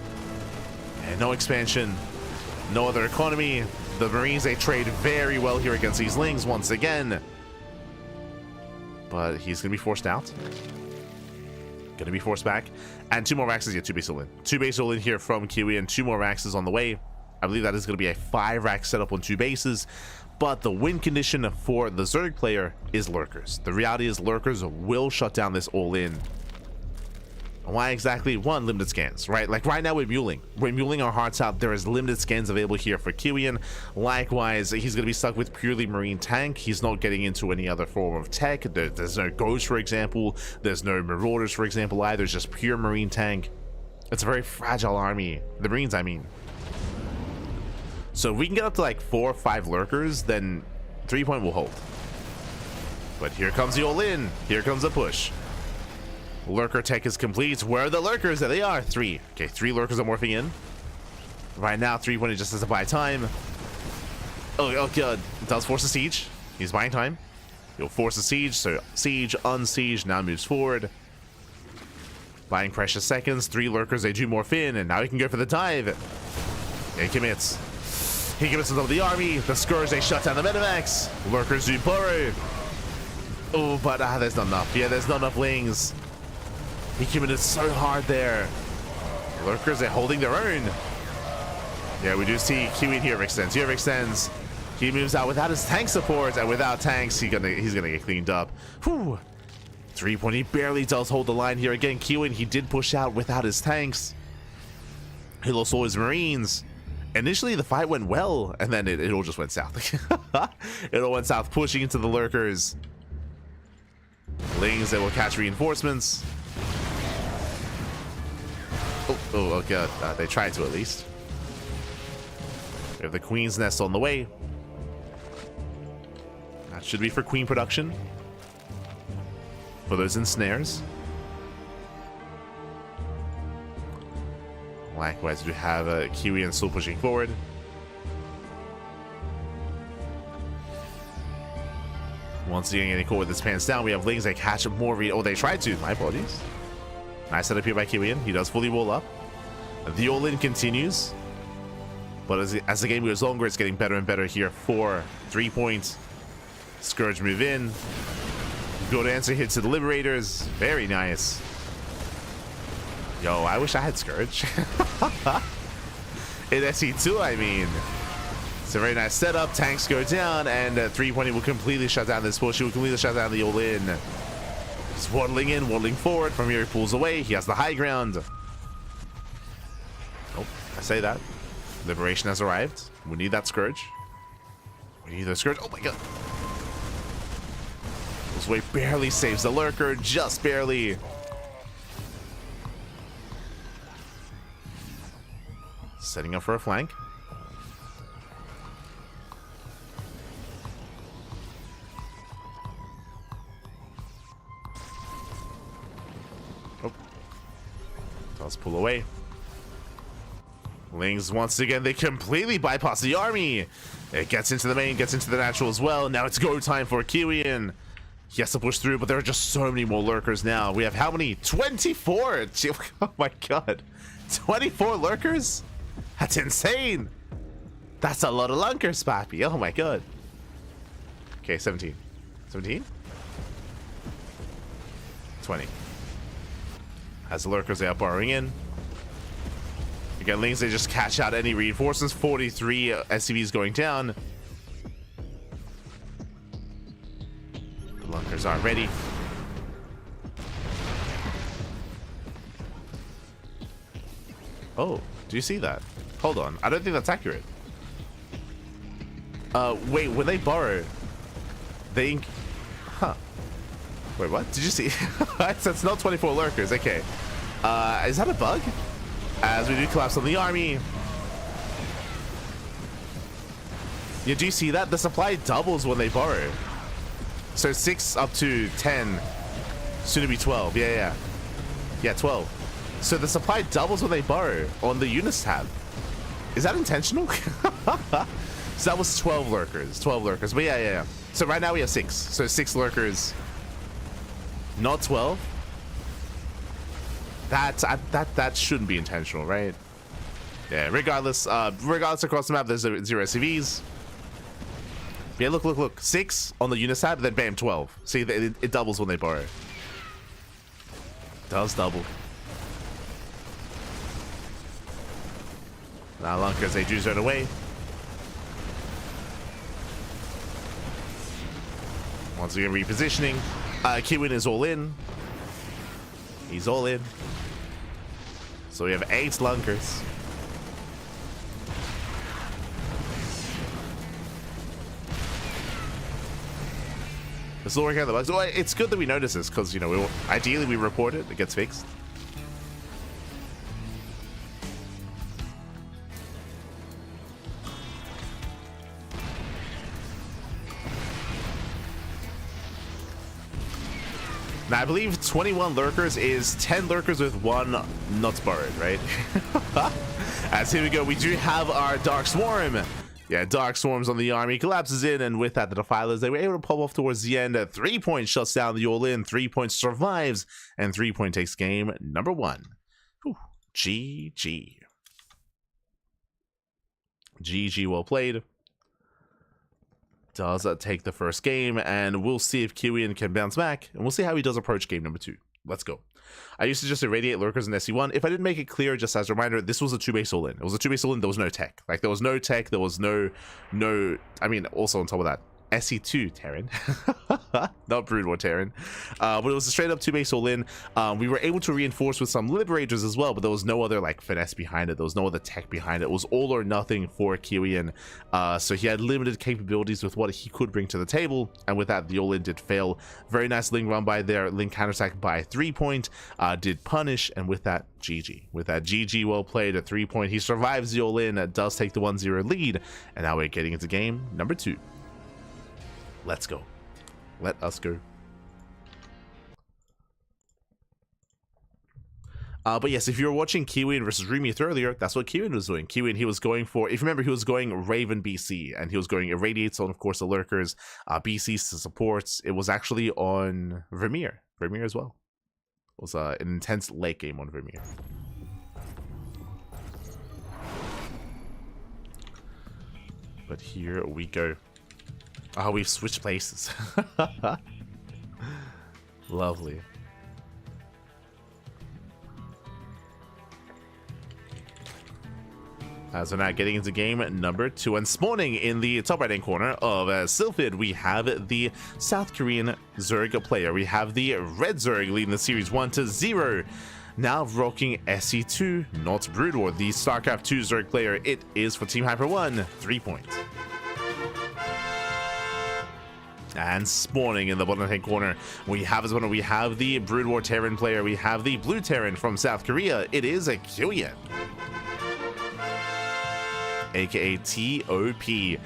And no expansion. No other economy. The Marines, they trade very well here against these Lings once again. But he's going to be forced out. Going to be forced back. And 2 more Raxes. Yeah, 2-base all-in. 2-base all-in here from Kiwian. 2 more Raxes on the way. I believe that is going to be a 5-rack setup on 2 bases. But the win condition for the Zerg player is Lurkers. The reality is Lurkers will shut down this all-in. Why exactly? 1, limited scans, right? Like right now we're muling. We're muling our hearts out. There is limited scans available here for Kiwian. Likewise, he's going to be stuck with purely Marine tank. He's not getting into any other form of tech. There's no Ghost, for example. There's no Marauders, for example, either. It's just pure Marine tank. It's a very fragile army. The Marines, I mean. So if we can get up to like 4 or 5 Lurkers, then 3-point will hold. But here comes the all-in. Here comes the push. Lurker tech is complete. Where are the Lurkers? There they are. 3. Okay, 3 Lurkers are morphing in. Right now, 3-point just has to buy time. Oh god. It does force a siege. He's buying time. He'll force a siege. So siege, unsiege, now moves forward. Buying precious seconds. 3 Lurkers, they do morph in, and now he can go for the dive. Yeah, he commits. He commits on top of the army. The Scourge, they shut down the Medivacs. Lurkers do burrow. Oh, but there's not enough. Yeah, there's not enough Lings. He committed so hard there. Lurkers, they're holding their own. Yeah, we do see Kiwian here extends. Here extends. He moves out without his tank support, and without tanks, he's gonna get cleaned up. Whew. 3-point, he barely does hold the line here. Again, Kiwian, he did push out without his tanks. He lost all his Marines. Initially, the fight went well, and then it all just went south. It all went south, pushing into the Lurkers. Lings, they will catch reinforcements. Oh god, they tried to at least. We have the Queen's Nest on the way. That should be for Queen production. For those ensnares. Likewise, we have Kiwian still pushing forward. Once again, getting caught with his pants down, we have Lings, they catch more. Oh, they tried to. My apologies. Nice setup here by Kiwian. He does fully wall up. The all-in continues. But as the game goes longer, it's getting better and better here for 3-point. Scourge move in. Good answer hit to the Liberators. Very nice. Yo, I wish I had Scourge. In SC2, I mean. It's a very nice setup. Tanks go down, and 3-point will completely shut down this push. He will completely shut down the all-in. He's waddling in, waddling forward. From here, he pulls away. He has the high ground. Oh, I say that. Liberation has arrived. We need that Scourge. We need the Scourge. Oh my god. This way barely saves the Lurker. Just barely. Setting up for a flank. Let's pull away. Lings, once again, they completely bypass the army. It gets into the main, gets into the natural as well. Now it's go time for Kiwian. He has to push through, but there are just so many more lurkers now. We have how many? 24! Oh my god. 24 lurkers? That's insane! That's a lot of lurkers, Pappy. Oh my god. Okay, 17. 17? 20. As the lurkers, they are borrowing in. Again, Lings, they just catch out any reinforcements. 43 SCVs going down. The lurkers aren't ready. Oh, do you see that? Hold on. I don't think that's accurate. Wait, when they borrow, they... Huh. Wait, what? Did you see? That's not 24 lurkers. Okay. Is that a bug? As we do collapse on the army. Yeah, do you see that? The supply doubles when they borrow. So 6 up to 10. Soon to be 12. Yeah. Yeah, 12. So the supply doubles when they borrow on the units tab. Is that intentional? So that was 12 lurkers. 12 lurkers. But yeah. So right now we have 6. So 6 lurkers. Not 12. That shouldn't be intentional, right? Yeah, regardless across the map, there's 0 SCVs. Yeah, look. 6 on the unit tab, then bam, 12. See, it doubles when they borrow. Does double. Now Lunkers, they do zone away. Once again, repositioning. Kiwian is all in. He's all in. So we have 8 lunkers. It's still working out the bugs. Well, it's good that we notice this because, you know, ideally we report it. It gets fixed. Now, I believe 21 lurkers is 10 lurkers with 1 not borrowed, right? As here we go, we do have our Dark Swarm. Yeah, Dark Swarms on the army, collapses in, and with that, the Defilers, they were able to pop off towards the end. 3-point shuts down the all-in, 3-point survives, and 3-point takes game number 1. Whew. GG. GG, well played. Does take the first game, and we'll see if Kiwian can bounce back, and we'll see how he does approach game number 2. Let's go. I used to just irradiate lurkers in SC1. If I didn't make it clear, just as a reminder, this was a 2-base all-in. It was a 2-base all-in. There was no tech. Like, there was no tech. There was no. I mean, also on top of that, SC2 Terran, not Brood War Terran, but it was a straight up 2-base all-in. We were able to reinforce with some Liberators as well, but there was no other like finesse behind it. There was no other tech behind it. It was all or nothing for Kiwian, so he had limited capabilities with what he could bring to the table, and with that, the all-in did fail. Very nice Ling run by there. Ling counterattack by 3-point, did punish, and with that, GG. With that, GG, well played at 3-point. He survives the all-in, does take the 1-0 lead, and now we're getting into game number 2. Let's go. Let us go. But yes, if you were watching Kiwian versus Remith earlier, that's what Kiwian was doing. Kiwian, he was going for, if you remember, he was going Raven BC, and he was going Irradiates on, of course, the Lurkers, BCs to supports. It was actually on Vermeer as well. It was an intense late game on Vermeer. But here we go. Oh, we've switched places. Lovely. So now getting into game number 2, and spawning in the top right hand corner of Sylphid, we have the South Korean Zerg player. We have the Red Zerg leading the series 1-0. Now rocking SC2, not Brood War, the StarCraft 2 Zerg player. It is for Team Hyper 1, 3-point. And spawning in the bottom right corner, we have the Brood War Terran player. We have the Blue Terran from South Korea. It is a Kiwian, aka TOP.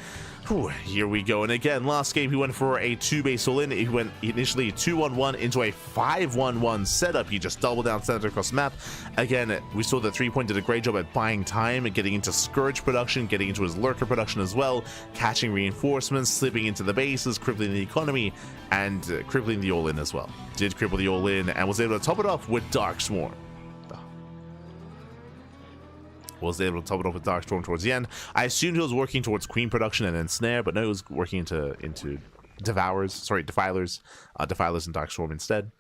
Whew, here we go. And again, last game he went for a 2-base all-in. He went initially 2-1-1 into a 5-1-1 setup. He just doubled down center across the map. Again, we saw the 3-point did a great job at buying time and getting into Scourge production, getting into his Lurker production as well, catching reinforcements, slipping into the bases, crippling the economy, and crippling the all-in as well. Did cripple the all-in and was able to top it off with Dark Swarm. Was able to top it off with Darkstorm towards the end. I assumed he was working towards Queen production and then Snare, but no, he was working into Defilers and Darkstorm instead.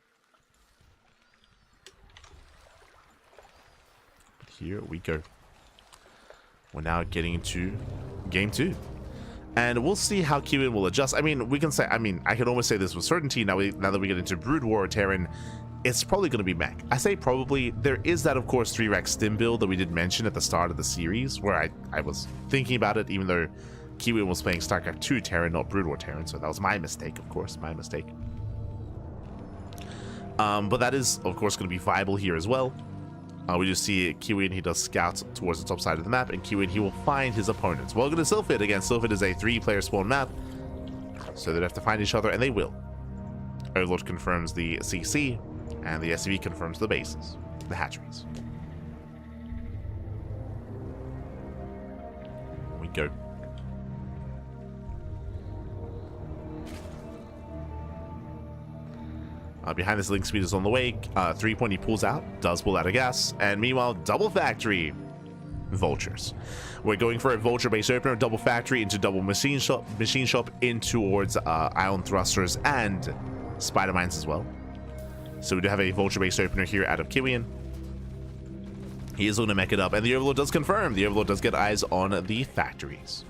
Here we go. We're now getting into game 2. And we'll see how Kiwian will adjust. I mean, we can say, I can almost say this with certainty now that we get into Brood War Terran. It's probably going to be mech. I say probably. There is that, of course, 3-Rack Stim build that we did mention at the start of the series, where I was thinking about it, even though Kiwian was playing StarCraft 2 Terran, not Brood War Terran, so that was my mistake, of course, my mistake. But that is, of course, going to be viable here as well. We just see Kiwian, he does scouts towards the top side of the map, and Kiwian, he will find his opponents. Welcome to Sylphid. Again, Sylphid is a 3-player spawn map, so they'd have to find each other, and they will. Overlord confirms the CC, and the SCV confirms the bases, the hatcheries. Here we go. Behind this, link speed is on the way. 3-point he pulls out, does pull out of gas, and meanwhile, double factory vultures. We're going for a vulture base opener, double factory into double machine shop in towards ion thrusters and spider mines as well. So we do have a vulture base opener here out of Kiwian. He is going to mech it up, and the Overlord does confirm. The Overlord does get eyes on the factories.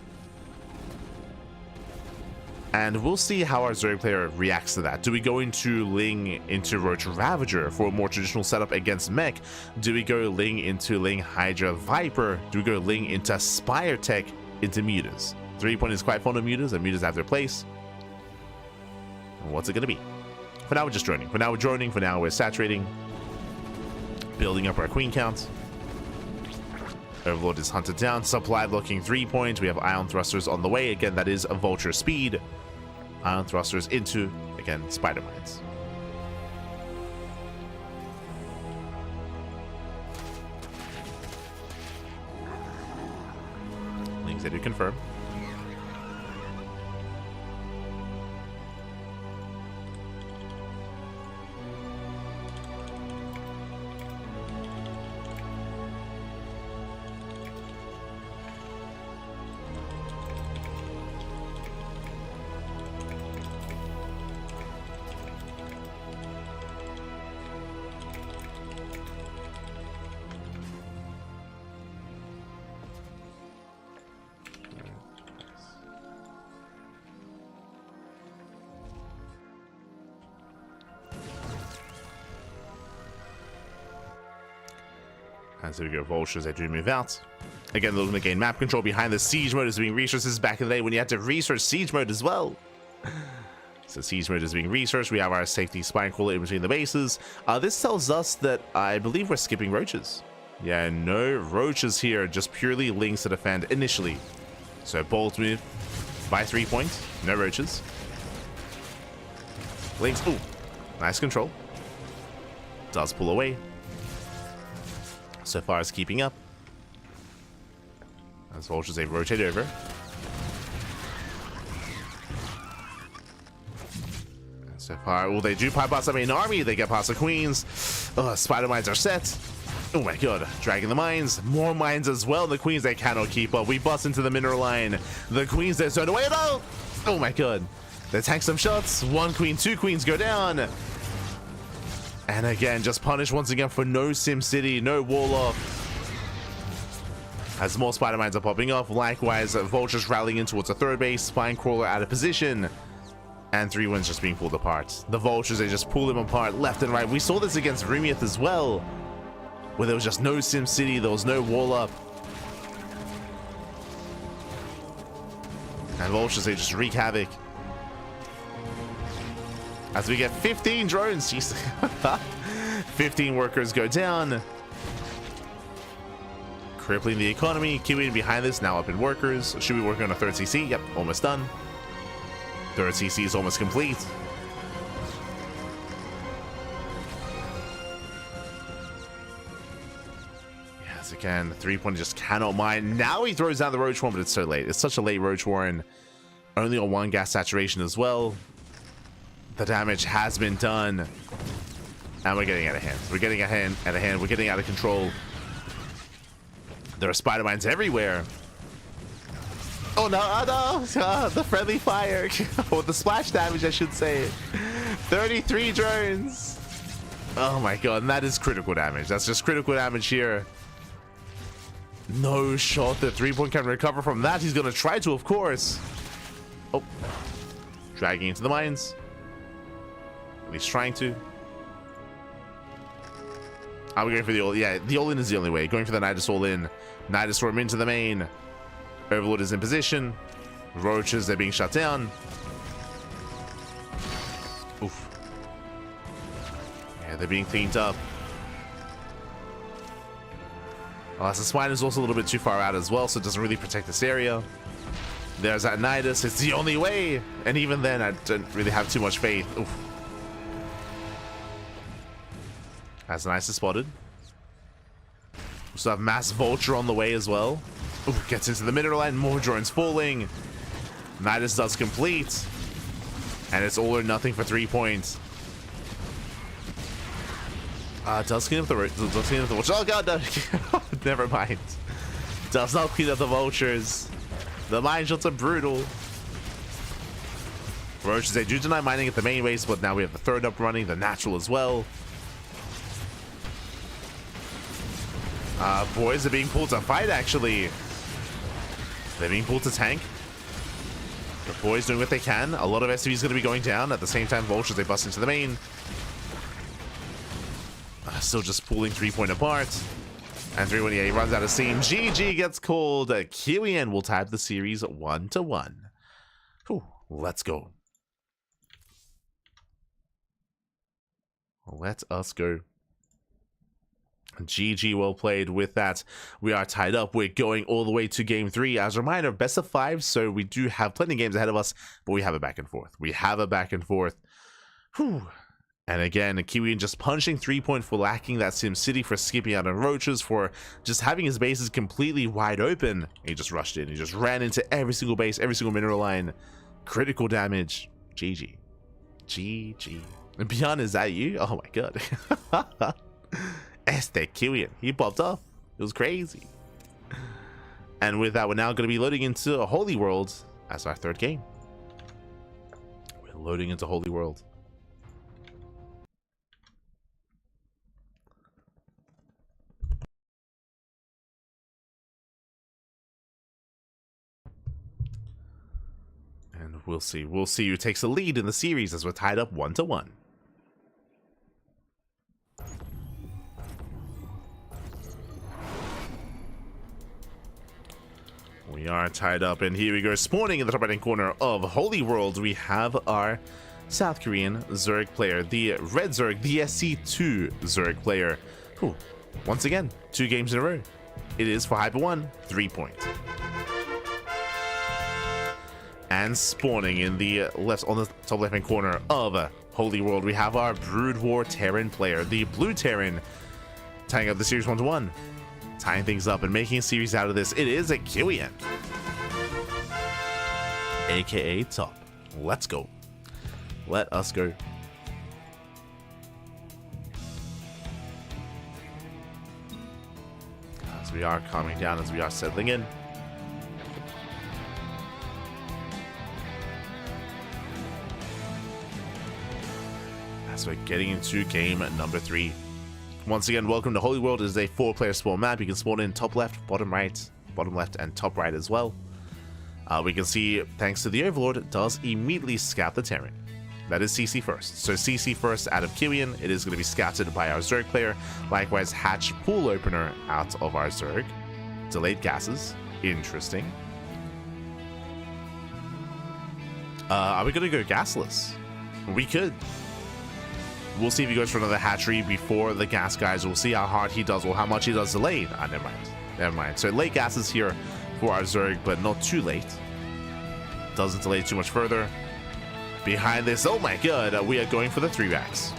And we'll see how our Zerg player reacts to that. Do we go into Ling into Roach Ravager for a more traditional setup against mech? Do we go Ling into Ling Hydra Viper? Do we go Ling into Spire Tech into Mutas? 3-point is quite fond of Mutas, and Mutas have their place. And what's it going to be? For now, we're just droning. For now, we're droning. For now, we're saturating. Building up our queen count. Overlord is hunted down. Supply blocking 3-point. We have ion thrusters on the way. Again, that is a vulture speed. Ion thrusters into, again, spider mines. Links they do confirm. And so we go vultures, they do move out. Again, looking to gain map control. Behind the siege mode is being resources back in the day when you had to research siege mode as well. So siege mode is being researched. We have our safety spine crawler in between the bases. This tells us that I believe we're skipping roaches. Yeah, no roaches here, just purely links to defend initially. So bold move by 3-point, no roaches. Links, ooh, nice control. Does pull away. So far as keeping up. As vultures, they rotate over. And so far, well, they do pipe past the main army. They get past the queens. Spider mines are set. Oh my god, dragging the mines. More mines as well. The queens, they cannot keep up. We bust into the mineral line. The queens, they're turned away. No! Oh my god. They tank some shots. 1 queen, 2 queens go down. And again, just punished once again for no Sim City, no Warlock. As more spider mines are popping off, likewise, vultures rallying in towards the 3rd base, spine crawler out of position, and 3 wins just being pulled apart. The vultures, they just pull them apart left and right. We saw this against Rumiath as well, where there was just no Sim City, there was no Warlock. And vultures, they just wreak havoc. As we get 15 drones, jeez. 15 workers go down. crippling the economy. Kiwian behind this, now up in workers. Should be working on a third CC. Yep, almost done. Third CC is almost complete. Yes, again, the 3-point just cannot mine. Now he throws down the Roach Warren, but it's so late. It's such a late Roach Warren. Only on 1 gas saturation as well. The damage has been done. And we're getting out of hand. We're getting out of hand. We're getting out of control. There are spider mines everywhere. Oh no, oh no, the friendly fire. Or the splash damage, I should say. 33 drones. Oh my god, and that is critical damage. That's just critical damage here. No shot that 3-point can recover from that. He's gonna try to, of course. Oh, dragging into the mines. At least trying to. Are we going for the all? Yeah, the all-in is the only way. Going for the Nidus all-in. Nidus Storm into the main. Overlord is in position. Roaches, they're being shut down. Oof. Yeah, they're being cleaned up. Oh, so Swine is also a little bit too far out as well, so it doesn't really protect this area. There's that Nidus. It's the only way. And even then, I don't really have too much faith. Oof. That's nice is spotted. We still have Mass Vulture on the way as well. Ooh, gets into the mineral line. More drones falling. Nidus does complete. And it's all or nothing for 3 points. Does clean up the vultures. Oh god, no. Never mind. Does not clean up the vultures. The mine shots are brutal. Roaches, they do deny mining at the main base, but now we have the third up running, the natural as well. Boys are being pulled to fight, actually. They're being pulled to tank. The boys doing what they can. A lot of SCV is going to be going down. At the same time, vultures, they bust into the main. Still just pulling 3-point apart. And 3-1, yeah, he runs out of steam. GG gets called. Kiwian will tie the series 1-1. Whew, let's go. Let us go. GG, well played. With that, we are tied up. We're going all the way to game 3. As a reminder, best of 5, so we do have plenty of games ahead of us, but we have a back and forth. We have a back and forth. Whew. And again, Kiwian just punching 3-point for lacking that SimCity, for skipping out on roaches, for just having his bases completely wide open. He just rushed in. He just ran into every single base, every single mineral line. Critical damage. GG. GG. And Beyond, is that you? Oh my god. Ft Kiwian. He popped off. It was crazy. And with that, we're now going to be loading into Holy World as our third game. We're loading into Holy World. And we'll see. We'll see who takes the lead in the series as we're tied up 1-1. We are tied up, and here we go. Spawning in the top right-hand corner of Holy World, we have our South Korean Zerg player, the Red Zerg, the SC2 Zerg player. Whew. Once again, 2 games in a row. It is for Hyper 1, 3-point. And spawning in the left, on the top left-hand corner of Holy World, we have our Brood War Terran player, the Blue Terran, tying up the series 1-1. Tying things up and making a series out of this, it is a Kiwian, aka Top. Let's go. Let us go. As we are calming down, as we are settling in. As we're getting into game number 3. Once again, welcome to Holy World. It is a 4-player spawn map. You can spawn in top left, bottom right, bottom left, and top right as well. We can see, thanks to the Overlord, it does immediately scout the Terran. That is CC first. So CC first out of Kiwian. It is going to be scouted by our Zerg player. Likewise, hatch pool opener out of our Zerg. Delayed gases. Interesting. Are we going to go gasless? We could. We'll see if he goes for another hatchery before the gas guys. We'll see how hard he does or how much he does delayed. Never mind. Never mind. So late gases here for our Zerg, but not too late. Doesn't delay too much further. Behind this, oh my god, we are going for the 3 racks.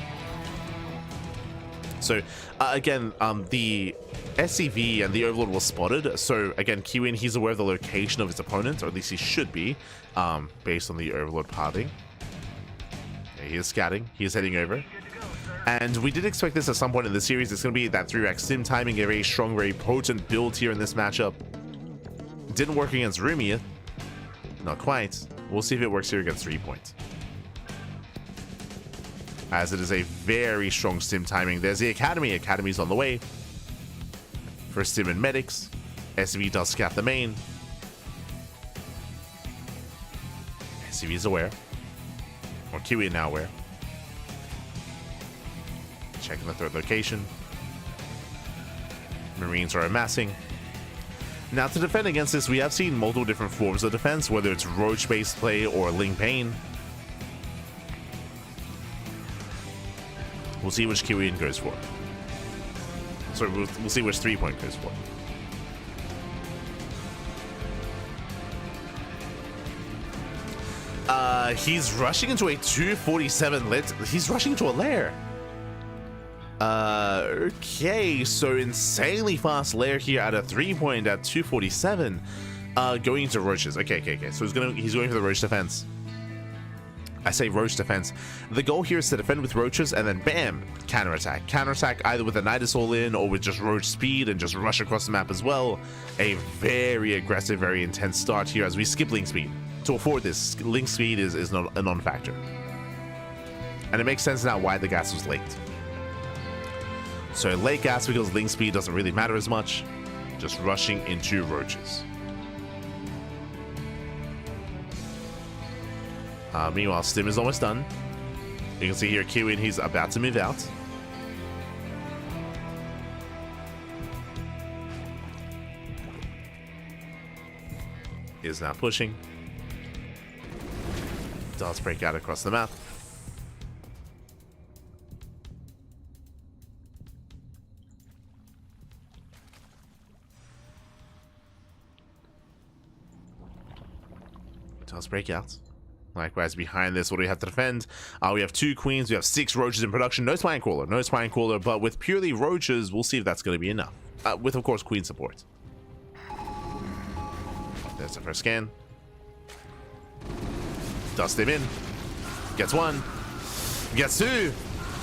So again, the SCV and the Overlord was spotted. So again, Kiwian, he's aware of the location of his opponent, or at least he should be, based on the Overlord pathing. Yeah, he is scouting. He is heading over. And we did expect this at some point in the series. It's going to be that 3-rack sim timing, a very strong, very potent build here in this matchup. Didn't work against Rumia. Not quite. We'll see if it works here against threepoint. As it is a very strong sim timing. There's the Academy. Academy's on the way. For sim and medics. SCV does scout the main. SCV is aware. Or Kiwian now aware. Checking the 3rd location. Marines are amassing. Now, to defend against this, we have seen multiple different forms of defense, whether it's roach-based play or Ling Pain. We'll see which Kiwian goes for. Sorry, we'll see which threepoint goes for. He's rushing into a 247 lit. He's rushing into a lair. Okay, so insanely fast lair here at a 3-point at 247. Going into roaches. Okay. So he's going for the roach defense. I say roach defense. The goal here is to defend with roaches and then bam, counterattack. Counterattack either with a Nidus all in or with just roach speed and just rush across the map as well. A very aggressive, very intense start here as we skip link speed. To afford this, link speed is not a non-factor. And it makes sense now why the gas was late. So late gas because link speed doesn't really matter as much. Just rushing into roaches. Meanwhile, Stim is almost done. You can see here Kiwian, he's about to move out. He is now pushing. Does break out across the map. Does break out. Likewise, behind this, what do we have to defend? We have 2 queens, we have 6 roaches in production. No spine crawler, but with purely roaches, we'll see if that's going to be enough. With, of course, queen support. There's the first scan. Dust him in. Gets 1. Gets 2.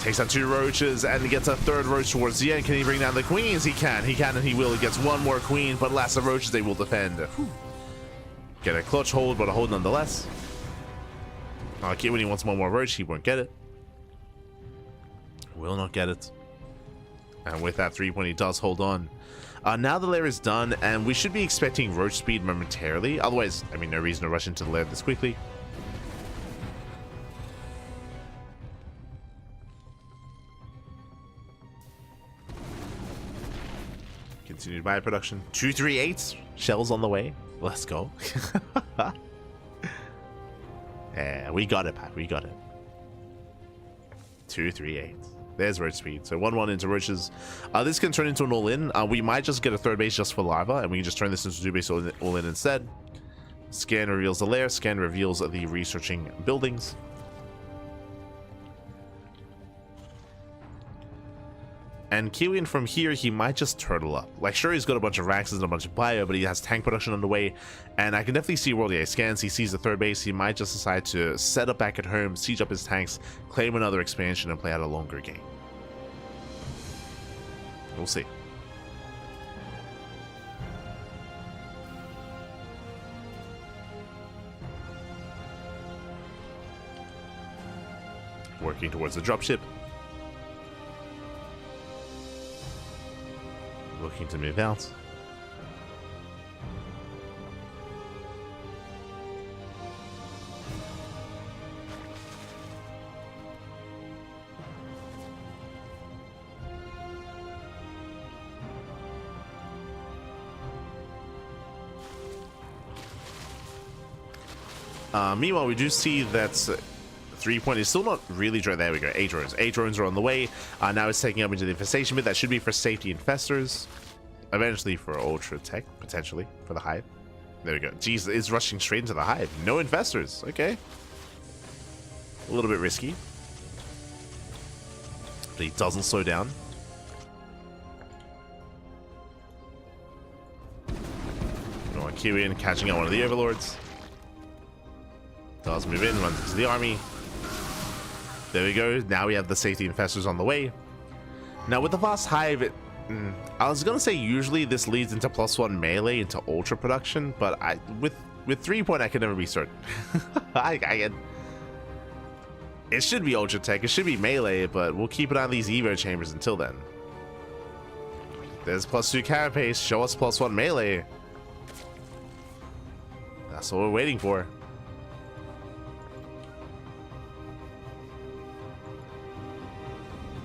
Takes out 2 roaches and gets a 3rd roach towards the end. Can he bring down the queens? He can and he will. He gets 1 more queen, but last of roaches, they will defend. Get a clutch hold, but a hold nonetheless. When he wants 1 more roach, he won't get it. Will not get it. And with that 3-point, he does hold on. Now the lair is done, and we should be expecting roach speed momentarily. Otherwise, I mean, no reason to rush into the lair this quickly. Continued bio production. 238 shells on the way. Let's go. Yeah, we got it, Pat. We got it. 238. There's roach speed. So 1-1 into roaches. This can turn into an all-in. We might just get a 3rd base just for lava, and we can just turn this into 2 base all-in instead. Scan reveals the lair. Scan reveals the researching buildings. And Kiwian from here, he might just turtle up. Like, sure, he's got a bunch of racks and a bunch of bio, but he has tank production underway. And I can definitely see World AI scans. He sees the 3rd base. He might just decide to set up back at home, siege up his tanks, claim another expansion, and play out a longer game. We'll see. Working towards the dropship. Looking to move out. Meanwhile, we do see that 3-point is still not really drones. There we go. 8 drones. 8 drones are on the way. Now it's taking up into the infestation bit. That should be for safety infestors. Eventually for Ultra Tech, potentially, for the Hive. There we go. Jeez, it's rushing straight into the Hive. No investors. Okay. A little bit risky. But he doesn't slow down. Kiwian catching out one of the Overlords. Does move in, runs into the army. There we go. Now we have the safety infestors on the way. Now with the fast Hive, I was gonna say usually this leads into +1 melee into ultra production, but with 3-point I can never be certain. It should be ultra tech, it should be melee, but we'll keep it on these Evo chambers until then. There's +2 carapace, show us +1 melee. That's what we're waiting for.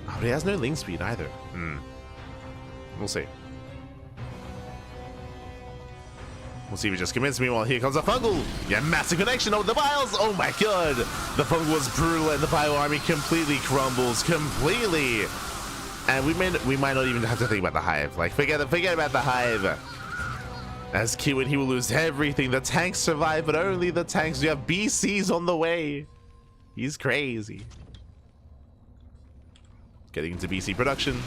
Oh, but he has no link speed either. We'll see. We'll see if he just commits. Meanwhile, here comes a fungal. Yeah, massive connection over the vials. Oh my god. The fungal was brutal and the bio army completely crumbles. Completely. And we might not even have to think about the Hive. Like, forget about the Hive. As Kiwian, he will lose everything. The tanks survive, but only the tanks. You have BCs on the way. He's crazy. Getting into BC production.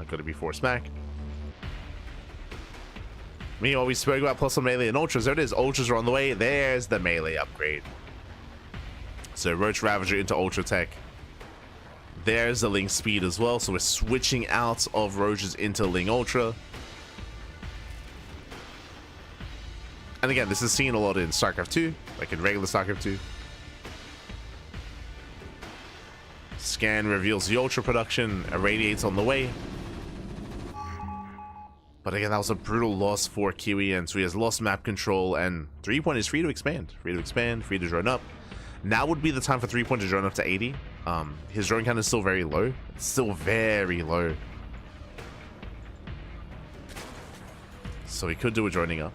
Got to be force smack. Meanwhile, we spoke about +1 melee and ultras. There it is. Ultras are on the way. There's the melee upgrade. So Roach Ravager into Ultra Tech. There's the Ling speed as well. So we're switching out of Roaches into Ling Ultra. And again, this is seen a lot in StarCraft 2, like in regular StarCraft 2. Scan reveals the Ultra production. Irradiates on the way. But again, that was a brutal loss for Kiwian. So he has lost map control, and 3-point is free to expand. Free to expand, free to drone up. Now would be the time for 3-point to drone up to 80. His drone count is still very low. It's still very low. So he could do a droning up.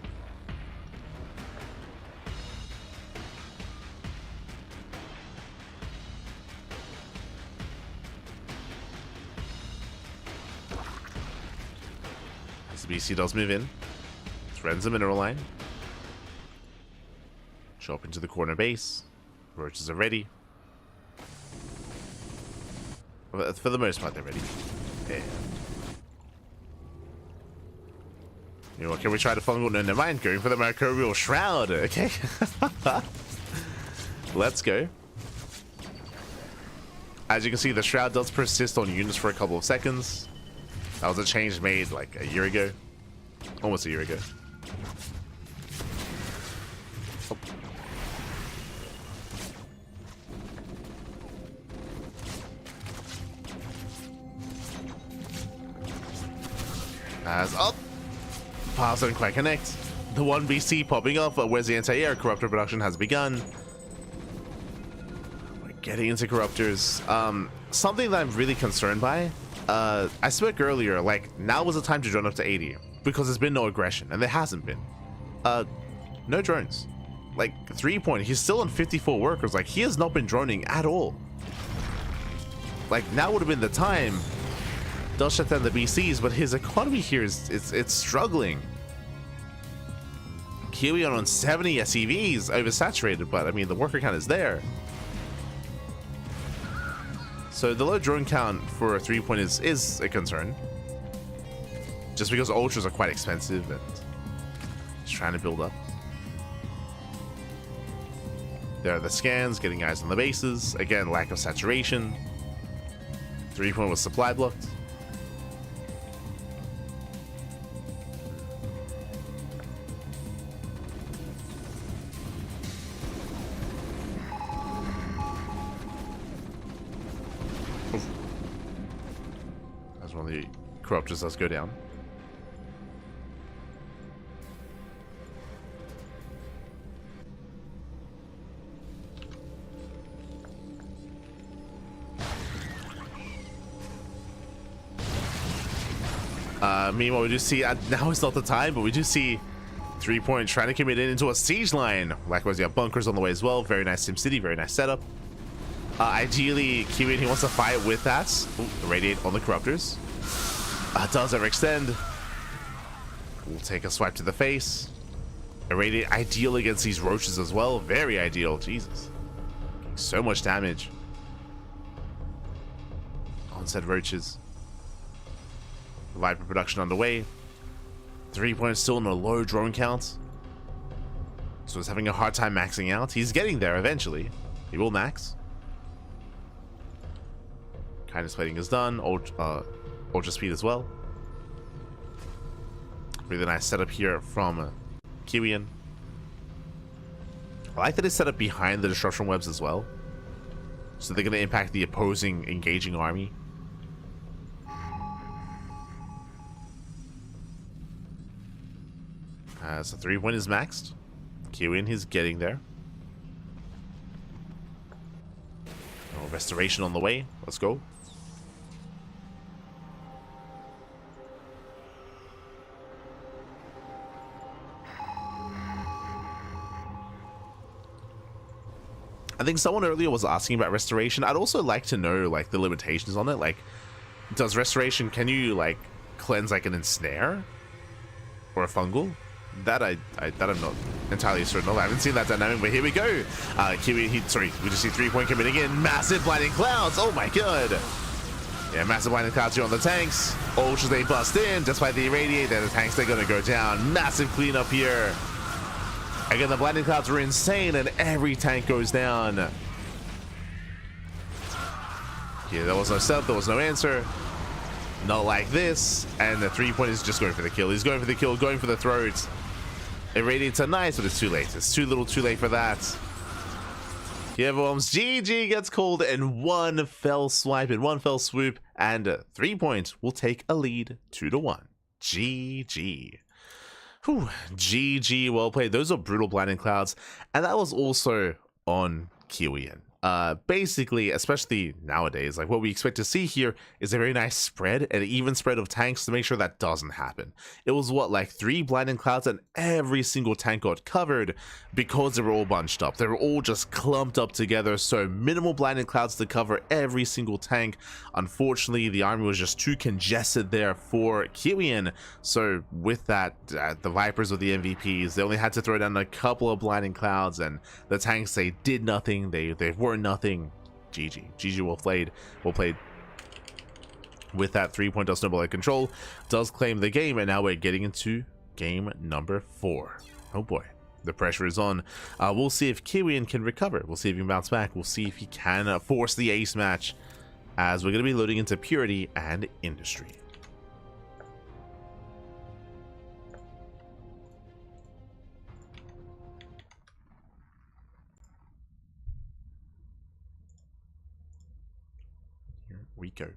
As the BC does move in. Threatens the mineral line. Show up into the corner base. Roaches are ready. For the most part, they're ready. Yeah. You know what, can we try to fungal? No, never mind. Going for the Mercurial Shroud. Okay. Let's go. As you can see, the Shroud does persist on units for a couple of seconds. That was a change made like a year ago. Almost a year ago. Oh. As up. Powers don't quite connect. The 1 BC popping up, where's the anti-air? Corruptor production has begun. We're getting into Corruptors. Something that I'm really concerned by. I spoke earlier, like, now was the time to drone up to 80. Because there's been no aggression, and there hasn't been. No drones. Like, 3-point, he's still on 54 workers. Like, he has not been droning at all. Like, now would have been the time. They'll shut down the BCs, but his economy here is it's struggling. Kiwian on 70 SEVs, oversaturated, but I mean the worker count is there. So the low drone count for a 3-point is a concern. Just because ultras are quite expensive and just trying to build up. There are the scans, getting eyes on the bases. Again, lack of saturation. 3-point was supply blocked. As one of the corruptors does go down. Meanwhile, we do see, now is not the time, but we do see 3-point trying to commit it into a siege line. Likewise, you have bunkers on the way as well. Very nice SimCity, very nice setup. Ideally, Kiwian, he wants to fight with that. Ooh, Radiate on the Corruptors. Does overextend. We'll take a swipe to the face. Irradiate ideal against these roaches as well. Very ideal. Jesus. So much damage. Onset roaches. Viper production underway. 3-point still in a low drone count. So he's having a hard time maxing out. He's getting there eventually. He will max. Kindness plating is done. Ultra speed as well. Really nice setup here from Kiwian. I like that it's set up behind the disruption webs as well. So they're going to impact the opposing engaging army. So 3-point is maxed. Kiwian, he's getting there. Oh, restoration on the way. Let's go. I think someone earlier was asking about restoration. I'd also like to know like the limitations on it. Like, does restoration, can you like cleanse like an ensnare or a fungal? That I'm not entirely certain of. I haven't seen that dynamic, but here we go. Kiwi, we just see 3-point committing in. Massive blinding clouds. Oh my god. Yeah, massive blinding clouds here on the tanks. Ultras, they bust in. Despite the irradiate, the tanks, they're gonna go down. Massive cleanup here. Again, the blinding clouds were insane, and every tank goes down. Yeah, there was no setup, there was no answer. Not like this. And the 3-point is just going for the kill. He's going for the kill, going for the throat. Irradiates are nice, but it's too late. It's too little too late for that. Kievoms GG gets called in one fell swipe, in one fell swoop, and 3-point will take a lead 2-1. GG. Whew, GG, well played. Those are brutal blinding clouds, and that was also on Kiwian. Basically, especially nowadays, like what we expect to see here is a very nice spread, an even spread of tanks to make sure that doesn't happen. It was what, like 3 blinding clouds, and every single tank got covered because they were all bunched up. They were all just clumped up together, so minimal blinding clouds to cover every single tank. Unfortunately, the army was just too congested there for Kiwian. So with that, the Vipers were the MVPs. They only had to throw down a couple of blinding clouds, and the tanks, they did nothing. They were nothing. GG well played. With that 3-point, does snowball at control, does claim the game, and now we're getting into game number 4. Oh boy, the pressure is on. We'll see if Kiwian can recover. We'll see if he can bounce back. We'll see if he can force the ace match, as we're going to be loading into Purity and Industry. We go.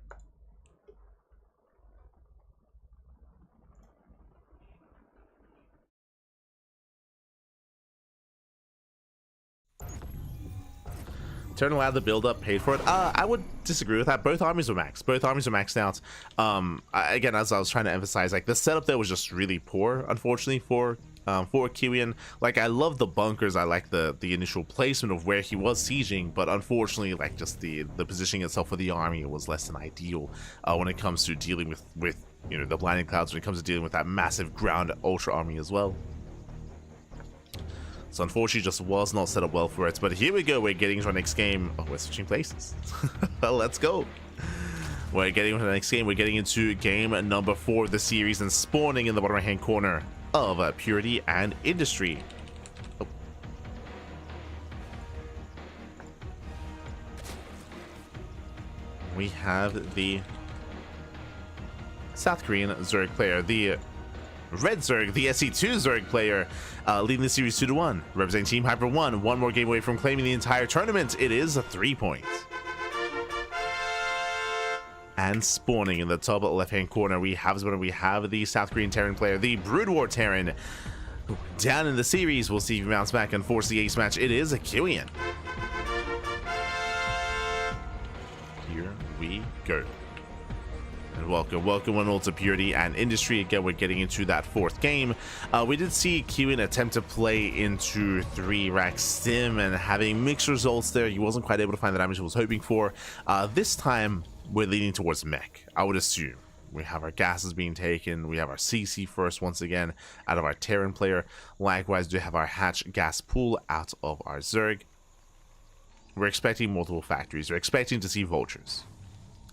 Turn allowed the build up, paid for it. I would disagree with that. Both armies were maxed. Both armies were maxed out. Again, as I was trying to emphasize, like the setup there was just really poor, unfortunately, for Kiwian. Like, I love the bunkers. I like the initial placement of where he was sieging, but unfortunately, like just the positioning itself for the army was less than ideal when it comes to dealing with you know, the blinding clouds, when it comes to dealing with that massive ground ultra army as well. So unfortunately, just was not set up well for it. But here we go. We're getting to our next game. Oh, we're switching places. Let's go. We're getting into the next game. We're getting into game number 4 of the series and spawning in the bottom right-hand corner of Purity and Industry. Oh. We have the South Korean Zerg player, the Red Zerg, the SC2 Zerg player, leading the series 2-1, representing Team Hyper 1, one more game away from claiming the entire tournament. It is a 3-point. And spawning in the top left-hand corner, we have the South Korean Terran player, the Brood War Terran. Down in the series, we'll see if he bounce back and force the ace match. It is a Kiwian. Here we go. And welcome one all to Purity and Industry. Again, we're getting into that fourth game. We did see Kiwian attempt to play into 3-rack Stim and having mixed results there. He wasn't quite able to find the damage he was hoping for. This time, we're leaning towards mech, I would assume. We have our gases being taken. We have our CC first once again out of our Terran player. Likewise, we have our Hatch gas pool out of our Zerg. We're expecting multiple factories. We're expecting to see vultures.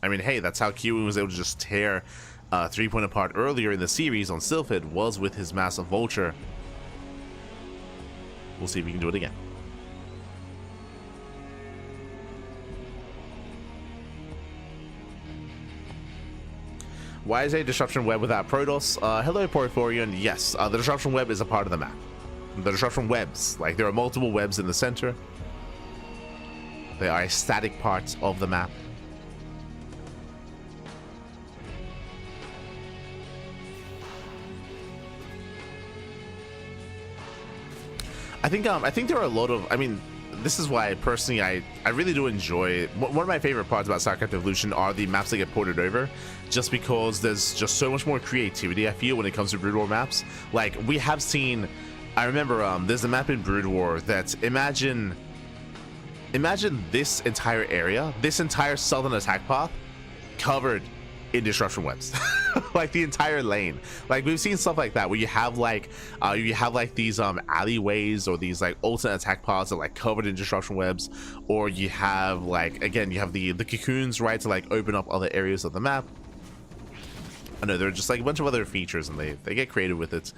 I mean, hey, that's how Kiwian was able to just tear threepoint apart earlier in the series on Sylphid, was with his massive vulture. We'll see if we can do it again. Why is a disruption web without Protoss? Hello, Porphorian. Yes, the disruption web is a part of the map. The disruption webs, like there are multiple webs in the center. They are a static part of the map. I think there are a lot of, I mean, this is why personally I really do enjoy, one of my favorite parts about StarCraft Evolution are the maps that get ported over, just because there's just so much more creativity I feel when it comes to Brood War maps. Like we have seen, I remember there's a map in Brood War that imagine this entire area, this entire southern attack path covered in disruption webs. Like the entire lane. Like we've seen stuff like that where you have like these alleyways or these like alternate attack paths that are like covered in disruption webs, or you have like, again, you have the cocoons, right, to like open up other areas of the map. I know there are just like a bunch of other features and they get creative with it.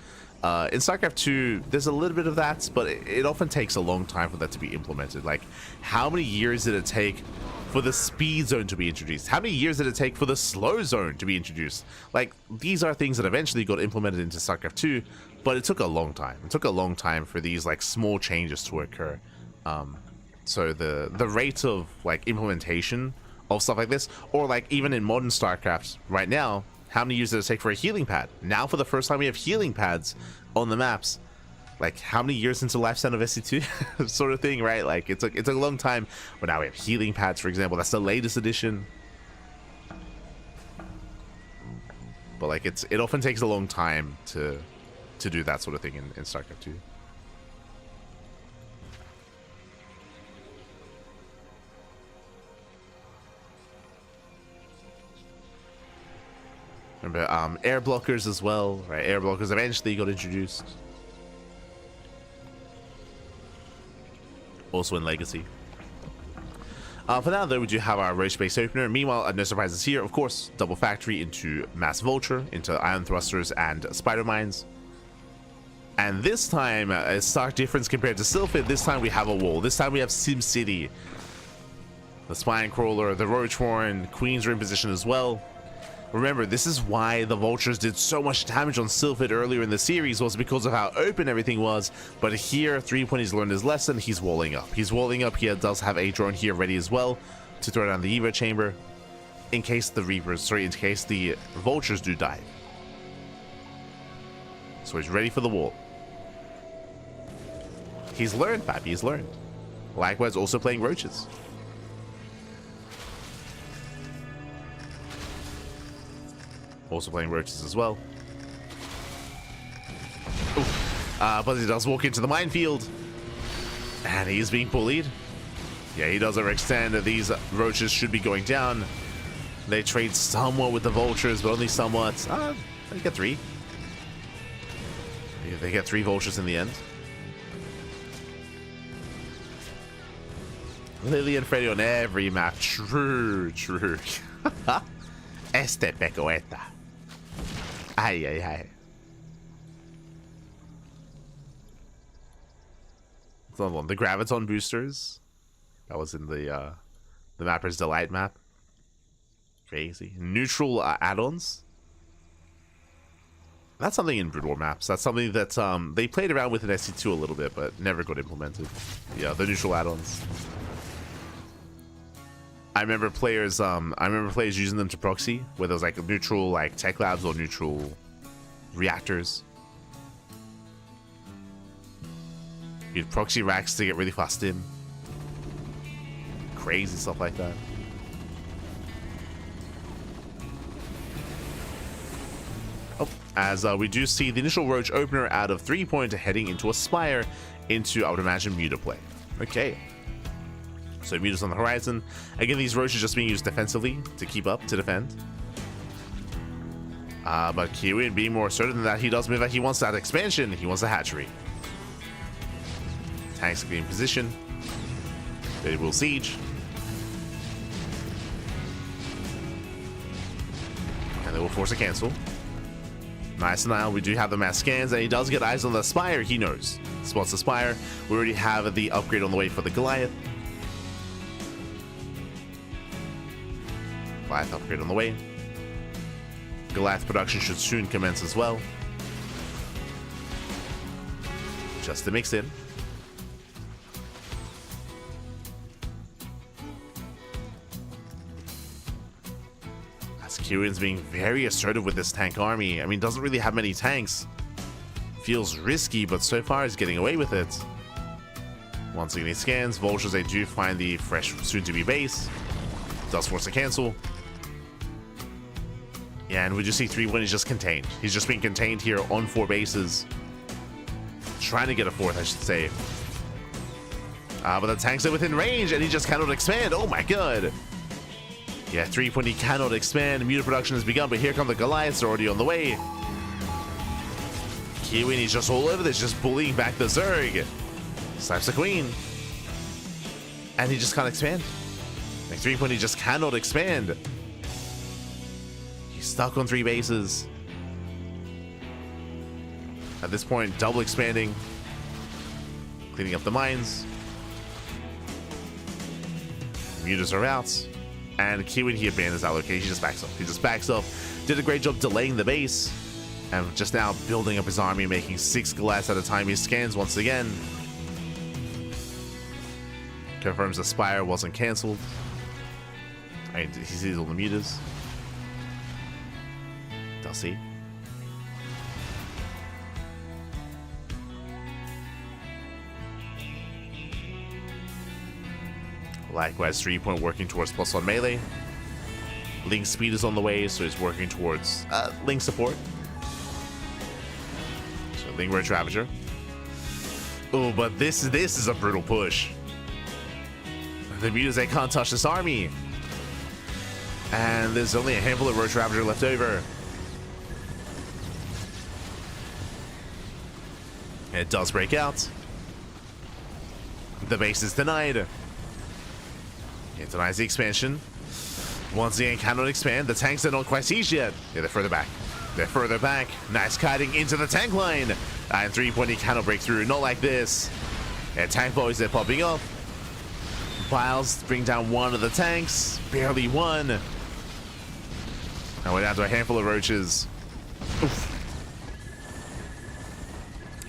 In StarCraft 2, there's a little bit of that, but it often takes a long time for that to be implemented. Like, how many years did it take for the speed zone to be introduced? How many years did it take for the slow zone to be introduced? Like, these are things that eventually got implemented into StarCraft 2, but it took a long time. It took a long time for these like small changes to occur. So the rate of like implementation of stuff like this, or like even in modern StarCraft right now, how many years did it take for a healing pad? Now for the first time we have healing pads on the maps. Like how many years into the lifespan of SC2 sort of thing, right? Like it's a long time, but now we have healing pads, for example. That's the latest edition. But like it often takes a long time to do that sort of thing in StarCraft 2. Remember air blockers as well, right? Air blockers eventually got introduced. Also in Legacy. For now, though, we do have our Roach base opener. Meanwhile, no surprises here. Of course, double factory into Mass Vulture, into Ion Thrusters and Spider Mines. And this time, a stark difference compared to Sylphid. This time we have a wall. This time we have Sim City. The Spine Crawler, the Roach Horn, Queens are in position as well. Remember, this is why the Vultures did so much damage on Sylphid earlier in the series, was because of how open everything was. But here, threepoint, he's learned his lesson. He's walling up. He's walling up. He does have a drone here ready as well to throw down the Evo chamber in case the in case the Vultures do dive. So he's ready for the wall. He's learned, Pappy. He's learned. Likewise, also playing Roaches. Also playing Roaches as well. But he does walk into the minefield. And he's being bullied. Yeah, he does overextend. These Roaches should be going down. They trade somewhat with the Vultures, but only somewhat. They get 3. They get 3 Vultures in the end. Lily and Freddy on every map. True. Este pecoeta. Ay, ay, ay. The Graviton boosters. That was in the Mapper's Delight map. Crazy. Neutral add-ons. That's something in Brood War maps. That's something that they played around with in SC2 a little bit, but never got implemented. Yeah, the neutral add-ons. I remember players using them to proxy, where there was like neutral like tech labs or neutral reactors. You'd proxy racks to get really fast in. Crazy stuff like that. as we do see the initial Roach opener out of 3-point heading into a Spire into, I would imagine, Muta play. Okay. So Muta's on the horizon. Again, these Roaches just being used defensively to keep up, to defend. But Kiwian being more assertive than that, he does move that he wants that expansion. He wants a hatchery. Tanks in position. They will siege. And they will force a cancel. Nice and Nile. We do have the mass scans, and he does get eyes on the Spire. He knows. Spots the Spire. We already have the upgrade on the way for the Goliath. Goliath upgrade on the way. Goliath production should soon commence as well. Just to mix in. As Kiwian's being very assertive with this tank army. I mean, doesn't really have many tanks. Feels risky, but so far is getting away with it. Once again, he scans. Vultures, they do find the fresh, soon-to-be base. Does force a cancel. Yeah, and we just see 3-1 is just contained. He's just being contained here on 4 bases. Trying to get a 4th, I should say. But the tanks are within range, and he just cannot expand. Oh my god. Yeah, 3-point, he cannot expand. Muta production has begun, but here come the Goliaths already on the way. Kiwian, he's just all over this, just bullying back the Zerg. Slaps the Queen. And he just can't expand. Like 3-point, he just cannot expand. He's stuck on 3 bases. At this point, double expanding. Cleaning up the mines. Mutas are out. And Kiwian, he abandons that location. He just backs up. He just backs up. Did a great job delaying the base. And just now building up his army, making 6 Goliaths at a time. He scans once again. Confirms the Spire wasn't cancelled. I mean, he sees all the Mutas. They'll see. Likewise, 3-point working towards +1 melee. Link speed is on the way, so he's working towards Link support. So Link Roach Ravager. Oh, but this is a brutal push. The Mutas, they can't touch this army. And there's only a handful of Roach Ravager left over. It does break out. The base is denied. It denies the expansion. Once again, cannot expand. The tanks are not quite sieged yet. Yeah, they're further back. They're further back. Nice kiting into the tank line. And 3-point, he cannot break through. Not like this. And tank boys, they're popping up. Biles bring down one of the tanks. Barely one. And we're down to a handful of roaches. Oof.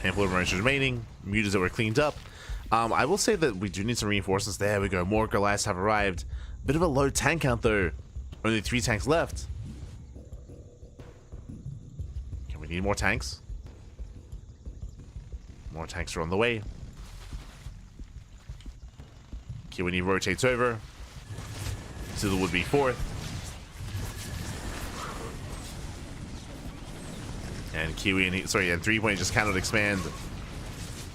Handful of roaches remaining. Mutas that were cleaned up. I will say that we do need some reinforcements. There we go. More Goliaths have arrived. Bit of a low tank count though. Only 3 tanks left. Okay, we need more tanks. More tanks are on the way. Kiwian rotates over to the would-be 4th. And Kiwian, sorry, and 3-point just cannot expand.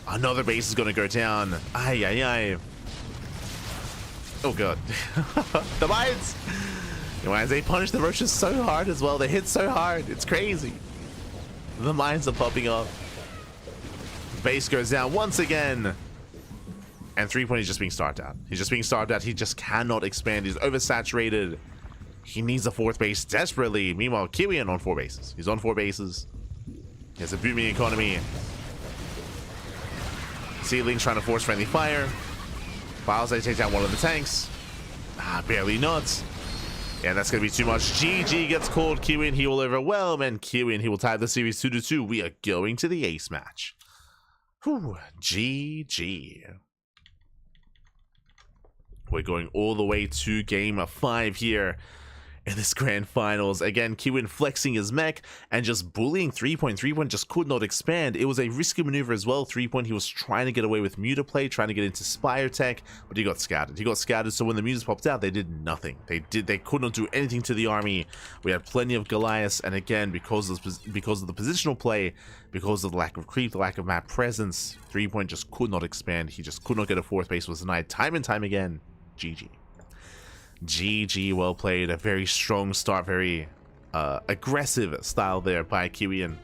Another base is going to go down. Ay, ay, ay. Oh, God. The mines! The mines, they punish the roaches so hard as well. They hit so hard. It's crazy. The mines are popping up. Base goes down once again. And 3-point is just being starved out. He's just being starved out. He just cannot expand. He's oversaturated. He needs a 4th base desperately. Meanwhile, Kiwian on 4 bases. He's on 4 bases. He has a booming economy. See Link's trying to force friendly fire. Biles, they take down one of the tanks. Barely not. Yeah, that's going to be too much. GG gets called. Kiwian, he will overwhelm. And Kiwian, he will tie the series 2-2. We are going to the ace match. Whew. GG. We're going all the way to game 5 here in this grand finals. Again, Kiwian flexing his mech and just bullying threepoint. Threepoint just could not expand. It was a risky maneuver as well. Threepoint, he was trying to get away with Muta play, trying to get into Spire Tech, but he got scattered. He got scattered, so when the Mutas popped out, they did nothing. They could not do anything to the army. We had plenty of Goliaths, and again, because of the positional play, because of the lack of creep, the lack of map presence, Threepoint just could not expand. He just could not get a fourth base, was denied time and time again. GG. GG, well played. A very strong start, very aggressive style there by Kiwian.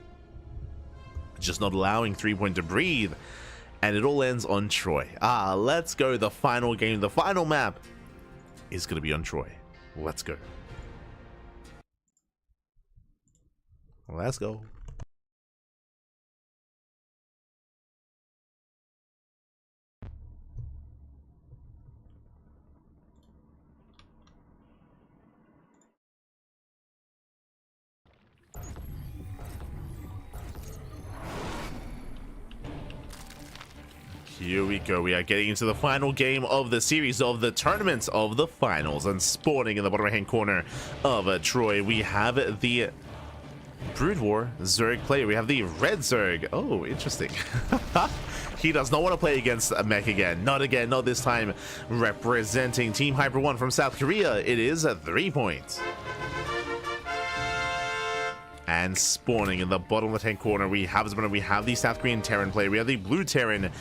Just not allowing Threepoint to breathe. And it all ends on Troy. Let's go. The final game, the final map is going to be on Troy. Let's go. Let's go. Here we go. We are getting into the final game of the series of the tournament of the finals, and spawning in the bottom right hand corner of Troy, we have the Brood War Zerg player. We have the red Zerg. Oh, interesting. He does not want to play against a mech again. Not again, not this time. Representing Team Hyper 1 from South Korea, it is a 3-point. And spawning in the bottom left hand corner, we have the South Korean Terran player. We have the blue Terran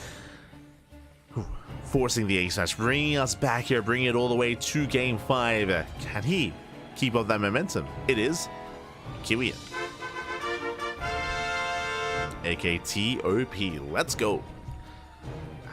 forcing the A-Smash, bringing us back here, bringing it all the way to Game 5. Can he keep up that momentum? It is Kiwian. AKTOP. Let's go.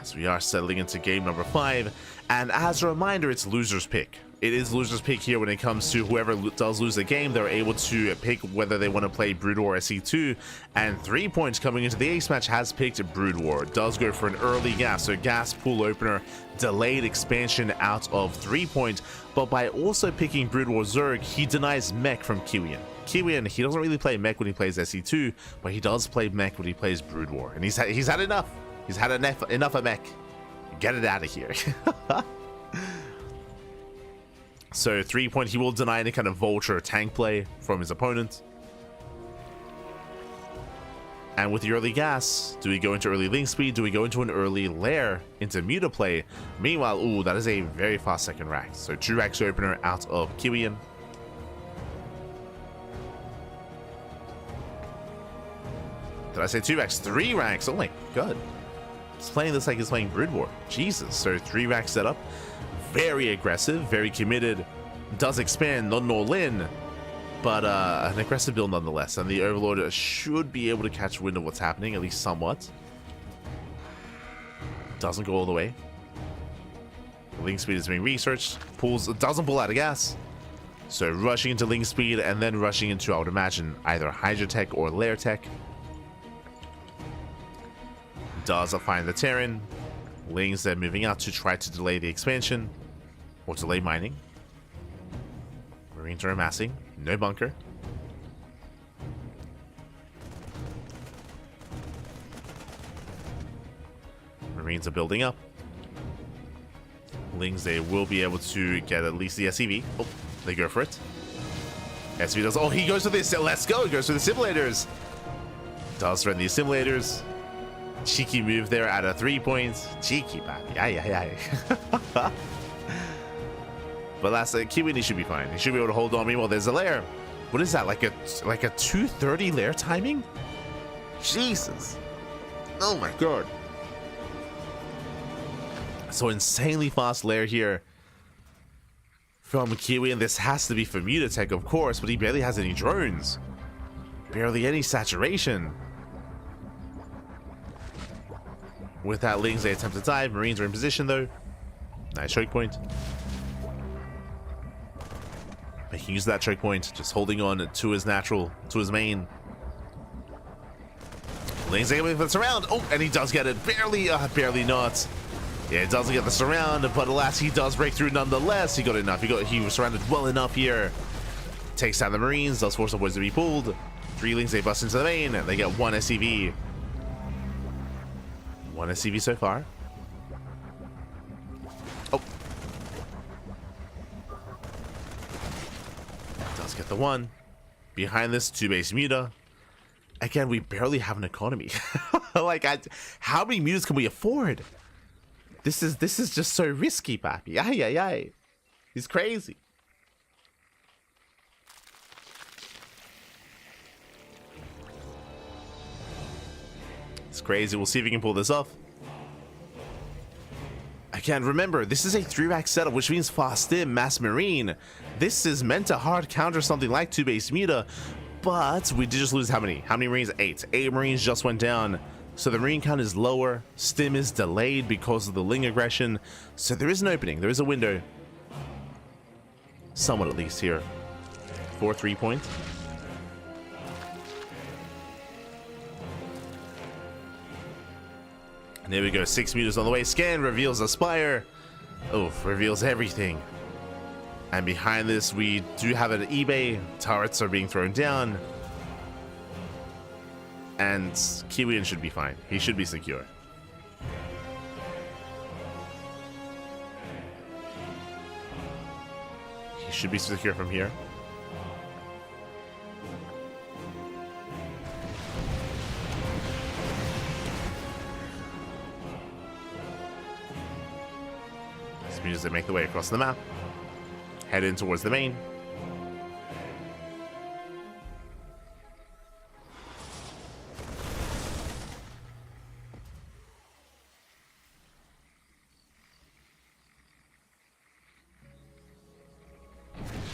As we are settling into game number 5. And as a reminder, it's loser's pick. It is loser's pick here when it comes to whoever does lose the game. They're able to pick whether they want to play Brood War SC2. And 3 points coming into the ace match has picked Brood War. It does go for an early gas. So gas pool opener, delayed expansion out of 3 points. But by also picking Brood War Zerg, he denies mech from Kiwian. Kiwian, he doesn't really play mech when he plays SC2, but he does play mech when he plays Brood War. And he's had enough. He's had enough of mech. Get it out of here. So 3 point, he will deny any kind of vulture or tank play from his opponent. And with the early gas, do we go into early link speed? Do we go into an early lair into Muta play? Meanwhile, ooh, that is a very fast second rack. So 2 racks opener out of Kiwian. Did I say 2 racks? 3 racks. Oh my god. He's playing this like he's playing Brood War. Jesus. So 3 racks setup. Very aggressive, very committed. Does expand, not an all-in, but an aggressive build nonetheless. And the Overlord should be able to catch wind of what's happening, at least somewhat. Doesn't go all the way. Link speed is being researched. Doesn't pull out of gas. So rushing into link speed and then rushing into, I would imagine, either Hydra Tech or Lair Tech. Does find the Terran. Lings then moving out to try to delay the expansion. Or delay mining. Marines are amassing. No bunker. Marines are building up. Lings, they will be able to get at least the SCV. Oh, they go for it. SCV does. Oh, he goes for this. Let's go. He goes for the simulators. Does threaten the simulators. Cheeky move there at a 3 points. Cheeky, baby. Aye. But last Kiwian, he should be fine. He should be able to hold on. Meanwhile, there's a lair. What is that? Like a 230 lair timing? Jesus. Oh my god. So insanely fast lair here from Kiwian. This has to be for Muta Tech, of course, but he barely has any drones. Barely any saturation. With that, Lings, they attempt to dive. Marines are in position, though. Nice choke point. Making use of that choke point. Just holding on to his natural, to his main. Lings able to get the surround. Oh, and he does get it. Barely, barely not. Yeah, it doesn't get the surround, but alas, he does break through nonetheless. He got enough. He was surrounded well enough here. Takes down the Marines. Does force the boys to be pulled. 3 Lings, they bust into the main. They get 1 SCV. 1 SCV so far. Oh. Let's get the one. Behind this, 2-base muta. Again, we barely have an economy. Like, how many mutas can we afford? This is just so risky, papi. Ay, ay, ay. He's crazy. It's crazy. We'll see if we can pull this off. Again, remember, this is a 3-rack setup, which means fast stim, mass marine. This is meant to hard counter something like 2-base muta, but we did just lose how many? How many marines? 8. 8 marines just went down. So the marine count is lower. Stim is delayed because of the Ling aggression. So there is an opening. There is a window. Somewhat at least here. For 3-point. And there we go. 6 meters on the way. Scan reveals a spire. Oh, reveals everything. And behind this, we do have an eBay. Turrets are being thrown down. And Kiwian should be fine. He should be secure. He should be secure from here. As they make the way across the map, head in towards the main.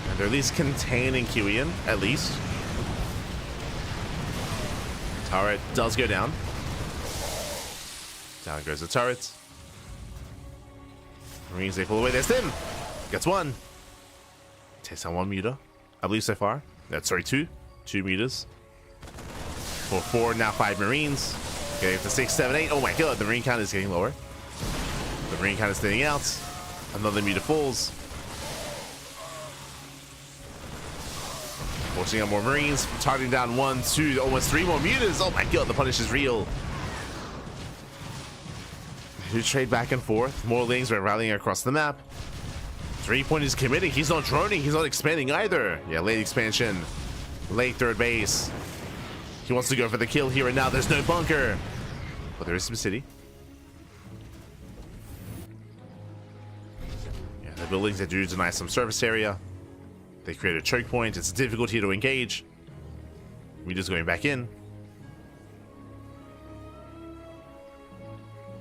And they're at least containing Kiwian, at least. Turret does go down. Down goes the turret. Marines, they pull away their stim. Gets one. Takes on 1 muta, I believe so far. That's sorry, 2. 2 mutas. For 4, now 5 marines. Okay, for 6, 7, 8. Oh my god, the marine count is getting lower. The marine count is thinning out. Another muta falls. Forcing out more marines. Targeting down 1, 2, almost 3 more mutas. Oh my god, the punish is real. Who trade back and forth. More Lings are rallying across the map. 3-point is committing. He's not droning. He's not expanding either. Yeah, late expansion. Late 3rd base. He wants to go for the kill here and now. There's no bunker. But there is some city. Yeah, the buildings that do deny some surface area. They create a choke point. It's difficult here to engage. We're just going back in.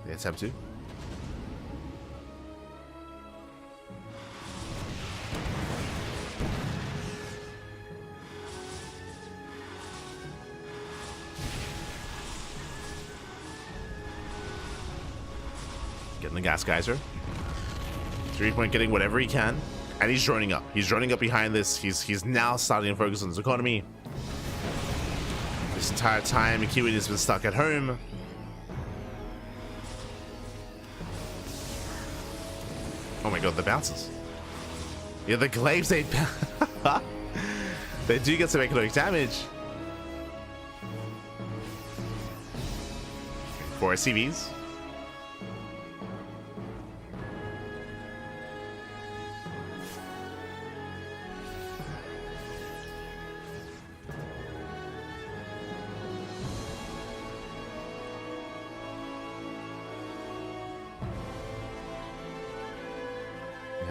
They attempt to. Getting the gas geyser. 3-point getting whatever he can. And he's joining up. He's joining up behind this. He's now starting to focus on his economy. This entire time, Kiwian has been stuck at home. Oh my god, the bounces. Yeah, the glaives, they do get some economic damage. 4 SCVs.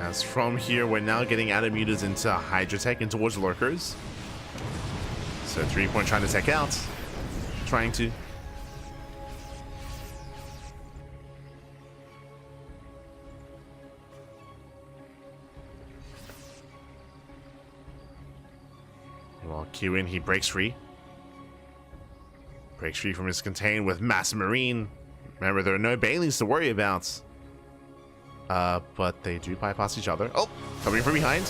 As from here, we're now getting out of mutas into Hydrotech and towards lurkers. So 3-point trying to tech out. Trying to. Well, Kiwian, he breaks free. Breaks free from his contain with Mass Marine. Remember, there are no Banelings to worry about. But they do bypass each other. Oh, coming from behind.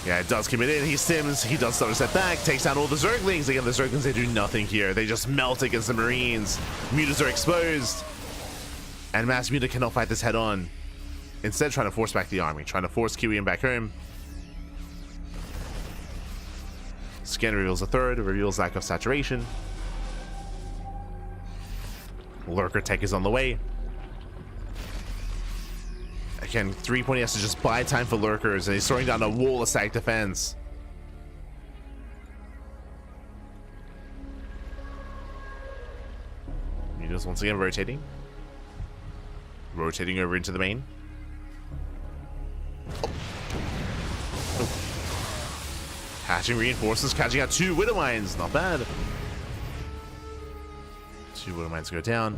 Yeah, it does commit in. He stims. He does start a step back. Takes down all the Zerglings. Again, the Zerglings, they do nothing here. They just melt against the Marines. Mutas are exposed. And Mass Muta cannot fight this head on. Instead, trying to force back the army. Trying to force Kiwian back home. Scan reveals a 3rd. Reveals lack of saturation. Lurker tech is on the way. Again, 3-point has to just buy time for lurkers, and he's throwing down a wall of stack defense. is once again rotating. Rotating over into the main. Oh. Hatching reinforcements, catching out 2 Widow Mines. Not bad. 2 Widow Mines go down.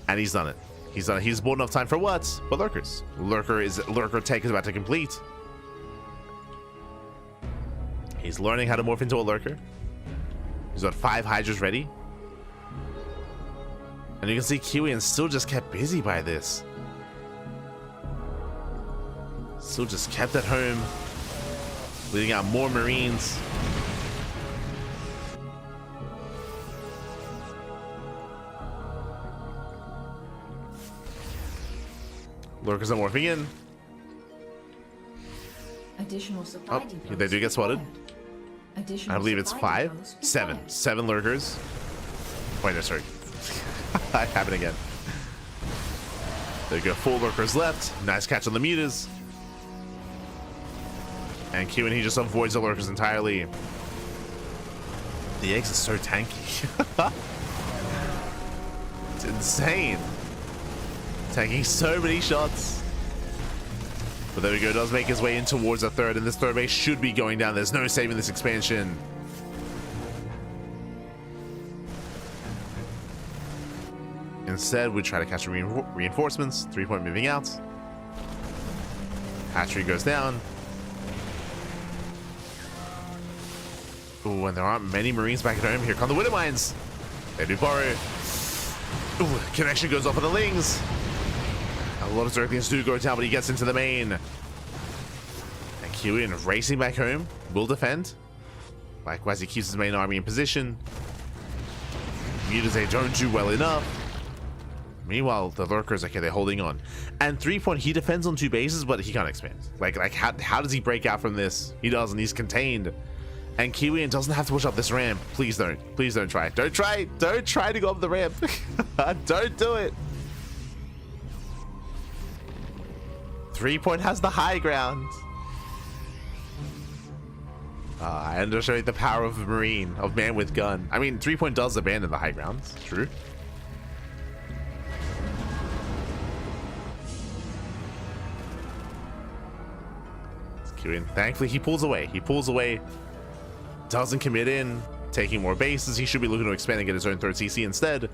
And he's done it. He's done it. He's bought enough time for what? For lurkers. Lurker tech is about to complete. He's learning how to morph into a lurker. He's got 5 Hydras ready. And you can see Kiwian still just kept busy by this. Still just kept at home. Leading out more Marines. Lurkers are morphing in. Additional supply depots they do get spotted. Additional I believe it's 5, 7. 7 lurkers. Wait, no, sorry. That happened again. There you go, 4 lurkers left. Nice catch on the meters. And Kiwian, he just avoids the lurkers entirely. The eggs are so tanky. It's insane. Taking so many shots. But there we go, does make his way in towards a third, and this third base should be going down. There's no saving this expansion. Instead, we try to catch reinforcements. 3-point moving out. Hatchery goes down. Ooh, and there aren't many Marines back at home. Here come the Widow Mines. They do borrow. Ooh, connection goes off of the Lings. A lot of Ducklings do go down, but he gets into the main. And Kiwian racing back home. Will defend. Likewise, he keeps his main army in position. Mutas, they don't do well enough. Meanwhile, the lurkers, okay, they're holding on. And 3-point, he defends on 2 bases, but he can't expand. Like how does he break out from this? He doesn't. He's contained. And Kiwian doesn't have to push up this ramp. Please don't. Please don't try. Don't try. Don't try to go up the ramp. Don't do it. 3-point has the high ground. I understand the power of Marine, of man with gun. I mean, 3-point does abandon the high ground. True. Kiwian, thankfully, he pulls away. He pulls away. Doesn't commit in. Taking more bases. He should be looking to expand and get his own 3rd CC instead.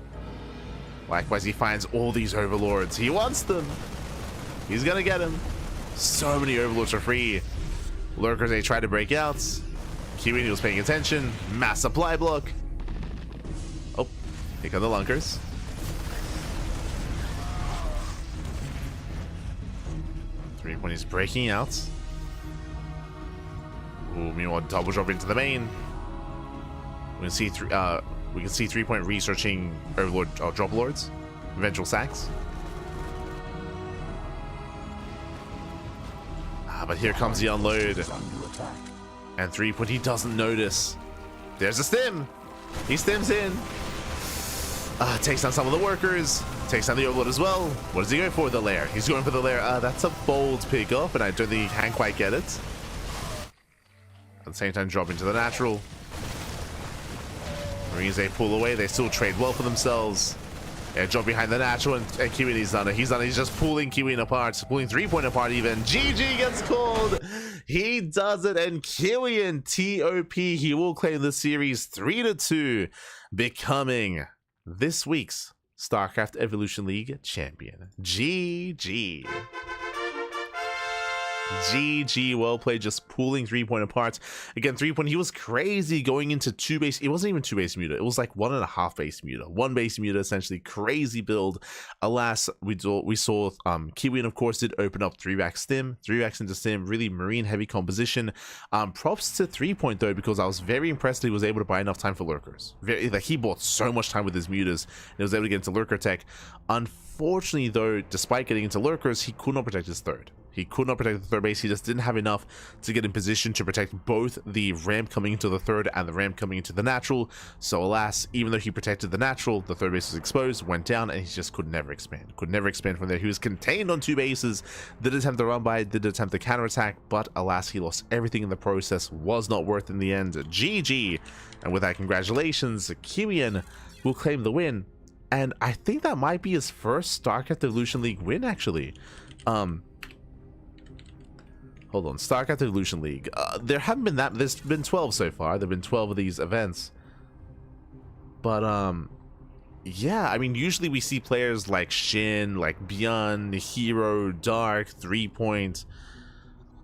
Likewise, he finds all these overlords. He wants them. He's gonna get him. So many overlords for free. Lurkers, they try to break out. Kiwian, he was paying attention. Mass supply block. Oh, here come the lunkers. Threepoint is breaking out. Ooh, meanwhile, double drop into the main. We can see 3-point researching overlord drop lords, eventual sacks. But here comes the unload. And 3-point, he doesn't notice. There's a stim. He stims in. Takes down some of the workers. Takes down the overlord as well. What does he go for? The lair. He's going for the lair. That's a bold pick up, and I don't think he can quite get it. At the same time, drop into the natural. Marines, they pull away. They still trade well for themselves. Yeah, drop behind the natural, and Kiwian, he's done it. He's done it. He's just pulling Kiwian apart, pulling 3-point apart even. GG gets called. He does it, and Kiwian, TOP, he will claim the series 3-2, becoming this week's StarCraft Evolution League champion. GG. GG, well played, just pulling 3-point apart. Again, 3-point, he was crazy going into 2 base. It wasn't even 2 base muta. It was like 1.5 base muta. 1 base muta, essentially. Crazy build. Alas, we saw Kiwian, of course, did open up 3-back stim. 3-backs into stim. Really marine heavy composition. Props to 3-point though, because I was very impressed that he was able to buy enough time for lurkers. He bought so much time with his mutas, and he was able to get into lurker tech. Unfortunately though, despite getting into lurkers, he could not protect his 3rd. He could not protect the third base. He just didn't have enough to get in position to protect both the ramp coming into the third and the ramp coming into the natural. So alas, even though he protected the natural, the third base was exposed, went down, and he just could never expand. Could never expand from there. He was contained on 2 bases, did attempt to run by, did attempt to counterattack, but alas, he lost everything in the process. Was not worth in the end. GG. And with that, congratulations. Kiwian will claim the win. And I think that might be his first StarCraft Evolution League win, actually. Hold on, StarCraft Evolution League. There haven't been that. There's been 12 so far. There've been 12 of these events. But yeah. I mean, usually we see players like Shin, like Beyond, Hero, Dark, Threepoint.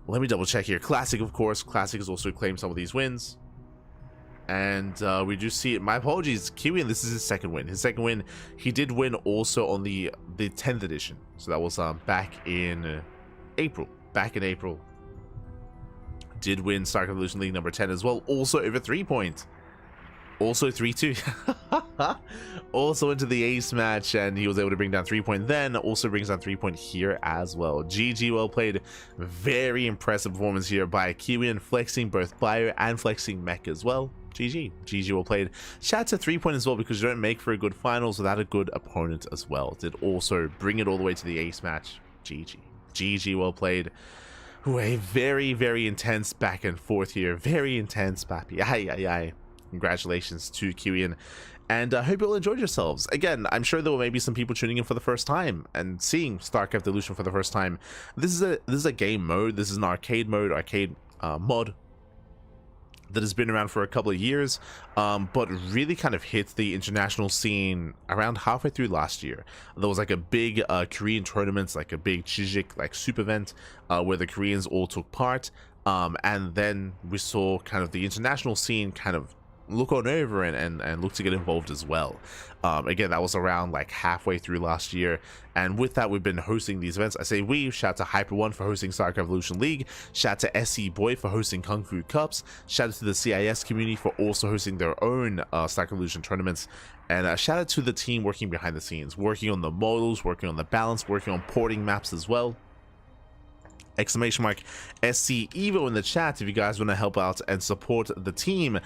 Let me double check here. Classic, of course. Classic has also claimed some of these wins. And we do see it. My apologies, Kiwian. This is his second win. His second win. He did win also on the 10th edition. So that was back in April. Back in April. Did win StarCraft Evolution League number 10 as well, also over 3-point, also 3-2. Also into the ace match, and he was able to bring down 3-point, then also brings down 3-point here as well. GG, well played. Very impressive performance here by Kiwian, flexing both bio and flexing mech as well. GG, well played. Shout out to 3-point as well, because you don't make for a good finals without a good opponent as well. Did also bring it all the way to the ace match. GG, well played. Ooh, a very, very intense back and forth here. Very intense, Pappy. Aye. Congratulations to Kiwian. And I hope you all enjoyed yourselves. Again, I'm sure there may be some people tuning in for the first time and seeing StarCraft Evolution for the first time. This is a game mode. This is an arcade mode, mod that has been around for a couple of years, but really kind of hit the international scene around halfway through last year. There was like a big Korean tournament, like a big Chijik like super event where the Koreans all took part, and then we saw kind of the international scene kind of look on over and look to get involved as well. Again, that was around like halfway through last year, and with that we've been hosting these events. I say we, shout out to Hyper1 for hosting StarCraft Evolution League, shout out to SC Boy for hosting Kung Fu Cups, shout out to the CIS community for also hosting their own StarCraft Evolution tournaments, and shout out to the team working behind the scenes, working on the models, working on the balance, working on porting maps as well. Exclamation mark SC Evo in the chat if you guys want to help out and support the team.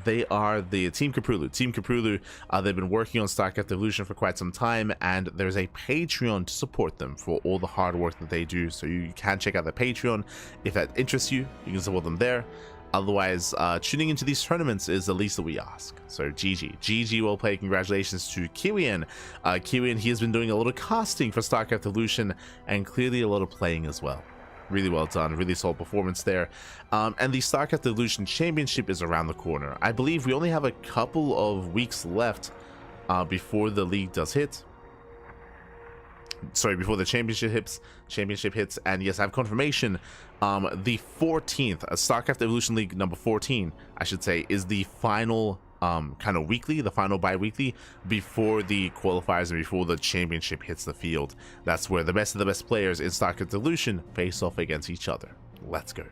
They are the Team Kapulu. Team Kapulu, they've been working on StarCraft Evolution for quite some time, and there's a Patreon to support them for all the hard work that they do. So you can check out the Patreon if that interests you. You can support them there. Otherwise, tuning into these tournaments is the least that we ask. So GG, well played. Congratulations to Kiwian. Kiwian, he has been doing a lot of casting for StarCraft Evolution and clearly a lot of playing as well. Really well done, really solid performance there. And the StarCraft Evolution Championship is around the corner. I believe we only have a couple of weeks left before the league does hit. Sorry, before the championship hits. And yes, I have confirmation. The 14th, StarCraft Evolution League number 14, I should say, is the final kind of weekly, the final bi-weekly before the qualifiers and before the championship hits the field. That's where the best of the best players in StarCraft Evolution face off against each other. Let's go.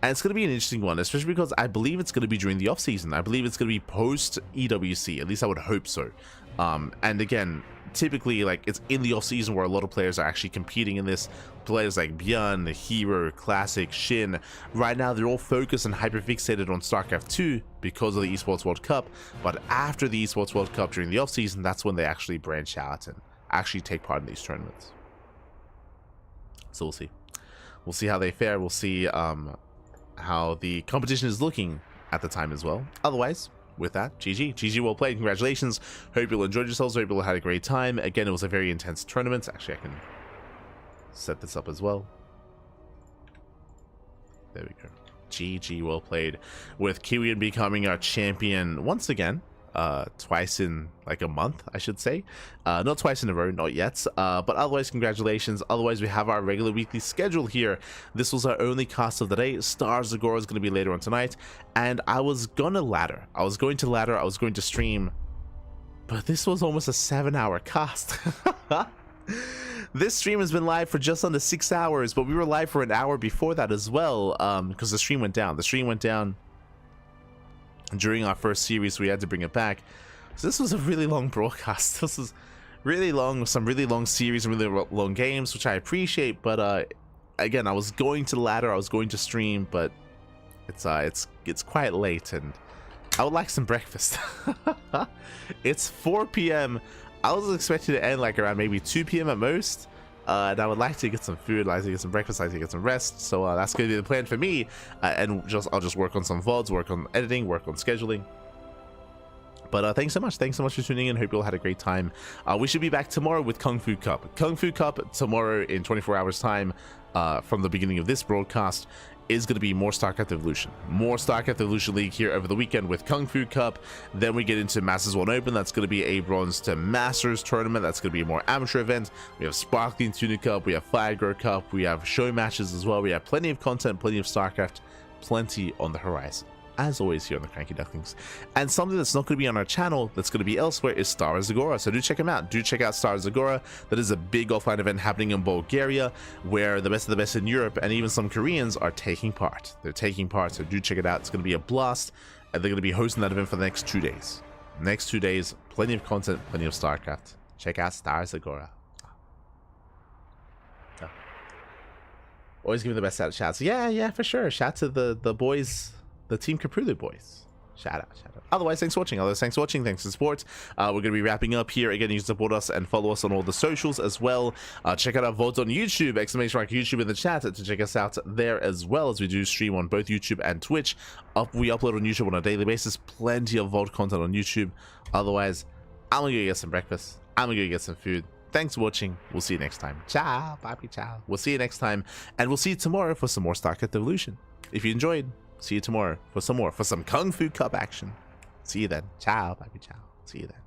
And it's going to be an interesting one, especially because I believe it's going to be during the off season. I believe it's going to be post EWC, at least I would hope so. And again, typically, like, it's in the off season where a lot of players are actually competing in this. Players like Beyond, Hero, Classic, Shin. Right now, they're all focused and hyper fixated on StarCraft 2 because of the Esports World Cup. But after the Esports World Cup during the off season, that's when they actually branch out and actually take part in these tournaments. So we'll see. We'll see how they fare. We'll see how the competition is looking at the time as well. Otherwise, with that, GG, well played. Congratulations. Hope you all enjoyed yourselves. Hope you all had a great time. Again, it was a very intense tournament. Actually, I can set this up as well. There we go. GG, well played. With Kiwian becoming our champion once again. Twice in like a month, I should say. Not twice in a row, not yet. But otherwise, congratulations. Otherwise, we have our regular weekly schedule here. This was our only cast of the day. Stars Agora is going to be later on tonight. And I was going to ladder. I was going to stream. But this was almost a 7-hour cast. This stream has been live for just under 6 hours, but we were live for an hour before that as well, because the stream went down. The stream went down during our first series, so we had to bring it back. So this was a really long broadcast. This was really long, some really long series and really long games, which I appreciate, but again, I was going to ladder, I was going to stream, but it's quite late, and I would like some breakfast. It's 4 p.m. I was expecting to end like around maybe 2 p.m. at most. And I would like to get some food, like to get some breakfast, like to get some rest. So that's going to be the plan for me. And I'll just work on some VODs, work on editing, work on scheduling. But thanks so much. Thanks so much for tuning in. Hope you all had a great time. We should be back tomorrow with Kung Fu Cup. Kung Fu Cup tomorrow in 24 hours time from the beginning of this broadcast is going to be more StarCraft Evolution. More StarCraft Evolution League here over the weekend with Kung Fu Cup. Then we get into Masters 1 Open. That's going to be a Bronze to Masters tournament. That's going to be a more amateur event. We have Sparkling Tuna Cup. We have Fire Grow Cup. We have show matches as well. We have plenty of content, plenty of StarCraft, plenty on the horizon. As always here on the CranKy Ducklings. And something that's not going to be on our channel, that's going to be elsewhere, is Star Zagora. So do check them out. Do check out Star Zagora. That is a big offline event happening in Bulgaria, where the best of the best in Europe and even some Koreans are taking part. They're taking part, so do check it out. It's going to be a blast, and they're going to be hosting that event for the next 2 days. Next 2 days, plenty of content, plenty of StarCraft. Check out Star Zagora. Always give me the best shouts. Yeah, for sure. Shout to the boys. The Team Caprulu boys. Shout out. Otherwise, thanks for watching. Thanks for the support. We're going to be wrapping up here. Again, you can support us and follow us on all the socials as well. Check out our VODs on YouTube. Exclamation mark YouTube in the chat to check us out there as well, as we do stream on both YouTube and Twitch. We upload on YouTube on a daily basis. Plenty of VOD content on YouTube. Otherwise, I'm going to go get some breakfast. I'm going to go get some food. Thanks for watching. We'll see you next time. Ciao. Papi, ciao. We'll see you next time. And we'll see you tomorrow for some more StarCraft Evolution. If you enjoyed, see you tomorrow for some Kung Fu Cup action. See you then. Ciao, baby, ciao. See you then.